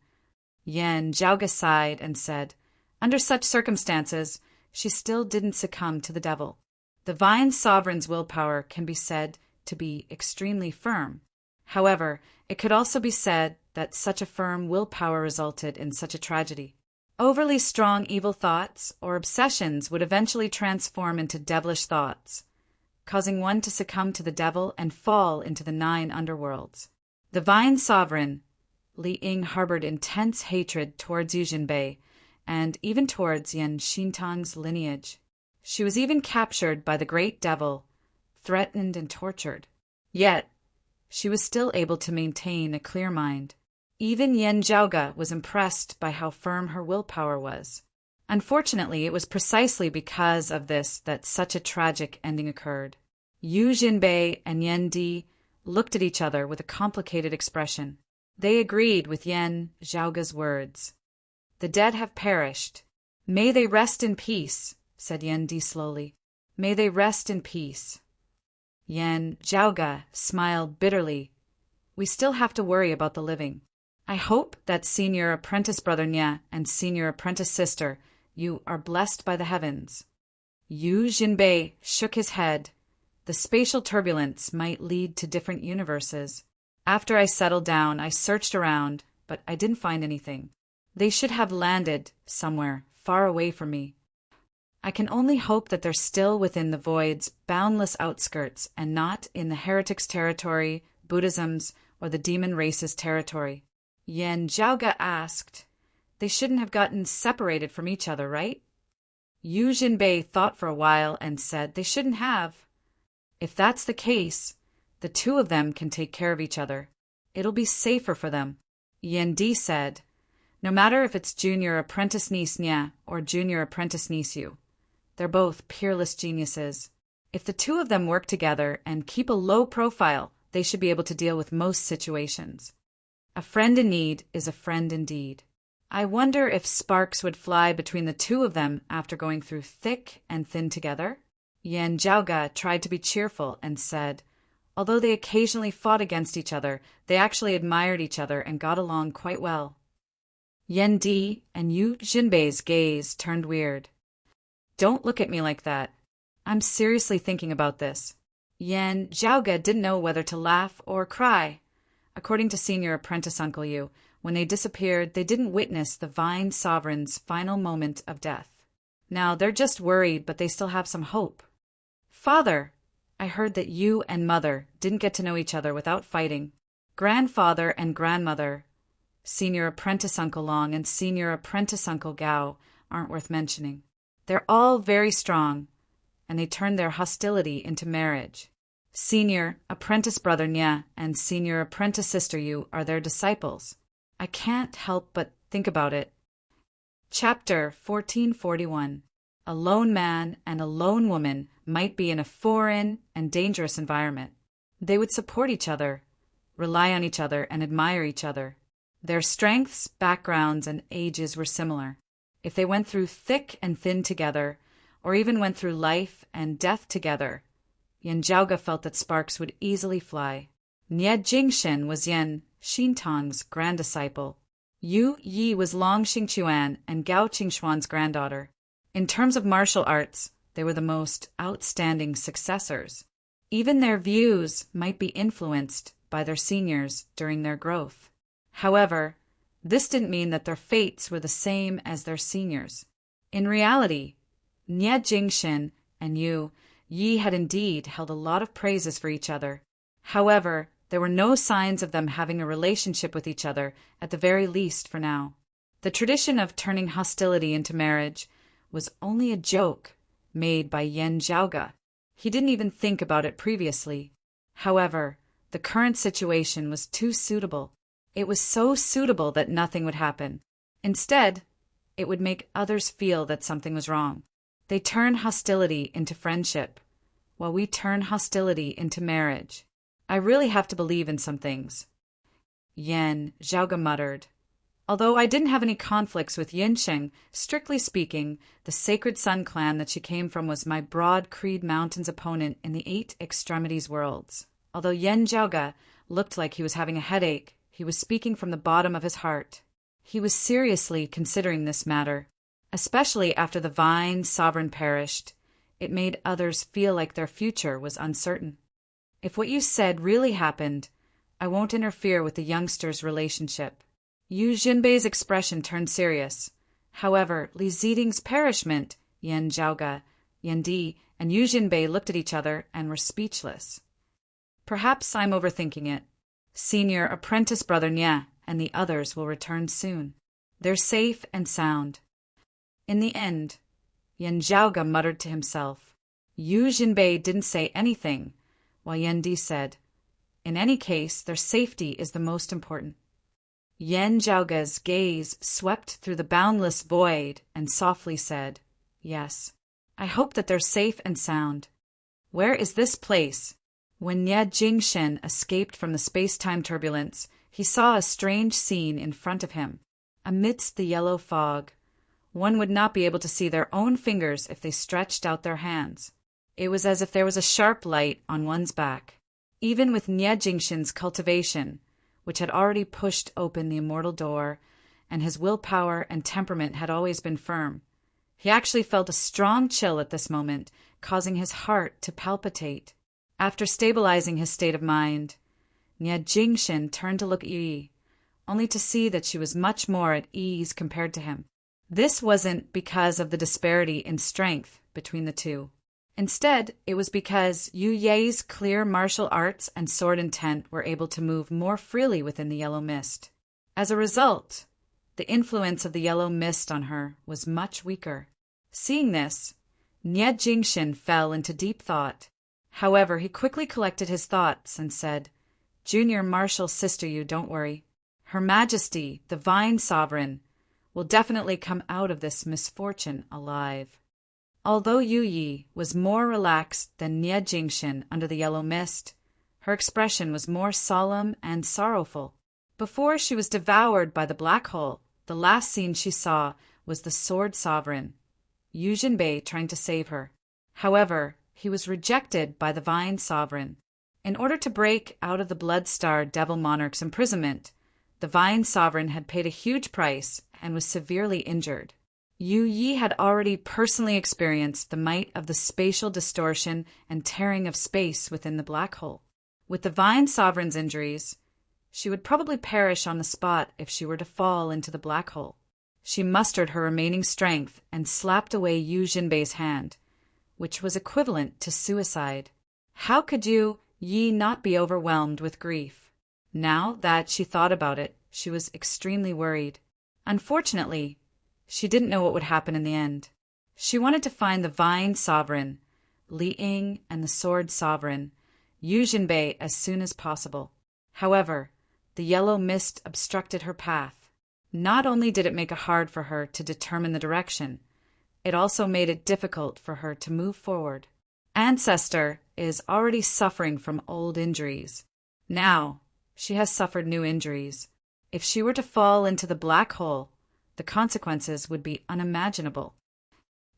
Speaker 1: Yan Zhaoge sighed and said, under such circumstances, she still didn't succumb to the devil. The Vine Sovereign's willpower can be said to be extremely firm. However, it could also be said that such a firm willpower resulted in such a tragedy. Overly strong evil thoughts or obsessions would eventually transform into devilish thoughts, causing one to succumb to the devil and fall into the 9 underworlds. The Vine Sovereign, Li Ying, harbored intense hatred towards Yu Jinbei and even towards Yan Xintang's lineage. She was even captured by the great devil, threatened and tortured. Yet, she was still able to maintain a clear mind. Even Yen Zhaoga was impressed by how firm her willpower was. Unfortunately, it was precisely because of this that such a tragic ending occurred. Yu Jinbei and Yen Di looked at each other with a complicated expression. They agreed with Yen Zhaoga's words. The dead have perished. May they rest in peace, said Yen Di slowly. May they rest in peace. Yen Zhaoga smiled bitterly. We still have to worry about the living. I hope that senior apprentice brother Nya and senior apprentice sister, you are blessed by the heavens. Yu Jinbei shook his head. The spatial turbulence might lead to different universes. After I settled down, I searched around, but I didn't find anything. They should have landed somewhere far away from me. I can only hope that they're still within the void's boundless outskirts and not in the heretics' territory, Buddhism's, or the demon race's territory. Yen Zhaoga asked, They shouldn't have gotten separated from each other, right? Yu Jinbei thought for a while and said they shouldn't have. If that's the case, the two of them can take care of each other. It'll be safer for them. Yen Di said, No matter if it's junior apprentice niece Nya or junior apprentice niece Yu, they're both peerless geniuses. If the two of them work together and keep a low profile, they should be able to deal with most situations. A friend in need is a friend indeed. I wonder if sparks would fly between the two of them after going through thick and thin together? Yen Zhaoga tried to be cheerful and said, Although they occasionally fought against each other, they actually admired each other and got along quite well. Yen Di and Yu Jinbei's gaze turned weird. Don't look at me like that. I'm seriously thinking about this. Yen Zhaoga didn't know whether to laugh or cry. According to senior apprentice Uncle Yu, when they disappeared, they didn't witness the Vine Sovereign's final moment of death. Now they're just worried, but they still have some hope. Father, I heard that you and Mother didn't get to know each other without fighting. Grandfather and Grandmother, Senior Apprentice Uncle Long and Senior Apprentice Uncle Gao aren't worth mentioning. They're all very strong, and they turned their hostility into marriage. Senior Apprentice Brother Nya and Senior Apprentice Sister Yu are their disciples. I can't help but think about it. Chapter 1441. A lone man and a lone woman might be in a foreign and dangerous environment. They would support each other, rely on each other, and admire each other. Their strengths, backgrounds, and ages were similar. If they went through thick and thin together, or even went through life and death together, Yen Zhaoga felt that sparks would easily fly. Nie Jingshen was Yen Xintong's grand disciple. Yu Yi was Long Xingquan and Gao Qingxuan's granddaughter. In terms of martial arts, they were the most outstanding successors. Even their views might be influenced by their seniors during their growth. However, this didn't mean that their fates were the same as their seniors. In reality, Nie Jingshen and Yu Yi had indeed held a lot of praises for each other. However, there were no signs of them having a relationship with each other, at the very least for now. The tradition of turning hostility into marriage was only a joke made by Yen Zhaoga. He didn't even think about it previously. However, the current situation was too suitable. It was so suitable that nothing would happen. Instead, it would make others feel that something was wrong. They turn hostility into friendship, while we turn hostility into marriage. I really have to believe in some things. Yen Zhaoga muttered. Although I didn't have any conflicts with Yinsheng, strictly speaking, the Sacred Sun clan that she came from was my Broad Creed Mountain's opponent in the 8 Extremities worlds. Although Yen Zhaoga looked like he was having a headache, he was speaking from the bottom of his heart. He was seriously considering this matter. Especially after the Vine Sovereign perished, it made others feel like their future was uncertain. If what you said really happened, I won't interfere with the youngsters' relationship. Yu Jinbei's expression turned serious. However, Li Ziding's perishment, Yen Zhaoga, Yen Di, and Yu Jinbei looked at each other and were speechless. Perhaps I'm overthinking it. Senior Apprentice Brother Nya and the others will return soon. They're safe and sound. In the end, Yen Zhaoga muttered to himself. Yu Jinbei didn't say anything, while Yen Di said, In any case, their safety is the most important. Yen Zhaoge's gaze swept through the boundless void and softly said, "Yes. I hope that they're safe and sound. Where is this place?" When Nie Jingshen escaped from the space-time turbulence, he saw a strange scene in front of him. Amidst the yellow fog, one would not be able to see their own fingers if they stretched out their hands. It was as if there was a sharp light on one's back. Even with Nie Jingshen's cultivation, which had already pushed open the immortal door, and his willpower and temperament had always been firm, he actually felt a strong chill at this moment, causing his heart to palpitate. After stabilizing his state of mind, Nie Jingshen turned to look at Yi, only to see that she was much more at ease compared to him. This wasn't because of the disparity in strength between the two. Instead, it was because Yu Ye's clear martial arts and sword intent were able to move more freely within the yellow mist. As a result, the influence of the yellow mist on her was much weaker. Seeing this, Nie Jingshen fell into deep thought. However, he quickly collected his thoughts and said, "Junior martial sister Yu, don't worry. Her Majesty, the Vine Sovereign, will definitely come out of this misfortune alive." Although Yu Yi was more relaxed than Nie Jingshen under the yellow mist, her expression was more solemn and sorrowful. Before she was devoured by the black hole, the last scene she saw was the Sword Sovereign, Yu Jinbei, trying to save her. However, he was rejected by the Vine Sovereign. In order to break out of the Blood-Star Devil Monarch's imprisonment, the Vine Sovereign had paid a huge price and was severely injured. Yu Yi had already personally experienced the might of the spatial distortion and tearing of space within the black hole. With the Vine Sovereign's injuries, she would probably perish on the spot if she were to fall into the black hole. She mustered her remaining strength and slapped away Yu Jinbei's hand, which was equivalent to suicide. How could Yu Yi not be overwhelmed with grief? Now that she thought about it, she was extremely worried. Unfortunately, she didn't know what would happen in the end. She wanted to find the Vine Sovereign, Li Ying, and the Sword Sovereign, Yu Jinbei, as soon as possible. However, the yellow mist obstructed her path. Not only did it make it hard for her to determine the direction, it also made it difficult for her to move forward. Ancestor is already suffering from old injuries. Now, she has suffered new injuries. If she were to fall into the black hole, the consequences would be unimaginable.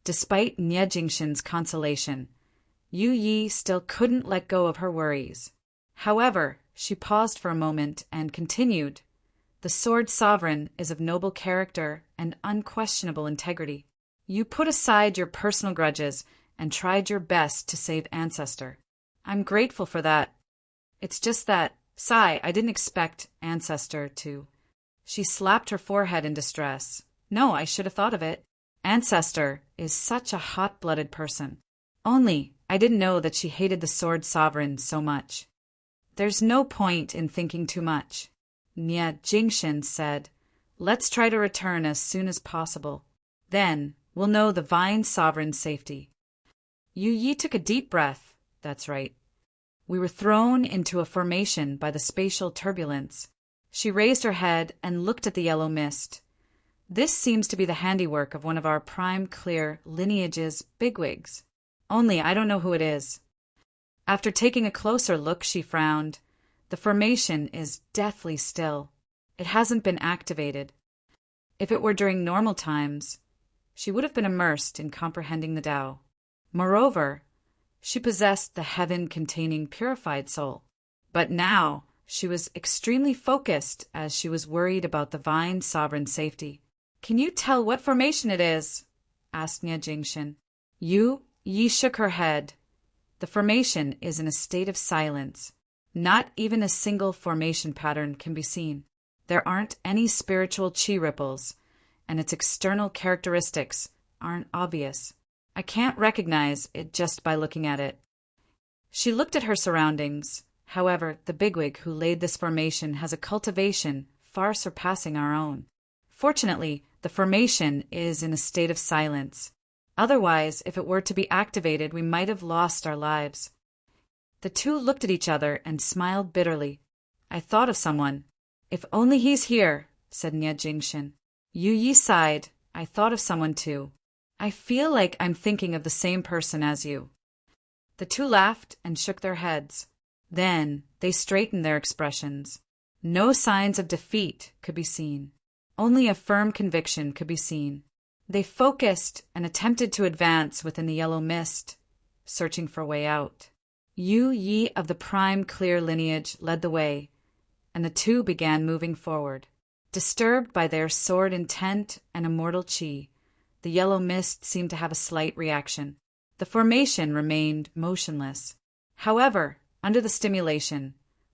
Speaker 1: Despite Nie Jingshen's consolation, Yu Yi still couldn't let go of her worries. However, she paused for a moment and continued, "The Sword Sovereign is of noble character and unquestionable integrity. You put aside your personal grudges and tried your best to save Ancestor. I'm grateful for that. It's just that, Sai, I didn't expect Ancestor to..." She slapped her forehead in distress. "No, I should have thought of it. Ancestor is such a hot-blooded person. Only, I didn't know that she hated the Sword Sovereign so much." "There's no point in thinking too much," Nie Jingshen said. "Let's try to return as soon as possible. Then, we'll know the Vine Sovereign's safety." Yu Yi took a deep breath. That's right. We were thrown into a formation by the spatial turbulence. She raised her head and looked at the yellow mist. "This seems to be the handiwork of one of our prime clear lineage's bigwigs. Only I don't know who it is." After taking a closer look, she frowned. The formation is deathly still. It hasn't been activated. If it were during normal times, she would have been immersed in comprehending the Tao. Moreover, she possessed the heaven-containing purified soul. But now, she was extremely focused as she was worried about the Vine Sovereign's safety. "Can you tell what formation it is?" asked Nie Jingshen. Yu Yi shook her head. "The formation is in a state of silence. Not even a single formation pattern can be seen. There aren't any spiritual chi ripples, and its external characteristics aren't obvious. I can't recognize it just by looking at it." She looked at her surroundings. However, the bigwig who laid this formation has a cultivation far surpassing our own. Fortunately, the formation is in a state of silence. Otherwise, if it were to be activated, we might have lost our lives. The two looked at each other and smiled bitterly. "I thought of someone. If only he's here, said Nie Jingshin. Yu Yi sighed. I thought of someone too. I feel like I'm thinking of the same person as you. The two laughed and shook their heads. Then they straightened their expressions. No signs of defeat could be seen. Only a firm conviction could be seen. They focused and attempted to advance within the yellow mist, searching for a way out. Yu Yi of the prime clear lineage led the way, and the two began moving forward. Disturbed by their sword intent and immortal chi, the yellow mist seemed to have a slight reaction. The formation remained motionless. However, under the stimulation,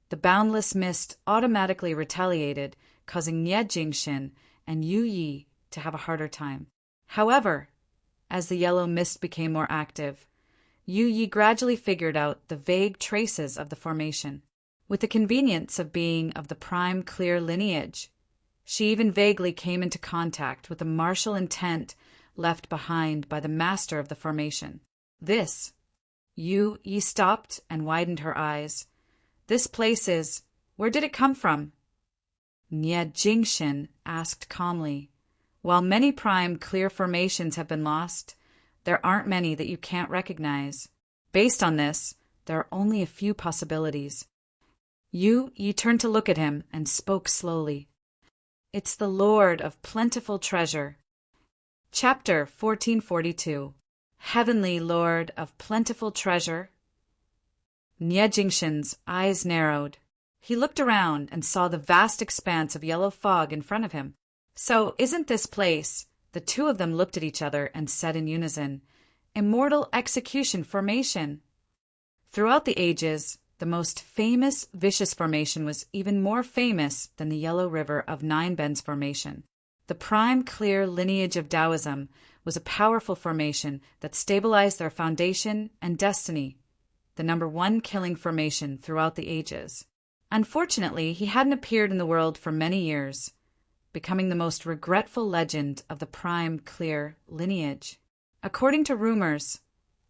Speaker 1: the boundless mist automatically retaliated, causing Nie Jingshin and Yu Yi to have a harder time. However, as the yellow mist became more active, Yu Yi gradually figured out the vague traces of the formation. With the convenience of being of the prime clear lineage, she even vaguely came into contact with the martial intent left behind by the master of the formation. This. Yu Yi stopped and widened her eyes. This place is. Where did it come from? Nie Jingshin asked calmly. While many prime clear formations have been lost, there aren't many that you can't recognize. Based on this, there are only a few possibilities. Yu Yi turned to look at him and spoke slowly. It's the Lord of Plentiful Treasure. Chapter 1442. Heavenly Lord of Plentiful Treasure. Nie Jingshin's eyes narrowed. He looked around and saw the vast expanse of yellow fog in front of him. So, isn't this place? The two of them looked at each other and said in unison, Immortal Execution Formation. Throughout the ages, the most famous vicious formation was even more famous than the Yellow River of Nine Bends Formation. The prime clear lineage of Taoism was a powerful formation that stabilized their foundation and destiny, the number one killing formation throughout the ages. Unfortunately, he hadn't appeared in the world for many years, becoming the most regretful legend of the prime clear lineage. According to rumors,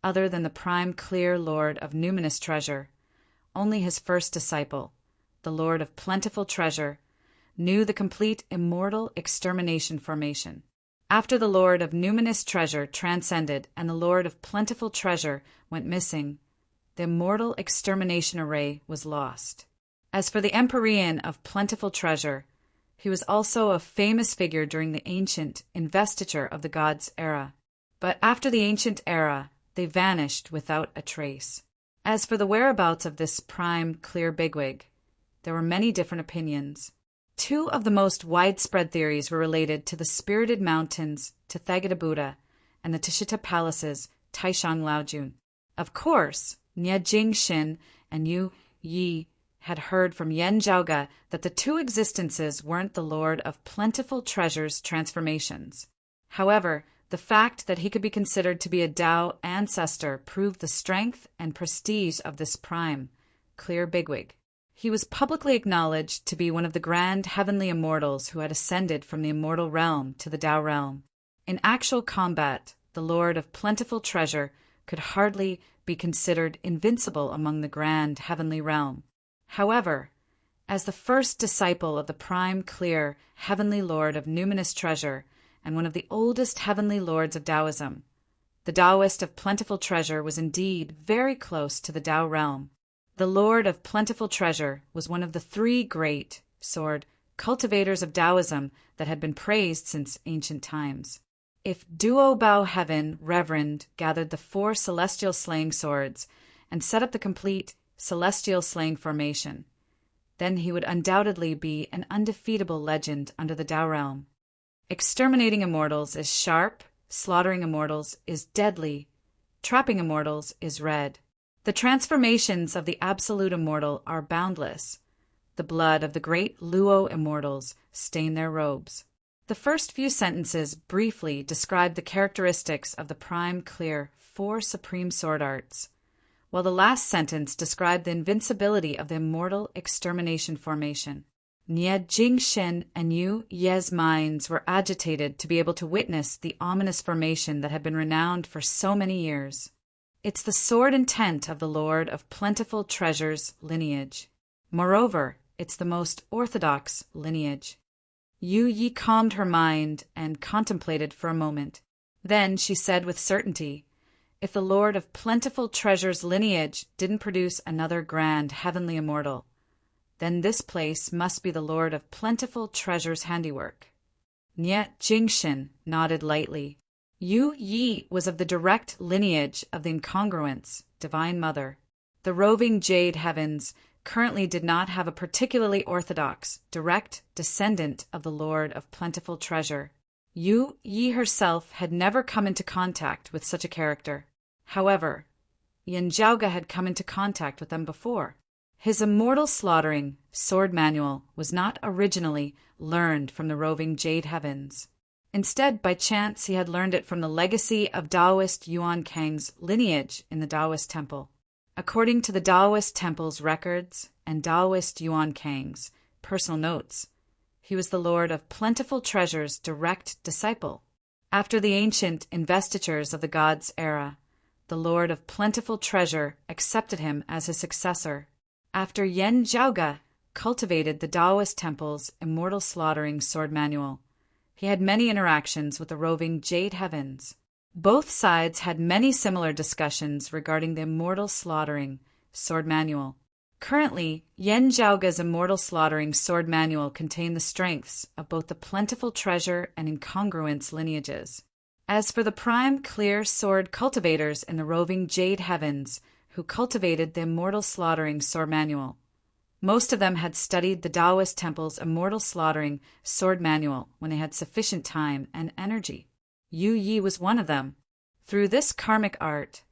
Speaker 1: other than the prime clear lord of numinous treasure, only his first disciple, the Lord of Plentiful Treasure, knew the complete immortal extermination formation. After the Lord of Numinous Treasure transcended and the Lord of Plentiful Treasure went missing, the immortal extermination array was lost. As for the Empyrean of Plentiful Treasure, he was also a famous figure during the ancient investiture of the gods' era. But after the ancient era, they vanished without a trace. As for the whereabouts of this prime clear bigwig, there were many different opinions. Two of the most widespread theories were related to the Spirited Mountains, Tathagata Buddha, and the Tashita Palaces, Taishang Laojun. Of course, Nie Jingshin and Yu Yi had heard from Yen Zhaoga that the two existences weren't the Lord of Plentiful Treasure's transformations. However, the fact that he could be considered to be a Tao ancestor proved the strength and prestige of this prime, clear bigwig. He was publicly acknowledged to be one of the grand heavenly immortals who had ascended from the immortal realm to the Tao realm. In actual combat, the Lord of Plentiful Treasure could hardly be considered invincible among the grand heavenly realm. However, as the first disciple of the prime clear heavenly Lord of Numinous Treasure and one of the oldest heavenly lords of Taoism, the Taoist of Plentiful Treasure was indeed very close to the Tao realm. The Lord of Plentiful Treasure was one of the three great, cultivators of Taoism that had been praised since ancient times. If Duo Bao Heaven Reverend gathered the four celestial slaying swords and set up the complete celestial slaying formation, then he would undoubtedly be an undefeatable legend under the Tao realm. Exterminating immortals is sharp, slaughtering immortals is deadly, trapping immortals is red. The transformations of the absolute immortal are boundless. The blood of the great Luo immortals stain their robes. The first few sentences briefly describe the characteristics of the prime clear four supreme sword arts, while the last sentence described the invincibility of the immortal extermination formation. Nie Jingshin and Yu Ye's minds were agitated to be able to witness the ominous formation that had been renowned for so many years. It's the sword intent of the Lord of Plentiful Treasure's lineage. Moreover, it's the most orthodox lineage. Yu Yi calmed her mind and contemplated for a moment. Then she said with certainty, "If the Lord of Plentiful Treasure's lineage didn't produce another grand heavenly immortal, then this place must be the Lord of Plentiful Treasure's handiwork." Nye Jingshin nodded lightly. Yu Yi was of the direct lineage of the Incongruence, Divine Mother. The roving Jade Heavens currently did not have a particularly orthodox, direct descendant of the Lord of Plentiful Treasure. Yu Yi herself had never come into contact with such a character. However, Yin Zhaoge had come into contact with them before. His immortal slaughtering sword manual was not originally learned from the roving Jade Heavens. Instead, by chance, he had learned it from the legacy of Taoist Yuan Kang's lineage in the Taoist temple. According to the Taoist temple's records and Taoist Yuan Kang's personal notes, he was the Lord of Plentiful Treasure's direct disciple. After the ancient investitures of the gods' era, the Lord of Plentiful Treasure accepted him as his successor. After Yin Zhaoge cultivated the Taoist temple's immortal slaughtering sword manual, he had many interactions with the roving Jade Heavens. Both sides had many similar discussions regarding the immortal slaughtering sword manual. Currently, Yin Zhaoge's immortal slaughtering sword manual contained the strengths of both the Plentiful Treasure and Incongruence lineages. As for the prime clear sword cultivators in the roving Jade Heavens who cultivated the immortal slaughtering sword manual, most of them had studied the Taoist temple's immortal slaughtering sword manual when they had sufficient time and energy. Yu Yi was one of them. Through this karmic art,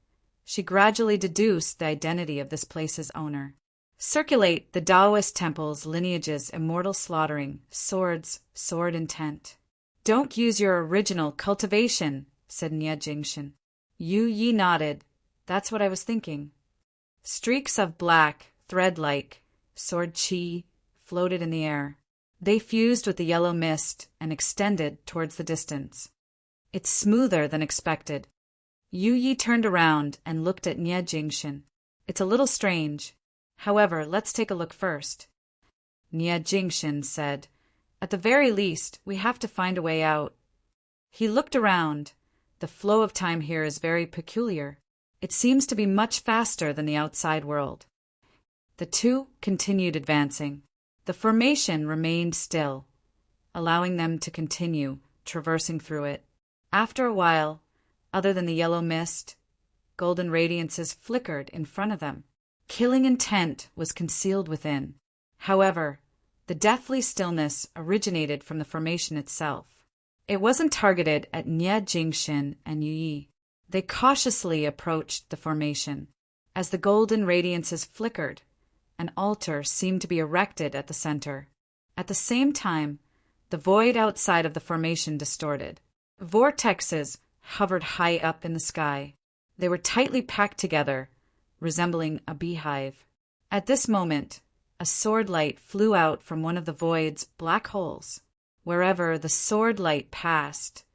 Speaker 1: she gradually deduced the identity of this place's owner. Circulate the Taoist temple's lineage's immortal slaughtering, sword intent. Don't use your original cultivation, said Nye Jingshin. Yu Yi nodded. That's what I was thinking. Streaks of black, thread-like, sword chi floated in the air. They fused with the yellow mist and extended towards the distance. It's smoother than expected. Yu Yi turned around and looked at Nye Jingshin. It's a little strange. However, let's take a look first. Nye Jingshin said, "At the very least, we have to find a way out." He looked around. The flow of time here is very peculiar. It seems to be much faster than the outside world. The two continued advancing. The formation remained still, allowing them to continue traversing through it. After a while, other than the yellow mist, golden radiances flickered in front of them. Killing intent was concealed within. However, the deathly stillness originated from the formation itself. It wasn't targeted at Nye Jingshin and Yu Yi. They cautiously approached the formation. As the golden radiances flickered, an altar seemed to be erected at the center. At the same time, the void outside of the formation distorted. Vortexes hovered high up in the sky. They were tightly packed together, resembling a beehive. At this moment, a sword light flew out from one of the void's black holes. Wherever the sword light passed,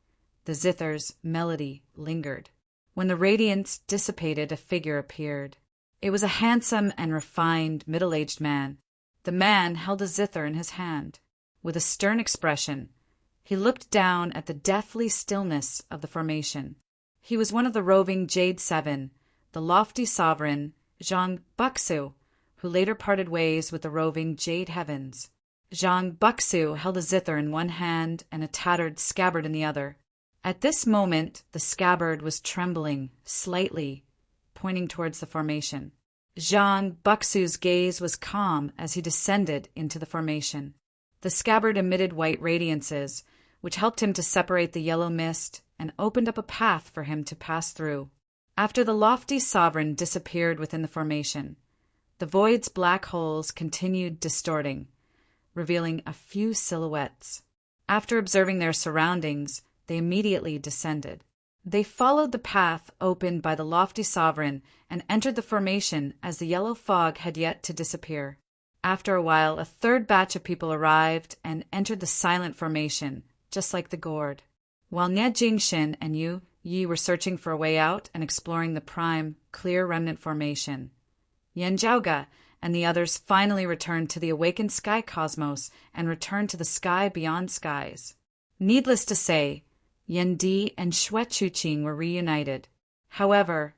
Speaker 1: the zither's melody lingered. When the radiance dissipated, a figure appeared. It was a handsome and refined middle-aged man. The man held a zither in his hand. With a stern expression, he looked down at the deathly stillness of the formation. He was one of the roving Jade Seven, the lofty sovereign, Zhang Buxu, who later parted ways with the roving Jade Heavens. Zhang Buxu held a zither in one hand and a tattered scabbard in the other. At this moment, the scabbard was trembling slightly, pointing towards the formation. Zhang Buxu's gaze was calm as he descended into the formation. The scabbard emitted white radiances, which helped him to separate the yellow mist and opened up a path for him to pass through. After the lofty sovereign disappeared within the formation, the void's black holes continued distorting, revealing a few silhouettes. After observing their surroundings, they immediately descended. They followed the path opened by the lofty sovereign and entered the formation as the yellow fog had yet to disappear. After a while, a third batch of people arrived and entered the silent formation, just like the gourd. While Nye Jingshin and Yu Yi were searching for a way out and exploring the prime, clear remnant formation, Yin Zhaoge and the others finally returned to the awakened sky cosmos and returned to the sky beyond skies. Needless to say, Yendi and Xue Chuqing were reunited. However,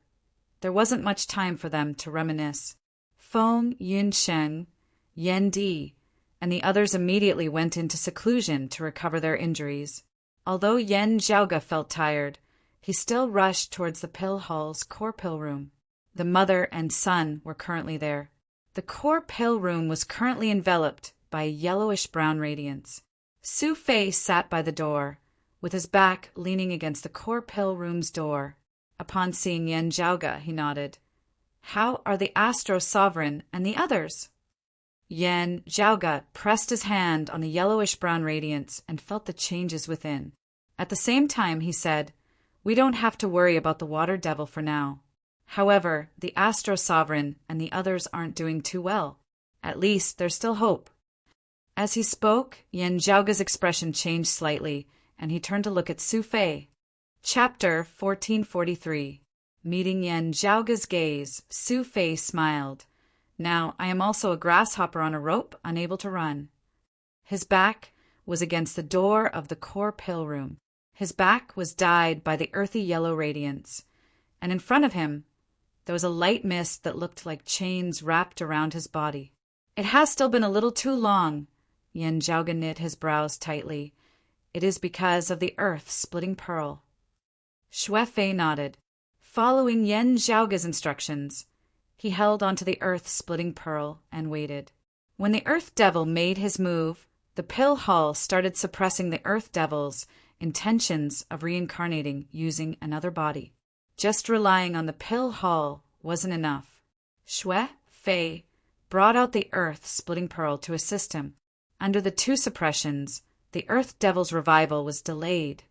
Speaker 1: there wasn't much time for them to reminisce. Feng Yunsheng, Yendi, and the others immediately went into seclusion to recover their injuries. Although Yan Zhaoge felt tired, he still rushed towards the pill hall's core pill room. The mother and son were currently there. The core pill room was currently enveloped by a yellowish-brown radiance. Su Fei sat by the door, with his back leaning against the core pill room's door. Upon seeing Yan Zhaoge, he nodded. "How are the Astro Sovereign and the others?" Yan Zhaoge pressed his hand on the yellowish-brown radiance and felt the changes within. At the same time, he said, "We don't have to worry about the Water Devil for now. However, the Astro Sovereign and the others aren't doing too well. At least there's still hope." As he spoke, Yan Zhaoge's expression changed slightly, and he turned to look at Su Fei. Chapter 1443. Meeting Yan Zhaoge's gaze, Su Fei smiled. "Now I am also a grasshopper on a rope, unable to run." His back was against the door of the core pill room. His back was dyed by the earthy yellow radiance, and in front of him there was a light mist that looked like chains wrapped around his body. "It has still been a little too long." Yan Zhaoge knit his brows tightly. "It is because of the earth-splitting pearl." Xue Fei nodded. Following Yan Zhaoge's instructions, he held onto the earth-splitting pearl and waited. When the Earth Devil made his move, the pill hall started suppressing the Earth Devil's intentions of reincarnating using another body. Just relying on the pill hall wasn't enough. Xue Fei brought out the earth-splitting pearl to assist him. Under the two suppressions, the Earth Devil's revival was delayed.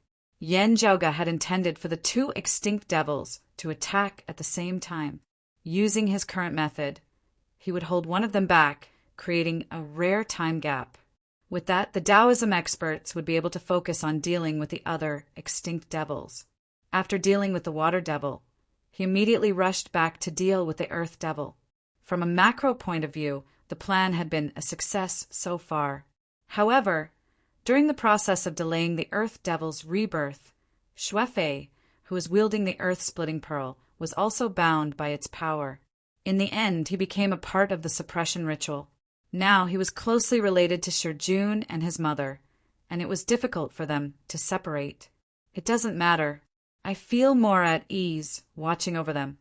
Speaker 1: Yan Zhaoge had intended for the two extinct devils to attack at the same time. Using his current method, he would hold one of them back, creating a rare time gap. With that, the Taoism experts would be able to focus on dealing with the other extinct devils. After dealing with the Water Devil, he immediately rushed back to deal with the Earth Devil. From a macro point of view, the plan had been a success so far. However, during the process of delaying the Earth Devil's rebirth, Xue Fei, who was wielding the earth-splitting pearl, was also bound by its power. In the end, he became a part of the suppression ritual. Now he was closely related to Shijun and his mother, and it was difficult for them to separate. "It doesn't matter. I feel more at ease watching over them."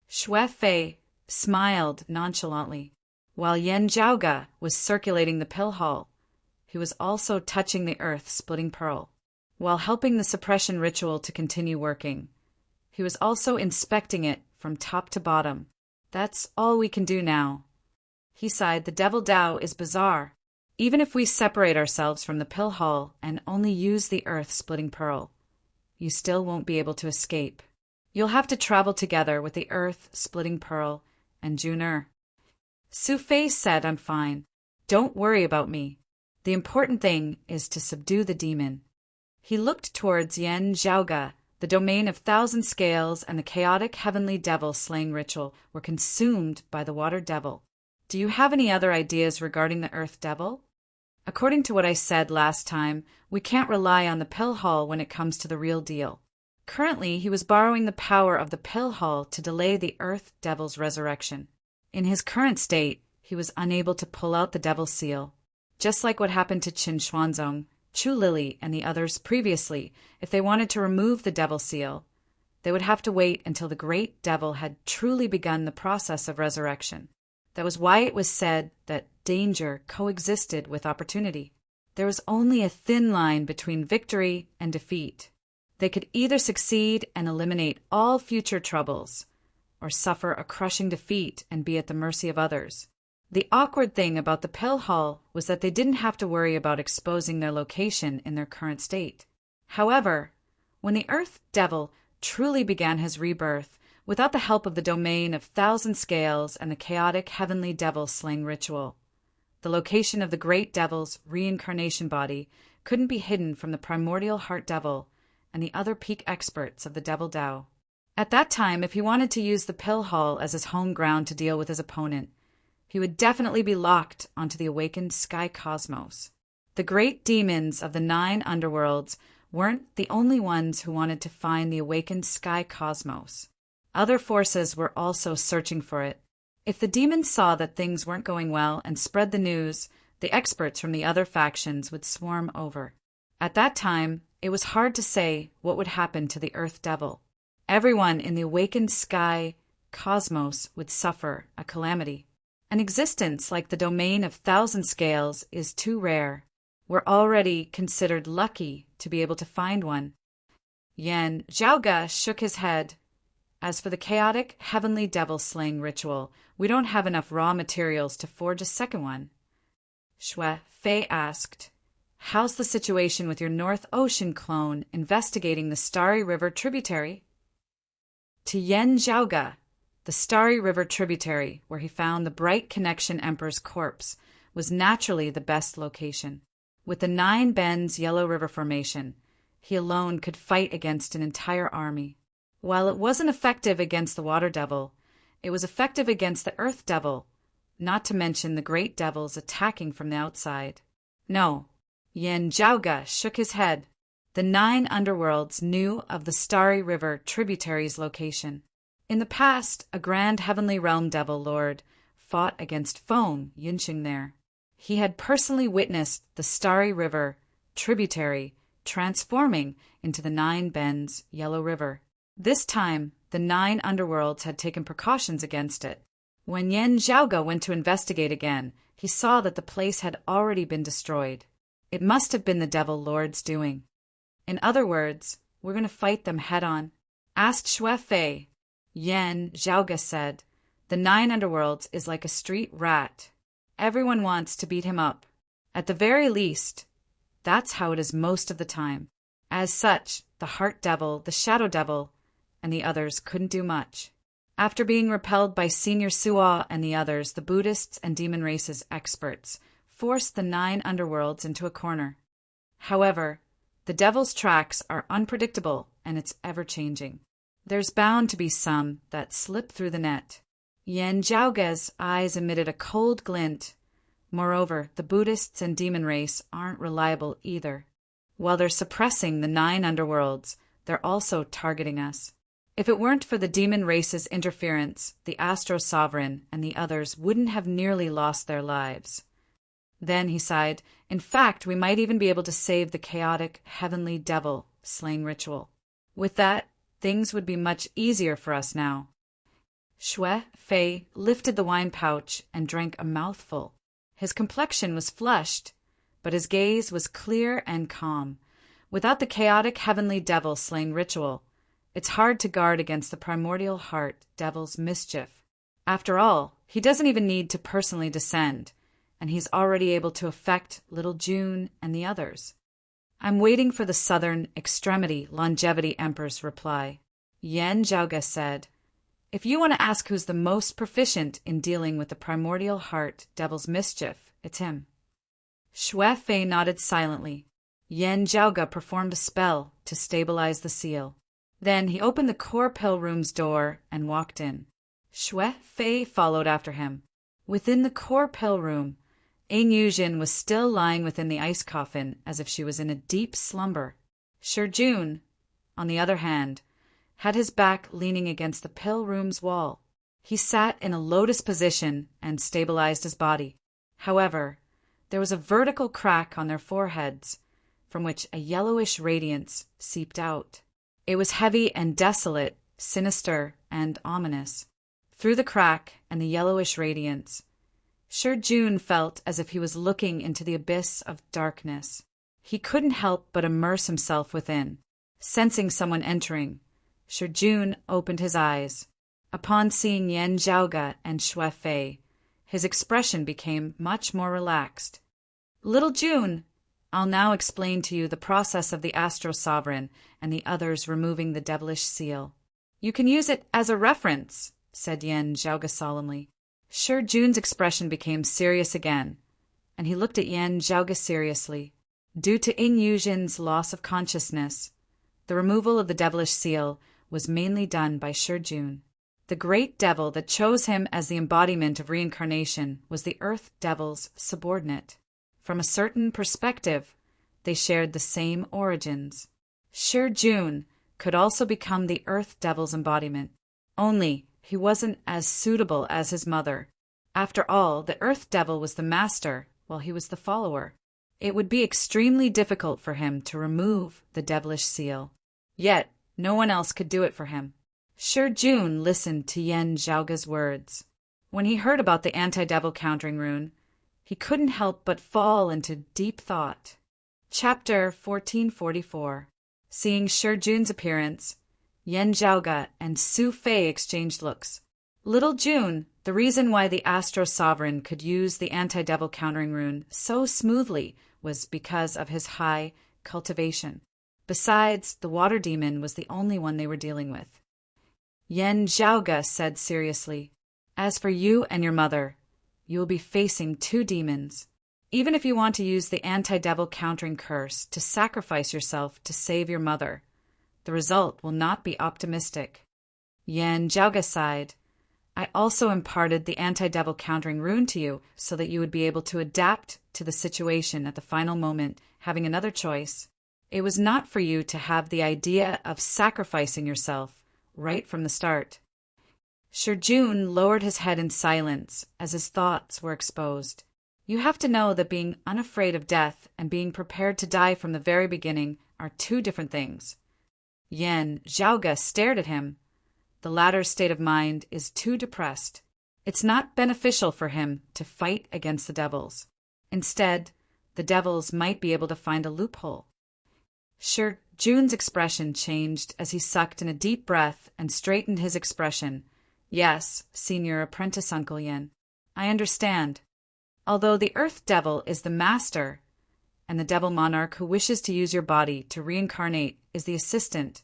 Speaker 1: Xue Fei smiled nonchalantly. While Yan Zhaoge was circulating the pill hall, he was also touching the earth-splitting pearl. While helping the suppression ritual to continue working, he was also inspecting it from top to bottom. "That's all we can do now." He sighed. "The Devil Tao is bizarre. Even if we separate ourselves from the pill hall and only use the earth-splitting pearl, you still won't be able to escape. You'll have to travel together with the earth-splitting pearl and Juner." Su Fei said, "I'm fine. Don't worry about me. The important thing is to subdue the demon." He looked towards Yan Zhaoge. The domain of thousand scales and the chaotic heavenly devil slaying ritual were consumed by the Water Devil. "Do you have any other ideas regarding the Earth Devil?" "According to what I said last time, we can't rely on the pill hall when it comes to the real deal. Currently, he was borrowing the power of the pill hall to delay the Earth Devil's resurrection. In his current state, he was unable to pull out the Devil Seal. Just like what happened to Qin Xuanzong, Chu Lily, and the others previously, if they wanted to remove the Devil Seal, they would have to wait until the Great Devil had truly begun the process of resurrection. That was why it was said that danger coexisted with opportunity. There was only a thin line between victory and defeat. They could either succeed and eliminate all future troubles, or suffer a crushing defeat and be at the mercy of others. The awkward thing about the pill hall was that they didn't have to worry about exposing their location in their current state. However, when the Earth Devil truly began his rebirth, without the help of the domain of thousand scales and the chaotic heavenly devil slaying ritual, the location of the Great Devil's reincarnation body couldn't be hidden from the primordial Heart Devil and the other peak experts of the Devil Tao. At that time, if he wanted to use the pill hall as his home ground to deal with his opponent, he would definitely be locked onto the awakened sky cosmos. The great demons of the 9 underworlds weren't the only ones who wanted to find the awakened sky cosmos. Other forces were also searching for it. If the demons saw that things weren't going well and spread the news, the experts from the other factions would swarm over. At that time, it was hard to say what would happen to the Earth Devil. Everyone in the awakened sky cosmos would suffer a calamity. An existence like the domain of thousand scales is too rare. We're already considered lucky to be able to find one. Yan Zhaoge shook his head. As for the chaotic heavenly devil slaying ritual, we don't have enough raw materials to forge a second one. Xue Fei asked, "How's the situation with your North Ocean clone investigating the Starry River tributary?" To Yan Zhaoge, the Starry River tributary, where he found the Bright Connection Emperor's corpse, was naturally the best location. With the 9 Bends Yellow River Formation, he alone could fight against an entire army. While it wasn't effective against the Water Devil, it was effective against the Earth Devil, not to mention the great devils attacking from the outside. No, Yan Zhaoge shook his head. The 9 underworlds knew of the Starry River tributary's location. In the past, a grand heavenly realm devil lord fought against Feng Yunxing there. He had personally witnessed the Starry River tributary transforming into the 9 Bends Yellow River. This time, the 9 underworlds had taken precautions against it. When Yan Zhaoge went to investigate again, he saw that the place had already been destroyed. It must have been the Devil Lord's doing. In other words, we're going to fight them head-on. Asked Xue Fei. Yan Zhaoge said, "The 9 underworlds is like a street rat. Everyone wants to beat him up. At the very least, that's how it is most of the time. As such, the Heart Devil, the Shadow Devil, and the others couldn't do much. After being repelled by Senior Suo and the others, the Buddhists and demon races experts forced the 9 underworlds into a corner. However, the devil's tracks are unpredictable and it's ever-changing. There's bound to be some that slip through the net." Yan Zhaoge's eyes emitted a cold glint. Moreover, the Buddhists and demon race aren't reliable either. While they're suppressing the 9 underworlds, they're also targeting us. If it weren't for the demon race's interference, the Astro Sovereign and the others wouldn't have nearly lost their lives. Then he sighed, "In fact, we might even be able to save the chaotic heavenly devil slaying ritual. With that, things would be much easier for us now." Xue Fei lifted the wine pouch and drank a mouthful. His complexion was flushed, but his gaze was clear and calm. Without the chaotic heavenly devil slaying ritual, it's hard to guard against the primordial heart devil's mischief. After all, he doesn't even need to personally descend, and he's already able to affect little June and the others. "I'm waiting for the Southern Extremity Longevity Emperor's reply." Yan Zhaoge said, "If you want to ask who's the most proficient in dealing with the primordial heart devil's mischief, it's him." Xue Fei nodded silently. Yan Zhaoge performed a spell to stabilize the seal. Then he opened the core pill room's door and walked in. Xue Fei followed after him. Within the core pill room, Ain Yuzhin was still lying within the ice coffin as if she was in a deep slumber. Shi Jun, on the other hand, had his back leaning against the pill room's wall. He sat in a lotus position and stabilized his body. However, there was a vertical crack on their foreheads, from which a yellowish radiance seeped out. It was heavy and desolate, sinister and ominous. Through the crack and the yellowish radiance, Shi Jun felt as if he was looking into the abyss of darkness. He couldn't help but immerse himself within. Sensing someone entering, Shi Jun opened his eyes. Upon seeing Yan Zhaoge and Xue Fei, his expression became much more relaxed. "Little June, I'll now explain to you the process of the Astro Sovereign and the others removing the devilish seal. You can use it as a reference," said Yan Zhaoge solemnly. Shi Jun's expression became serious again, and he looked at Yan Zhaoge seriously. Due to Ain Yuzhin's loss of consciousness, the removal of the devilish seal was mainly done by Shi Jun. The great devil that chose him as the embodiment of reincarnation was the Earth Devil's subordinate. From a certain perspective, they shared the same origins. Jun could also become the Earth Devil's embodiment, only he wasn't as suitable as his mother. After all, the Earth Devil was the master while he was the follower. It would be extremely difficult for him to remove the devilish seal. Yet, no one else could do it for him. Jun listened to Yen Zhaoga's words. When he heard about the anti-devil countering rune, he couldn't help but fall into deep thought. Chapter 1444. Seeing Jun's appearance, Yen Zhaoga and Su Fei exchanged looks. Little Jun, the reason why the Astro Sovereign could use the anti-devil countering rune so smoothly was because of his high cultivation. Besides, the water demon was the only one they were dealing with. Yen Zhaoga said seriously, "As for you and your mother, you will be facing 2 demons. Even if you want to use the anti-devil countering curse to sacrifice yourself to save your mother, the result will not be optimistic." Yen Zhaoga sighed. "I also imparted the anti-devil countering rune to you so that you would be able to adapt to the situation at the final moment, having another choice. It was not for you to have the idea of sacrificing yourself right from the start." Jun lowered his head in silence as his thoughts were exposed. You have to know that being unafraid of death and being prepared to die from the very beginning are 2 different things. Yen Zhaoga stared at him. The latter's state of mind is too depressed. It's not beneficial for him to fight against the devils. Instead, the devils might be able to find a loophole. Jun's expression changed as he sucked in a deep breath and straightened his expression. "Yes, Senior Apprentice Uncle Yen, I understand. Although the Earth Devil is the master, and the Devil Monarch who wishes to use your body to reincarnate is the assistant,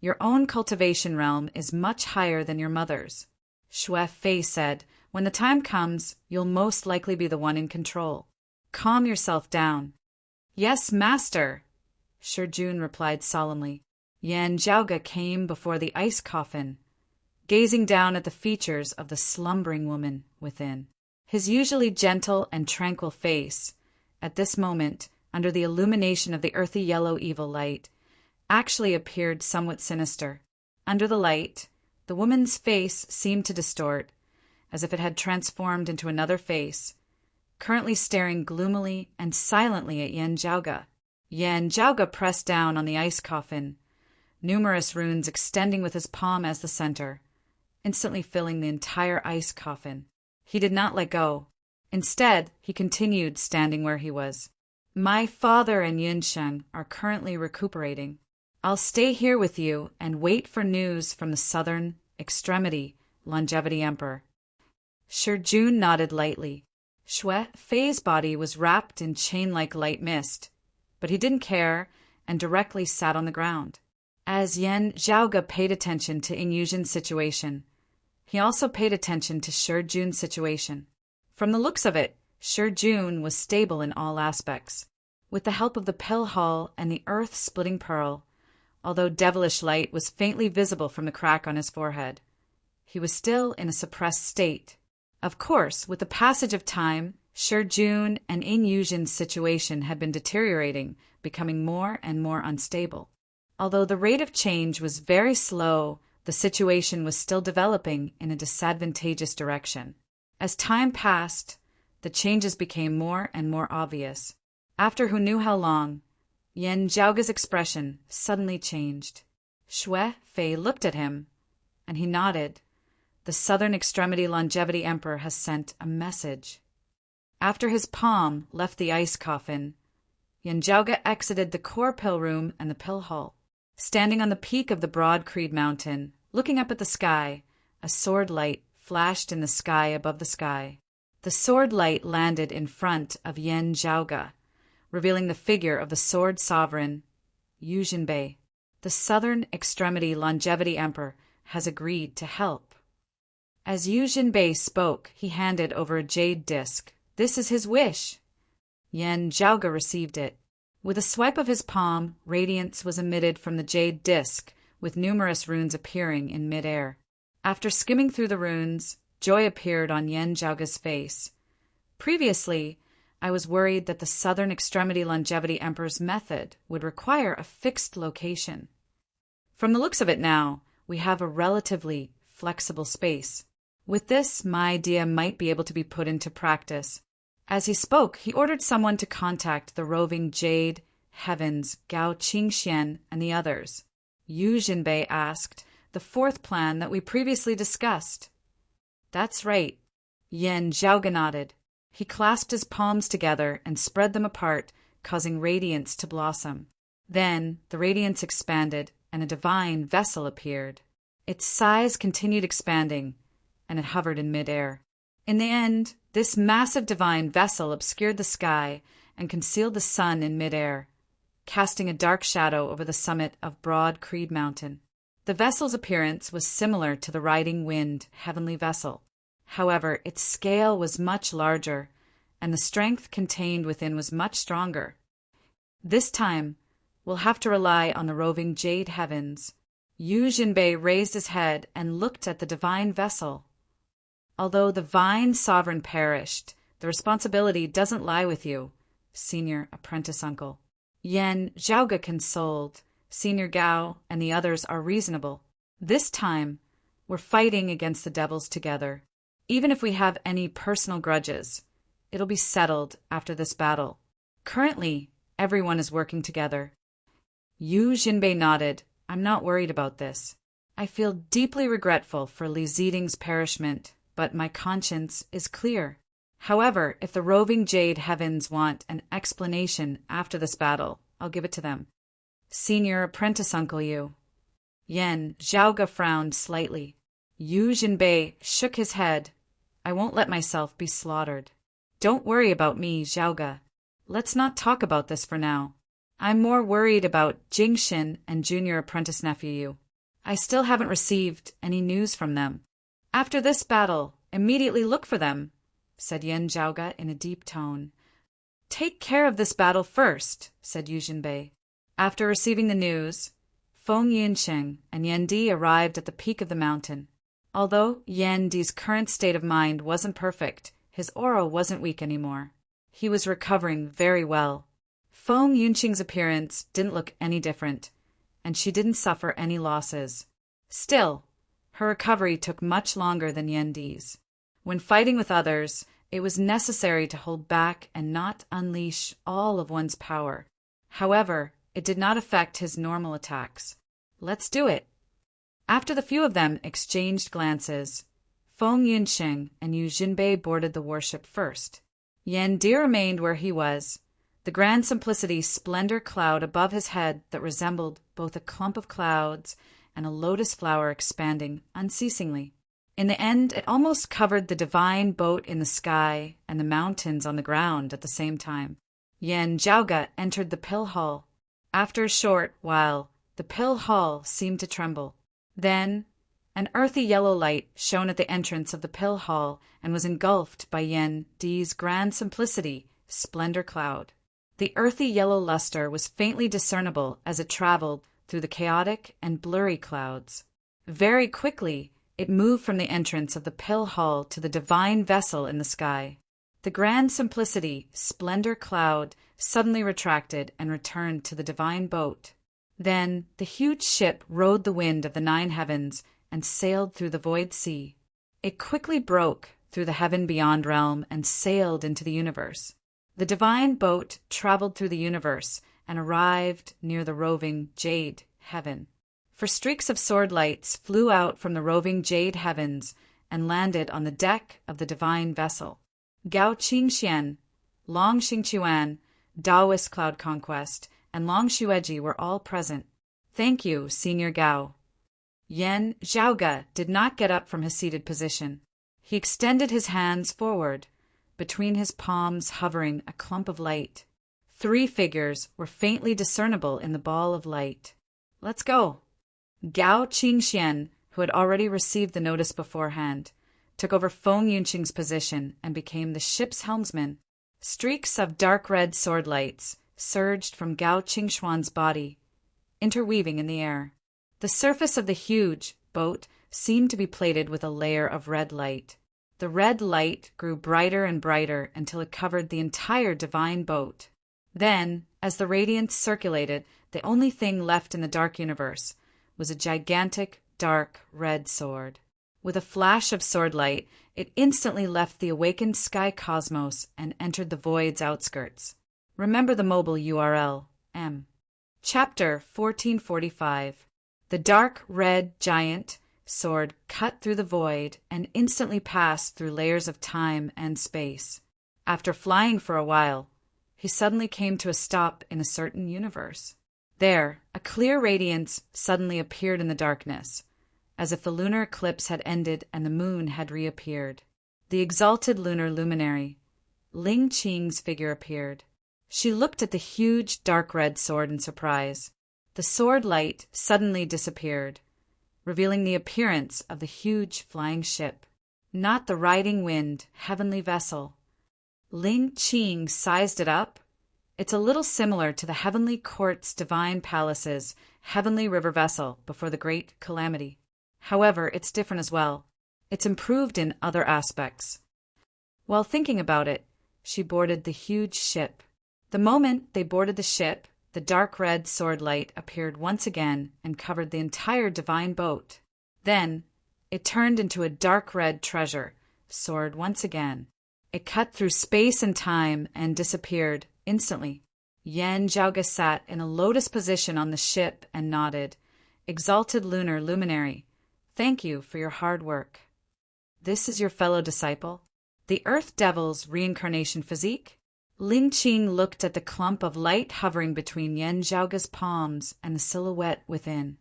Speaker 1: your own cultivation realm is much higher than your mother's." Shui Fei said, "When the time comes, you'll most likely be the one in control. Calm yourself down." "Yes, Master," Jun replied solemnly. Yen Zhaoga came before the ice coffin, gazing down at the features of the slumbering woman within. His usually gentle and tranquil face, at this moment, under the illumination of the earthy yellow evil light, actually appeared somewhat sinister. Under the light, the woman's face seemed to distort, as if it had transformed into another face, currently staring gloomily and silently at Yen Zhaoga. Yen Zhaoga pressed down on the ice coffin, numerous runes extending with his palm as the center, instantly filling the entire ice coffin. He did not let go. Instead, he continued standing where he was. "My father and Yunshen are currently recuperating. I'll stay here with you and wait for news from the southern extremity Longevity Emperor." Jun nodded lightly. Shui Fei's body was wrapped in chain-like light mist, but he didn't care and directly sat on the ground. As Yen Zhaoga paid attention to Yun's situation, he also paid attention to Jun's situation. From the looks of it, Jun was stable in all aspects. With the help of the pill hall and the earth-splitting pearl, although devilish light was faintly visible from the crack on his forehead, he was still in a suppressed state. Of course, with the passage of time, Jun and Yun's situation had been deteriorating, becoming more and more unstable. Although the rate of change was very slow, the situation was still developing in a disadvantageous direction. As time passed, the changes became more and more obvious. After who knew how long, Yen Zhaoga's expression suddenly changed. Shui Fei looked at him, and he nodded. The Southern Extremity Longevity Emperor has sent a message. After his palm left the ice coffin, Yen Zhaoga exited the core pill room and the pill hall. Standing on the peak of the broad Creed Mountain, looking up at the sky, a sword light flashed in the sky above the sky. The sword light landed in front of Yen Zhaoga, revealing the figure of the sword sovereign, Yujinbei. The Southern Extremity Longevity Emperor has agreed to help. As Yujinbei spoke, he handed over a jade disc. "This is his wish." Yen Zhaoga received it. With a swipe of his palm, radiance was emitted from the jade disc, with numerous runes appearing in midair. After skimming through the runes, joy appeared on Yen Zhaoga's face. Previously, I was worried that the Southern Extremity Longevity Emperor's method would require a fixed location. From the looks of it now, we have a relatively flexible space. With this, my idea might be able to be put into practice. As he spoke, he ordered someone to contact the roving Jade, Heavens, Gao Qingxian, and the others. Yu Jinbei asked, the fourth plan that we previously discussed. That's right. Yen Zhaoga nodded. He clasped his palms together and spread them apart, causing radiance to blossom. Then the radiance expanded, and a divine vessel appeared. Its size continued expanding, and it hovered in midair. In the end, this massive divine vessel obscured the sky and concealed the sun in midair, casting a dark shadow over the summit of Broad Creed Mountain. The vessel's appearance was similar to the Riding Wind heavenly vessel. However, its scale was much larger, and the strength contained within was much stronger. This time, we'll have to rely on the roving Jade Heavens. Yu Jinbei raised his head and looked at the divine vessel. Although the Vine Sovereign perished, the responsibility doesn't lie with you, Senior Apprentice Uncle. Yen Zhaoga consoled. Senior Gao and the others are reasonable. This time, we're fighting against the devils together. Even if we have any personal grudges, it'll be settled after this battle. Currently, everyone is working together. Yu Jinbei nodded. I'm not worried about this. I feel deeply regretful for Li Ziding's perishment, but my conscience is clear. However, if the roving Jade Heavens want an explanation after this battle, I'll give it to them. Senior Apprentice Uncle Yu. Yen Zhaoga frowned slightly. Yu Jinbei shook his head. I won't let myself be slaughtered. Don't worry about me, Zhaoga. Let's not talk about this for now. I'm more worried about Jingxin and Junior Apprentice Nephew Yu. I still haven't received any news from them. After this battle, immediately look for them, said Yen Zhaoga in a deep tone. Take care of this battle first, said Yu Jinbei. After receiving the news, Feng Yunsheng and Yan Di arrived at the peak of the mountain. Although Yan Di's current state of mind wasn't perfect, his aura wasn't weak anymore. He was recovering very well. Feng Yunsheng's appearance didn't look any different, and she didn't suffer any losses. Still, her recovery took much longer than Yan Di's. When fighting with others, it was necessary to hold back and not unleash all of one's power. However, it did not affect his normal attacks. Let's do it. After the few of them exchanged glances, Feng Yunsheng and Yu Jinbei boarded the warship first. Yan Di remained where he was, the grand simplicity splendor cloud above his head that resembled both a clump of clouds and a lotus flower expanding unceasingly. In the end, it almost covered the divine boat in the sky and the mountains on the ground at the same time. Yen Zhaoga entered the pill hall. After a short while, the pill hall seemed to tremble. Then, an earthy yellow light shone at the entrance of the pill hall and was engulfed by Yan Di's grand simplicity, splendor cloud. The earthy yellow luster was faintly discernible as it traveled through the chaotic and blurry clouds. Very quickly, it moved from the entrance of the pill hall to the divine vessel in the sky. The grand simplicity, splendor cloud suddenly retracted and returned to the divine boat. Then the huge ship rode the wind of the 9 heavens and sailed through the void sea. It quickly broke through the heaven beyond realm and sailed into the universe. The divine boat traveled through the universe and arrived near the roving Jade Heaven. For streaks of sword lights flew out from the roving Jade Heavens and landed on the deck of the divine vessel. Gao Qingxian, Long Xingquan, Taoist Cloud Conquest, and Long Xueji were all present. Thank you, Senior Gao. Yen Zhaoga did not get up from his seated position. He extended his hands forward, between his palms hovering a clump of light. 3 figures were faintly discernible in the ball of light. Let's go. Gao Qingxian, who had already received the notice beforehand, took over Feng Yunqing's position and became the ship's helmsman. Streaks of dark red sword lights surged from Gao Qingxuan's body, interweaving in the air. The surface of the huge boat seemed to be plated with a layer of red light. The red light grew brighter and brighter until it covered the entire divine boat. Then, as the radiance circulated, the only thing left in the dark universe was a gigantic, dark, red sword. With a flash of sword light, it instantly left the awakened sky cosmos and entered the void's outskirts. Remember the mobile URL, M. Chapter 1445. The dark, red, giant sword cut through the void and instantly passed through layers of time and space. After flying for a while, he suddenly came to a stop in a certain universe. There, a clear radiance suddenly appeared in the darkness, as if the lunar eclipse had ended and the moon had reappeared. The exalted lunar luminary, Ling Qing's figure appeared. She looked at the huge dark red sword in surprise. The sword light suddenly disappeared, revealing the appearance of the huge flying ship, not the riding wind, heavenly vessel. Ling Qing sized it up. It's a little similar to the heavenly court's divine palace's heavenly river vessel before the great calamity. However, it's different as well. It's improved in other aspects. While thinking about it, she boarded the huge ship. The moment they boarded the ship, the dark red sword light appeared once again and covered the entire divine boat. Then, it turned into a dark red treasure sword once again. It cut through space and time and disappeared instantly. Yan Zhaoge sat in a lotus position on the ship and nodded. Exalted lunar luminary, thank you for your hard work. This is your fellow disciple, the Earth Devil's reincarnation physique? Ling Qing looked at the clump of light hovering between Yan Zhaoge's palms and the silhouette within.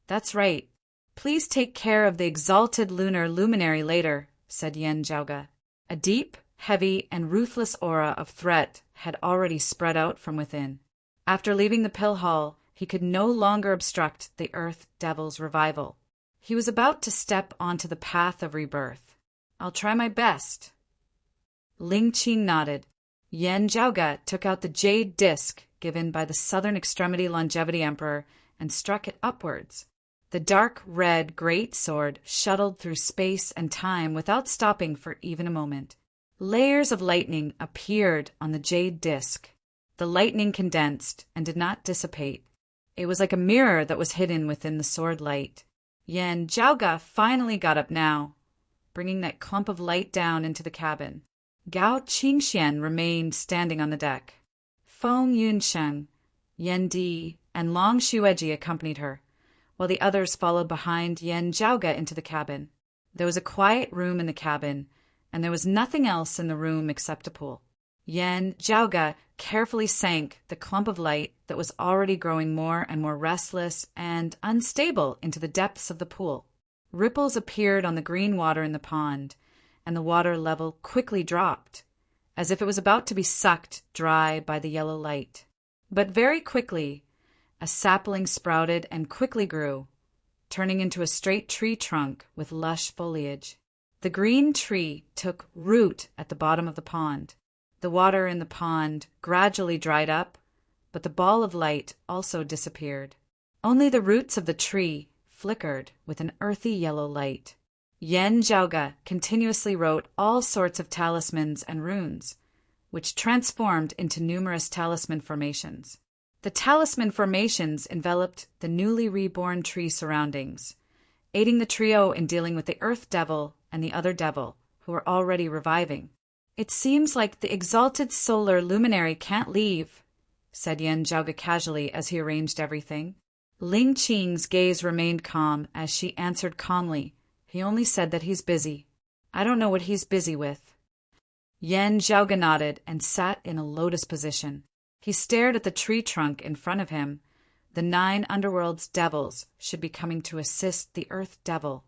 Speaker 1: That's right. Please take care of the exalted lunar luminary later, said Yan Zhaoge. A deep, heavy, and ruthless aura of threat had already spread out from within. After leaving the pill hall, he could no longer obstruct the Earth Devil's revival. He was about to step onto the path of rebirth. I'll try my best. Ling Qing nodded. Yan Zhaoge took out the jade disc given by the Southern Extremity Longevity Emperor and struck it upwards. The dark red great sword shuttled through space and time without stopping for even a moment. Layers of lightning appeared on the jade disc. The lightning condensed and did not dissipate. It was like a mirror that was hidden within the sword light. Yan Zhaoge finally got up now, bringing that clump of light down into the cabin. Gao Qingxian remained standing on the deck. Feng Yunsheng, Yan Di, and Long Xueji accompanied her, while the others followed behind Yan Zhaoge into the cabin. There was a quiet room in the cabin, and there was nothing else in the room except a pool. Yan Zhaoge carefully sank the clump of light that was already growing more and more restless and unstable into the depths of the pool. Ripples appeared on the green water in the pond, and the water level quickly dropped, as if it was about to be sucked dry by the yellow light. But very quickly, a sapling sprouted and quickly grew, turning into a straight tree trunk with lush foliage. The green tree took root at the bottom of the pond. The water in the pond gradually dried up, but the ball of light also disappeared. Only the roots of the tree flickered with an earthy yellow light. Yan Zhaoge continuously wrote all sorts of talismans and runes, which transformed into numerous talisman formations. The talisman formations enveloped the newly reborn tree surroundings, aiding the trio in dealing with the Earth Devil and the other devil, who were already reviving. It seems like the exalted solar luminary can't leave, said Yan Zhaoge casually as he arranged everything. Ling Qing's gaze remained calm as she answered calmly. He only said that he's busy. I don't know what he's busy with. Yan Zhaoge nodded and sat in a lotus position. He stared at the tree trunk in front of him. The 9 underworld's devils should be coming to assist the Earth Devil.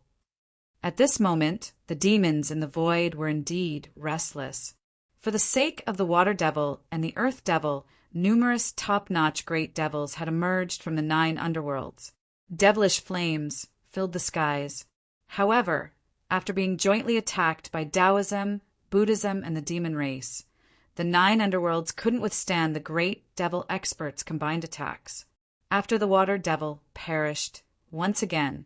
Speaker 1: At this moment, the demons in the void were indeed restless. For the sake of the Water Devil and the Earth Devil, numerous top-notch great devils had emerged from the 9 underworlds. Devilish flames filled the skies. However, after being jointly attacked by Taoism, Buddhism, and the demon race, the 9 underworlds couldn't withstand the great devil experts' combined attacks. After the Water Devil perished once again,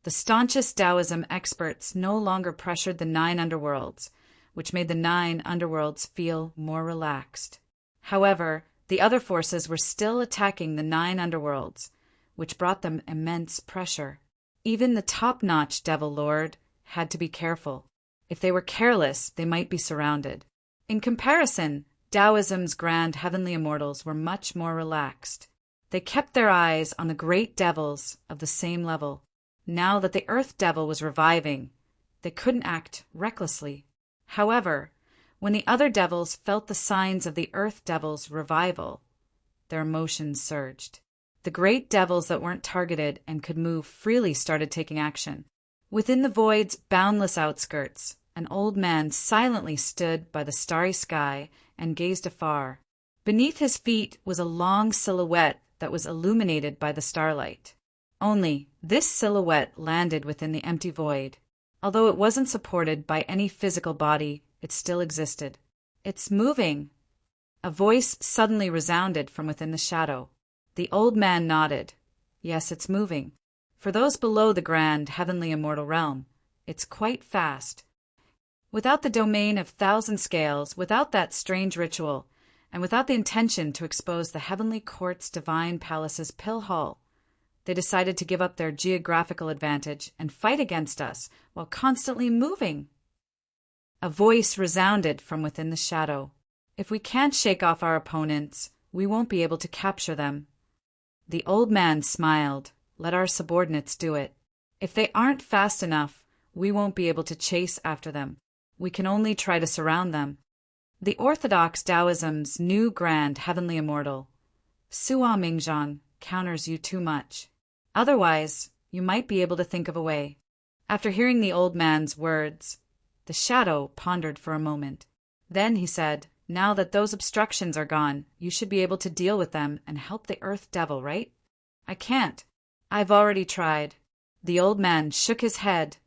Speaker 1: The staunchest Taoism experts no longer pressured the 9 underworlds, which made the 9 underworlds feel more relaxed. However, the other forces were still attacking the 9 underworlds, which brought them immense pressure. Even the top-notch Devil Lord had to be careful. If they were careless, they might be surrounded. In comparison, Taoism's grand heavenly immortals were much more relaxed. They kept their eyes on the great devils of the same level. Now that the Earth Devil was reviving, they couldn't act recklessly. However, when the other devils felt the signs of the Earth Devil's revival, their emotions surged. The great devils that weren't targeted and could move freely started taking action. Within the void's boundless outskirts, an old man silently stood by the starry sky and gazed afar. Beneath his feet was a long silhouette that was illuminated by the starlight. Only this silhouette landed within the empty void. Although it wasn't supported by any physical body, it still existed. "It's moving." A voice suddenly resounded from within the shadow. The old man nodded. "Yes, it's moving. For those below the grand, heavenly immortal realm, it's quite fast." Without the domain of 1,000 scales, without that strange ritual, and without the intention to expose the heavenly court's divine palace's pill hall, they decided to give up their geographical advantage and fight against us while constantly moving. A voice resounded from within the shadow. "If we can't shake off our opponents, we won't be able to capture them." The old man smiled. "Let our subordinates do it. If they aren't fast enough, we won't be able to chase after them. We can only try to surround them." The orthodox Taoism's new grand heavenly immortal, Sua Mingzhan, counters you too much. Otherwise, you might be able to think of a way. After hearing the old man's words, the shadow pondered for a moment. Then he said, "Now that those obstructions are gone, you should be able to deal with them and help the Earth Devil, right?" "I can't. I've already tried." The old man shook his head.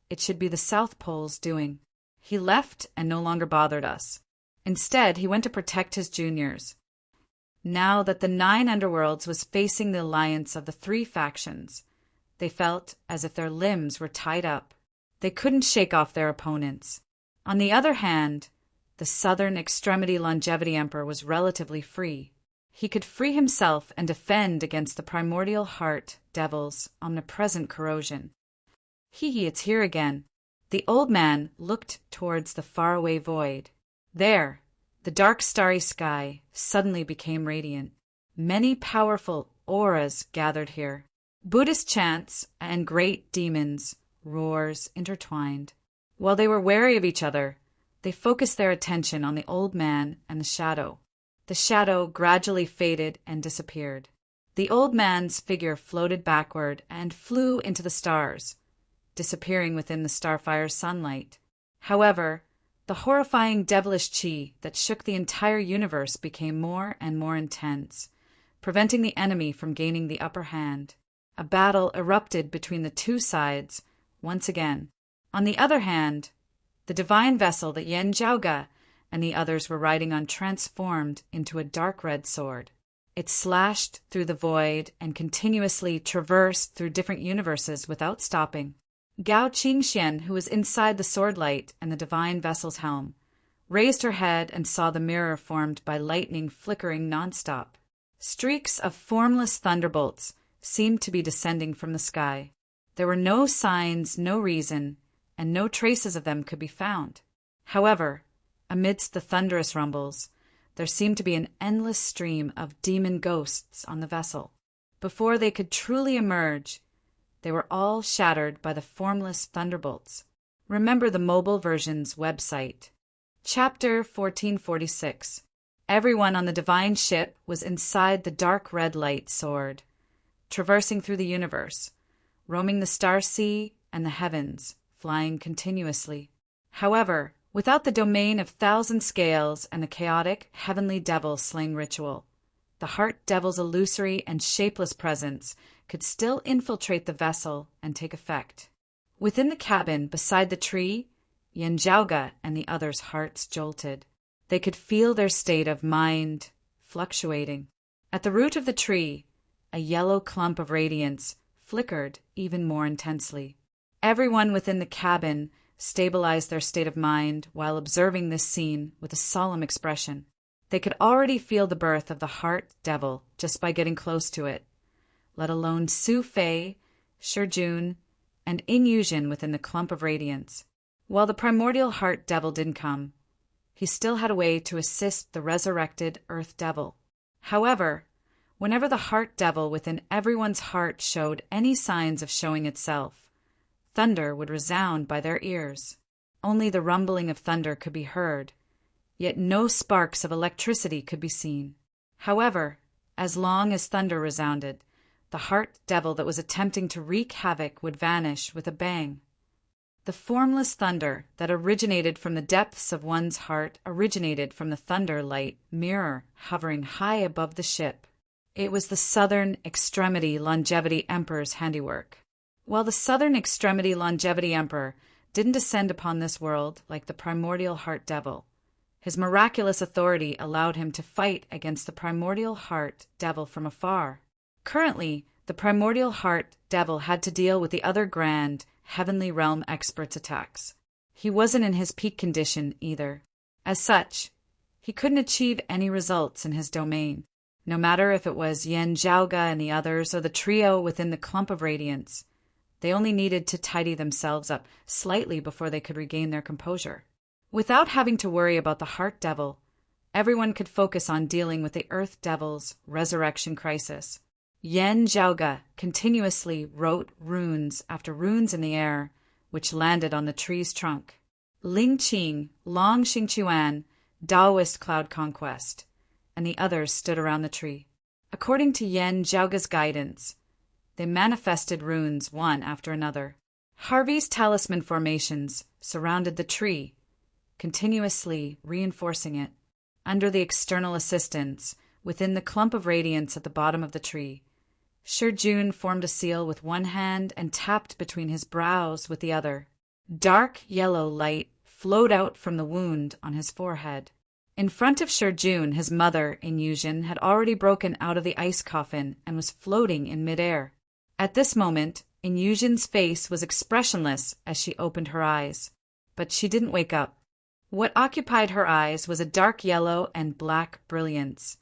Speaker 1: "It should be the South Pole's doing. He left and no longer bothered us. Instead, he went to protect his juniors." Now that the 9 underworlds was facing the alliance of the 3 factions, they felt as if their limbs were tied up. They couldn't shake off their opponents. On the other hand, the southern extremity longevity emperor was relatively free. He could free himself and defend against the primordial heart devil's omnipresent corrosion. It's here again." The old man looked towards the faraway void. There, the dark starry sky suddenly became radiant. Many powerful auras gathered here. Buddhist chants and great demons' roars intertwined. While they were wary of each other, they focused their attention on the old man and the shadow. The shadow gradually faded and disappeared. The old man's figure floated backward and flew into the stars, disappearing within the starfire's sunlight. However, the horrifying devilish chi that shook the entire universe became more and more intense, preventing the enemy from gaining the upper hand. A battle erupted between the 2 sides once again. On the other hand, the divine vessel that Yen Zhaoge and the others were riding on transformed into a dark red sword. It slashed through the void and continuously traversed through different universes without stopping. Gao Qingxian, who was inside the sword light and the divine vessel's helm, raised her head and saw the mirror formed by lightning flickering nonstop. Streaks of formless thunderbolts seemed to be descending from the sky. There were no signs, no reason, and no traces of them could be found. However, amidst the thunderous rumbles, there seemed to be an endless stream of demon ghosts on the vessel. Before they could truly emerge, they were all shattered by the formless thunderbolts. Remember the mobile version's website. Chapter 1446. Everyone on the divine ship was inside the dark red light sword, traversing through the universe, roaming the star sea and the heavens, flying continuously. However, without the domain of 1,000 scales and the chaotic heavenly devil slaying ritual, the heart devil's illusory and shapeless presence could still infiltrate the vessel and take effect. Within the cabin, beside the tree, Yen Zhaoge and the others' hearts jolted. They could feel their state of mind fluctuating. At the root of the tree, a yellow clump of radiance flickered even more intensely. Everyone within the cabin stabilized their state of mind while observing this scene with a solemn expression. They could already feel the birth of the heart devil just by getting close to it, let alone Su Fei, Shijun, and Inyujin within the clump of radiance. While the primordial heart devil didn't come, he still had a way to assist the resurrected earth devil. However, whenever the heart devil within everyone's heart showed any signs of showing itself, thunder would resound by their ears. Only the rumbling of thunder could be heard, yet no sparks of electricity could be seen. However, as long as thunder resounded, the heart devil that was attempting to wreak havoc would vanish with a bang. The formless thunder that originated from the depths of one's heart originated from the thunder light mirror hovering high above the ship. It was the Southern Extremity Longevity Emperor's handiwork. While the Southern Extremity Longevity Emperor didn't descend upon this world like the primordial heart devil, his miraculous authority allowed him to fight against the primordial heart devil from afar. Currently, the primordial heart devil had to deal with the other grand heavenly realm experts' attacks. He wasn't in his peak condition either. As such, he couldn't achieve any results in his domain, no matter if it was Yen Zhaoga and the others or the trio within the clump of radiance. They only needed to tidy themselves up slightly before they could regain their composure. Without having to worry about the heart devil, everyone could focus on dealing with the earth devil's resurrection crisis. Yen Zhaoga continuously wrote runes after runes in the air, which landed on the tree's trunk. Ling Qing, Long Xingquan, Taoist Cloud Conquest, and the others stood around the tree. According to Yen Zhaoga's guidance, they manifested runes one after another. Harvey's talisman formations surrounded the tree, continuously reinforcing it. Under the external assistance, within the clump of radiance at the bottom of the tree, Shijun formed a seal with one hand and tapped between his brows with the other. Dark yellow light flowed out from the wound on his forehead. In front of Shijun, his mother, Inyujin, had already broken out of the ice coffin and was floating in midair. At this moment, Inyujin's face was expressionless as she opened her eyes, but she didn't wake up. What occupied her eyes was a dark yellow and black brilliance,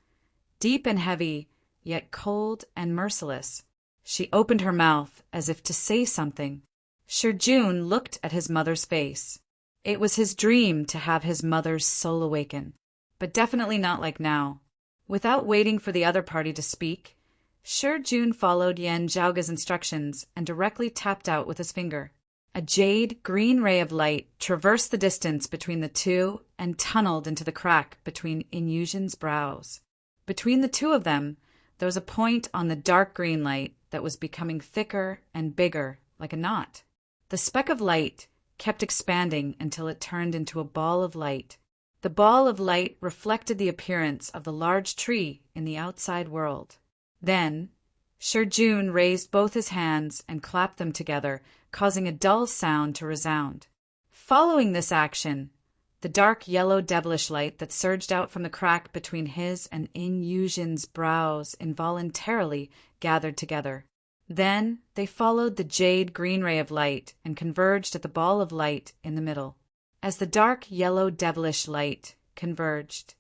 Speaker 1: deep and heavy, yet cold and merciless. She opened her mouth as if to say something. Shijun looked at his mother's face. It was his dream to have his mother's soul awaken, but definitely not like now. Without waiting for the other party to speak, Shijun followed Yen Zhaoga's instructions and directly tapped out with his finger. A jade green ray of light traversed the distance between the two and tunneled into the crack between Inyujin's brows. Between the two of them, there was a point on the dark green light that was becoming thicker and bigger, like a knot. The speck of light kept expanding until it turned into a ball of light. The ball of light reflected the appearance of the large tree in the outside world. Then, Shijun raised both his hands and clapped them together, causing a dull sound to resound. Following this action, the dark yellow devilish light that surged out from the crack between his and Inyujin's brows involuntarily gathered together. Then they followed the jade green ray of light and converged at the ball of light in the middle. As the dark yellow devilish light converged,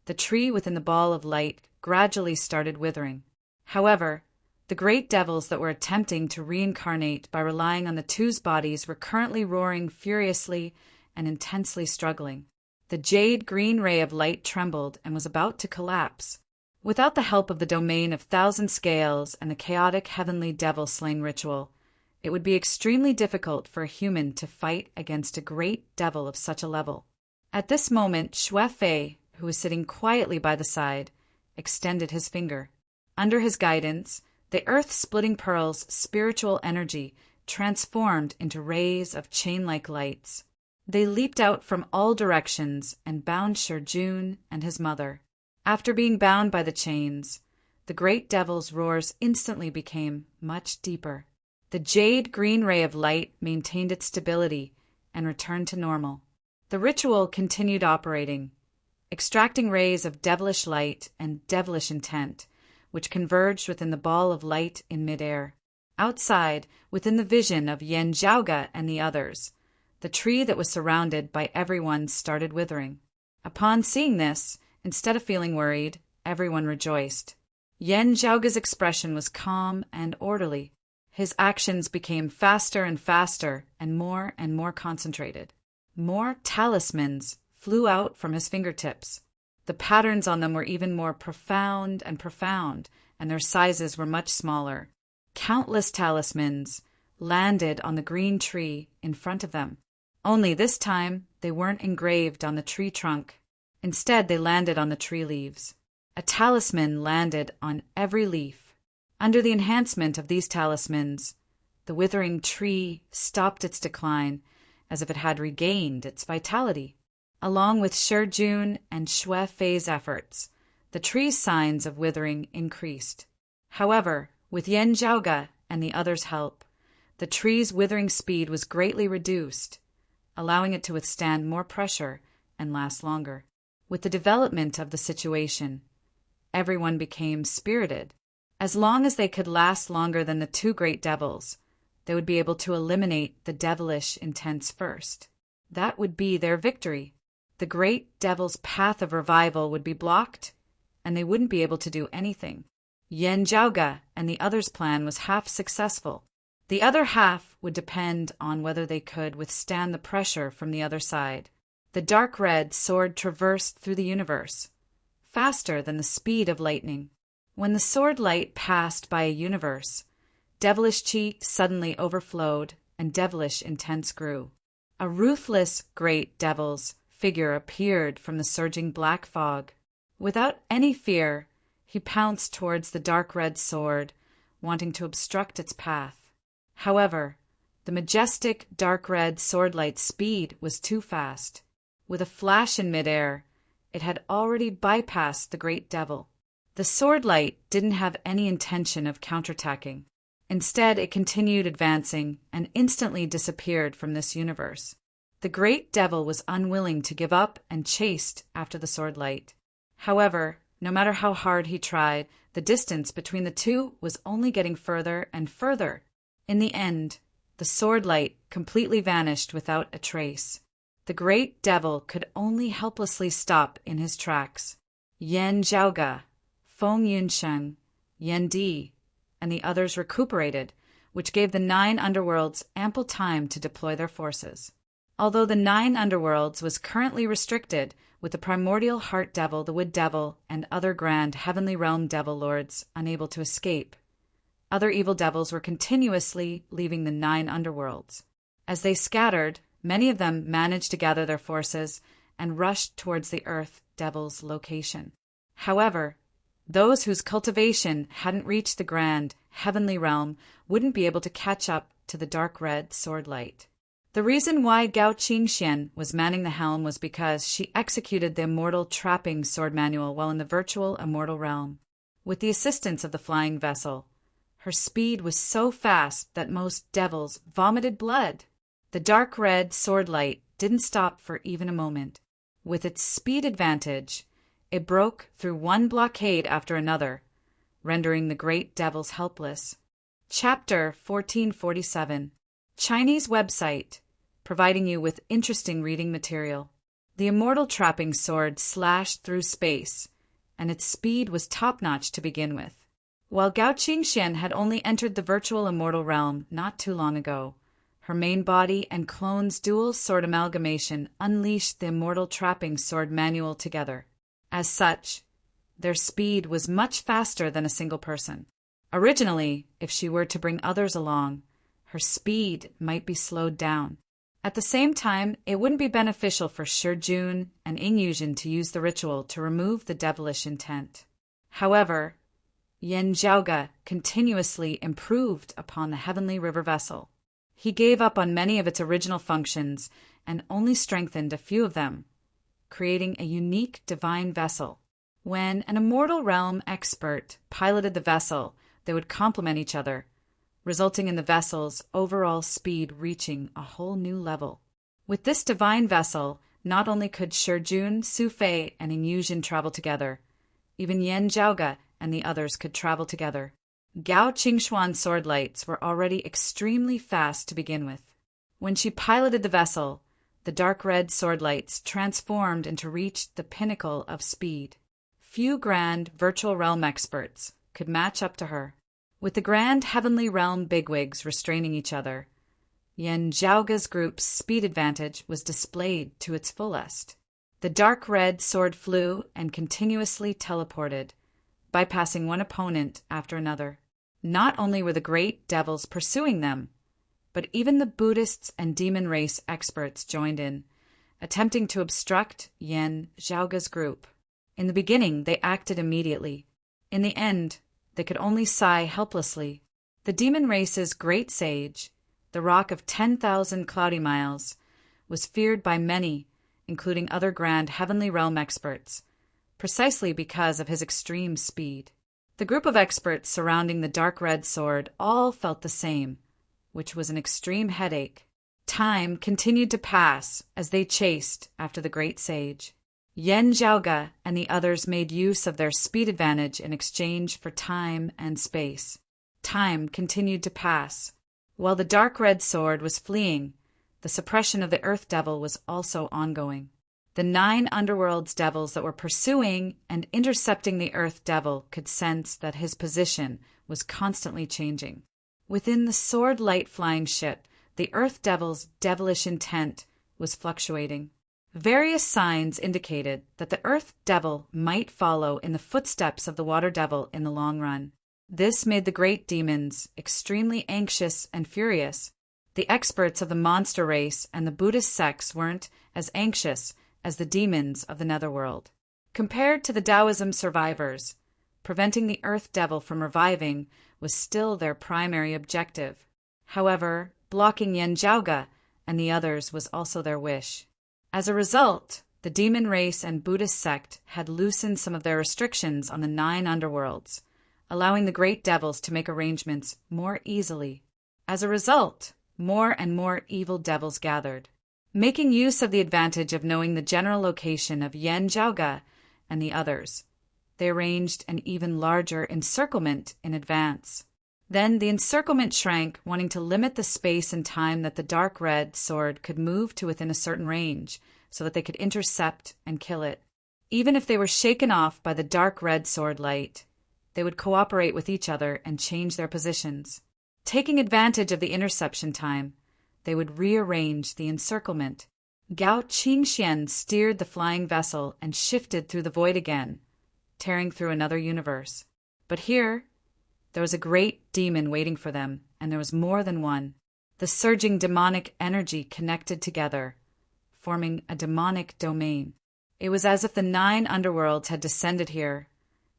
Speaker 1: the tree within the ball of light gradually started withering. However, the great devils that were attempting to reincarnate by relying on the two's bodies were currently roaring furiously and intensely struggling. The jade green ray of light trembled and was about to collapse. Without the help of the domain of thousand scales and the chaotic heavenly devil-slaying ritual, it would be extremely difficult for a human to fight against a great devil of such a level. At this moment, Xue Fei, who was sitting quietly by the side, extended his finger. Under his guidance, the earth-splitting pearl's spiritual energy transformed into rays of chain-like lights. They leaped out from all directions and bound Shijun and his mother. After being bound by the chains, the great devil's roars instantly became much deeper. The jade green ray of light maintained its stability and returned to normal. The ritual continued operating, extracting rays of devilish light and devilish intent, which converged within the ball of light in midair. Outside, within the vision of Yen Zhaoge and the others, the tree that was surrounded by everyone started withering. Upon seeing this, instead of feeling worried, everyone rejoiced. Yen Zhaoge's expression was calm and orderly. His actions became faster and faster and more concentrated. More talismans flew out from his fingertips. The patterns on them were even more profound, and their sizes were much smaller. Countless talismans landed on the green tree in front of them. Only this time, they weren't engraved on the tree trunk. Instead, they landed on the tree leaves. A talisman landed on every leaf. Under the enhancement of these talismans, the withering tree stopped its decline as if it had regained its vitality. Along with Shi Jun and Xue Fei's efforts, the tree's signs of withering increased. However, with Yen Zhaoge and the others' help, the tree's withering speed was greatly reduced, allowing it to withstand more pressure and last longer. With the development of the situation, everyone became spirited. As long as they could last longer than the two great devils, they would be able to eliminate the devilish intents first. That would be their victory. The great devil's path of revival would be blocked, and they wouldn't be able to do anything. Yen Zhaoge and the others' plan was half successful. The other half would depend on whether they could withstand the pressure from the other side. The dark red sword traversed through the universe, faster than the speed of lightning. When the sword light passed by a universe, devilish chi suddenly overflowed and devilish intents grew. A ruthless great devil's figure appeared from the surging black fog. Without any fear, he pounced towards the dark red sword, wanting to obstruct its path. However, the majestic dark red swordlight's speed was too fast. With a flash in midair, it had already bypassed the great devil. The swordlight didn't have any intention of counterattacking. Instead, it continued advancing and instantly disappeared from this universe. The great devil was unwilling to give up and chased after the swordlight. However, no matter how hard he tried, the distance between the two was only getting further and further. In the end, the swordlight completely vanished without a trace. The great devil could only helplessly stop in his tracks. Yen Zhaoge, Feng Yunsheng, Yen Di, and the others recuperated, which gave the 9 underworlds ample time to deploy their forces. Although the 9 underworlds was currently restricted, with the primordial heart devil, the wood devil, and other grand heavenly realm devil lords unable to escape, other evil devils were continuously leaving the 9 underworlds. As they scattered, many of them managed to gather their forces and rushed towards the earth devil's location. However, those whose cultivation hadn't reached the grand heavenly realm wouldn't be able to catch up to the dark red swordlight. The reason why Gao Qingxian was manning the helm was because she executed the immortal trapping sword manual while in the virtual immortal realm. With the assistance of the flying vessel, her speed was so fast that most devils vomited blood. The dark red swordlight didn't stop for even a moment. With its speed advantage, it broke through one blockade after another, rendering the great devils helpless. Chapter 1447. Chinese website, providing you with interesting reading material. The immortal trapping sword slashed through space, and its speed was top-notch to begin with. While Gao Qingxian had only entered the virtual immortal realm not too long ago, her main body and clone's dual sword amalgamation unleashed the immortal trapping sword manual together. As such, their speed was much faster than a single person. Originally, if she were to bring others along, her speed might be slowed down. At the same time, it wouldn't be beneficial for Shi Jun and Yin Yuzhen to use the ritual to remove the devilish intent. However, Yen Zhaoge continuously improved upon the heavenly river vessel. He gave up on many of its original functions and only strengthened a few of them, creating a unique divine vessel. When an immortal realm expert piloted the vessel, they would complement each other, resulting in the vessel's overall speed reaching a whole new level. With this divine vessel, not only could Shi Jun, Su Fei, and Yin Yuzhen travel together, even Yen Zhaoge and the others could travel together. Gao Qingxuan's sword lights were already extremely fast to begin with. When she piloted the vessel, the dark red sword lights transformed and to reach the pinnacle of speed. Few grand virtual realm experts could match up to her. With the grand heavenly realm bigwigs restraining each other, Yan Zhaoga's group's speed advantage was displayed to its fullest. The dark red sword flew and continuously teleported, bypassing one opponent after another. Not only were the great devils pursuing them, but even the Buddhists and demon race experts joined in, attempting to obstruct Yan Zhaoga's group. In the beginning, they acted immediately. In the end, they could only sigh helplessly. The demon race's great sage, the Rock of 10,000 Cloudy Miles, was feared by many, including other grand heavenly realm experts, precisely because of his extreme speed. The group of experts surrounding the dark red sword all felt the same, which was an extreme headache. Time continued to pass as they chased after the great sage. Yan Zhaoga and the others made use of their speed advantage in exchange for time and space. Time continued to pass. While the dark red sword was fleeing, the suppression of the Earth Devil was also ongoing. The 9 underworld's devils that were pursuing and intercepting the Earth Devil could sense that his position was constantly changing. Within the sword light flying ship, the Earth Devil's devilish intent was fluctuating. Various signs indicated that the Earth Devil might follow in the footsteps of the Water Devil in the long run. This made the great demons extremely anxious and furious. The experts of the monster race and the Buddhist sects weren't as anxious as the demons of the netherworld. Compared to the Taoism survivors, preventing the Earth Devil from reviving was still their primary objective. However, blocking Yan Zhaoga and the others was also their wish. As a result, the demon race and Buddhist sect had loosened some of their restrictions on the 9 underworlds, allowing the great devils to make arrangements more easily. As a result, more and more evil devils gathered. Making use of the advantage of knowing the general location of Yan Zhaoga and the others, they arranged an even larger encirclement in advance. Then the encirclement shrank, wanting to limit the space and time that the dark red sword could move to within a certain range so that they could intercept and kill it. Even if they were shaken off by the dark red sword light, they would cooperate with each other and change their positions. Taking advantage of the interception time, they would rearrange the encirclement. Gao Qingxian steered the flying vessel and shifted through the void again, tearing through another universe. But here, there was a great demon waiting for them, and there was more than one. The surging demonic energy connected together, forming a demonic domain. It was as if the 9 underworlds had descended here,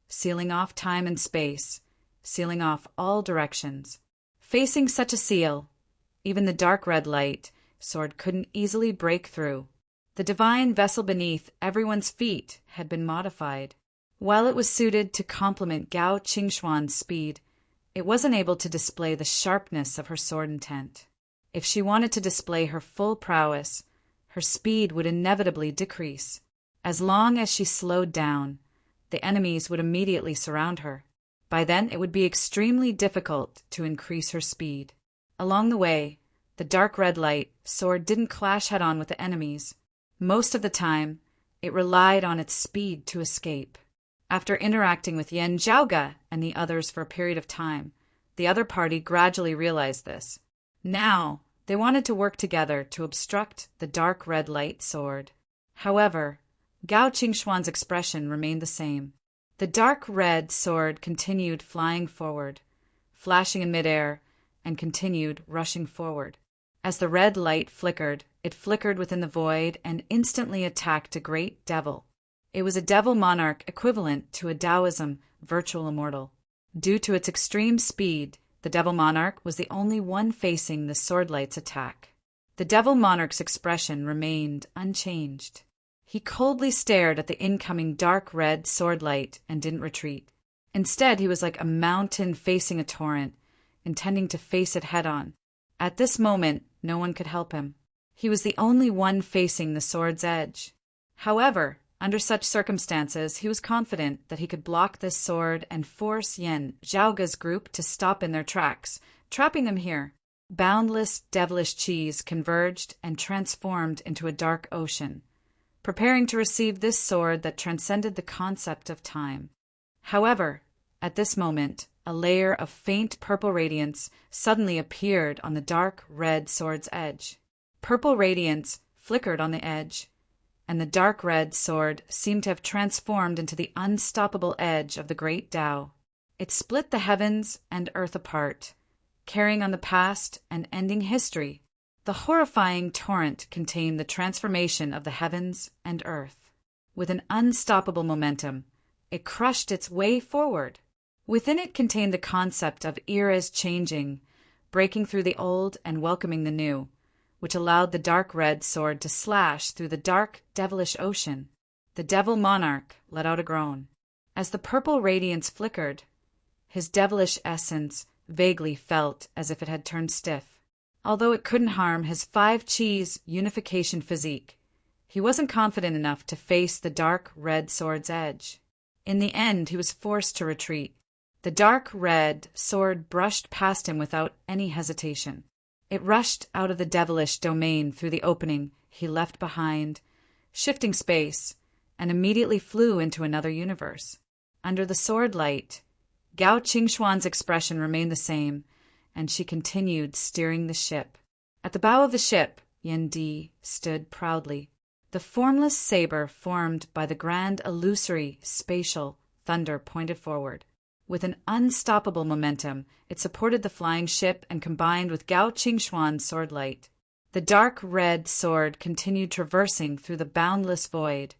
Speaker 1: sealing off time and space, sealing off all directions. Facing such a seal, even the dark red light sword couldn't easily break through. The divine vessel beneath everyone's feet had been modified. While it was suited to complement Gao Qingxuan's speed, it wasn't able to display the sharpness of her sword intent. If she wanted to display her full prowess, her speed would inevitably decrease. As long as she slowed down, the enemies would immediately surround her. By then, it would be extremely difficult to increase her speed. Along the way, the dark red light sword didn't clash head-on with the enemies. Most of the time, it relied on its speed to escape. After interacting with Yan Zhaoga and the others for a period of time, the other party gradually realized this. Now, they wanted to work together to obstruct the dark red light sword. However, Gao Qingxuan's expression remained the same. The dark red sword continued flying forward, flashing in midair, and continued rushing forward. As the red light flickered, it flickered within the void and instantly attacked a great devil. It was a devil monarch equivalent to a Taoism virtual immortal. Due to its extreme speed, the devil monarch was the only one facing the swordlight's attack. The devil monarch's expression remained unchanged. He coldly stared at the incoming dark red swordlight and didn't retreat. Instead, he was like a mountain facing a torrent, intending to face it head-on. At this moment, no one could help him. He was the only one facing the sword's edge. However, Under such circumstances, he was confident that he could block this sword and force Yen Zhaoge's group to stop in their tracks, trapping them here. Boundless, devilish qis converged and transformed into a dark ocean, preparing to receive this sword that transcended the concept of time. However, at this moment, a layer of faint purple radiance suddenly appeared on the dark red sword's edge. Purple radiance flickered on the edge, and the dark red sword seemed to have transformed into the unstoppable edge of the great Tao. It split the heavens and earth apart, carrying on the past and ending history. The horrifying torrent contained the transformation of the heavens and earth. With an unstoppable momentum, it crushed its way forward. Within it contained the concept of eras changing, breaking through the old and welcoming the new, which allowed the dark red sword to slash through the dark, devilish ocean. The devil monarch let out a groan. As the purple radiance flickered, his devilish essence vaguely felt as if it had turned stiff. Although it couldn't harm his 5 Chi's unification physique, he wasn't confident enough to face the dark red sword's edge. In the end, he was forced to retreat. The dark red sword brushed past him without any hesitation. It rushed out of the devilish domain through the opening he left behind, shifting space, and immediately flew into another universe. Under the sword light, Gao Qingxuan's expression remained the same, and she continued steering the ship. At the bow of the ship, Yan Di stood proudly. The formless saber formed by the grand illusory spatial thunder pointed forward. With an unstoppable momentum, it supported the flying ship and combined with Gao Qingxuan's sword light. The dark red sword continued traversing through the boundless void,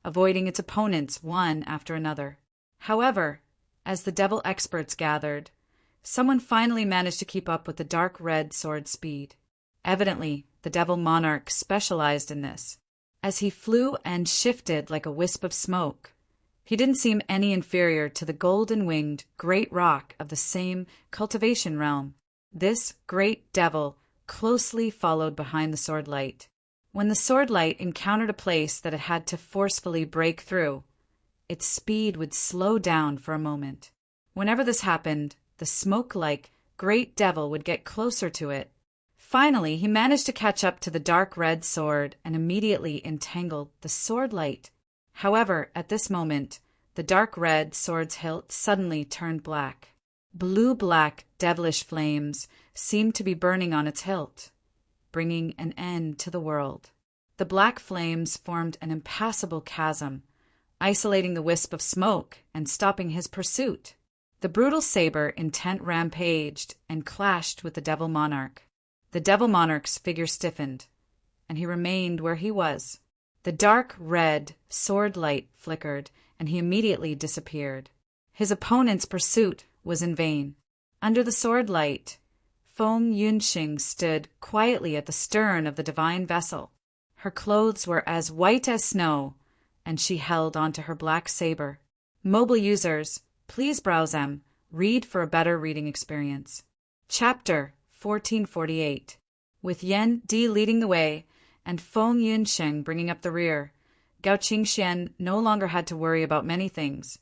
Speaker 1: avoiding its opponents one after another. However, as the devil experts gathered, someone finally managed to keep up with the dark red sword's speed. Evidently, the devil monarch specialized in this. As he flew and shifted like a wisp of smoke, he didn't seem any inferior to the golden-winged great rock of the same cultivation realm. This great devil closely followed behind the sword light. When the sword light encountered a place that it had to forcefully break through, its speed would slow down for a moment. Whenever this happened, the smoke-like great devil would get closer to it. Finally, he managed to catch up to the dark red sword and immediately entangled the sword light. However, at this moment, the dark red sword's hilt suddenly turned black. Blue-black devilish flames seemed to be burning on its hilt, bringing an end to the world. The black flames formed an impassable chasm, isolating the wisp of smoke and stopping his pursuit. The brutal saber intent rampaged and clashed with the devil monarch. The devil monarch's figure stiffened, and he remained where he was. The dark red sword light flickered, and he immediately disappeared. His opponent's pursuit was in vain. Under the sword light, Feng Yunxing stood quietly at the stern of the divine vessel. Her clothes were as white as snow, and she held onto her black saber. Mobile users, please browse them. Read for a better reading experience. Chapter 1448. With Yan Di leading the way and Feng Yunsheng bringing up the rear, Gao Qingxian no longer had to worry about many things,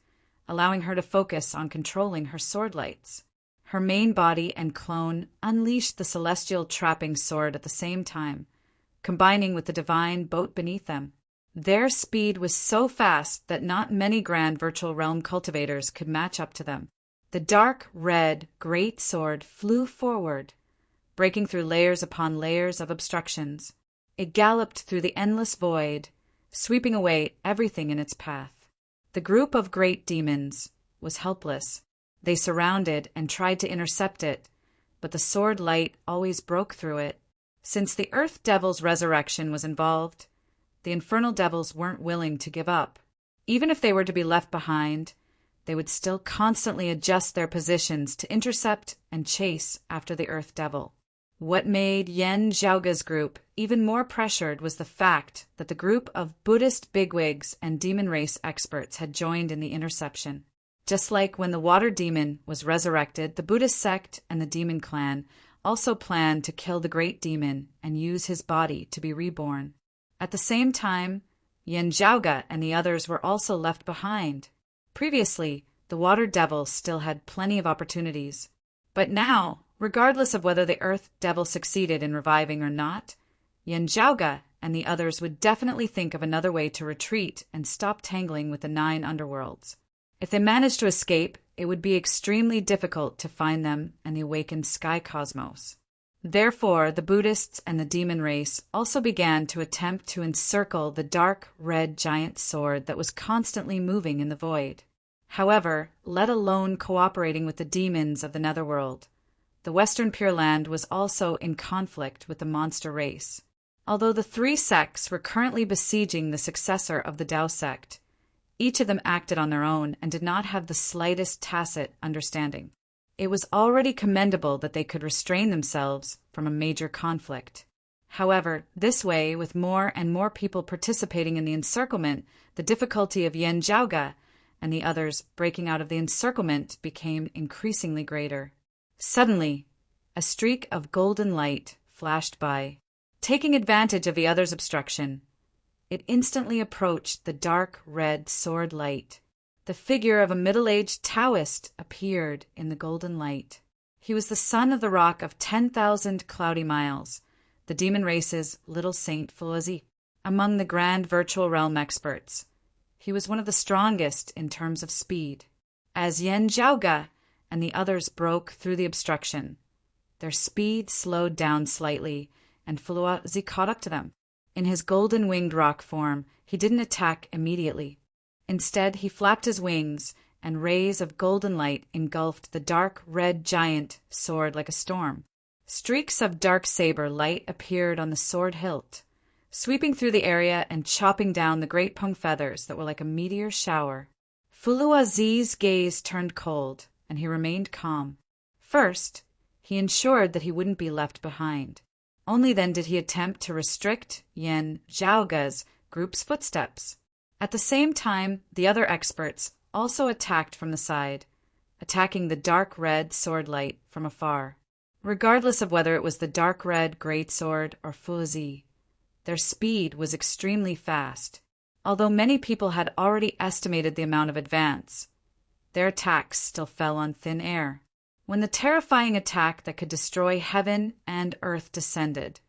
Speaker 1: allowing her to focus on controlling her sword lights. Her main body and clone unleashed the celestial trapping sword at the same time, combining with the divine boat beneath them. Their speed was so fast that not many grand virtual realm cultivators could match up to them. The dark red great sword flew forward, breaking through layers upon layers of obstructions. It galloped through the endless void, sweeping away everything in its path. The group of great demons was helpless. They surrounded and tried to intercept it, but the sword light always broke through it. Since the Earth Devil's resurrection was involved, the infernal devils weren't willing to give up. Even if they were to be left behind, they would still constantly adjust their positions to intercept and chase after the Earth Devil. What made Yen Zhaoge's group even more pressured was the fact that the group of Buddhist bigwigs and demon race experts had joined in the interception. Just like when the water demon was resurrected, the Buddhist sect and the demon clan also planned to kill the great demon and use his body to be reborn. At the same time, Yen Zhaoga and the others were also left behind. Previously, the Water Devil still had plenty of opportunities. But now, regardless of whether the Earth Devil succeeded in reviving or not, Yen Zhaoga and the others would definitely think of another way to retreat and stop tangling with the 9 underworlds. If they managed to escape, it would be extremely difficult to find them and the awakened sky cosmos. Therefore, the Buddhists and the demon race also began to attempt to encircle the dark red giant sword that was constantly moving in the void. However, let alone cooperating with the demons of the netherworld, the Western Pure Land was also in conflict with the monster race. Although the 3 sects were currently besieging the successor of the Tao sect, each of them acted on their own and did not have the slightest tacit understanding. It was already commendable that they could restrain themselves from a major conflict. However, this way, with more and more people participating in the encirclement, the difficulty of Yen Zhaoga and the others breaking out of the encirclement became increasingly greater. Suddenly, a streak of golden light flashed by. Taking advantage of the others' obstruction, it instantly approached the dark red sword light. The figure of a middle-aged Taoist appeared in the golden light. He was the son of the rock of 10,000 cloudy miles, the demon race's little Saint Fuzi. Among the grand virtual realm experts, he was one of the strongest in terms of speed. As Yen Zhaoga and the others broke through the obstruction, their speed slowed down slightly, and Fuzi caught up to them. In his golden-winged rock form, he didn't attack immediately. Instead, he flapped his wings, and rays of golden light engulfed the dark red giant sword like a storm. Streaks of dark saber light appeared on the sword hilt, sweeping through the area and chopping down the great pung feathers that were like a meteor shower. Fuzi's gaze turned cold, and he remained calm. First, he ensured that he wouldn't be left behind. Only then did he attempt to restrict Yen Zhaoga's group's footsteps. At the same time, the other experts also attacked from the side, attacking the dark red sword light from afar. Regardless of whether it was the dark red greatsword or Fuzi, their speed was extremely fast. Although many people had already estimated the amount of advance, their attacks still fell on thin air. When the terrifying attack that could destroy heaven and earth descended,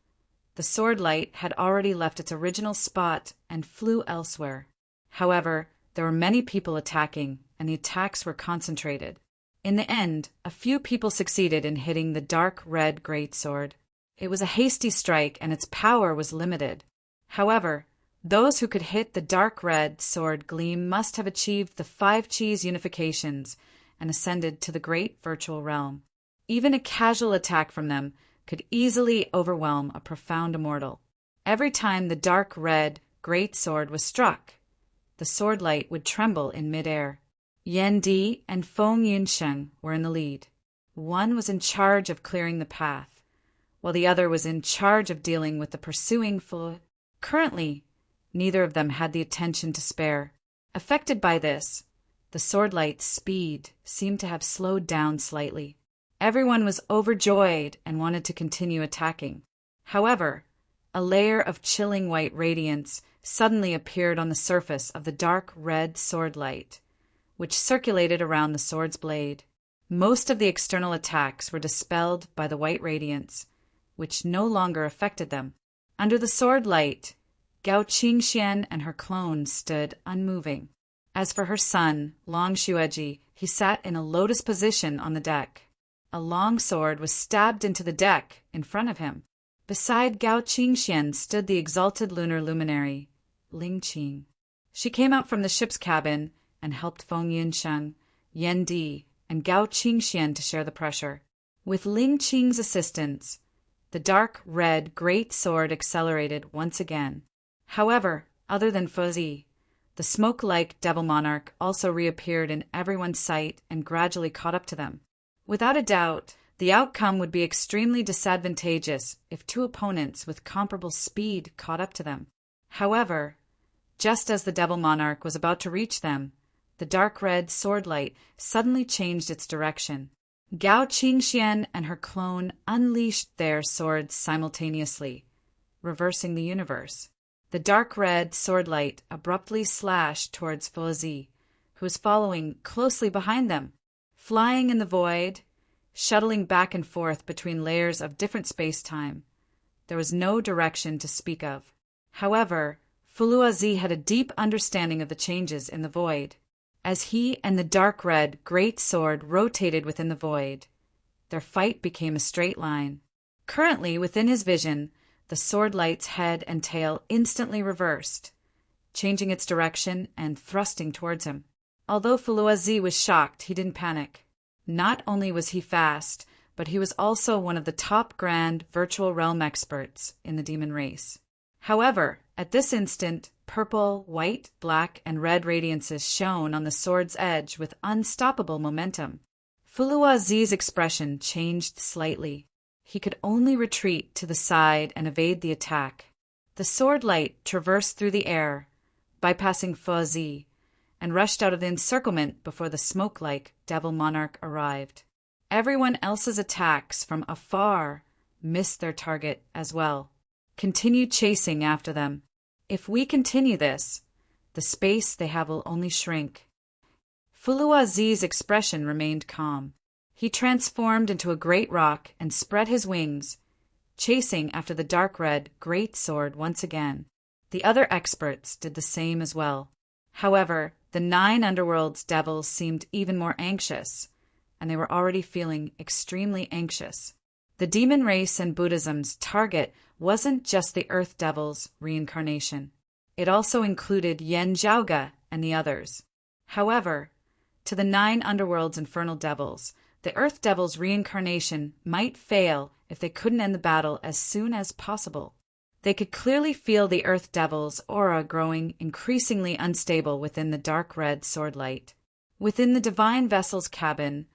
Speaker 1: the sword light had already left its original spot and flew elsewhere. However, there were many people attacking, and the attacks were concentrated. In the end, a few people succeeded in hitting the dark red greatsword. It was a hasty strike, and its power was limited. However, those who could hit the dark red sword gleam must have achieved the 5 Chi's unifications and ascended to the great virtual realm. Even a casual attack from them could easily overwhelm a profound immortal. Every time the dark red great sword was struck, the sword light would tremble in midair. Yan Di and Feng Yunsheng were in the lead. One was in charge of clearing the path, while the other was in charge of dealing with the pursuing Fu. Currently, neither of them had the attention to spare. Affected by this, the sword light's speed seemed to have slowed down slightly. Everyone was overjoyed and wanted to continue attacking. However, a layer of chilling white radiance suddenly appeared on the surface of the dark red sword light, which circulated around the sword's blade. Most of the external attacks were dispelled by the white radiance, which no longer affected them. Under the sword light, Gao Qingxian and her clone stood unmoving. As for her son, Long Xueji, he sat in a lotus position on the deck. A long sword was stabbed into the deck in front of him. Beside Gao Qingxian stood the exalted lunar luminary, Ling Qing. She came out from the ship's cabin and helped Feng Yunsheng, Yan Di, and Gao Qingxian to share the pressure. With Ling Qing's assistance, the dark red great sword accelerated once again. However, other than Fuzi, the smoke-like devil monarch also reappeared in everyone's sight and gradually caught up to them. Without a doubt, the outcome would be extremely disadvantageous if 2 opponents with comparable speed caught up to them. However, just as the devil monarch was about to reach them, the dark red sword light suddenly changed its direction. Gao Qingxian and her clone unleashed their swords simultaneously, reversing the universe. The dark red sword light abruptly slashed towards Fozi, who was following closely behind them. Flying in the void, shuttling back and forth between layers of different space-time, there was no direction to speak of. However, Fuluazi had a deep understanding of the changes in the void. As he and the dark red great sword rotated within the void, their fight became a straight line. Currently, within his vision, the sword light's head and tail instantly reversed, changing its direction and thrusting towards him. Although Fuluazi was shocked, he didn't panic. Not only was he fast, but he was also one of the top grand virtual realm experts in the demon race. However, at this instant, purple, white, black, and red radiances shone on the sword's edge with unstoppable momentum. Fuluazi's expression changed slightly. He could only retreat to the side and evade the attack. The sword light traversed through the air, bypassing Fuluazi, and rushed out of the encirclement before the smoke-like devil monarch arrived. Everyone else's attacks from afar missed their target as well, continued chasing after them. If we continue this, the space they have will only shrink. Fuluazi's expression remained calm. He transformed into a great rock and spread his wings, chasing after the dark red great sword once again. The other experts did the same as well. However, the 9 underworld's devils seemed even more anxious, and they were already feeling extremely anxious. The demon race and Buddhism's target wasn't just the Earth Devils' reincarnation. It also included Yen Zhaoga and the others. However, to the 9 underworld's infernal devils, the Earth Devils' reincarnation might fail if they couldn't end the battle as soon as possible. They could clearly feel the Earth Devil's aura growing increasingly unstable within the dark red sword light. Within the Divine Vessel's cabin,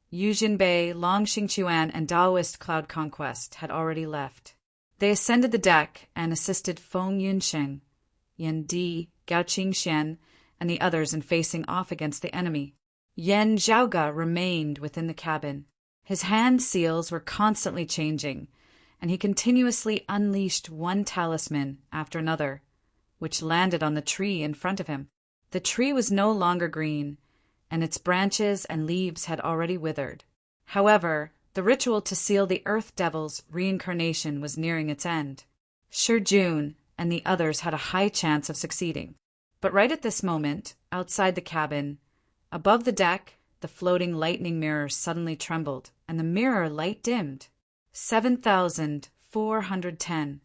Speaker 1: Yu Jinbei, Long Xingquan, and Daoist Cloud Conquest had already left. They ascended the deck and assisted Feng Yunsheng, Yan Di, Gao Qingxian, and the others in facing off against the enemy. Yen Zhaoga remained within the cabin. His hand seals were constantly changing, and he continuously unleashed one talisman after another, which landed on the tree in front of him. The tree was no longer green, and its branches and leaves had already withered. However, the ritual to seal the Earth Devil's reincarnation was nearing its end. Shi Jun and the others had a high chance of succeeding. But right at this moment, outside the cabin, above the deck, the floating lightning mirror suddenly trembled, and the mirror light dimmed. 7,410.